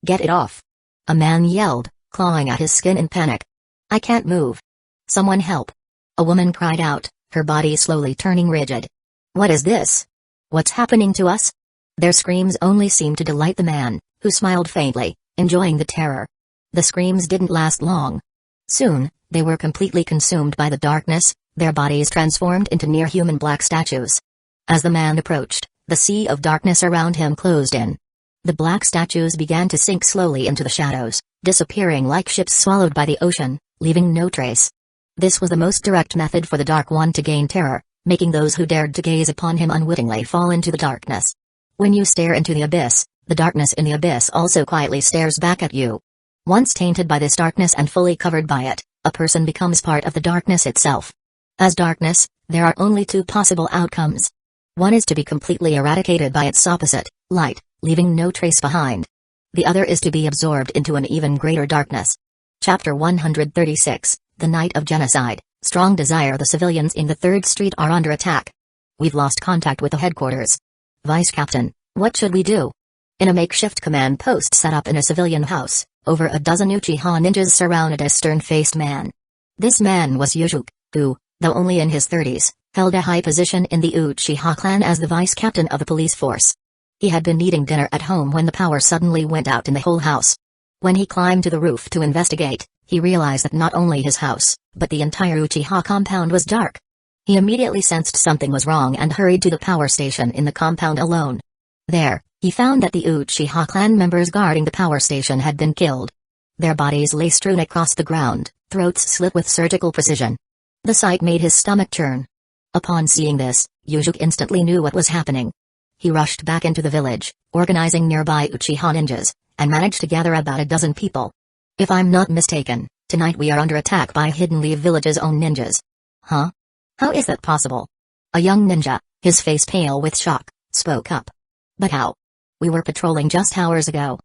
Get it off. A man yelled, clawing at his skin in panic. I can't move. Someone help. A woman cried out, her body slowly turning rigid. What is this? What's happening to us? Their screams only seemed to delight the man, who smiled faintly, enjoying the terror. The screams didn't last long. Soon, they were completely consumed by the darkness, their bodies transformed into near-human black statues. As the man approached, the sea of darkness around him closed in. The black statues began to sink slowly into the shadows, disappearing like ships swallowed by the ocean, leaving no trace. This was the most direct method for the Dark One to gain terror, making those who dared to gaze upon him unwittingly fall into the darkness. When you stare into the abyss, the darkness in the abyss also quietly stares back at you. Once tainted by this darkness and fully covered by it, a person becomes part of the darkness itself. As darkness, there are only two possible outcomes. One is to be completely eradicated by its opposite, light, leaving no trace behind. The other is to be absorbed into an even greater darkness. Chapter 136, The Night of Genocide, Strong Desire. The civilians in the 3rd Street are under attack. We've lost contact with the headquarters. Vice Captain, What should we do? In a makeshift command post set up in a civilian house, over a dozen Uchiha ninjas surrounded a stern-faced man. This man was Yujuk, who, though only in his 30s, held a high position in the Uchiha clan as the vice captain of the police force. He had been eating dinner at home when the power suddenly went out in the whole house. When he climbed to the roof to investigate, he realized that not only his house, but the entire Uchiha compound was dark. He immediately sensed something was wrong and hurried to the power station in the compound alone. There, he found that the Uchiha clan members guarding the power station had been killed. Their bodies lay strewn across the ground, throats slit with surgical precision. The sight made his stomach churn. Upon seeing this, Yujuk instantly knew what was happening. He rushed back into the village, organizing nearby Uchiha ninjas, and managed to gather about a dozen people. If I'm not mistaken, tonight we are under attack by Hidden Leaf Village's own ninjas. Huh? How is that possible? A young ninja, his face pale with shock, spoke up. But how? We were patrolling just hours ago.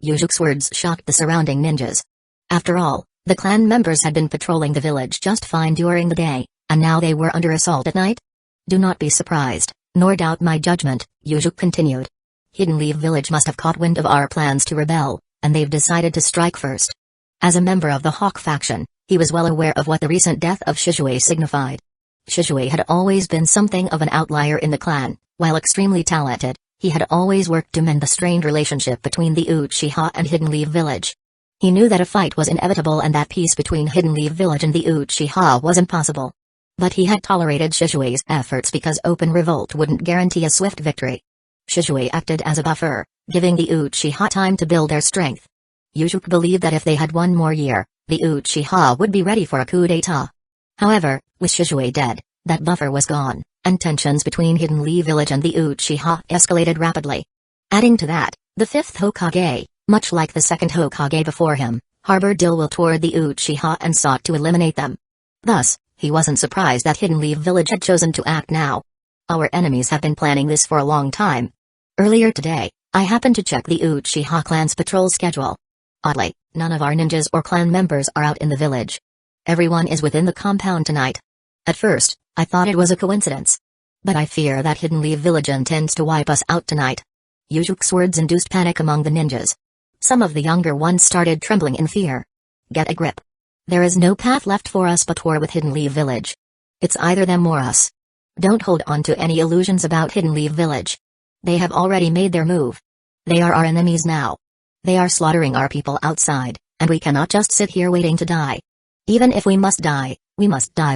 Yujuk's words shocked the surrounding ninjas. After all, the clan members had been patrolling the village just fine during the day, and now they were under assault at night? Do not be surprised, nor doubt my judgment, Yujuk continued. Hidden Leaf Village must have caught wind of our plans to rebel, and they've decided to strike first. As a member of the Hawk faction, he was well aware of what the recent death of Shizue signified. Shizue had always been something of an outlier in the clan, while extremely talented. He had always worked to mend the strained relationship between the Uchiha and Hidden Leaf Village. He knew that a fight was inevitable and that peace between Hidden Leaf Village and the Uchiha was impossible. But he had tolerated Shizue's efforts because open revolt wouldn't guarantee a swift victory. Shizue acted as a buffer, giving the Uchiha time to build their strength. Yujuk believed that if they had one more year, the Uchiha would be ready for a coup d'etat. However, with Shizue dead, that buffer was gone, and tensions between Hidden Leaf Village and the Uchiha escalated rapidly. Adding to that, the fifth Hokage, much like the second Hokage before him, harbored ill will toward the Uchiha and sought to eliminate them. Thus, he wasn't surprised that Hidden Leaf Village had chosen to act now. Our enemies have been planning this for a long time. Earlier today, I happened to check the Uchiha clan's patrol schedule. Oddly, none of our ninjas or clan members are out in the village. Everyone is within the compound tonight. At first, I thought it was a coincidence. But I fear that Hidden Leaf Village intends to wipe us out tonight. Yujuk's words induced panic among the ninjas. Some of the younger ones started trembling in fear. Get a grip. There is no path left for us but war with Hidden Leaf Village. It's either them or us. Don't hold on to any illusions about Hidden Leaf Village. They have already made their move. They are our enemies now. They are slaughtering our people outside, and we cannot just sit here waiting to die. Even if we must die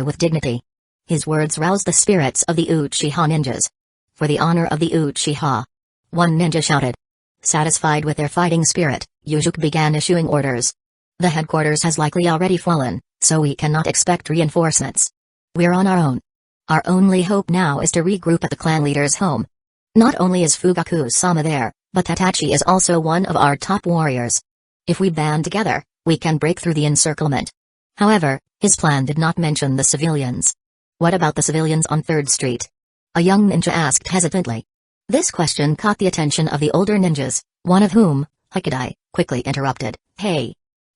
with dignity. His words roused the spirits of the Uchiha ninjas. For the honor of the Uchiha. One ninja shouted. Satisfied with their fighting spirit, Yujuk began issuing orders. The headquarters has likely already fallen, so we cannot expect reinforcements. We're on our own. Our only hope now is to regroup at the clan leader's home. Not only is Fugaku-sama there, but Tatachi is also one of our top warriors. If we band together, we can break through the encirclement. However, his plan did not mention the civilians. What about the civilians on 3rd Street? A young ninja asked hesitantly. This question caught the attention of the older ninjas, one of whom, Hikidai, quickly interrupted. Hey!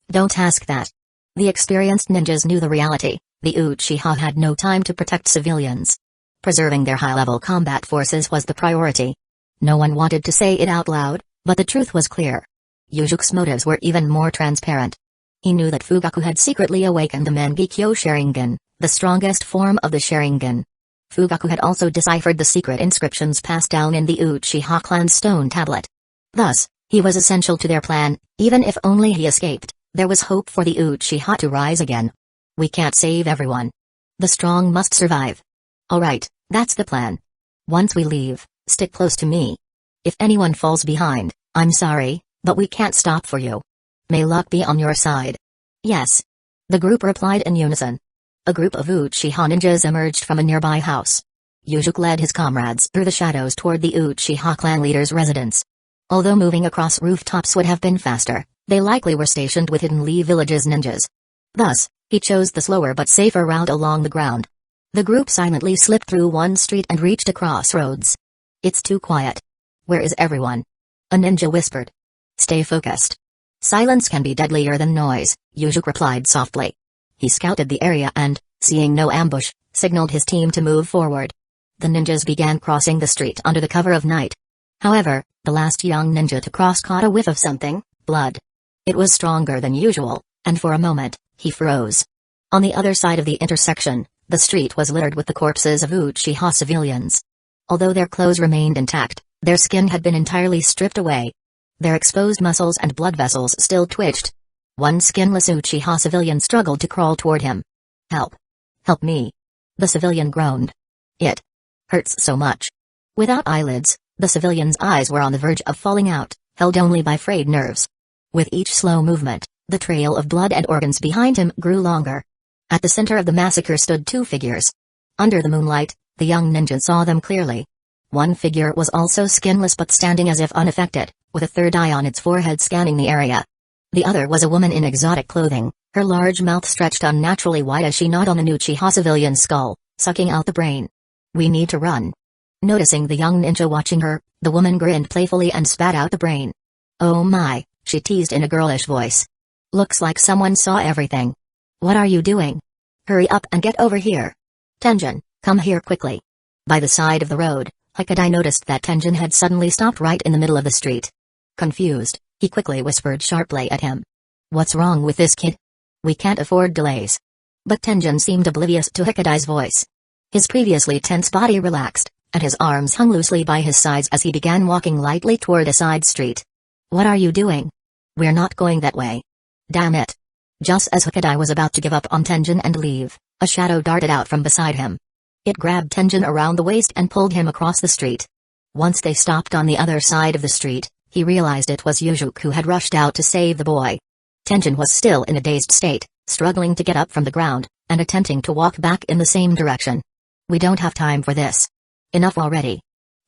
Don't ask that. The experienced ninjas knew the reality. The Uchiha had no time to protect civilians. Preserving their high-level combat forces was the priority. No one wanted to say it out loud, but the truth was clear. Yujuk's motives were even more transparent. He knew that Fugaku had secretly awakened the Mangekyō Sharingan, the strongest form of the Sharingan. Fugaku had also deciphered the secret inscriptions passed down in the Uchiha clan's stone tablet. Thus, he was essential to their plan. Even if only he escaped, there was hope for the Uchiha to rise again. We can't save everyone. The strong must survive. Alright, that's the plan. Once we leave, stick close to me. If anyone falls behind, I'm sorry, but we can't stop for you. May luck be on your side. Yes. The group replied in unison. A group of Uchiha ninjas emerged from a nearby house. Yujuk led his comrades through the shadows toward the Uchiha clan leader's residence. Although moving across rooftops would have been faster, they likely were stationed with Hidden Leaf Village's ninjas. Thus, he chose the slower but safer route along the ground. The group silently slipped through one street and reached a crossroads. It's too quiet. Where is everyone? A ninja whispered. Stay focused. Silence can be deadlier than noise, Yujuk replied softly. He scouted the area and, seeing no ambush, signaled his team to move forward. The ninjas began crossing the street under the cover of night. However, The last young ninja to cross caught a whiff of something, blood. It was stronger than usual, and for a moment, he froze. On the other side of the intersection, the street was littered with the corpses of Uchiha civilians. Although their clothes remained intact, their skin had been entirely stripped away. Their exposed muscles and blood vessels still twitched. One skinless Uchiha civilian struggled to crawl toward him. "Help! Help me!" the civilian groaned. "It hurts so much." Without eyelids, the civilian's eyes were on the verge of falling out, held only by frayed nerves. With each slow movement, the trail of blood and organs behind him grew longer. At the center of the massacre stood two figures. Under the moonlight, the young ninja saw them clearly. One figure was also skinless but standing as if unaffected, with a third eye on its forehead scanning the area. The other was a woman in exotic clothing, her large mouth stretched unnaturally wide as she gnawed on an Uchiha civilian's skull, sucking out the brain. "We need to run." Noticing the young ninja watching her, the woman grinned playfully and spat out the brain. "Oh my," she teased in a girlish voice. "Looks like someone saw everything. What are you doing? Hurry up and get over here. Tenjin, come here quickly." By the side of the road, Hyuga noticed that Tenjin had suddenly stopped right in the middle of the street. Confused, he quickly whispered sharply at him. "What's wrong with this kid? We can't afford delays." But Tenjin seemed oblivious to Hyuga's voice. His previously tense body relaxed, and his arms hung loosely by his sides as he began walking lightly toward a side street. "What are you doing? We're not going that way." "Damn it." Just as Hyuga was about to give up on Tenjin and leave, a shadow darted out from beside him. It grabbed Tenjin around the waist and pulled him across the street. Once they stopped on the other side of the street, he realized it was Yujuk who had rushed out to save the boy. Tenjin was still in a dazed state, struggling to get up from the ground, and attempting to walk back in the same direction. "We don't have time for this. Enough already."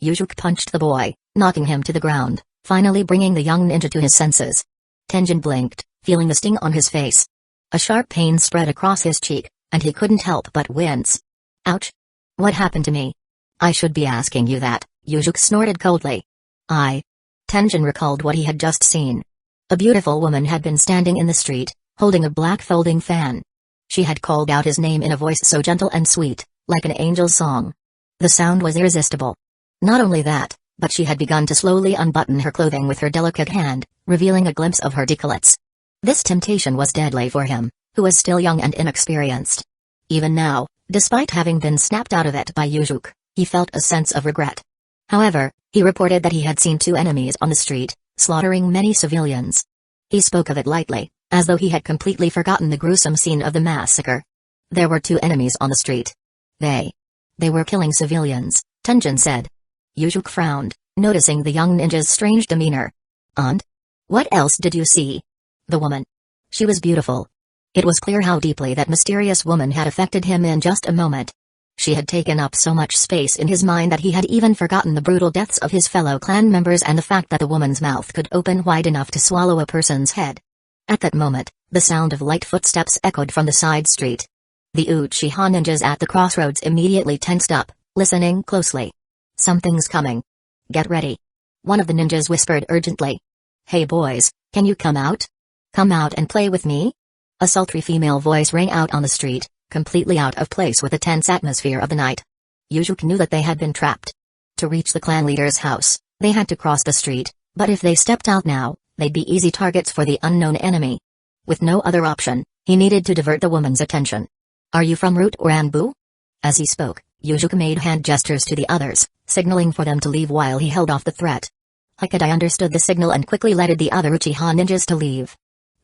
Yujuk punched the boy, knocking him to the ground, finally bringing the young ninja to his senses. Tenjin blinked, feeling the sting on his face. A sharp pain spread across his cheek, and he couldn't help but wince. "Ouch! What happened to me?" "I should be asking you that," Yujuk snorted coldly. Tenjin recalled what he had just seen. A beautiful woman had been standing in the street, holding a black folding fan. She had called out his name in a voice so gentle and sweet, like an angel's song. The sound was irresistible. Not only that, but she had begun to slowly unbutton her clothing with her delicate hand, revealing a glimpse of her décolletes. This temptation was deadly for him, who was still young and inexperienced. Even now, despite having been snapped out of it by Yujuk, he felt a sense of regret. However, he reported that he had seen two enemies on the street, slaughtering many civilians. He spoke of it lightly, as though he had completely forgotten the gruesome scene of the massacre. There were two enemies on the street. They were killing civilians, Tenjin said. Yujuk frowned, noticing the young ninja's strange demeanor. "And? What else did you see?" "The woman. She was beautiful." It was clear how deeply that mysterious woman had affected him in just a moment. She had taken up so much space in his mind that he had even forgotten the brutal deaths of his fellow clan members and the fact that the woman's mouth could open wide enough to swallow a person's head. At that moment, the sound of light footsteps echoed from the side street. The Uchiha ninjas at the crossroads immediately tensed up, listening closely. "Something's coming. Get ready." One of the ninjas whispered urgently. "Hey boys, can you come out? Come out and play with me?" A sultry female voice rang out on the street, completely out of place with the tense atmosphere of the night. Yujuk knew that they had been trapped. To reach the clan leader's house, they had to cross the street, but if they stepped out now, they'd be easy targets for the unknown enemy. With no other option, he needed to divert the woman's attention. "Are you from Root or Anbu?" As he spoke, Yujuk made hand gestures to the others, signaling for them to leave while he held off the threat. Hyuga understood the signal and quickly led the other Uchiha ninjas to leave.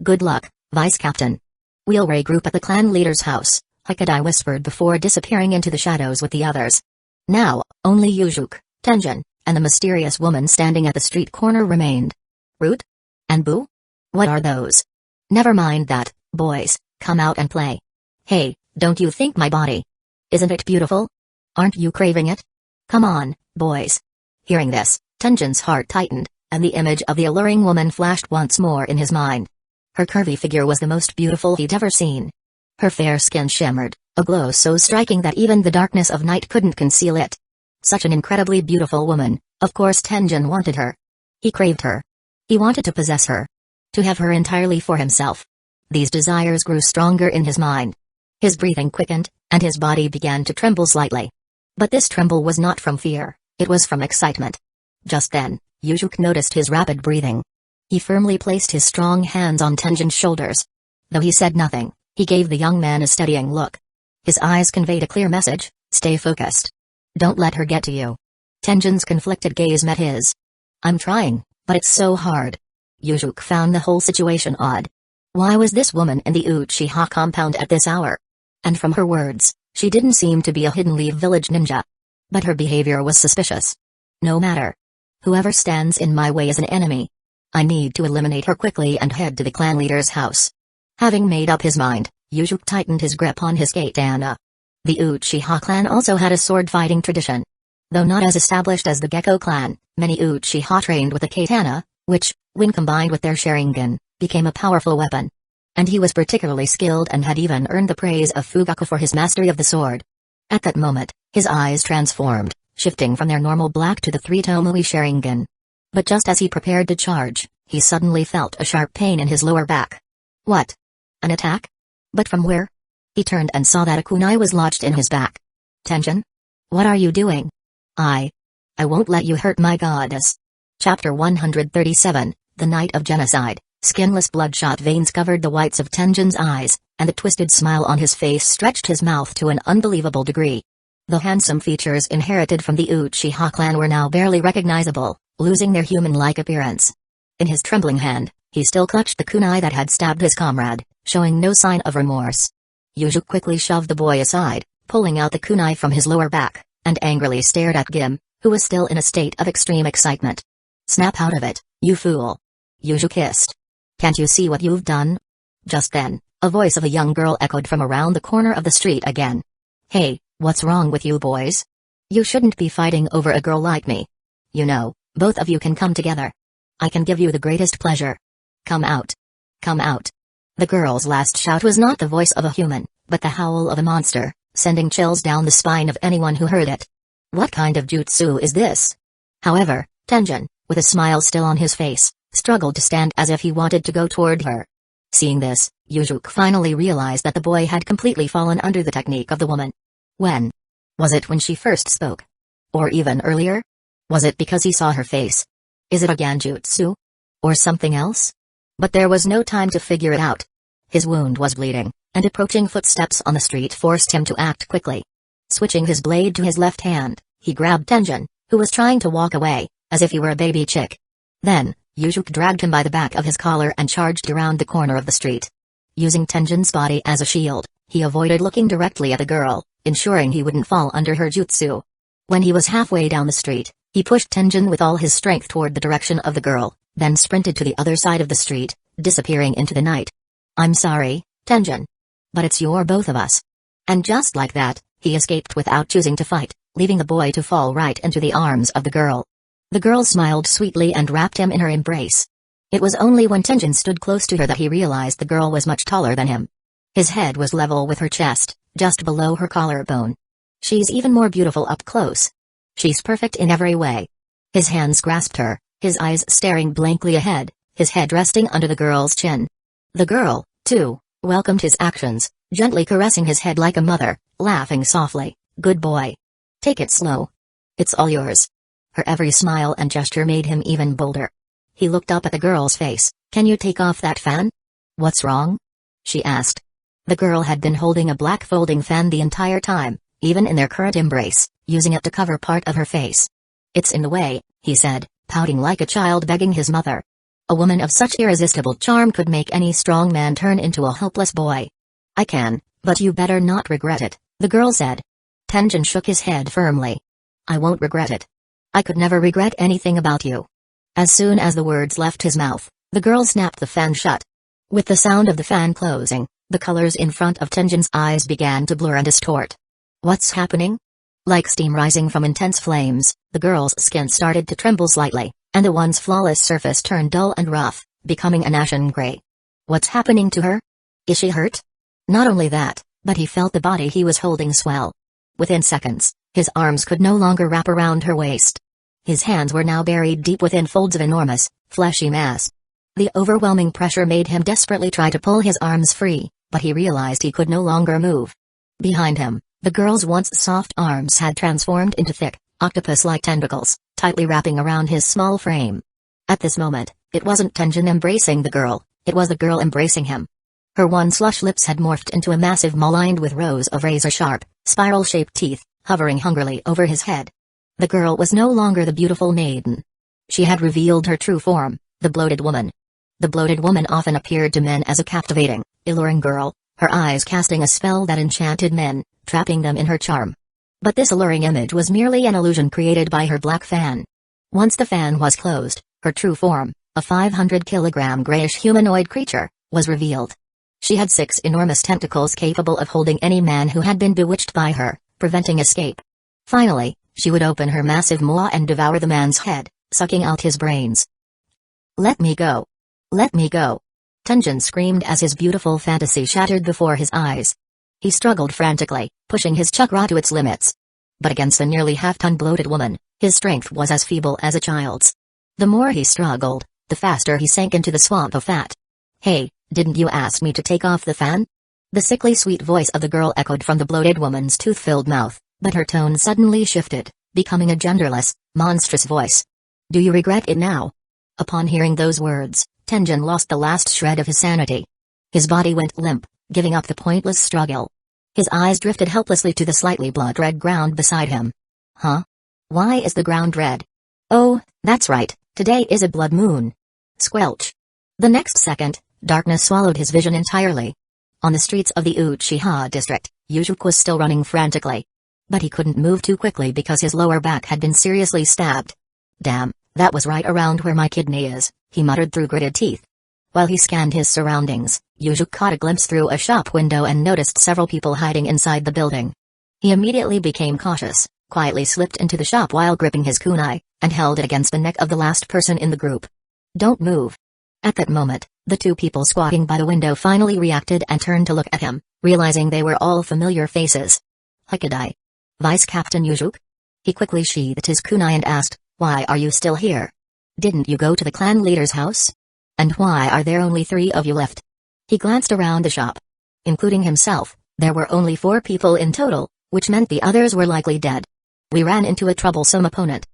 "Good luck, Vice Captain." "We'll regroup at the clan leader's house," Hyuga whispered before disappearing into the shadows with the others. Now, only Yujuk, Tenjin, and the mysterious woman standing at the street corner remained. "Root? Anbu? What are those?" "Never mind that, boys, come out and play." "Hey, don't you think my body? Isn't it beautiful? Aren't you craving it? Come on, boys." Hearing this, Tenjin's heart tightened, and the image of the alluring woman flashed once more in his mind. Her curvy figure was the most beautiful he'd ever seen. Her fair skin shimmered, a glow so striking that even the darkness of night couldn't conceal it. Such an incredibly beautiful woman, of course Tenjin wanted her. He craved her. He wanted to possess her. To have her entirely for himself. These desires grew stronger in his mind. His breathing quickened, and his body began to tremble slightly. But this tremble was not from fear, it was from excitement. Just then, Yujuk noticed his rapid breathing. He firmly placed his strong hands on Tenjin's shoulders. Though he said nothing, he gave the young man a steadying look. His eyes conveyed a clear message: stay focused. Don't let her get to you. Tenjin's conflicted gaze met his. I'm trying, but it's so hard. Yujuk found the whole situation odd. Why was this woman in the Uchiha compound at this hour? And from her words, she didn't seem to be a hidden leaf village ninja. But her behavior was suspicious. No matter. Whoever stands in my way is an enemy. I need to eliminate her quickly and head to the clan leader's house. Having made up his mind, Yujuk tightened his grip on his katana. The Uchiha clan also had a sword-fighting tradition. Though not as established as the Gecko clan, many Uchiha trained with the katana, which, when combined with their Sharingan, became a powerful weapon. And he was particularly skilled and had even earned the praise of Fugaku for his mastery of the sword. At that moment, his eyes transformed, shifting from their normal black to the three-Tomoe Sharingan. But just as he prepared to charge, he suddenly felt a sharp pain in his lower back. What? An attack? But from where? He turned and saw that a kunai was lodged in his back. Tenjin? What are you doing? I won't let you hurt my goddess. Chapter 137, The Night of Genocide. Skinless bloodshot veins covered the whites of Tenjin's eyes, and the twisted smile on his face stretched his mouth to an unbelievable degree. The handsome features inherited from the Uchiha clan were now barely recognizable, losing their human-like appearance. In his trembling hand, he still clutched the kunai that had stabbed his comrade, showing no sign of remorse. Yujuk quickly shoved the boy aside, pulling out the kunai from his lower back, and angrily stared at Gim, who was still in a state of extreme excitement. Snap out of it, you fool! Yujuk hissed. Can't you see what you've done? Just then, a voice of a young girl echoed from around the corner of the street again. Hey, what's wrong with you boys? You shouldn't be fighting over a girl like me. You know, both of you can come together. I can give you the greatest pleasure. Come out. Come out. The girl's last shout was not the voice of a human, but the howl of a monster, sending chills down the spine of anyone who heard it. What kind of jutsu is this? However, Tenjin, with a smile still on his face, struggled to stand as if he wanted to go toward her. Seeing this, Yujuk finally realized that the boy had completely fallen under the technique of the woman. When? Was it when she first spoke? Or even earlier? Was it because he saw her face? Is it a Genjutsu? Or something else? But there was no time to figure it out. His wound was bleeding, and approaching footsteps on the street forced him to act quickly. Switching his blade to his left hand, he grabbed Tenjin, who was trying to walk away, as if he were a baby chick. Then, Yujuk dragged him by the back of his collar and charged around the corner of the street. Using Tenjin's body as a shield, he avoided looking directly at the girl, ensuring he wouldn't fall under her jutsu. When he was halfway down the street, he pushed Tenjin with all his strength toward the direction of the girl, then sprinted to the other side of the street, disappearing into the night. I'm sorry, Tenjin. But it's your both of us. And just like that, he escaped without choosing to fight, leaving the boy to fall right into the arms of the girl. The girl smiled sweetly and wrapped him in her embrace. It was only when Tenjin stood close to her that he realized the girl was much taller than him. His head was level with her chest, just below her collarbone. She's even more beautiful up close. She's perfect in every way. His hands grasped her, his eyes staring blankly ahead, his head resting under the girl's chin. The girl, too, welcomed his actions, gently caressing his head like a mother, laughing softly. Good boy. Take it slow. It's all yours. Her every smile and gesture made him even bolder. He looked up at the girl's face. Can you take off that fan? What's wrong? She asked. The girl had been holding a black folding fan the entire time, even in their current embrace, using it to cover part of her face. It's in the way, he said, pouting like a child begging his mother. A woman of such irresistible charm could make any strong man turn into a helpless boy. I can, but you better not regret it, the girl said. Tenjin shook his head firmly. I won't regret it. I could never regret anything about you. As soon as the words left his mouth, the girl snapped the fan shut. With the sound of the fan closing, the colors in front of Tenjin's eyes began to blur and distort. What's happening? Like steam rising from intense flames, the girl's skin started to tremble slightly, and the once flawless surface turned dull and rough, becoming an ashen gray. What's happening to her? Is she hurt? Not only that, but he felt the body he was holding swell. Within seconds, his arms could no longer wrap around her waist. His hands were now buried deep within folds of enormous, fleshy mass. The overwhelming pressure made him desperately try to pull his arms free, but he realized he could no longer move. Behind him, the girl's once soft arms had transformed into thick, octopus-like tentacles, tightly wrapping around his small frame. At this moment, it wasn't Tenjin embracing the girl, it was the girl embracing him. Her one-slush lips had morphed into a massive maw lined with rows of razor-sharp, spiral-shaped teeth, hovering hungrily over his head. The girl was no longer the beautiful maiden. She had revealed her true form, the bloated woman. The bloated woman often appeared to men as a captivating, alluring girl, her eyes casting a spell that enchanted men, trapping them in her charm. But this alluring image was merely an illusion created by her black fan. Once the fan was closed, her true form, a 500-kilogram grayish humanoid creature, was revealed. She had 6 enormous tentacles capable of holding any man who had been bewitched by her, preventing escape. Finally, she would open her massive maw and devour the man's head, sucking out his brains. "Let me go! Let me go!" Tenjin screamed as his beautiful fantasy shattered before his eyes. He struggled frantically, pushing his chakra to its limits. But against a nearly half-ton bloated woman, his strength was as feeble as a child's. The more he struggled, the faster he sank into the swamp of fat. "Hey, didn't you ask me to take off the fan?" The sickly sweet voice of the girl echoed from the bloated woman's tooth-filled mouth, but her tone suddenly shifted, becoming a genderless, monstrous voice. "Do you regret it now?" Upon hearing those words, Tenjin lost the last shred of his sanity. His body went limp, giving up the pointless struggle. His eyes drifted helplessly to the slightly blood-red ground beside him. Huh? Why is the ground red? Oh, that's right, today is a blood moon. Squelch. The next second, darkness swallowed his vision entirely. On the streets of the Uchiha district, Yujuk was still running frantically. But he couldn't move too quickly because his lower back had been seriously stabbed. "Damn, that was right around where my kidney is," he muttered through gritted teeth. While he scanned his surroundings, Yujuk caught a glimpse through a shop window and noticed several people hiding inside the building. He immediately became cautious, quietly slipped into the shop while gripping his kunai, and held it against the neck of the last person in the group. "Don't move." At that moment, the 2 people squatting by the window finally reacted and turned to look at him, realizing they were all familiar faces. "Hikadai. Vice Captain Yujuk?" He quickly sheathed his kunai and asked, "Why are you still here? Didn't you go to the clan leader's house? And why are there only 3 of you left?" He glanced around the shop. Including himself, there were only 4 people in total, which meant the others were likely dead. "We ran into a troublesome opponent."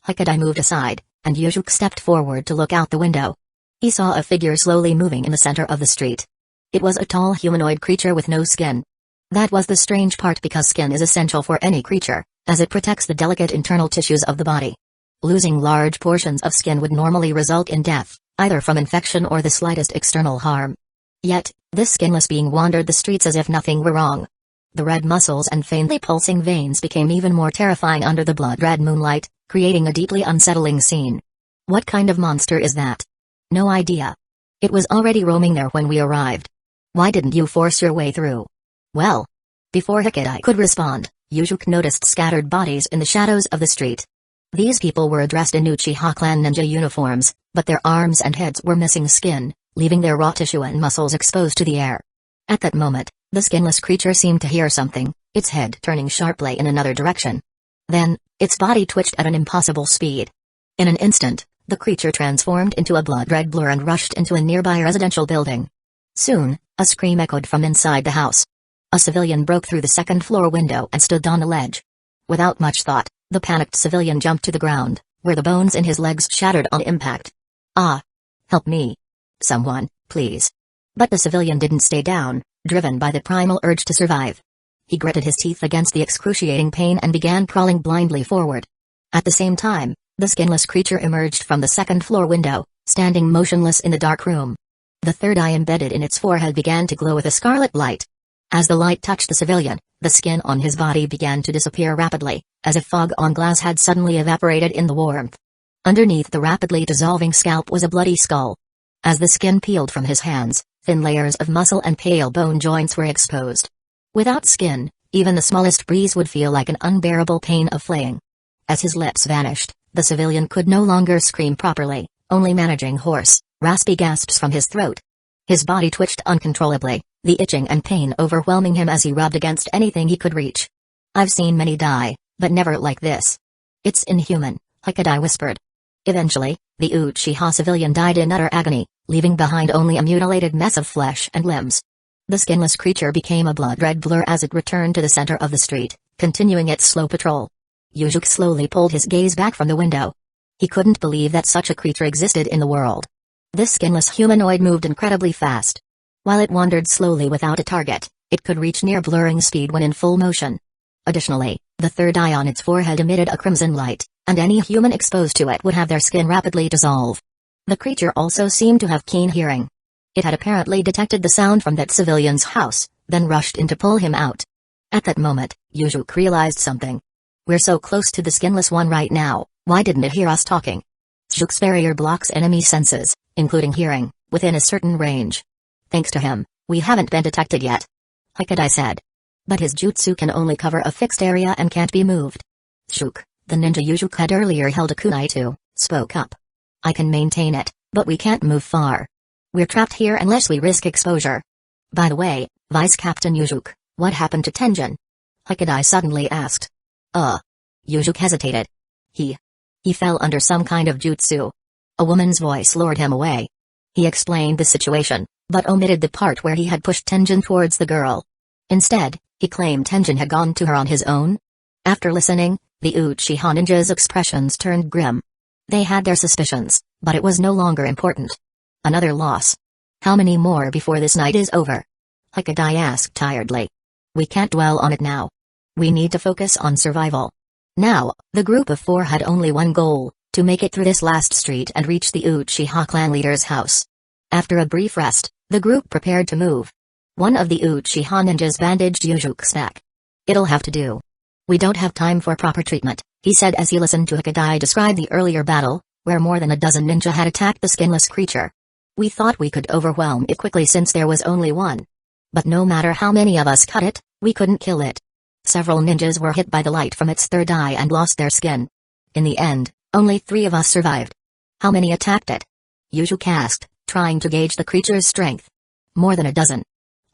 Hikadai moved aside, and Yujuk stepped forward to look out the window. He saw a figure slowly moving in the center of the street. It was a tall humanoid creature with no skin. That was the strange part because skin is essential for any creature, as it protects the delicate internal tissues of the body. Losing large portions of skin would normally result in death, either from infection or the slightest external harm. Yet, this skinless being wandered the streets as if nothing were wrong. The red muscles and faintly pulsing veins became even more terrifying under the blood-red moonlight, creating a deeply unsettling scene. What kind of monster is that? No idea. It was already roaming there when we arrived. Why didn't you force your way through? Well. Before Hikadai could respond, Yujuk noticed scattered bodies in the shadows of the street. These people were dressed in Uchiha clan ninja uniforms, but their arms and heads were missing skin, leaving their raw tissue and muscles exposed to the air. At that moment, the skinless creature seemed to hear something, its head turning sharply in another direction. Then, its body twitched at an impossible speed. In an instant, the creature transformed into a blood-red blur and rushed into a nearby residential building. Soon, a scream echoed from inside the house. A civilian broke through the second-floor window and stood on the ledge. Without much thought, the panicked civilian jumped to the ground, where the bones in his legs shattered on impact. "Ah! Help me! Someone, please!" But the civilian didn't stay down, driven by the primal urge to survive. He gritted his teeth against the excruciating pain and began crawling blindly forward. At the same time, the skinless creature emerged from the second-floor window, standing motionless in the dark room. The third eye embedded in its forehead began to glow with a scarlet light. As the light touched the civilian, the skin on his body began to disappear rapidly, as if fog on glass had suddenly evaporated in the warmth. Underneath the rapidly dissolving scalp was a bloody skull. As the skin peeled from his hands, thin layers of muscle and pale bone joints were exposed. Without skin, even the smallest breeze would feel like an unbearable pain of flaying. As his lips vanished, the civilian could no longer scream properly, only managing hoarse, raspy gasps from his throat. His body twitched uncontrollably, the itching and pain overwhelming him as he rubbed against anything he could reach. "I've seen many die, but never like this. It's inhuman," Hikadai whispered. Eventually, the Uchiha civilian died in utter agony, leaving behind only a mutilated mess of flesh and limbs. The skinless creature became a blood-red blur as it returned to the center of the street, continuing its slow patrol. Yujuk slowly pulled his gaze back from the window. He couldn't believe that such a creature existed in the world. This skinless humanoid moved incredibly fast. While it wandered slowly without a target, it could reach near blurring speed when in full motion. Additionally, the third eye on its forehead emitted a crimson light, and any human exposed to it would have their skin rapidly dissolve. The creature also seemed to have keen hearing. It had apparently detected the sound from that civilian's house, then rushed in to pull him out. At that moment, Yujuk realized something. We're so close to the skinless one right now, why didn't it hear us talking? Yujuk's barrier blocks enemy senses, including hearing, within a certain range. Thanks to him, we haven't been detected yet. Hikadai said. But his jutsu can only cover a fixed area and can't be moved. Yujuk, the ninja Yujuk had earlier held a kunai to, spoke up. I can maintain it, but we can't move far. We're trapped here unless we risk exposure. By the way, Vice Captain Yujuk, what happened to Tenjin? Hikadai suddenly asked. Yujuk hesitated. He fell under some kind of jutsu. A woman's voice lured him away. He explained the situation, but omitted the part where he had pushed Tenjin towards the girl. Instead, he claimed Tenjin had gone to her on his own. After listening, the Uchiha ninjas' expressions turned grim. They had their suspicions, but it was no longer important. Another loss. How many more before this night is over? Hikadai asked tiredly. We can't dwell on it now. We need to focus on survival. Now, the group of 4 had only one goal, to make it through this last street and reach the Uchiha clan leader's house. After a brief rest, the group prepared to move. One of the Uchiha ninjas bandaged Yujuk's neck. It'll have to do. We don't have time for proper treatment, he said as he listened to Hikadai describe the earlier battle, where more than a dozen ninja had attacked the skinless creature. We thought we could overwhelm it quickly since there was only one. But no matter how many of us cut it, we couldn't kill it. Several ninjas were hit by the light from its third eye and lost their skin. In the end, only 3 of us survived. How many attacked it? Yujuk asked, trying to gauge the creature's strength. More than a dozen.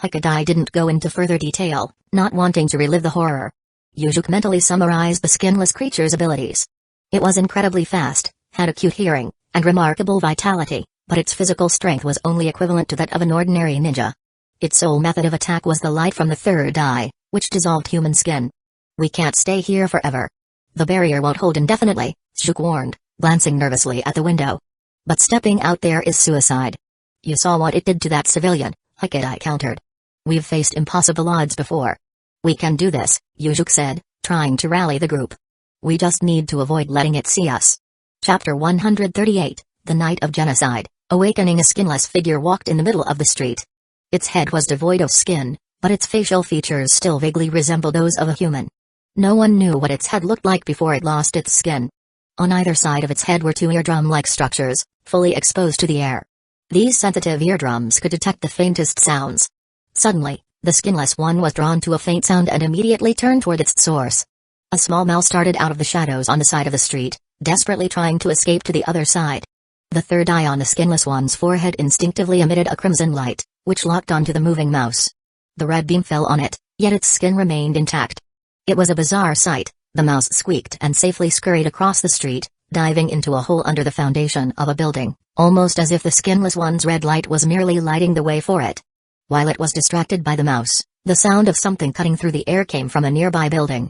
Hikadai didn't go into further detail, not wanting to relive the horror. Yujuk mentally summarized the skinless creature's abilities. It was incredibly fast, had acute hearing, and remarkable vitality, but its physical strength was only equivalent to that of an ordinary ninja. Its sole method of attack was the light from the third eye, which dissolved human skin. We can't stay here forever. The barrier won't hold indefinitely, Yujuk warned, glancing nervously at the window. But stepping out there is suicide. You saw what it did to that civilian, Hikadai countered. We've faced impossible odds before. We can do this, Yujuk said, trying to rally the group. We just need to avoid letting it see us. Chapter 138, The Night of Genocide. Awakening. A skinless figure walked in the middle of the street. Its head was devoid of skin, but its facial features still vaguely resembled those of a human. No one knew what its head looked like before it lost its skin. On either side of its head were 2 eardrum-like structures, fully exposed to the air. These sensitive eardrums could detect the faintest sounds. Suddenly, the skinless one was drawn to a faint sound and immediately turned toward its source. A small mouse started out of the shadows on the side of the street, desperately trying to escape to the other side. The third eye on the skinless one's forehead instinctively emitted a crimson light, which locked onto the moving mouse. The red beam fell on it, yet its skin remained intact. It was a bizarre sight. The mouse squeaked and safely scurried across the street, diving into a hole under the foundation of a building, almost as if the skinless one's red light was merely lighting the way for it. While it was distracted by the mouse, the sound of something cutting through the air came from a nearby building.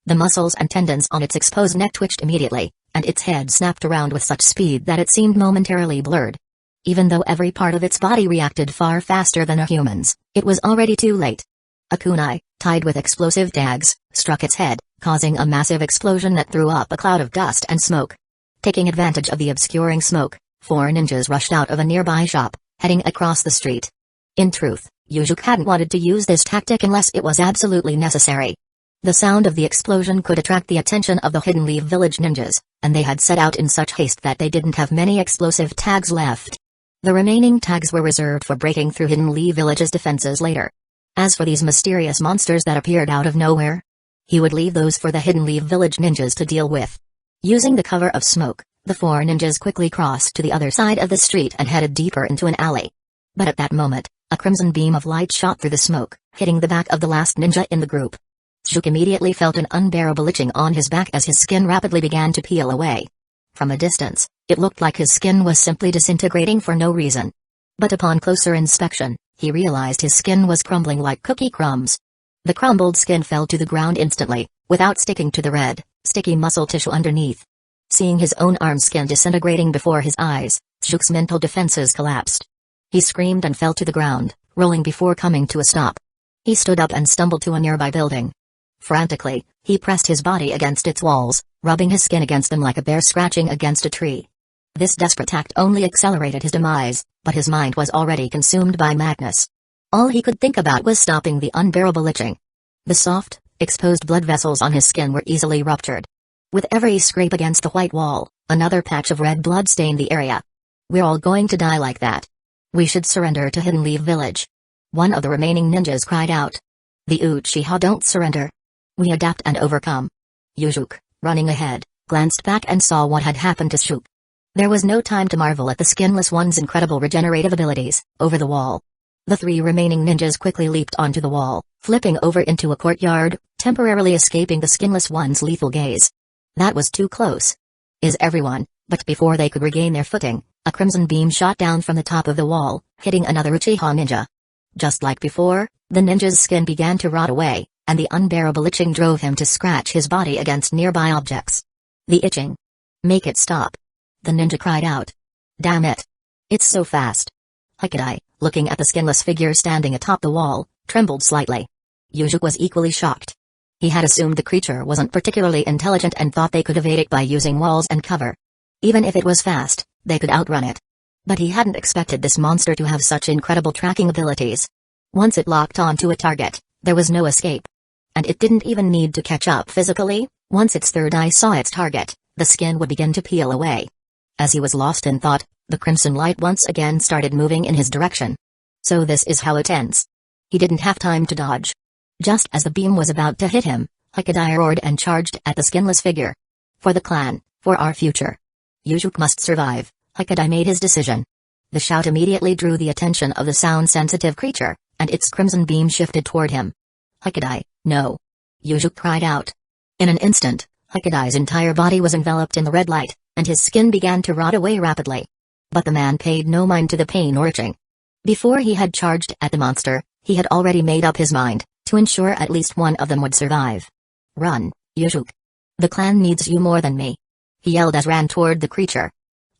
The muscles and tendons on its exposed neck twitched immediately, and its head snapped around with such speed that it seemed momentarily blurred. Even though every part of its body reacted far faster than a human's, it was already too late. A kunai, tied with explosive tags, struck its head, causing a massive explosion that threw up a cloud of dust and smoke. Taking advantage of the obscuring smoke, 4 ninjas rushed out of a nearby shop, heading across the street. In truth, Yujuk hadn't wanted to use this tactic unless it was absolutely necessary. The sound of the explosion could attract the attention of the Hidden Leaf Village ninjas, and they had set out in such haste that they didn't have many explosive tags left. The remaining tags were reserved for breaking through Hidden Leaf Village's defenses later. As for these mysterious monsters that appeared out of nowhere, he would leave those for the Hidden Leaf Village ninjas to deal with. Using the cover of smoke, the 4 ninjas quickly crossed to the other side of the street and headed deeper into an alley. But at that moment, a crimson beam of light shot through the smoke, hitting the back of the last ninja in the group. Yujuk immediately felt an unbearable itching on his back as his skin rapidly began to peel away. From a distance, it looked like his skin was simply disintegrating for no reason. But upon closer inspection, he realized his skin was crumbling like cookie crumbs. The crumbled skin fell to the ground instantly, without sticking to the red, sticky muscle tissue underneath. Seeing his own arm skin disintegrating before his eyes, Shuk's mental defenses collapsed. He screamed and fell to the ground, rolling before coming to a stop. He stood up and stumbled to a nearby building. Frantically, he pressed his body against its walls, rubbing his skin against them like a bear scratching against a tree. This desperate act only accelerated his demise, but his mind was already consumed by madness. All he could think about was stopping the unbearable itching. The soft, exposed blood vessels on his skin were easily ruptured. With every scrape against the white wall, another patch of red blood stained the area. "We're all going to die like that. We should surrender to Hidden Leaf Village." One of the remaining ninjas cried out. "The Uchiha don't surrender. We adapt and overcome." Yujuk, running ahead, glanced back and saw what had happened to Shuk. There was no time to marvel at the Skinless One's incredible regenerative abilities. Over the wall, the three remaining ninjas quickly leaped onto the wall, flipping over into a courtyard, temporarily escaping the Skinless One's lethal gaze. That was too close. Is everyone? But before they could regain their footing, a crimson beam shot down from the top of the wall, hitting another Uchiha ninja. Just like before, the ninja's skin began to rot away, and the unbearable itching drove him to scratch his body against nearby objects. "The itching. Make it stop." The ninja cried out. "Damn it. It's so fast." Hikadai, looking at the skinless figure standing atop the wall, trembled slightly. Yujuk was equally shocked. He had assumed the creature wasn't particularly intelligent and thought they could evade it by using walls and cover. Even if it was fast, they could outrun it. But he hadn't expected this monster to have such incredible tracking abilities. Once it locked onto a target, there was no escape. And it didn't even need to catch up physically. Once its third eye saw its target, the skin would begin to peel away. As he was lost in thought, the crimson light once again started moving in his direction. So this is how it ends. He didn't have time to dodge. Just as the beam was about to hit him, Hikadai roared and charged at the skinless figure. "For the clan, for our future. Yujuk must survive," Hikadai made his decision. The shout immediately drew the attention of the sound-sensitive creature, and its crimson beam shifted toward him. "Hikadai, no!" Yujuk cried out. In an instant, Hikadai's entire body was enveloped in the red light, and his skin began to rot away rapidly. But the man paid no mind to the pain or itching. Before he had charged at the monster, he had already made up his mind to ensure at least one of them would survive. "Run, Yujuk. The clan needs you more than me," he yelled as ran toward the creature.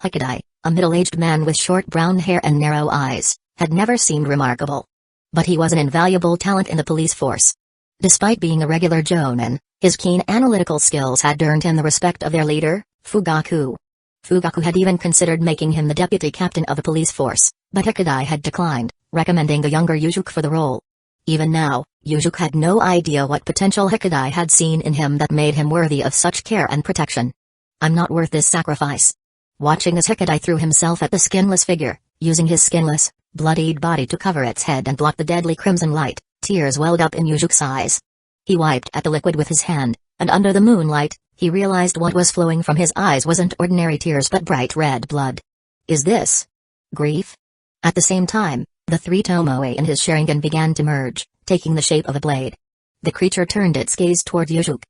Hikadai, a middle-aged man with short brown hair and narrow eyes, had never seemed remarkable. But he was an invaluable talent in the police force. Despite being a regular jonin, his keen analytical skills had earned him the respect of their leader, Fugaku. Fugaku had even considered making him the deputy captain of the police force, but Hikadai had declined, recommending the younger Yujuk for the role. Even now, Yujuk had no idea what potential Hikadai had seen in him that made him worthy of such care and protection. "I'm not worth this sacrifice." Watching as Hikadai threw himself at the skinless figure, using his skinless, bloodied body to cover its head and block the deadly crimson light, tears welled up in Yujuk's eyes. He wiped at the liquid with his hand, and under the moonlight, he realized what was flowing from his eyes wasn't ordinary tears but bright red blood. Is this grief? At the same time, the three tomoe in his Sharingan began to merge, taking the shape of a blade. The creature turned its gaze toward Yujuk.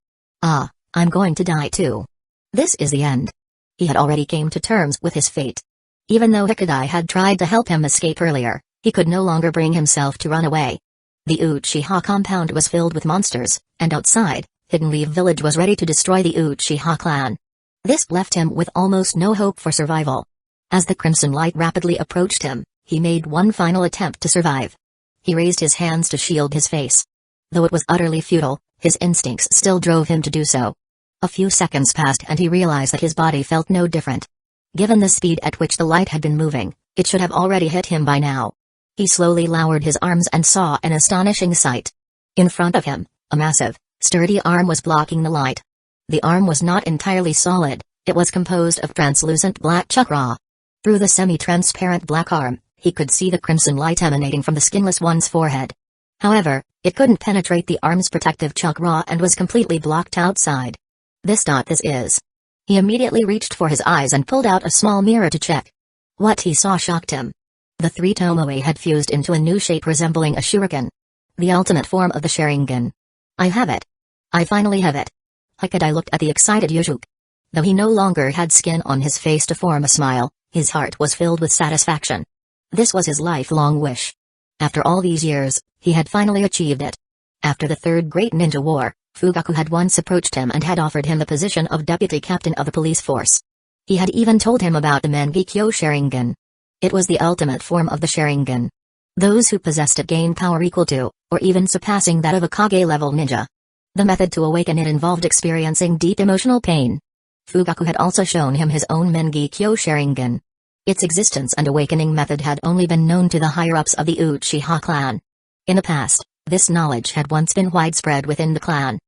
"Ah, I'm going to die too. This is the end." He had already came to terms with his fate. Even though Hikadai had tried to help him escape earlier, he could no longer bring himself to run away. The Uchiha compound was filled with monsters, and outside, Hidden Leaf Village was ready to destroy the Uchiha clan. This left him with almost no hope for survival. As the crimson light rapidly approached him, he made one final attempt to survive. He raised his hands to shield his face. Though it was utterly futile, his instincts still drove him to do so. A few seconds passed and he realized that his body felt no different. Given the speed at which the light had been moving, it should have already hit him by now. He slowly lowered his arms and saw an astonishing sight. In front of him, a massive, sturdy arm was blocking the light. The arm was not entirely solid, it was composed of translucent black chakra. Through the semi-transparent black arm, he could see the crimson light emanating from the skinless one's forehead. However, it couldn't penetrate the arm's protective chakra and was completely blocked outside. This is. He immediately reached for his eyes and pulled out a small mirror to check. What he saw shocked him. The three tomoe had fused into a new shape resembling a shuriken. The ultimate form of the Sharingan. "I have it. I finally have it." Hikadai looked at the excited Yujuk. Though he no longer had skin on his face to form a smile, his heart was filled with satisfaction. This was his lifelong wish. After all these years, he had finally achieved it. After the Third Great Ninja War, Fugaku had once approached him and had offered him the position of deputy captain of the police force. He had even told him about the Mangekyō Sharingan. It was the ultimate form of the Sharingan. Those who possessed it gained power equal to, or even surpassing that of a Kage-level ninja. The method to awaken it involved experiencing deep emotional pain. Fugaku had also shown him his own Mangekyō Sharingan. Its existence and awakening method had only been known to the higher-ups of the Uchiha clan. In the past, this knowledge had once been widespread within the clan.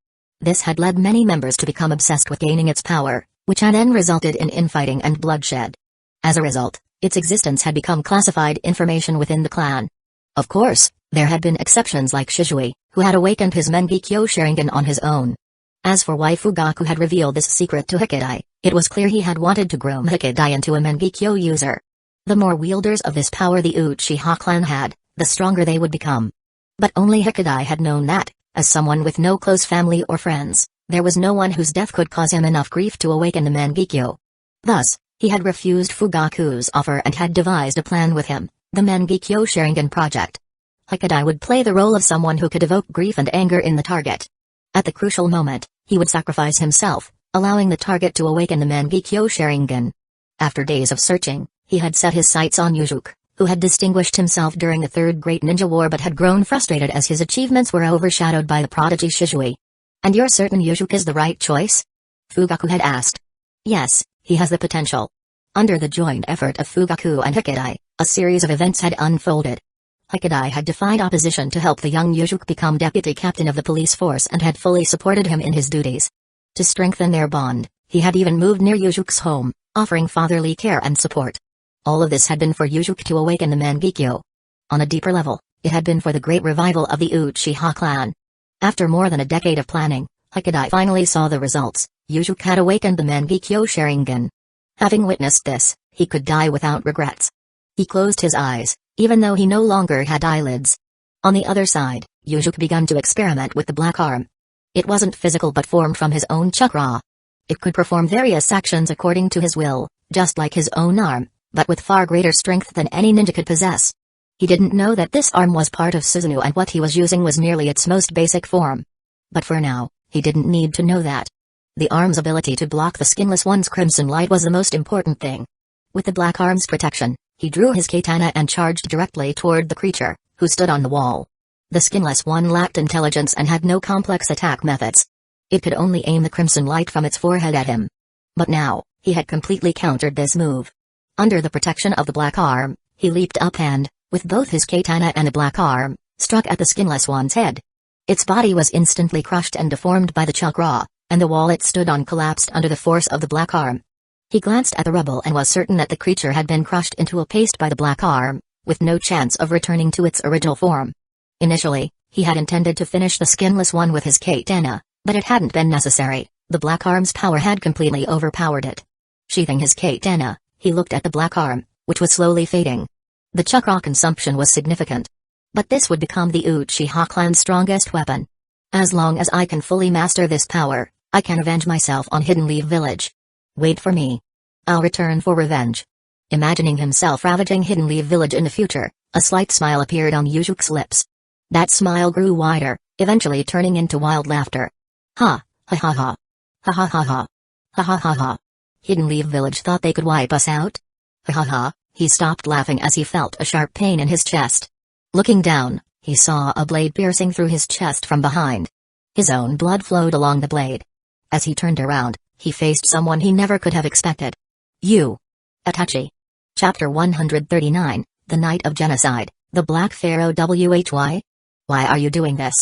This had led many members to become obsessed with gaining its power, which had then resulted in infighting and bloodshed. As a result, its existence had become classified information within the clan. Of course, there had been exceptions like Shizui, who had awakened his Mangekyō Sharingan on his own. As for why Fugaku had revealed this secret to Hikidai, it was clear he had wanted to groom Hikidai into a Mangekyō user. The more wielders of this power the Uchiha clan had, the stronger they would become. But only Hikidai had known that, as someone with no close family or friends, there was no one whose death could cause him enough grief to awaken the Mangekyō. Thus, he had refused Fugaku's offer and had devised a plan with him, the Mangekyō Sharingan project. Hikidai would play the role of someone who could evoke grief and anger in the target. At the crucial moment, he would sacrifice himself, allowing the target to awaken the Mangekyō Sharingan. After days of searching, he had set his sights on Yuzuki, who had distinguished himself during the Third Great Ninja War but had grown frustrated as his achievements were overshadowed by the prodigy Shizui. "And you're certain Yuzuki is the right choice?" Fugaku had asked. "Yes, he has the potential." Under the joint effort of Fugaku and Hikidai, a series of events had unfolded. Hikidai had defied opposition to help the young Yuzuki become deputy captain of the police force and had fully supported him in his duties. To strengthen their bond, he had even moved near Yuzuki's home, offering fatherly care and support. All of this had been for Yuzuki to awaken the Mangekyō. On a deeper level, it had been for the great revival of the Uchiha clan. After more than a decade of planning, Hikidai finally saw the results. Yuzuki had awakened the Mangekyō Sharingan. Having witnessed this, he could die without regrets. He closed his eyes, even though he no longer had eyelids. On the other side, Yuzuki began to experiment with the black arm. It wasn't physical but formed from his own chakra. It could perform various actions according to his will, just like his own arm, but with far greater strength than any ninja could possess. He didn't know that this arm was part of Susanoo and what he was using was merely its most basic form. But for now, he didn't need to know that. The arm's ability to block the Skinless One's crimson light was the most important thing. With the black arm's protection, he drew his katana and charged directly toward the creature, who stood on the wall. The Skinless One lacked intelligence and had no complex attack methods. It could only aim the crimson light from its forehead at him. But now, he had completely countered this move. Under the protection of the black arm, he leaped up and, with both his katana and the black arm, struck at the Skinless One's head. Its body was instantly crushed and deformed by the chakra, and the wall it stood on collapsed under the force of the black arm. He glanced at the rubble and was certain that the creature had been crushed into a paste by the black arm, with no chance of returning to its original form. Initially, he had intended to finish the Skinless One with his katana, but it hadn't been necessary. The black arm's power had completely overpowered it. Sheathing his katana, he looked at the black arm, which was slowly fading. The chakra consumption was significant. But this would become the Uchiha clan's strongest weapon. As long as I can fully master this power, I can avenge myself on Hidden Leaf Village. Wait for me. I'll return for revenge. Imagining himself ravaging Hidden Leaf Village in the future, a slight smile appeared on Yuzuki's lips. That smile grew wider, eventually turning into wild laughter. Ha, ha ha ha. Ha ha ha ha. Ha ha ha ha. Hidden Leaf Village thought they could wipe us out? Ha ha ha. He stopped laughing as he felt a sharp pain in his chest. Looking down, he saw a blade piercing through his chest from behind. His own blood flowed along the blade. As he turned around, he faced someone he never could have expected. You. Itachi. Chapter 139, The Night of Genocide, The Black Pharaoh Why? Why are you doing this?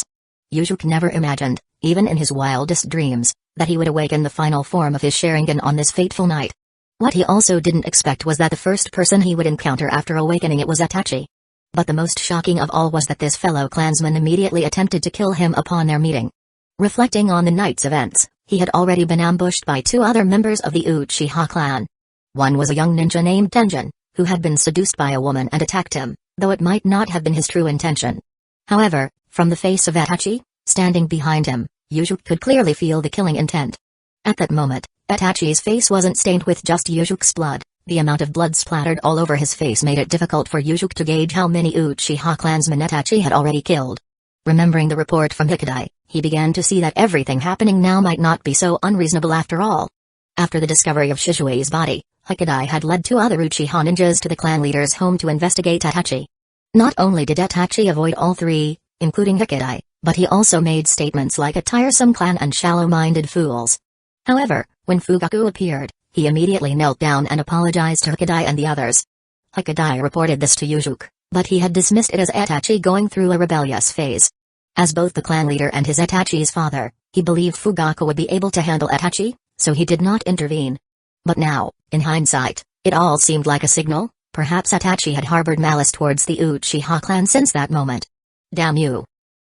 Yuzuki never imagined, even in his wildest dreams, that he would awaken the final form of his Sharingan on this fateful night. What he also didn't expect was that the first person he would encounter after awakening it was Itachi. But the most shocking of all was that this fellow clansman immediately attempted to kill him upon their meeting. Reflecting on the night's events, he had already been ambushed by two other members of the Uchiha clan. One was a young ninja named Tenjin, who had been seduced by a woman and attacked him, though it might not have been his true intention. However, from the face of Itachi, standing behind him, Yuzuki could clearly feel the killing intent. At that moment, Itachi's face wasn't stained with just Yuzuki's blood. The amount of blood splattered all over his face made it difficult for Yuzuki to gauge how many Uchiha clansmen Itachi had already killed. Remembering the report from Hikidai, he began to see that everything happening now might not be so unreasonable after all. After the discovery of Shishui's body, Hyuga had led 2 other Uchiha ninjas to the clan leader's home to investigate Itachi. Not only did Itachi avoid all 3, including Hyuga, but he also made statements like a tiresome clan and shallow-minded fools. However, when Fugaku appeared, he immediately knelt down and apologized to Hyuga and the others. Hyuga reported this to Yujuk, but he had dismissed it as Itachi going through a rebellious phase. As both the clan leader and his Itachi's father, he believed Fugaku would be able to handle Itachi, so he did not intervene. But now, in hindsight, it all seemed like a signal. Perhaps Itachi had harbored malice towards the Uchiha clan since that moment. Damn you!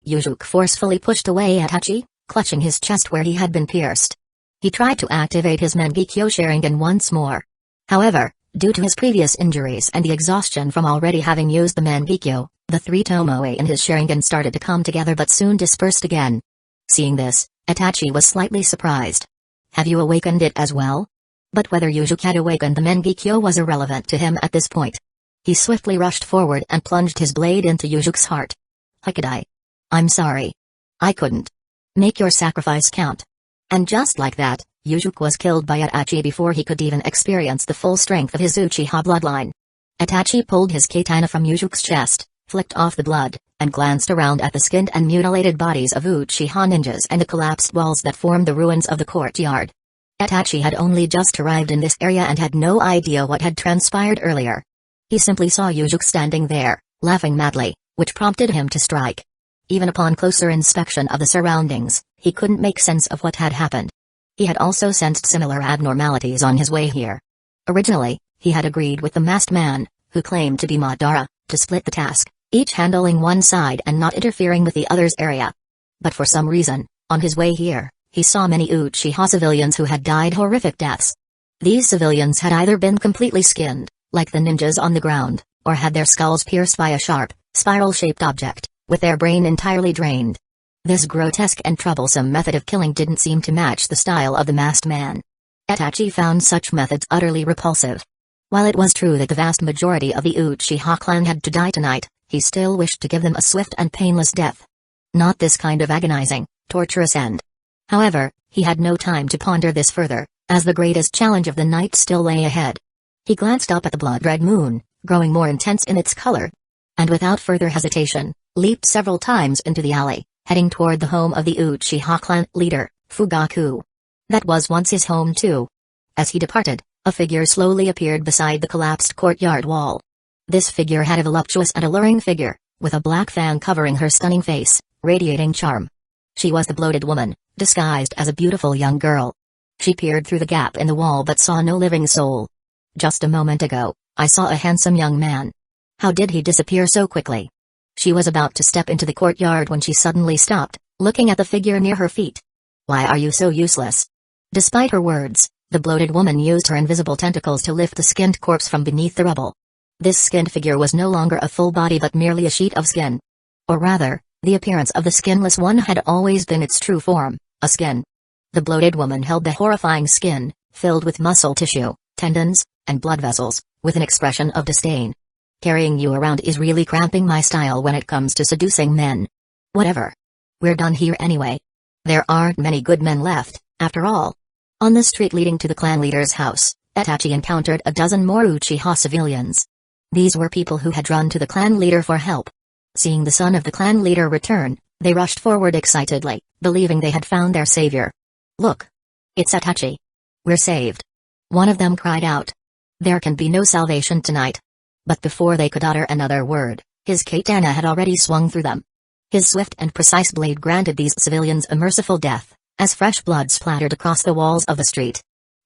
Yujuk forcefully pushed away Itachi, clutching his chest where he had been pierced. He tried to activate his Mangekyō Sharingan once more. However, due to his previous injuries and the exhaustion from already having used the Mangekyō, the 3 Tomoe in his Sharingan started to come together but soon dispersed again. Seeing this, Itachi was slightly surprised. Have you awakened it as well? But whether Yujuk had awakened the Mangekyō was irrelevant to him at this point. He swiftly rushed forward and plunged his blade into Yujuk's heart. Hyuga, I'm sorry. I couldn't. Make your sacrifice count. And just like that, Yujuk was killed by Itachi before he could even experience the full strength of his Uchiha bloodline. Itachi pulled his katana from Yujuk's chest, flicked off the blood, and glanced around at the skinned and mutilated bodies of Uchiha ninjas and the collapsed walls that formed the ruins of the courtyard. Itachi had only just arrived in this area and had no idea what had transpired earlier. He simply saw Yujuk standing there, laughing madly, which prompted him to strike. Even upon closer inspection of the surroundings, he couldn't make sense of what had happened. He had also sensed similar abnormalities on his way here. Originally, he had agreed with the masked man, who claimed to be Madara, to split the task, each handling one side and not interfering with the other's area. But for some reason, on his way here, he saw many Uchiha civilians who had died horrific deaths. These civilians had either been completely skinned, like the ninjas on the ground, or had their skulls pierced by a sharp, spiral-shaped object, with their brain entirely drained. This grotesque and troublesome method of killing didn't seem to match the style of the masked man. Itachi found such methods utterly repulsive. While it was true that the vast majority of the Uchiha clan had to die tonight, he still wished to give them a swift and painless death. Not this kind of agonizing, torturous end. However, he had no time to ponder this further, as the greatest challenge of the night still lay ahead. He glanced up at the blood-red moon, growing more intense in its color. And without further hesitation, leaped several times into the alley, heading toward the home of the Uchiha clan leader, Fugaku. That was once his home too. As he departed, a figure slowly appeared beside the collapsed courtyard wall. This figure had a voluptuous and alluring figure, with a black fan covering her stunning face, radiating charm. She was the bloated woman, disguised as a beautiful young girl. She peered through the gap in the wall but saw no living soul. Just a moment ago, I saw a handsome young man. How did he disappear so quickly? She was about to step into the courtyard when she suddenly stopped, looking at the figure near her feet. Why are you so useless? Despite her words, the bloated woman used her invisible tentacles to lift the skinned corpse from beneath the rubble. This skinned figure was no longer a full body but merely a sheet of skin. Or rather, the appearance of the skinless one had always been its true form, a skin. The bloated woman held the horrifying skin, filled with muscle tissue, tendons, and blood vessels, with an expression of disdain. Carrying you around is really cramping my style when it comes to seducing men. Whatever. We're done here anyway. There aren't many good men left, after all. On the street leading to the clan leader's house, Itachi encountered a dozen more Uchiha civilians. These were people who had run to the clan leader for help. Seeing the son of the clan leader return, they rushed forward excitedly, believing they had found their savior. Look! It's Itachi. We're saved. One of them cried out. There can be no salvation tonight. But before they could utter another word, his katana had already swung through them. His swift and precise blade granted these civilians a merciful death, as fresh blood splattered across the walls of the street.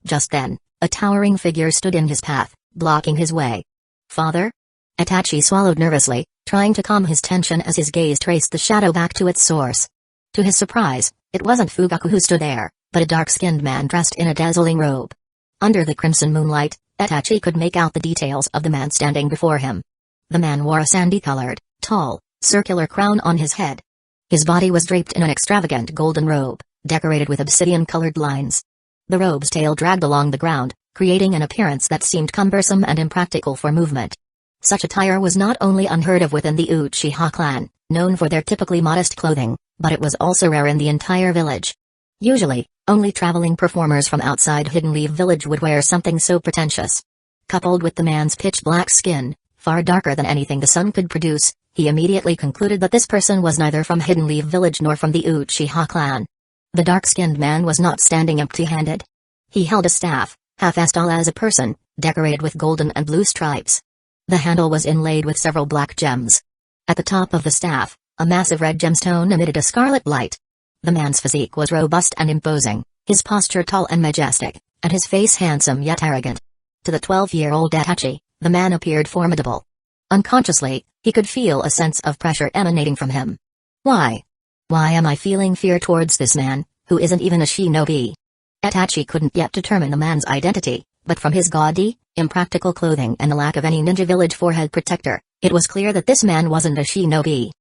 Just then, a towering figure stood in his path, blocking his way. Father? Itachi swallowed nervously, trying to calm his tension as his gaze traced the shadow back to its source. To his surprise, it wasn't Fugaku who stood there, but a dark-skinned man dressed in a dazzling robe. Under the crimson moonlight, Itachi could make out the details of the man standing before him. The man wore a sandy-colored, tall, circular crown on his head. His body was draped in an extravagant golden robe, decorated with obsidian-colored lines. The robe's tail dragged along the ground, creating an appearance that seemed cumbersome and impractical for movement. Such attire was not only unheard of within the Uchiha clan, known for their typically modest clothing, but it was also rare in the entire village. Usually, only traveling performers from outside Hidden Leaf Village would wear something so pretentious. Coupled with the man's pitch-black skin, far darker than anything the sun could produce, he immediately concluded that this person was neither from Hidden Leaf Village nor from the Uchiha clan. The dark-skinned man was not standing empty-handed. He held a staff, half as tall as a person, decorated with golden and blue stripes. The handle was inlaid with several black gems. At the top of the staff, a massive red gemstone emitted a scarlet light. The man's physique was robust and imposing, his posture tall and majestic, and his face handsome yet arrogant. To the 12-year-old Itachi, the man appeared formidable. Unconsciously, he could feel a sense of pressure emanating from him. Why? Why am I feeling fear towards this man, who isn't even a shinobi? Itachi couldn't yet determine the man's identity, but from his gaudy, impractical clothing and the lack of any ninja village forehead protector, it was clear that this man wasn't a shinobi.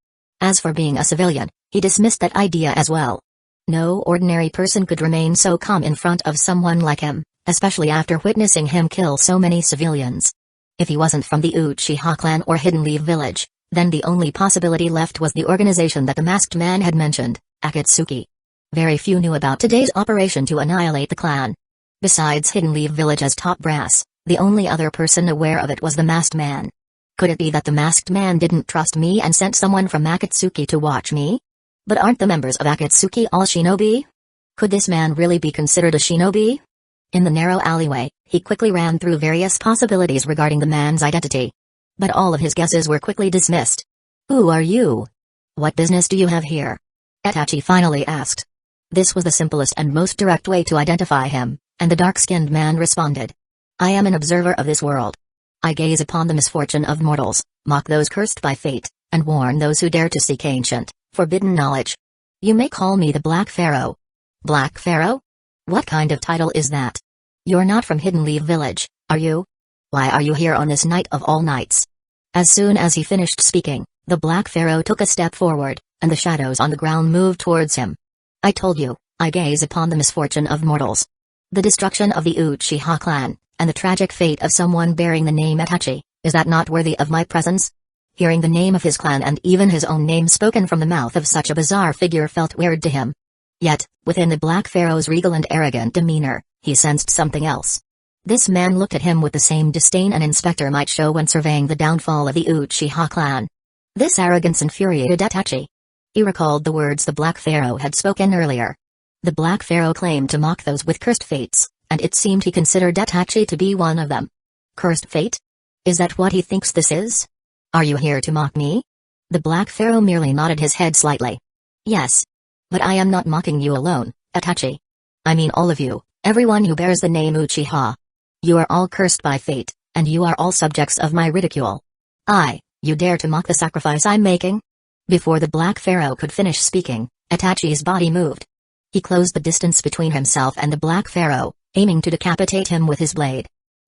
As for being a civilian, he dismissed that idea as well. No ordinary person could remain so calm in front of someone like him, especially after witnessing him kill so many civilians. If he wasn't from the Uchiha clan or Hidden Leaf Village, then the only possibility left was the organization that the masked man had mentioned, Akatsuki. Very few knew about today's operation to annihilate the clan. Besides Hidden Leaf Village's top brass, the only other person aware of it was the masked man. Could it be that the masked man didn't trust me and sent someone from Akatsuki to watch me? But aren't the members of Akatsuki all shinobi? Could this man really be considered a shinobi? In the narrow alleyway, he quickly ran through various possibilities regarding the man's identity. But all of his guesses were quickly dismissed. Who are you? What business do you have here? Itachi finally asked. This was the simplest and most direct way to identify him, and the dark-skinned man responded. I am an observer of this world. I gaze upon the misfortune of mortals, mock those cursed by fate, and warn those who dare to seek ancient, forbidden knowledge. You may call me the Black Pharaoh. Black Pharaoh? What kind of title is that? You're not from Hidden Leaf Village, are you? Why are you here on this night of all nights? As soon as he finished speaking, the Black Pharaoh took a step forward, and the shadows on the ground moved towards him. I told you, I gaze upon the misfortune of mortals. The destruction of the Uchiha clan, and the tragic fate of someone bearing the name Itachi, is that not worthy of my presence? Hearing the name of his clan and even his own name spoken from the mouth of such a bizarre figure felt weird to him. Yet, within the Black Pharaoh's regal and arrogant demeanor, he sensed something else. This man looked at him with the same disdain an inspector might show when surveying the downfall of the Uchiha clan. This arrogance infuriated Itachi. He recalled the words the Black Pharaoh had spoken earlier. The Black Pharaoh claimed to mock those with cursed fates, and it seemed he considered Itachi to be one of them. Cursed fate? Is that what he thinks this is? Are you here to mock me? The Black Pharaoh merely nodded his head slightly. Yes. But I am not mocking you alone, Itachi. I mean all of you, everyone who bears the name Uchiha. You are all cursed by fate, and you are all subjects of my ridicule. You dare to mock the sacrifice I'm making? Before the Black Pharaoh could finish speaking, Itachi's body moved. He closed the distance between himself and the Black Pharaoh, aiming to decapitate him with his blade.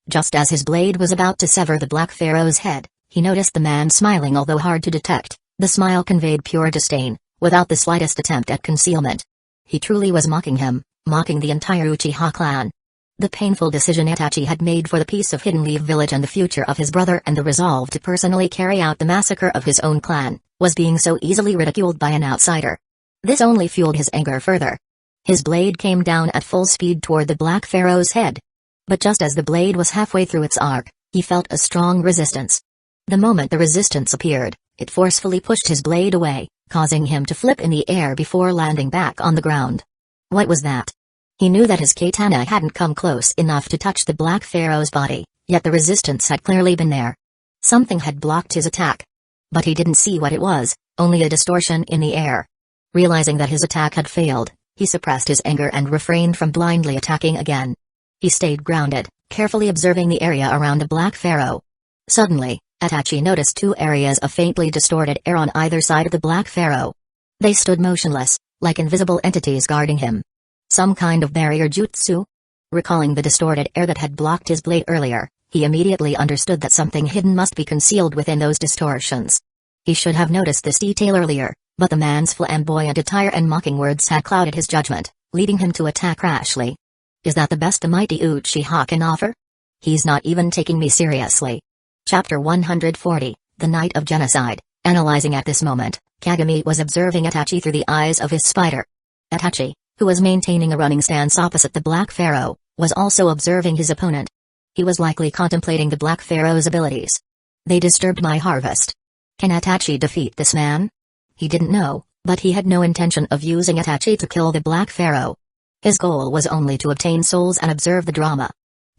Just as his blade was about to sever the Black Pharaoh's head, he noticed the man smiling, although hard to detect. The smile conveyed pure disdain, without the slightest attempt at concealment. He truly was mocking him, mocking the entire Uchiha clan. The painful decision Itachi had made for the peace of Hidden Leaf Village and the future of his brother and the resolve to personally carry out the massacre of his own clan, was being so easily ridiculed by an outsider. This only fueled his anger further. His blade came down at full speed toward the Black Pharaoh's head. But just as the blade was halfway through its arc, he felt a strong resistance. The moment the resistance appeared, it forcefully pushed his blade away, causing him to flip in the air before landing back on the ground. What was that? He knew that his katana hadn't come close enough to touch the Black Pharaoh's body, yet the resistance had clearly been there. Something had blocked his attack. But he didn't see what it was, only a distortion in the air. Realizing that his attack had failed, he suppressed his anger and refrained from blindly attacking again. He stayed grounded, carefully observing the area around the Black Pharaoh. Suddenly, Itachi noticed two areas of faintly distorted air on either side of the Black Pharaoh. They stood motionless, like invisible entities guarding him. Some kind of barrier jutsu? Recalling the distorted air that had blocked his blade earlier, he immediately understood that something hidden must be concealed within those distortions. He should have noticed this detail earlier, but the man's flamboyant attire and mocking words had clouded his judgment, leading him to attack rashly. Is that the best the mighty Uchiha can offer? He's not even taking me seriously. Chapter 140, The Night of Genocide. Analyzing at this moment, Kagami was observing Itachi through the eyes of his spider. Itachi, who was maintaining a running stance opposite the Black Pharaoh, was also observing his opponent. He was likely contemplating the Black Pharaoh's abilities. They disturbed my harvest. Can Itachi defeat this man? He didn't know, but he had no intention of using Itachi to kill the Black Pharaoh. His goal was only to obtain souls and observe the drama.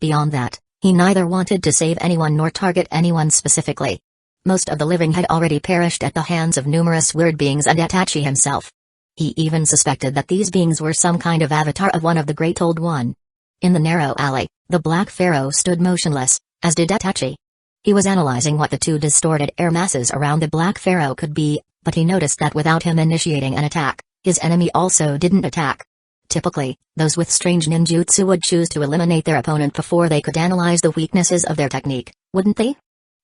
Beyond that, he neither wanted to save anyone nor target anyone specifically. Most of the living had already perished at the hands of numerous weird beings and Itachi himself. He even suspected that these beings were some kind of avatar of one of the Great Old One. In the narrow alley, the Black Pharaoh stood motionless, as did Itachi. He was analyzing what the two distorted air masses around the Black Pharaoh could be, but he noticed that without him initiating an attack, his enemy also didn't attack. Typically, those with strange ninjutsu would choose to eliminate their opponent before they could analyze the weaknesses of their technique, wouldn't they?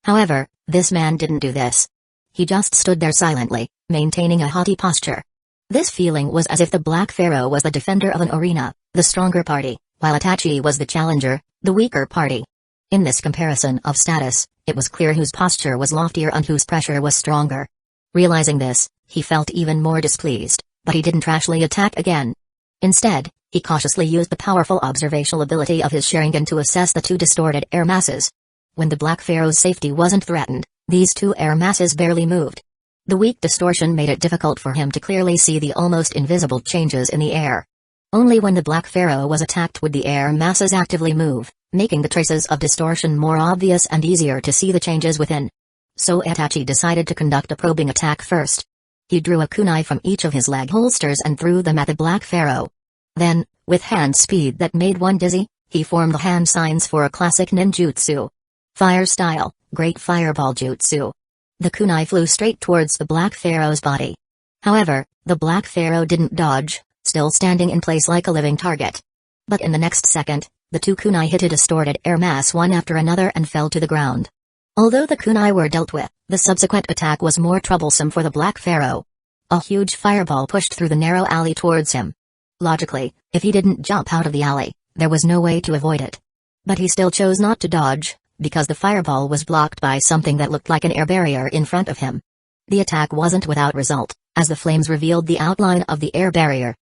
However, this man didn't do this. He just stood there silently, maintaining a haughty posture. This feeling was as if the Black Pharaoh was the defender of an arena, the stronger party, while Itachi was the challenger, the weaker party. In this comparison of status, it was clear whose posture was loftier and whose pressure was stronger. Realizing this, he felt even more displeased, but he didn't rashly attack again. Instead, he cautiously used the powerful observational ability of his Sharingan to assess the two distorted air masses. When the Black Pharaoh's safety wasn't threatened, these two air masses barely moved. The weak distortion made it difficult for him to clearly see the almost invisible changes in the air. Only when the Black Pharaoh was attacked would the air masses actively move, making the traces of distortion more obvious and easier to see the changes within. So Itachi decided to conduct a probing attack first. He drew a kunai from each of his leg holsters and threw them at the Black Pharaoh. Then, with hand speed that made one dizzy, he formed the hand signs for a classic ninjutsu. Fire style, Great Fireball Jutsu. The kunai flew straight towards the Black Pharaoh's body. However, the Black Pharaoh didn't dodge, still standing in place like a living target. But in the next second, the two kunai hit a distorted air mass one after another and fell to the ground. Although the kunai were dealt with, the subsequent attack was more troublesome for the Black Pharaoh. A huge fireball pushed through the narrow alley towards him. Logically, if he didn't jump out of the alley, there was no way to avoid it. But he still chose not to dodge, because the fireball was blocked by something that looked like an air barrier in front of him. The attack wasn't without result, as the flames revealed the outline of the air barrier.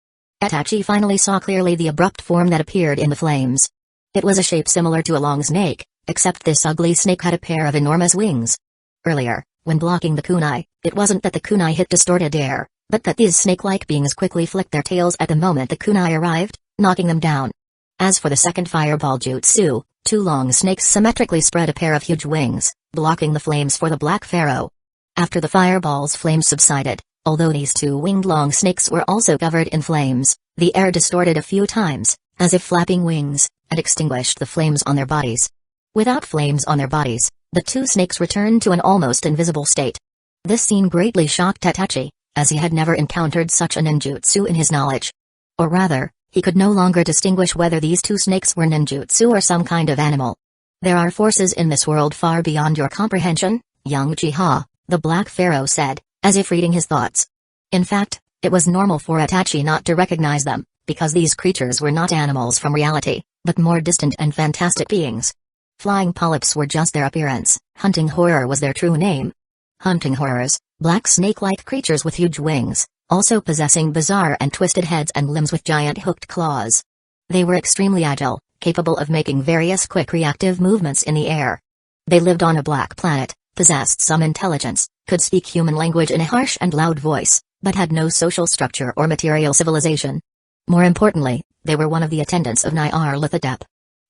Itachi finally saw clearly the abrupt form that appeared in the flames. It was a shape similar to a long snake, except this ugly snake had a pair of enormous wings. Earlier, when blocking the kunai, it wasn't that the kunai hit distorted air, but that these snake-like beings quickly flicked their tails at the moment the kunai arrived, knocking them down. As for the second fireball jutsu, two long snakes symmetrically spread a pair of huge wings, blocking the flames for the Black Pharaoh. After the fireball's flames subsided, although these two winged long snakes were also covered in flames, the air distorted a few times, as if flapping wings, and extinguished the flames on their bodies. Without flames on their bodies, the two snakes returned to an almost invisible state. This scene greatly shocked Itachi, as he had never encountered such a ninjutsu in his knowledge. Or rather, he could no longer distinguish whether these two snakes were ninjutsu or some kind of animal. There are forces in this world far beyond your comprehension, young Uchiha, the Black Pharaoh said, as if reading his thoughts. In fact, it was normal for Itachi not to recognize them, because these creatures were not animals from reality, but more distant and fantastic beings. Flying polyps were just their appearance, hunting horror was their true name. Hunting horrors, black snake-like creatures with huge wings, also possessing bizarre and twisted heads and limbs with giant hooked claws. They were extremely agile, capable of making various quick reactive movements in the air. They lived on a black planet, possessed some intelligence, could speak human language in a harsh and loud voice, but had no social structure or material civilization. More importantly, they were one of the attendants of Nyarlathotep.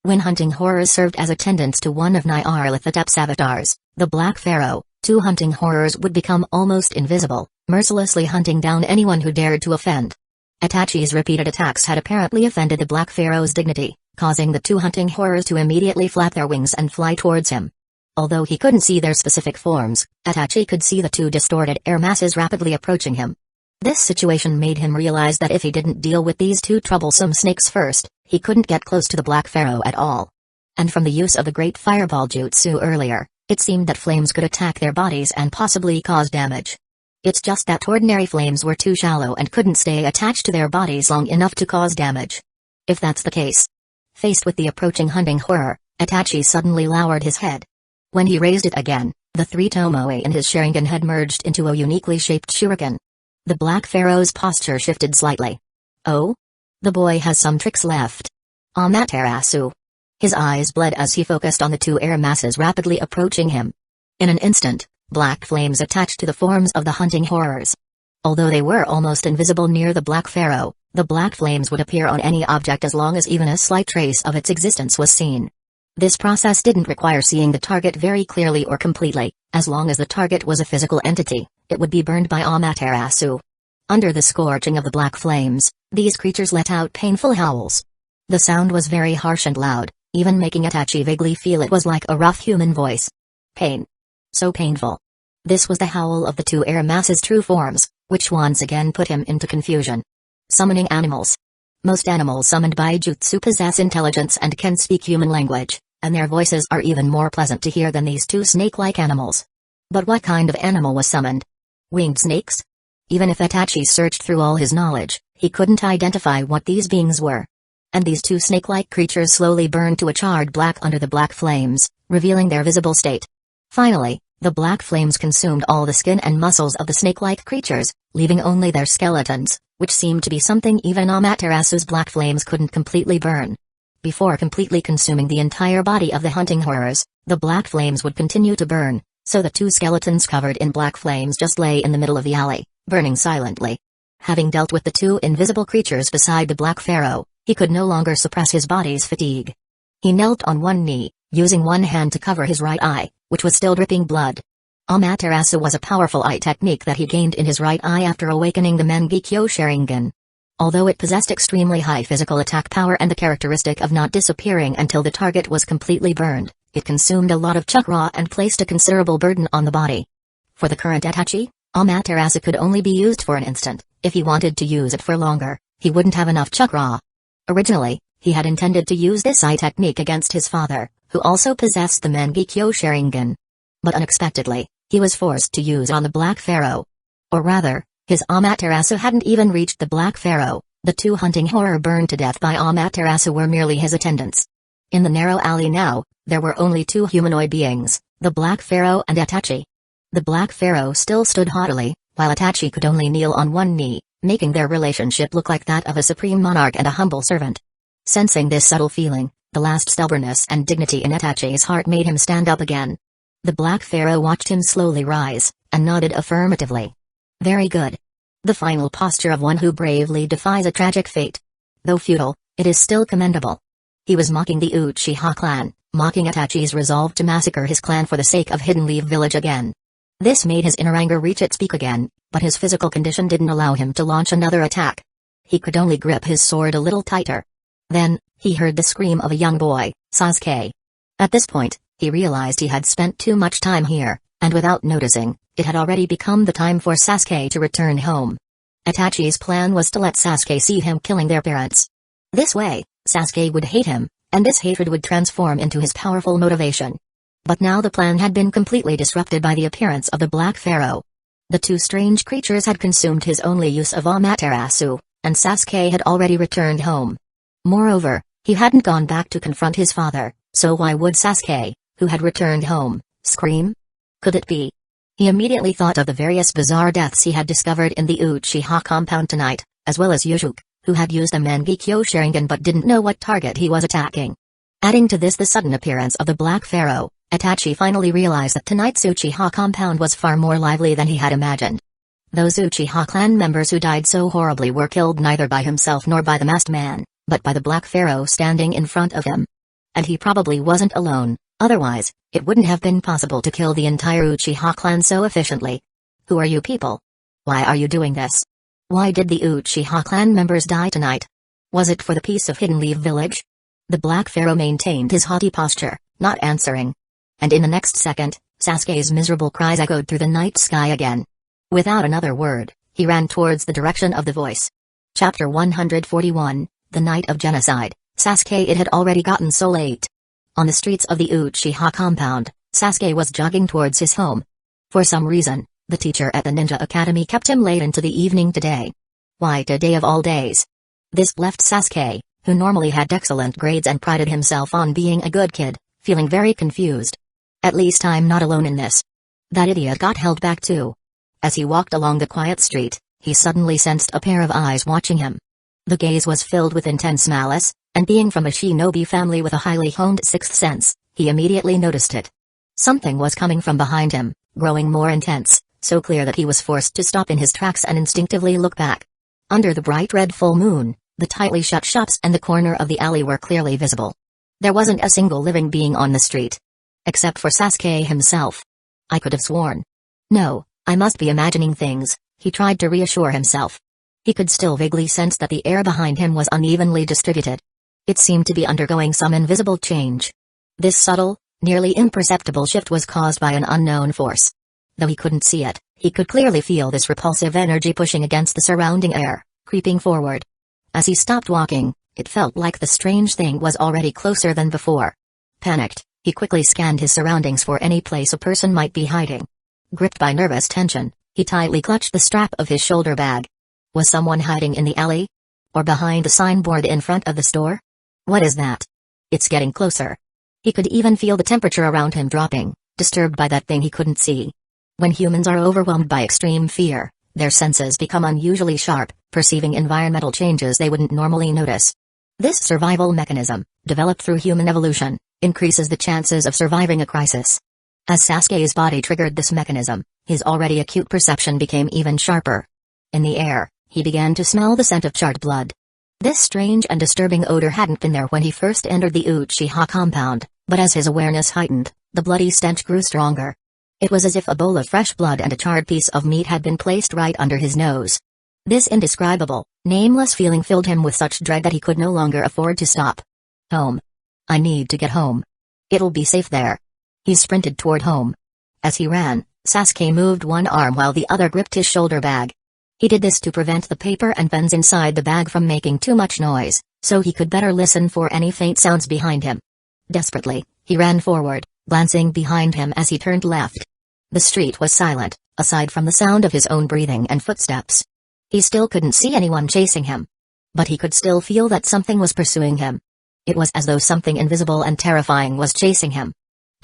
When hunting horrors served as attendants to one of Nyarlathotep's avatars, the Black Pharaoh, two hunting horrors would become almost invisible, mercilessly hunting down anyone who dared to offend. Itachi's repeated attacks had apparently offended the Black Pharaoh's dignity, causing the two hunting horrors to immediately flap their wings and fly towards him. Although he couldn't see their specific forms, Itachi could see the two distorted air masses rapidly approaching him. This situation made him realize that if he didn't deal with these two troublesome snakes first, he couldn't get close to the Black Pharaoh at all. And from the use of the Great Fireball Jutsu earlier, it seemed that flames could attack their bodies and possibly cause damage. It's just that ordinary flames were too shallow and couldn't stay attached to their bodies long enough to cause damage. If that's the case. Faced with the approaching hunting horror, Itachi suddenly lowered his head. When he raised it again, the three tomoe in his Sharingan had merged into a uniquely shaped shuriken. The Black Pharaoh's posture shifted slightly. Oh? The boy has some tricks left. Amaterasu. His eyes bled as he focused on the two air masses rapidly approaching him. In an instant, black flames attached to the forms of the hunting horrors. Although they were almost invisible near the Black Pharaoh, the black flames would appear on any object as long as even a slight trace of its existence was seen. This process didn't require seeing the target very clearly or completely. As long as the target was a physical entity, it would be burned by Amaterasu. Under the scorching of the black flames, these creatures let out painful howls. The sound was very harsh and loud, even making Itachi vaguely feel it was like a rough human voice. Pain. So painful. This was the howl of the two air masses' true forms, which once again put him into confusion. Summoning animals. Most animals summoned by jutsu possess intelligence and can speak human language, and their voices are even more pleasant to hear than these two snake-like animals. But what kind of animal was summoned? Winged snakes? Even if Itachi searched through all his knowledge, he couldn't identify what these beings were. And these two snake-like creatures slowly burned to a charred black under the black flames, revealing their visible state. Finally, the black flames consumed all the skin and muscles of the snake-like creatures, leaving only their skeletons, which seemed to be something even Amaterasu's black flames couldn't completely burn. Before completely consuming the entire body of the hunting horrors, the black flames would continue to burn, so the two skeletons covered in black flames just lay in the middle of the alley, burning silently. Having dealt with the two invisible creatures beside the Black Pharaoh, he could no longer suppress his body's fatigue. He knelt on one knee, using one hand to cover his right eye, which was still dripping blood. Amaterasu was a powerful eye technique that he gained in his right eye after awakening the Mangekyō Sharingan. Although it possessed extremely high physical attack power and the characteristic of not disappearing until the target was completely burned, it consumed a lot of chakra and placed a considerable burden on the body. For the current Itachi, Amaterasu could only be used for an instant. If he wanted to use it for longer, he wouldn't have enough chakra. Originally, he had intended to use this eye technique against his father, who also possessed the Mangekyō Sharingan. But unexpectedly, he was forced to use it on the Black Pharaoh. Or rather, his Amaterasu hadn't even reached the Black Pharaoh. The two hunting horror burned to death by Amaterasu were merely his attendants. In the narrow alley now, there were only two humanoid beings, the Black Pharaoh and Itachi. The Black Pharaoh still stood haughtily, while Itachi could only kneel on one knee, making their relationship look like that of a supreme monarch and a humble servant. Sensing this subtle feeling, the last stubbornness and dignity in Itachi's heart made him stand up again. The Black Pharaoh watched him slowly rise, and nodded affirmatively. Very good. The final posture of one who bravely defies a tragic fate. Though futile, it is still commendable. He was mocking the Uchiha clan, mocking Itachi's resolve to massacre his clan for the sake of Hidden Leaf Village again. This made his inner anger reach its peak again, but his physical condition didn't allow him to launch another attack. He could only grip his sword a little tighter. Then, he heard the scream of a young boy, Sasuke. At this point, he realized he had spent too much time here, and without noticing, it had already become the time for Sasuke to return home. Itachi's plan was to let Sasuke see him killing their parents. This way, Sasuke would hate him, and this hatred would transform into his powerful motivation. But now the plan had been completely disrupted by the appearance of the Black Pharaoh. The two strange creatures had consumed his only use of Amaterasu, and Sasuke had already returned home. Moreover, he hadn't gone back to confront his father, so why would Sasuke, who had returned home, scream? Could it be? He immediately thought of the various bizarre deaths he had discovered in the Uchiha compound tonight, as well as Yuzuki, who had used a Mangekyō Sharingan but didn't know what target he was attacking. Adding to this the sudden appearance of the Black Pharaoh, Itachi finally realized that tonight's Uchiha compound was far more lively than he had imagined. Those Uchiha clan members who died so horribly were killed neither by himself nor by the masked man, but by the Black Pharaoh standing in front of him. And he probably wasn't alone, otherwise, it wouldn't have been possible to kill the entire Uchiha clan so efficiently. Who are you people? Why are you doing this? Why did the Uchiha clan members die tonight? Was it for the peace of Hidden Leaf Village? The Black Pharaoh maintained his haughty posture, not answering. And in the next second, Sasuke's miserable cries echoed through the night sky again. Without another word, he ran towards the direction of the voice. Chapter 141, The Night of Genocide. Sasuke. It had already gotten so late. On the streets of the Uchiha compound, Sasuke was jogging towards his home. For some reason, the teacher at the Ninja Academy kept him late into the evening today. Why today of all days? This left Sasuke, who normally had excellent grades and prided himself on being a good kid, feeling very confused. At least I'm not alone in this. That idiot got held back too. As he walked along the quiet street, he suddenly sensed a pair of eyes watching him. The gaze was filled with intense malice, and being from a shinobi family with a highly honed sixth sense, he immediately noticed it. Something was coming from behind him, growing more intense, so clear that he was forced to stop in his tracks and instinctively look back. Under the bright red full moon, the tightly shut shops and the corner of the alley were clearly visible. There wasn't a single living being on the street. Except for Sasuke himself. I could have sworn. No, I must be imagining things, he tried to reassure himself. He could still vaguely sense that the air behind him was unevenly distributed. It seemed to be undergoing some invisible change. This subtle, nearly imperceptible shift was caused by an unknown force. Though he couldn't see it, he could clearly feel this repulsive energy pushing against the surrounding air, creeping forward. As he stopped walking, it felt like the strange thing was already closer than before. Panicked, he quickly scanned his surroundings for any place a person might be hiding. Gripped by nervous tension, he tightly clutched the strap of his shoulder bag. Was someone hiding in the alley? Or behind the signboard in front of the store? What is that? It's getting closer. He could even feel the temperature around him dropping, disturbed by that thing he couldn't see. When humans are overwhelmed by extreme fear, their senses become unusually sharp, perceiving environmental changes they wouldn't normally notice. This survival mechanism, developed through human evolution, increases the chances of surviving a crisis. As Sasuke's body triggered this mechanism, his already acute perception became even sharper. In the air, he began to smell the scent of charred blood. This strange and disturbing odor hadn't been there when he first entered the Uchiha compound, but as his awareness heightened, the bloody stench grew stronger. It was as if a bowl of fresh blood and a charred piece of meat had been placed right under his nose. This indescribable, nameless feeling filled him with such dread that he could no longer afford to stop. Home. I need to get home. It'll be safe there. He sprinted toward home. As he ran, Sasuke moved one arm while the other gripped his shoulder bag. He did this to prevent the paper and pens inside the bag from making too much noise, so he could better listen for any faint sounds behind him. Desperately, he ran forward, glancing behind him as he turned left. The street was silent, aside from the sound of his own breathing and footsteps. He still couldn't see anyone chasing him. But he could still feel that something was pursuing him. It was as though something invisible and terrifying was chasing him.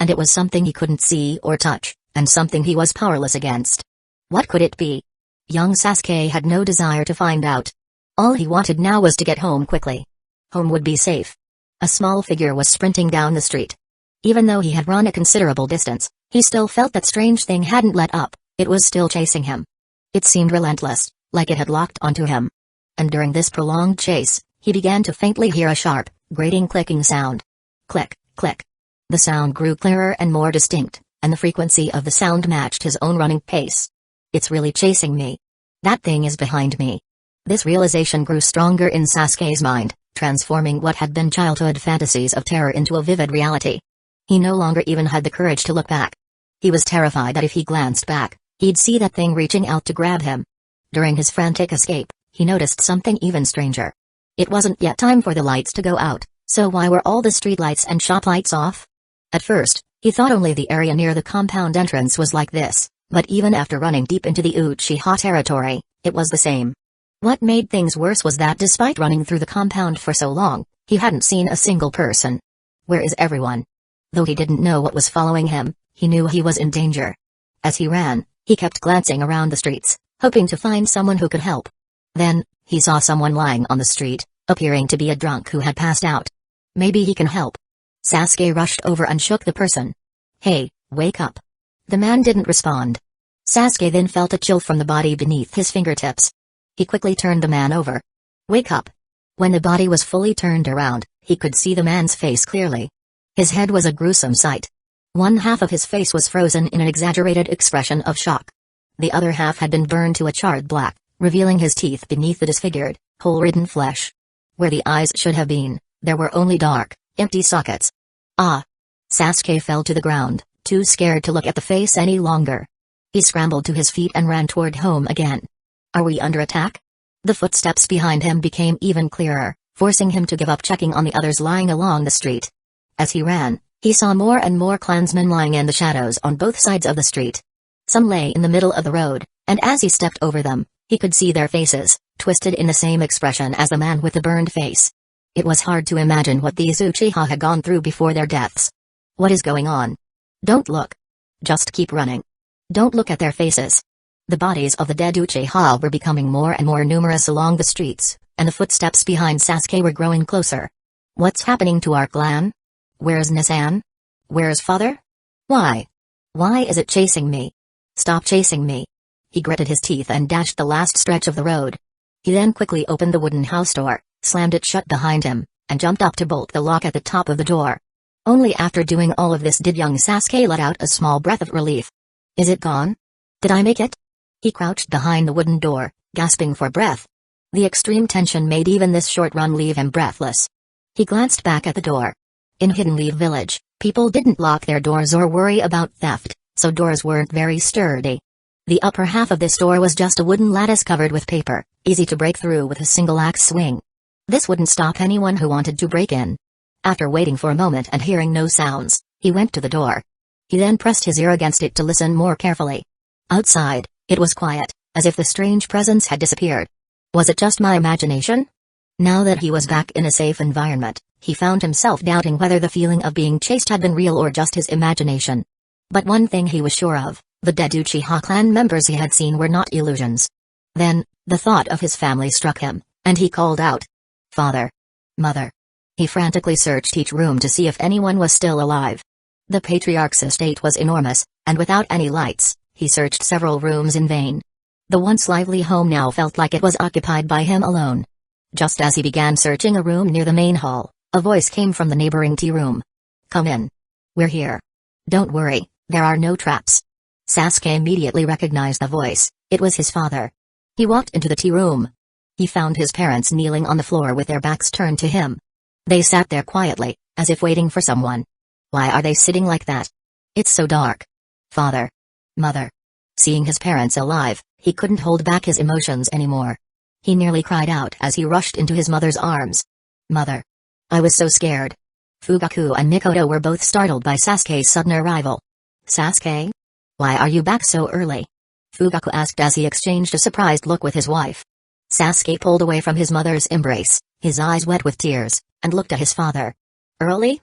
And it was something he couldn't see or touch, and something he was powerless against. What could it be? Young Sasuke had no desire to find out. All he wanted now was to get home quickly. Home would be safe. A small figure was sprinting down the street. Even though he had run a considerable distance, he still felt that strange thing hadn't let up. It was still chasing him. It seemed relentless, like it had locked onto him. And during this prolonged chase, he began to faintly hear a sharp, grating clicking sound. Click, click. The sound grew clearer and more distinct, and the frequency of the sound matched his own running pace. It's really chasing me. That thing is behind me. This realization grew stronger in Sasuke's mind, transforming what had been childhood fantasies of terror into a vivid reality. He no longer even had the courage to look back. He was terrified that if he glanced back, he'd see that thing reaching out to grab him. During his frantic escape, he noticed something even stranger. It wasn't yet time for the lights to go out, so why were all the street lights and shop lights off? At first, he thought only the area near the compound entrance was like this, but even after running deep into the Uchiha territory, it was the same. What made things worse was that despite running through the compound for so long, he hadn't seen a single person. Where is everyone? Though he didn't know what was following him, he knew he was in danger. As he ran, he kept glancing around the streets, hoping to find someone who could help. Then, he saw someone lying on the street, appearing to be a drunk who had passed out. Maybe he can help. Sasuke rushed over and shook the person. Hey, wake up. The man didn't respond. Sasuke then felt a chill from the body beneath his fingertips. He quickly turned the man over. Wake up. When the body was fully turned around, he could see the man's face clearly. His head was a gruesome sight. One half of his face was frozen in an exaggerated expression of shock. The other half had been burned to a charred black, revealing his teeth beneath the disfigured, hole-ridden flesh. Where the eyes should have been, there were only dark, empty sockets. Ah! Sasuke fell to the ground, too scared to look at the face any longer. He scrambled to his feet and ran toward home again. Are we under attack? The footsteps behind him became even clearer, forcing him to give up checking on the others lying along the street. As he ran, he saw more and more clansmen lying in the shadows on both sides of the street. Some lay in the middle of the road, and as he stepped over them, he could see their faces, twisted in the same expression as the man with the burned face. It was hard to imagine what these Uchiha had gone through before their deaths. What is going on? Don't look. Just keep running. Don't look at their faces. The bodies of the dead Uchiha were becoming more and more numerous along the streets, and the footsteps behind Sasuke were growing closer. What's happening to our clan? Where's Nisan? Where's father? Why? Why is it chasing me? Stop chasing me. He gritted his teeth and dashed the last stretch of the road. He then quickly opened the wooden house door, slammed it shut behind him, and jumped up to bolt the lock at the top of the door. Only after doing all of this did young Sasuke let out a small breath of relief. Is it gone? Did I make it? He crouched behind the wooden door, gasping for breath. The extreme tension made even this short run leave him breathless. He glanced back at the door. In Hidden Leaf Village, people didn't lock their doors or worry about theft, so doors weren't very sturdy. The upper half of this door was just a wooden lattice covered with paper, easy to break through with a single axe swing. This wouldn't stop anyone who wanted to break in. After waiting for a moment and hearing no sounds, he went to the door. He then pressed his ear against it to listen more carefully. Outside, it was quiet, as if the strange presence had disappeared. Was it just my imagination? Now that he was back in a safe environment, he found himself doubting whether the feeling of being chased had been real or just his imagination. But one thing he was sure of, the dead Uchiha clan members he had seen were not illusions. Then, the thought of his family struck him, and he called out, "Father! Mother!" He frantically searched each room to see if anyone was still alive. The patriarch's estate was enormous, and without any lights, he searched several rooms in vain. The once lively home now felt like it was occupied by him alone. Just as he began searching a room near the main hall, a voice came from the neighboring tea room. "Come in. We're here. Don't worry, there are no traps." Sasuke immediately recognized the voice. It was his father. He walked into the tea room. He found his parents kneeling on the floor with their backs turned to him. They sat there quietly, as if waiting for someone. Why are they sitting like that? It's so dark. Father. Mother. Seeing his parents alive, he couldn't hold back his emotions anymore. He nearly cried out as he rushed into his mother's arms. Mother. I was so scared. Fugaku and Mikoto were both startled by Sasuke's sudden arrival. Sasuke? Why are you back so early? Fugaku asked as he exchanged a surprised look with his wife. Sasuke pulled away from his mother's embrace, his eyes wet with tears, and looked at his father. Early?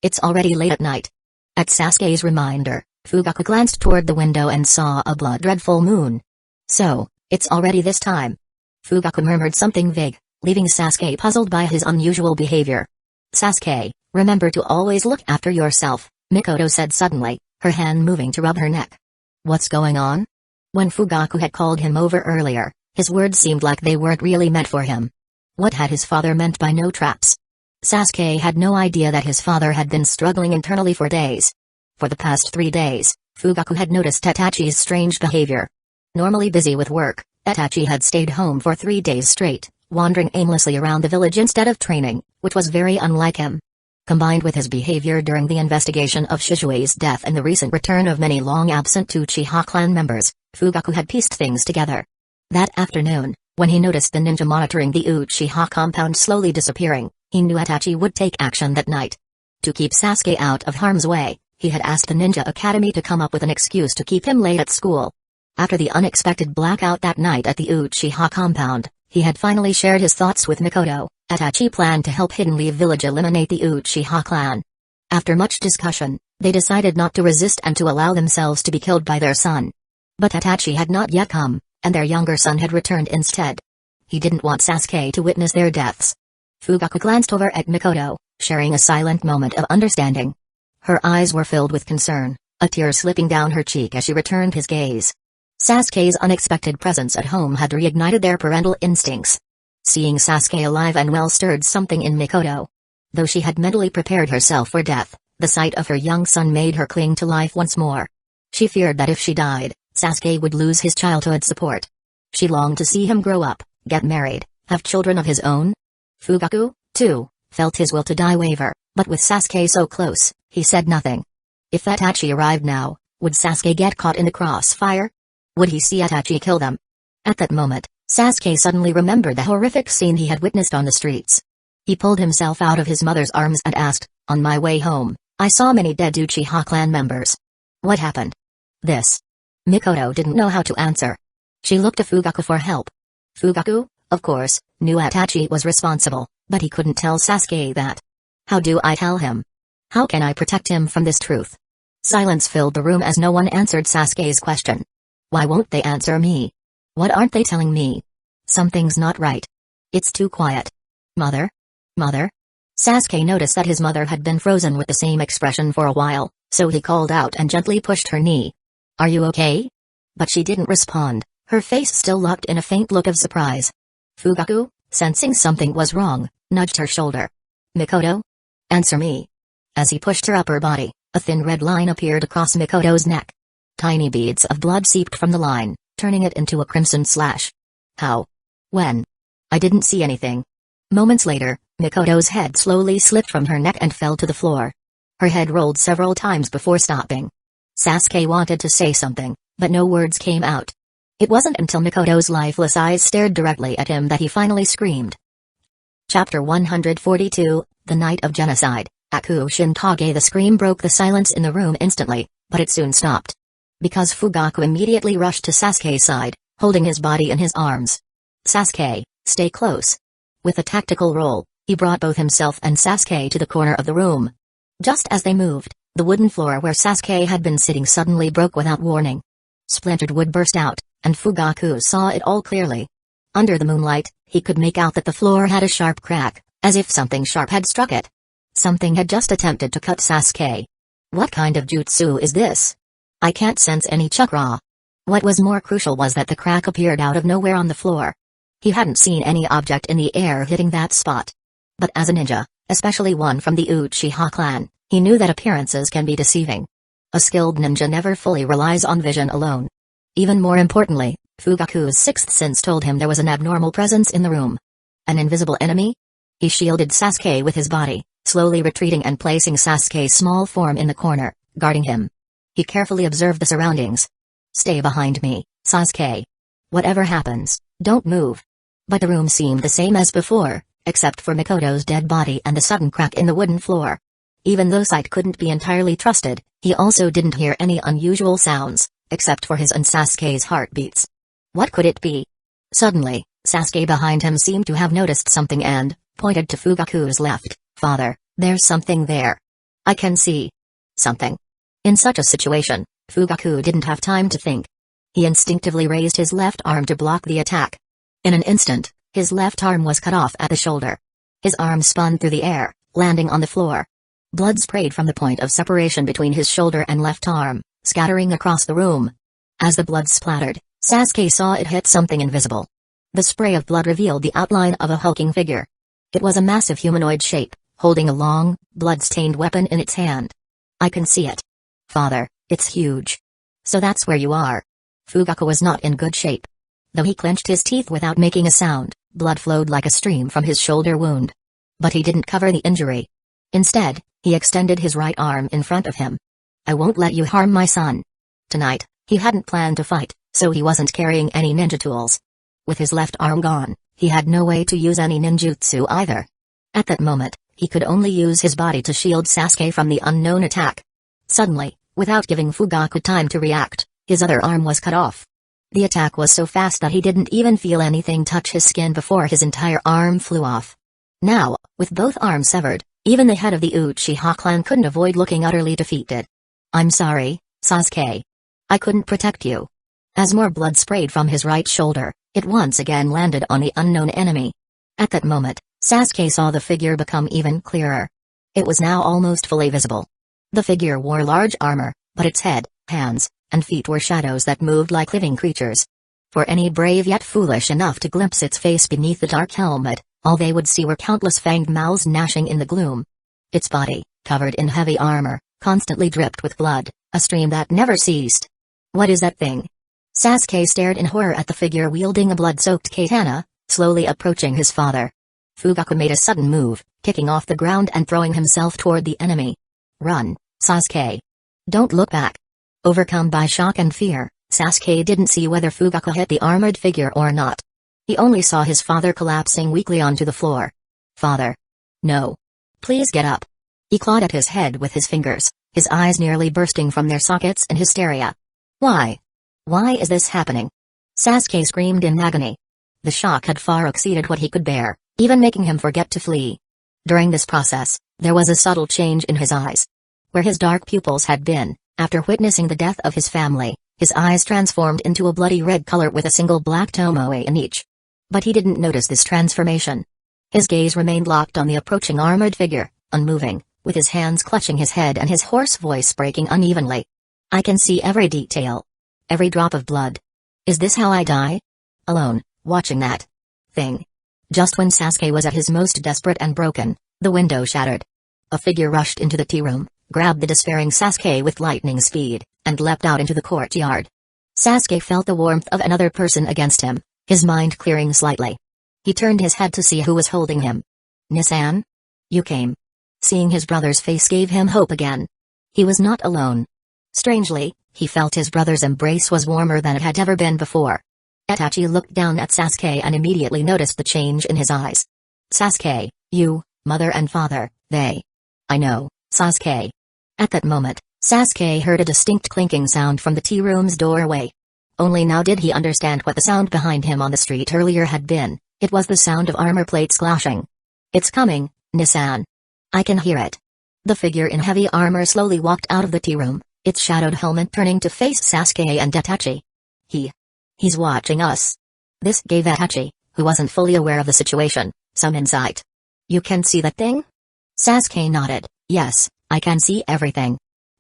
It's already late at night. At Sasuke's reminder, Fugaku glanced toward the window and saw a blood-red full moon. So, it's already this time. Fugaku murmured something vague, leaving Sasuke puzzled by his unusual behavior. Sasuke, remember to always look after yourself, Mikoto said suddenly, her hand moving to rub her neck. What's going on? When Fugaku had called him over earlier, his words seemed like they weren't really meant for him. What had his father meant by no traps? Sasuke had no idea that his father had been struggling internally for days. For the past 3 days, Fugaku had noticed Itachi's strange behavior. Normally busy with work, Itachi had stayed home for 3 days straight, wandering aimlessly around the village instead of training, which was very unlike him. Combined with his behavior during the investigation of Shishui's death and the recent return of many long-absent Uchiha clan members, Fugaku had pieced things together. That afternoon, when he noticed the ninja monitoring the Uchiha compound slowly disappearing, he knew Itachi would take action that night. To keep Sasuke out of harm's way, he had asked the Ninja Academy to come up with an excuse to keep him late at school. After the unexpected blackout that night at the Uchiha compound, he had finally shared his thoughts with Mikoto. Itachi planned to help Hidden Leaf Village eliminate the Uchiha clan. After much discussion, they decided not to resist and to allow themselves to be killed by their son. But Itachi had not yet come, and their younger son had returned instead. He didn't want Sasuke to witness their deaths. Fugaku glanced over at Mikoto, sharing a silent moment of understanding. Her eyes were filled with concern, a tear slipping down her cheek as she returned his gaze. Sasuke's unexpected presence at home had reignited their parental instincts. Seeing Sasuke alive and well stirred something in Mikoto. Though she had mentally prepared herself for death, the sight of her young son made her cling to life once more. She feared that if she died, Sasuke would lose his childhood support. She longed to see him grow up, get married, have children of his own. Fugaku, too, felt his will to die waver, but with Sasuke so close, he said nothing. If Itachi arrived now, would Sasuke get caught in the crossfire? Would he see Itachi kill them? At that moment, Sasuke suddenly remembered the horrific scene he had witnessed on the streets. He pulled himself out of his mother's arms and asked, "On my way home, I saw many dead Uchiha clan members. What happened?" This. Mikoto didn't know how to answer. She looked to Fugaku for help. Fugaku, of course, knew Itachi was responsible, but he couldn't tell Sasuke that. How do I tell him? How can I protect him from this truth? Silence filled the room as no one answered Sasuke's question. Why won't they answer me? What aren't they telling me? Something's not right. It's too quiet. Mother? Mother? Sasuke noticed that his mother had been frozen with the same expression for a while, so he called out and gently pushed her knee. Are you okay? But she didn't respond, her face still locked in a faint look of surprise. Fugaku, sensing something was wrong, nudged her shoulder. Mikoto? Answer me. As he pushed her upper body, a thin red line appeared across Mikoto's neck. Tiny beads of blood seeped from the line, turning it into a crimson slash. How? When? I didn't see anything. Moments later, Mikoto's head slowly slipped from her neck and fell to the floor. Her head rolled several times before stopping. Sasuke wanted to say something, but no words came out. It wasn't until Mikoto's lifeless eyes stared directly at him that he finally screamed. Chapter 142, The Night of Genocide, Aku Shintage. The scream broke the silence in the room instantly, but it soon stopped. Because Fugaku immediately rushed to Sasuke's side, holding his body in his arms. Sasuke, stay close. With a tactical roll, he brought both himself and Sasuke to the corner of the room. Just as they moved, the wooden floor where Sasuke had been sitting suddenly broke without warning. Splintered wood burst out, and Fugaku saw it all clearly. Under the moonlight, he could make out that the floor had a sharp crack, as if something sharp had struck it. Something had just attempted to cut Sasuke. What kind of jutsu is this? I can't sense any chakra. What was more crucial was that the crack appeared out of nowhere on the floor. He hadn't seen any object in the air hitting that spot. But as a ninja, especially one from the Uchiha clan, he knew that appearances can be deceiving. A skilled ninja never fully relies on vision alone. Even more importantly, Fugaku's sixth sense told him there was an abnormal presence in the room. An invisible enemy? He shielded Sasuke with his body, slowly retreating and placing Sasuke's small form in the corner, guarding him. He carefully observed the surroundings. Stay behind me, Sasuke. Whatever happens, don't move. But the room seemed the same as before, except for Mikoto's dead body and the sudden crack in the wooden floor. Even though sight couldn't be entirely trusted, he also didn't hear any unusual sounds, except for his and Sasuke's heartbeats. What could it be? Suddenly, Sasuke behind him seemed to have noticed something and pointed to Fugaku's left. Father, there's something there. I can see something. In such a situation, Fugaku didn't have time to think. He instinctively raised his left arm to block the attack. In an instant, his left arm was cut off at the shoulder. His arm spun through the air, landing on the floor. Blood sprayed from the point of separation between his shoulder and left arm, scattering across the room. As the blood splattered, Sasuke saw it hit something invisible. The spray of blood revealed the outline of a hulking figure. It was a massive humanoid shape, holding a long, blood-stained weapon in its hand. I can see it. Father, it's huge. So that's where you are. Fugaku was not in good shape. Though he clenched his teeth without making a sound, blood flowed like a stream from his shoulder wound. But he didn't cover the injury. Instead, he extended his right arm in front of him. I won't let you harm my son. Tonight, he hadn't planned to fight, so he wasn't carrying any ninja tools. With his left arm gone, he had no way to use any ninjutsu either. At that moment, he could only use his body to shield Sasuke from the unknown attack. Suddenly, without giving Fugaku time to react, his other arm was cut off. The attack was so fast that he didn't even feel anything touch his skin before his entire arm flew off. Now, with both arms severed, even the head of the Uchiha clan couldn't avoid looking utterly defeated. I'm sorry, Sasuke. I couldn't protect you. As more blood sprayed from his right shoulder, it once again landed on the unknown enemy. At that moment, Sasuke saw the figure become even clearer. It was now almost fully visible. The figure wore large armor, but its head, hands, and feet were shadows that moved like living creatures. For any brave yet foolish enough to glimpse its face beneath the dark helmet, all they would see were countless fanged mouths gnashing in the gloom. Its body, covered in heavy armor, constantly dripped with blood, a stream that never ceased. What is that thing? Sasuke stared in horror at the figure wielding a blood-soaked katana, slowly approaching his father. Fugaku made a sudden move, kicking off the ground and throwing himself toward the enemy. Run, Sasuke. Don't look back. Overcome by shock and fear, Sasuke didn't see whether Fugaku hit the armored figure or not. He only saw his father collapsing weakly onto the floor. Father. No. Please get up. He clawed at his head with his fingers, his eyes nearly bursting from their sockets in hysteria. Why? Why is this happening? Sasuke screamed in agony. The shock had far exceeded what he could bear, even making him forget to flee. During this process, there was a subtle change in his eyes. Where his dark pupils had been, After witnessing the death of his family, his eyes transformed into a bloody red color with a single black tomoe in each. But he didn't notice this transformation. His gaze remained locked on the approaching armored figure, unmoving, with his hands clutching his head and his hoarse voice breaking unevenly. I can see every detail. Every drop of blood. Is this how I die? Alone, watching that thing. Just when Sasuke was at his most desperate and broken, the window shattered. A figure rushed into the tea room, grabbed the despairing Sasuke with lightning speed, and leapt out into the courtyard. Sasuke felt the warmth of another person against him, his mind clearing slightly. He turned his head to see who was holding him. Nissan? You came. Seeing his brother's face gave him hope again. He was not alone. Strangely, he felt his brother's embrace was warmer than it had ever been before. Itachi looked down at Sasuke and immediately noticed the change in his eyes. Sasuke, you, mother and father, they. I know, Sasuke. At that moment, Sasuke heard a distinct clinking sound from the tea room's doorway. Only now did he understand what the sound behind him on the street earlier had been. It was the sound of armor plates clashing. It's coming, Nissan. I can hear it. The figure in heavy armor slowly walked out of the tea room, its shadowed helmet turning to face Sasuke and Itachi. He's watching us. This gave Itachi, who wasn't fully aware of the situation, some insight. You can see that thing? Sasuke nodded. Yes, I can see everything.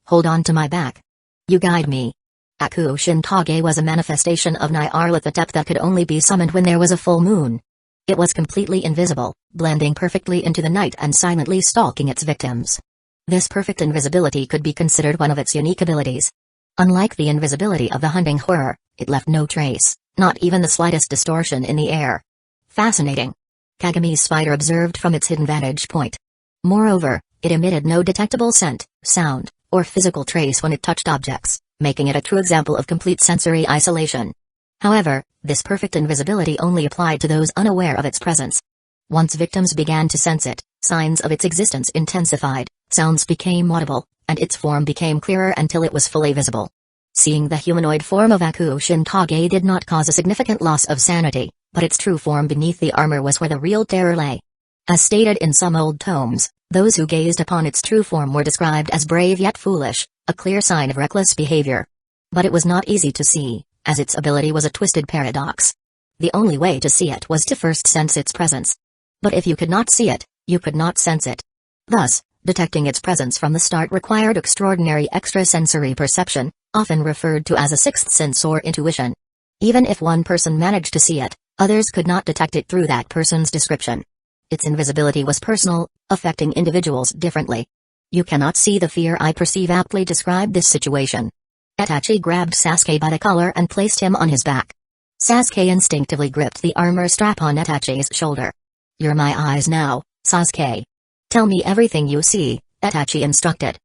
Hold on to my back. You guide me. Aku Shinigami was a manifestation of Nyarlathotep that could only be summoned when there was a full moon. It was completely invisible, blending perfectly into the night and silently stalking its victims. This perfect invisibility could be considered one of its unique abilities. Unlike the invisibility of the hunting horror, it left no trace, not even the slightest distortion in the air. Fascinating. Kagami's spider observed from its hidden vantage point. Moreover, it emitted no detectable scent, sound, or physical trace when it touched objects, making it a true example of complete sensory isolation. However, this perfect invisibility only applied to those unaware of its presence. Once victims began to sense it, signs of its existence intensified, sounds became audible, and its form became clearer until it was fully visible. Seeing the humanoid form of Aku Shinigami did not cause a significant loss of sanity, but its true form beneath the armor was where the real terror lay. As stated in some old tomes, those who gazed upon its true form were described as brave yet foolish, a clear sign of reckless behavior. But it was not easy to see, as its ability was a twisted paradox. The only way to see it was to first sense its presence. But if you could not see it, you could not sense it. Thus, detecting its presence from the start required extraordinary extrasensory perception, often referred to as a sixth sense or intuition. Even if one person managed to see it, others could not detect it through that person's description. Its invisibility was personal, affecting individuals differently. You cannot see the fear I perceive aptly described this situation. Itachi grabbed Sasuke by the collar and placed him on his back. Sasuke instinctively gripped the armor strap on Itachi's shoulder. You're my eyes now, Sasuke. Tell me everything you see, Itachi instructed.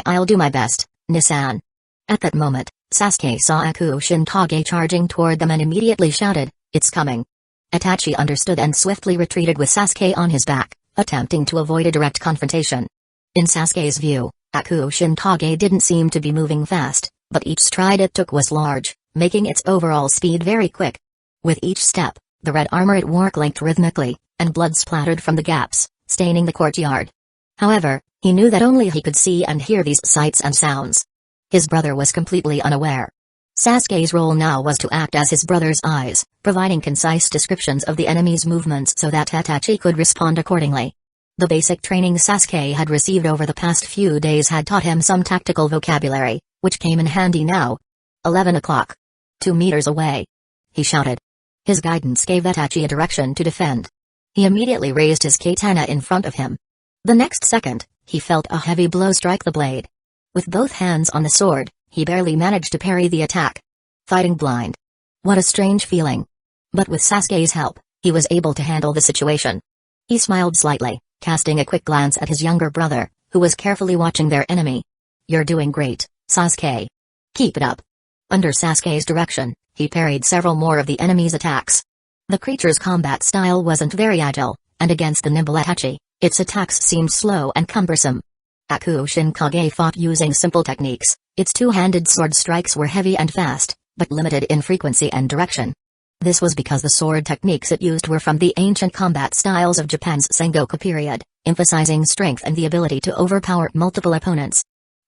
I'll do my best, Nissan. At that moment, Sasuke saw Aku Shinigami charging toward them and immediately shouted, It's coming. Itachi understood and swiftly retreated with Sasuke on his back, attempting to avoid a direct confrontation. In Sasuke's view, Aku Shinigami didn't seem to be moving fast, but each stride it took was large, making its overall speed very quick. With each step, the red armor it wore clinked rhythmically, and blood splattered from the gaps, staining the courtyard. However, he knew that only he could see and hear these sights and sounds. His brother was completely unaware. Sasuke's role now was to act as his brother's eyes, providing concise descriptions of the enemy's movements so that Itachi could respond accordingly. The basic training Sasuke had received over the past few days had taught him some tactical vocabulary, which came in handy now. 11 o'clock. 2 meters away. He shouted. His guidance gave Itachi a direction to defend. He immediately raised his katana in front of him. The next second, he felt a heavy blow strike the blade. With both hands on the sword, he barely managed to parry the attack. Fighting blind. What a strange feeling. But with Sasuke's help, he was able to handle the situation. He smiled slightly, casting a quick glance at his younger brother, who was carefully watching their enemy. You're doing great, Sasuke. Keep it up. Under Sasuke's direction, he parried several more of the enemy's attacks. The creature's combat style wasn't very agile, and against the nimble Itachi, its attacks seemed slow and cumbersome. Aku Shinigami fought using simple techniques. Its two-handed sword strikes were heavy and fast, but limited in frequency and direction. This was because the sword techniques it used were from the ancient combat styles of Japan's Sengoku period, emphasizing strength and the ability to overpower multiple opponents.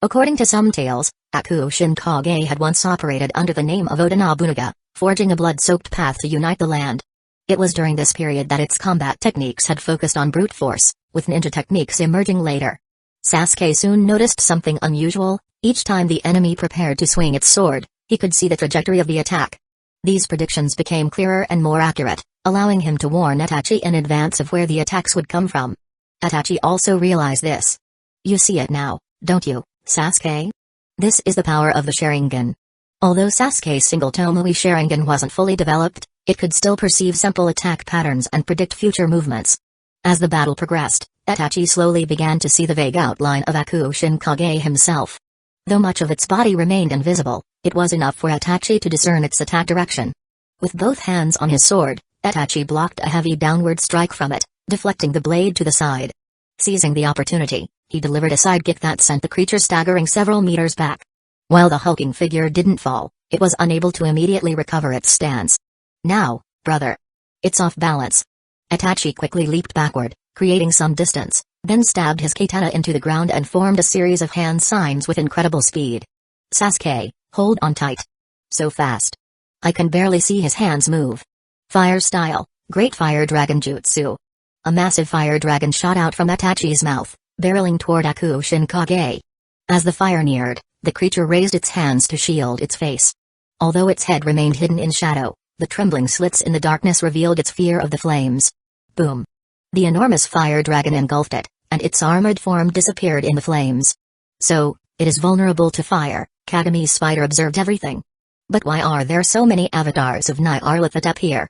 According to some tales, Shinigami had once operated under the name of Oda Nobunaga, forging a blood-soaked path to unite the land. It was during this period that its combat techniques had focused on brute force, with ninja techniques emerging later. Sasuke soon noticed something unusual. Each time the enemy prepared to swing its sword, he could see the trajectory of the attack. These predictions became clearer and more accurate, allowing him to warn Itachi in advance of where the attacks would come from. Itachi also realized this. You see it now, don't you, Sasuke? This is the power of the Sharingan. Although Sasuke's single Tomoe Sharingan wasn't fully developed, it could still perceive simple attack patterns and predict future movements. As the battle progressed, Itachi slowly began to see the vague outline of Shinigami himself. Though much of its body remained invisible, it was enough for Itachi to discern its attack direction. With both hands on his sword, Itachi blocked a heavy downward strike from it, deflecting the blade to the side. Seizing the opportunity, he delivered a side kick that sent the creature staggering several meters back. While the hulking figure didn't fall, it was unable to immediately recover its stance. Now, brother. It's off balance. Itachi quickly leaped backward, creating some distance, then stabbed his katana into the ground and formed a series of hand signs with incredible speed. Sasuke, hold on tight. So fast. I can barely see his hands move. Fire style, Great Fire Dragon Jutsu. A massive fire dragon shot out from Itachi's mouth, barreling toward Shinigami. As the fire neared, the creature raised its hands to shield its face. Although its head remained hidden in shadow, the trembling slits in the darkness revealed its fear of the flames. Boom. The enormous fire dragon engulfed it, and its armored form disappeared in the flames. So, it is vulnerable to fire. Kagami's spider observed everything. But why are there so many avatars of Nyarlathotep here?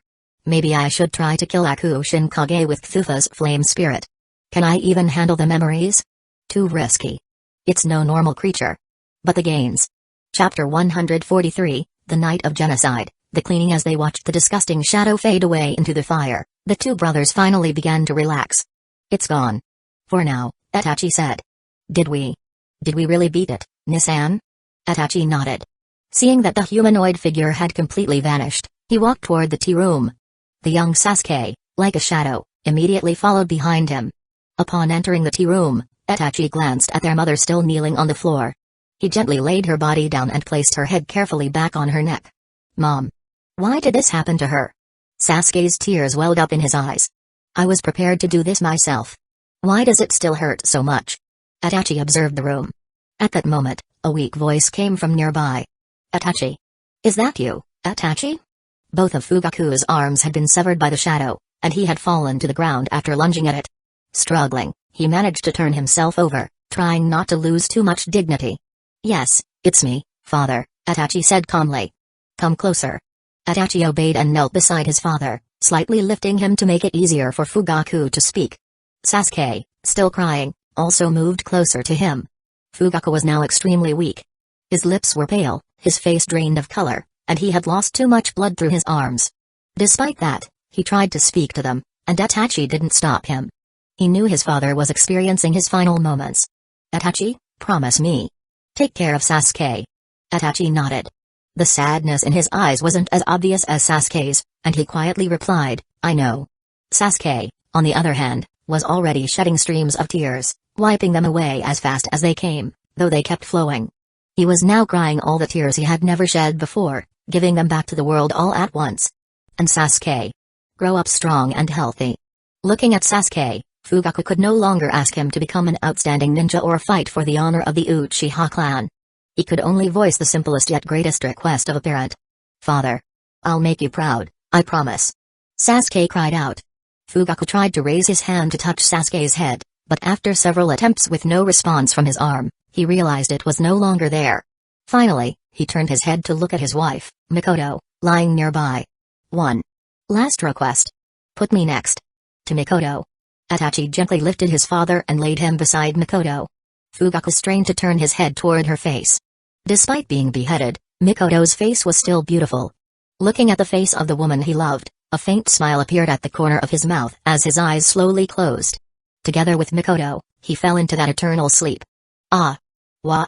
Maybe I should try to kill Shinigami with Cthulhu's flame spirit. Can I even handle the memories? Too risky. It's no normal creature. But the gains. Chapter 143, The Night of Genocide. The cleaning. As they watched the disgusting shadow fade away into the fire, the two brothers finally began to relax. It's gone. For now, Itachi said. Did we really beat it, Nissan? Itachi nodded. Seeing that the humanoid figure had completely vanished, he walked toward the tea room. The young Sasuke, like a shadow, immediately followed behind him. Upon entering the tea room, Itachi glanced at their mother still kneeling on the floor. He gently laid her body down and placed her head carefully back on her neck. Mom. Why did this happen to her? Sasuke's tears welled up in his eyes. I was prepared to do this myself. Why does it still hurt so much? Itachi observed the room. At that moment, a weak voice came from nearby. Itachi. Is that you, Itachi? Both of Fugaku's arms had been severed by the shadow, and he had fallen to the ground after lunging at it. Struggling, he managed to turn himself over, trying not to lose too much dignity. Yes, it's me, father, Itachi said calmly. Come closer. Itachi obeyed and knelt beside his father, slightly lifting him to make it easier for Fugaku to speak. Sasuke, still crying, also moved closer to him. Fugaku was now extremely weak. His lips were pale, his face drained of color, and he had lost too much blood through his arms. Despite that, he tried to speak to them, and Itachi didn't stop him. He knew his father was experiencing his final moments. Itachi, promise me. Take care of Sasuke. Itachi nodded. The sadness in his eyes wasn't as obvious as Sasuke's, and he quietly replied, I know. Sasuke, on the other hand, was already shedding streams of tears, wiping them away as fast as they came, though they kept flowing. He was now crying all the tears he had never shed before, giving them back to the world all at once. And Sasuke. Grow up strong and healthy. Looking at Sasuke, Fugaku could no longer ask him to become an outstanding ninja or fight for the honor of the Uchiha clan. He could only voice the simplest yet greatest request of a parent. Father. I'll make you proud, I promise. Sasuke cried out. Fugaku tried to raise his hand to touch Sasuke's head, but after several attempts with no response from his arm, he realized it was no longer there. Finally, he turned his head to look at his wife, Mikoto, lying nearby. 1. Last request. Put me next. To Mikoto. Itachi gently lifted his father and laid him beside Mikoto. Fugaku strained to turn his head toward her face. Despite being beheaded, Mikoto's face was still beautiful. Looking at the face of the woman he loved, a faint smile appeared at the corner of his mouth as his eyes slowly closed. Together with Mikoto, he fell into that eternal sleep. Ah. Wah.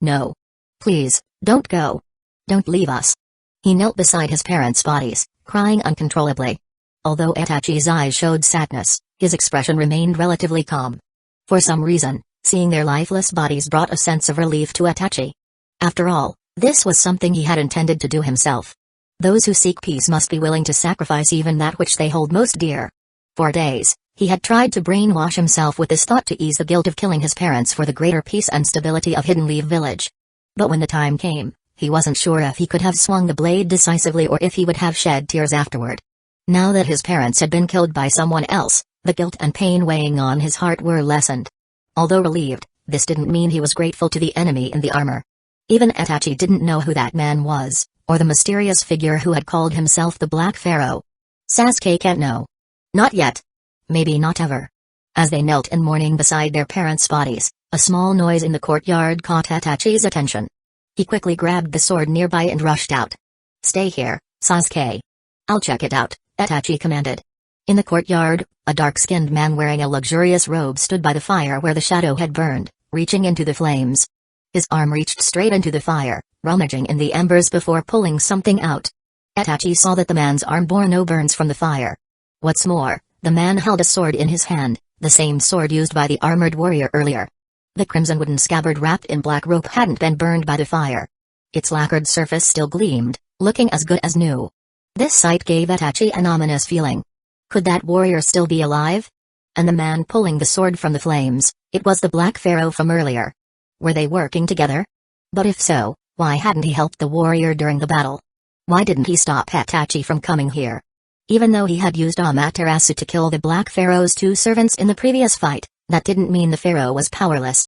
No. Please, don't go. Don't leave us. He knelt beside his parents' bodies, crying uncontrollably. Although Itachi's eyes showed sadness, his expression remained relatively calm. For some reason, Seeing their lifeless bodies brought a sense of relief to Itachi. After all, this was something he had intended to do himself. Those who seek peace must be willing to sacrifice even that which they hold most dear. For days, he had tried to brainwash himself with this thought to ease the guilt of killing his parents for the greater peace and stability of Hidden Leaf Village. But when the time came, he wasn't sure if he could have swung the blade decisively or if he would have shed tears afterward. Now that his parents had been killed by someone else, the guilt and pain weighing on his heart were lessened. Although relieved, this didn't mean he was grateful to the enemy in the armor. Even Itachi didn't know who that man was, or the mysterious figure who had called himself the Black Pharaoh. Sasuke can't know. Not yet. Maybe not ever. As they knelt in mourning beside their parents' bodies, a small noise in the courtyard caught Itachi's attention. He quickly grabbed the sword nearby and rushed out. Stay here, Sasuke. I'll check it out, Itachi commanded. In the courtyard, a dark-skinned man wearing a luxurious robe stood by the fire where the shadow had burned, reaching into the flames. His arm reached straight into the fire, rummaging in the embers before pulling something out. Itachi saw that the man's arm bore no burns from the fire. What's more, the man held a sword in his hand, the same sword used by the armored warrior earlier. The crimson wooden scabbard wrapped in black rope hadn't been burned by the fire. Its lacquered surface still gleamed, looking as good as new. This sight gave Itachi an ominous feeling. Could that warrior still be alive? And the man pulling the sword from the flames, it was the Black Pharaoh from earlier. Were they working together? But if so, why hadn't he helped the warrior during the battle? Why didn't he stop Itachi from coming here? Even though he had used Amaterasu to kill the Black Pharaoh's two servants in the previous fight, that didn't mean the pharaoh was powerless.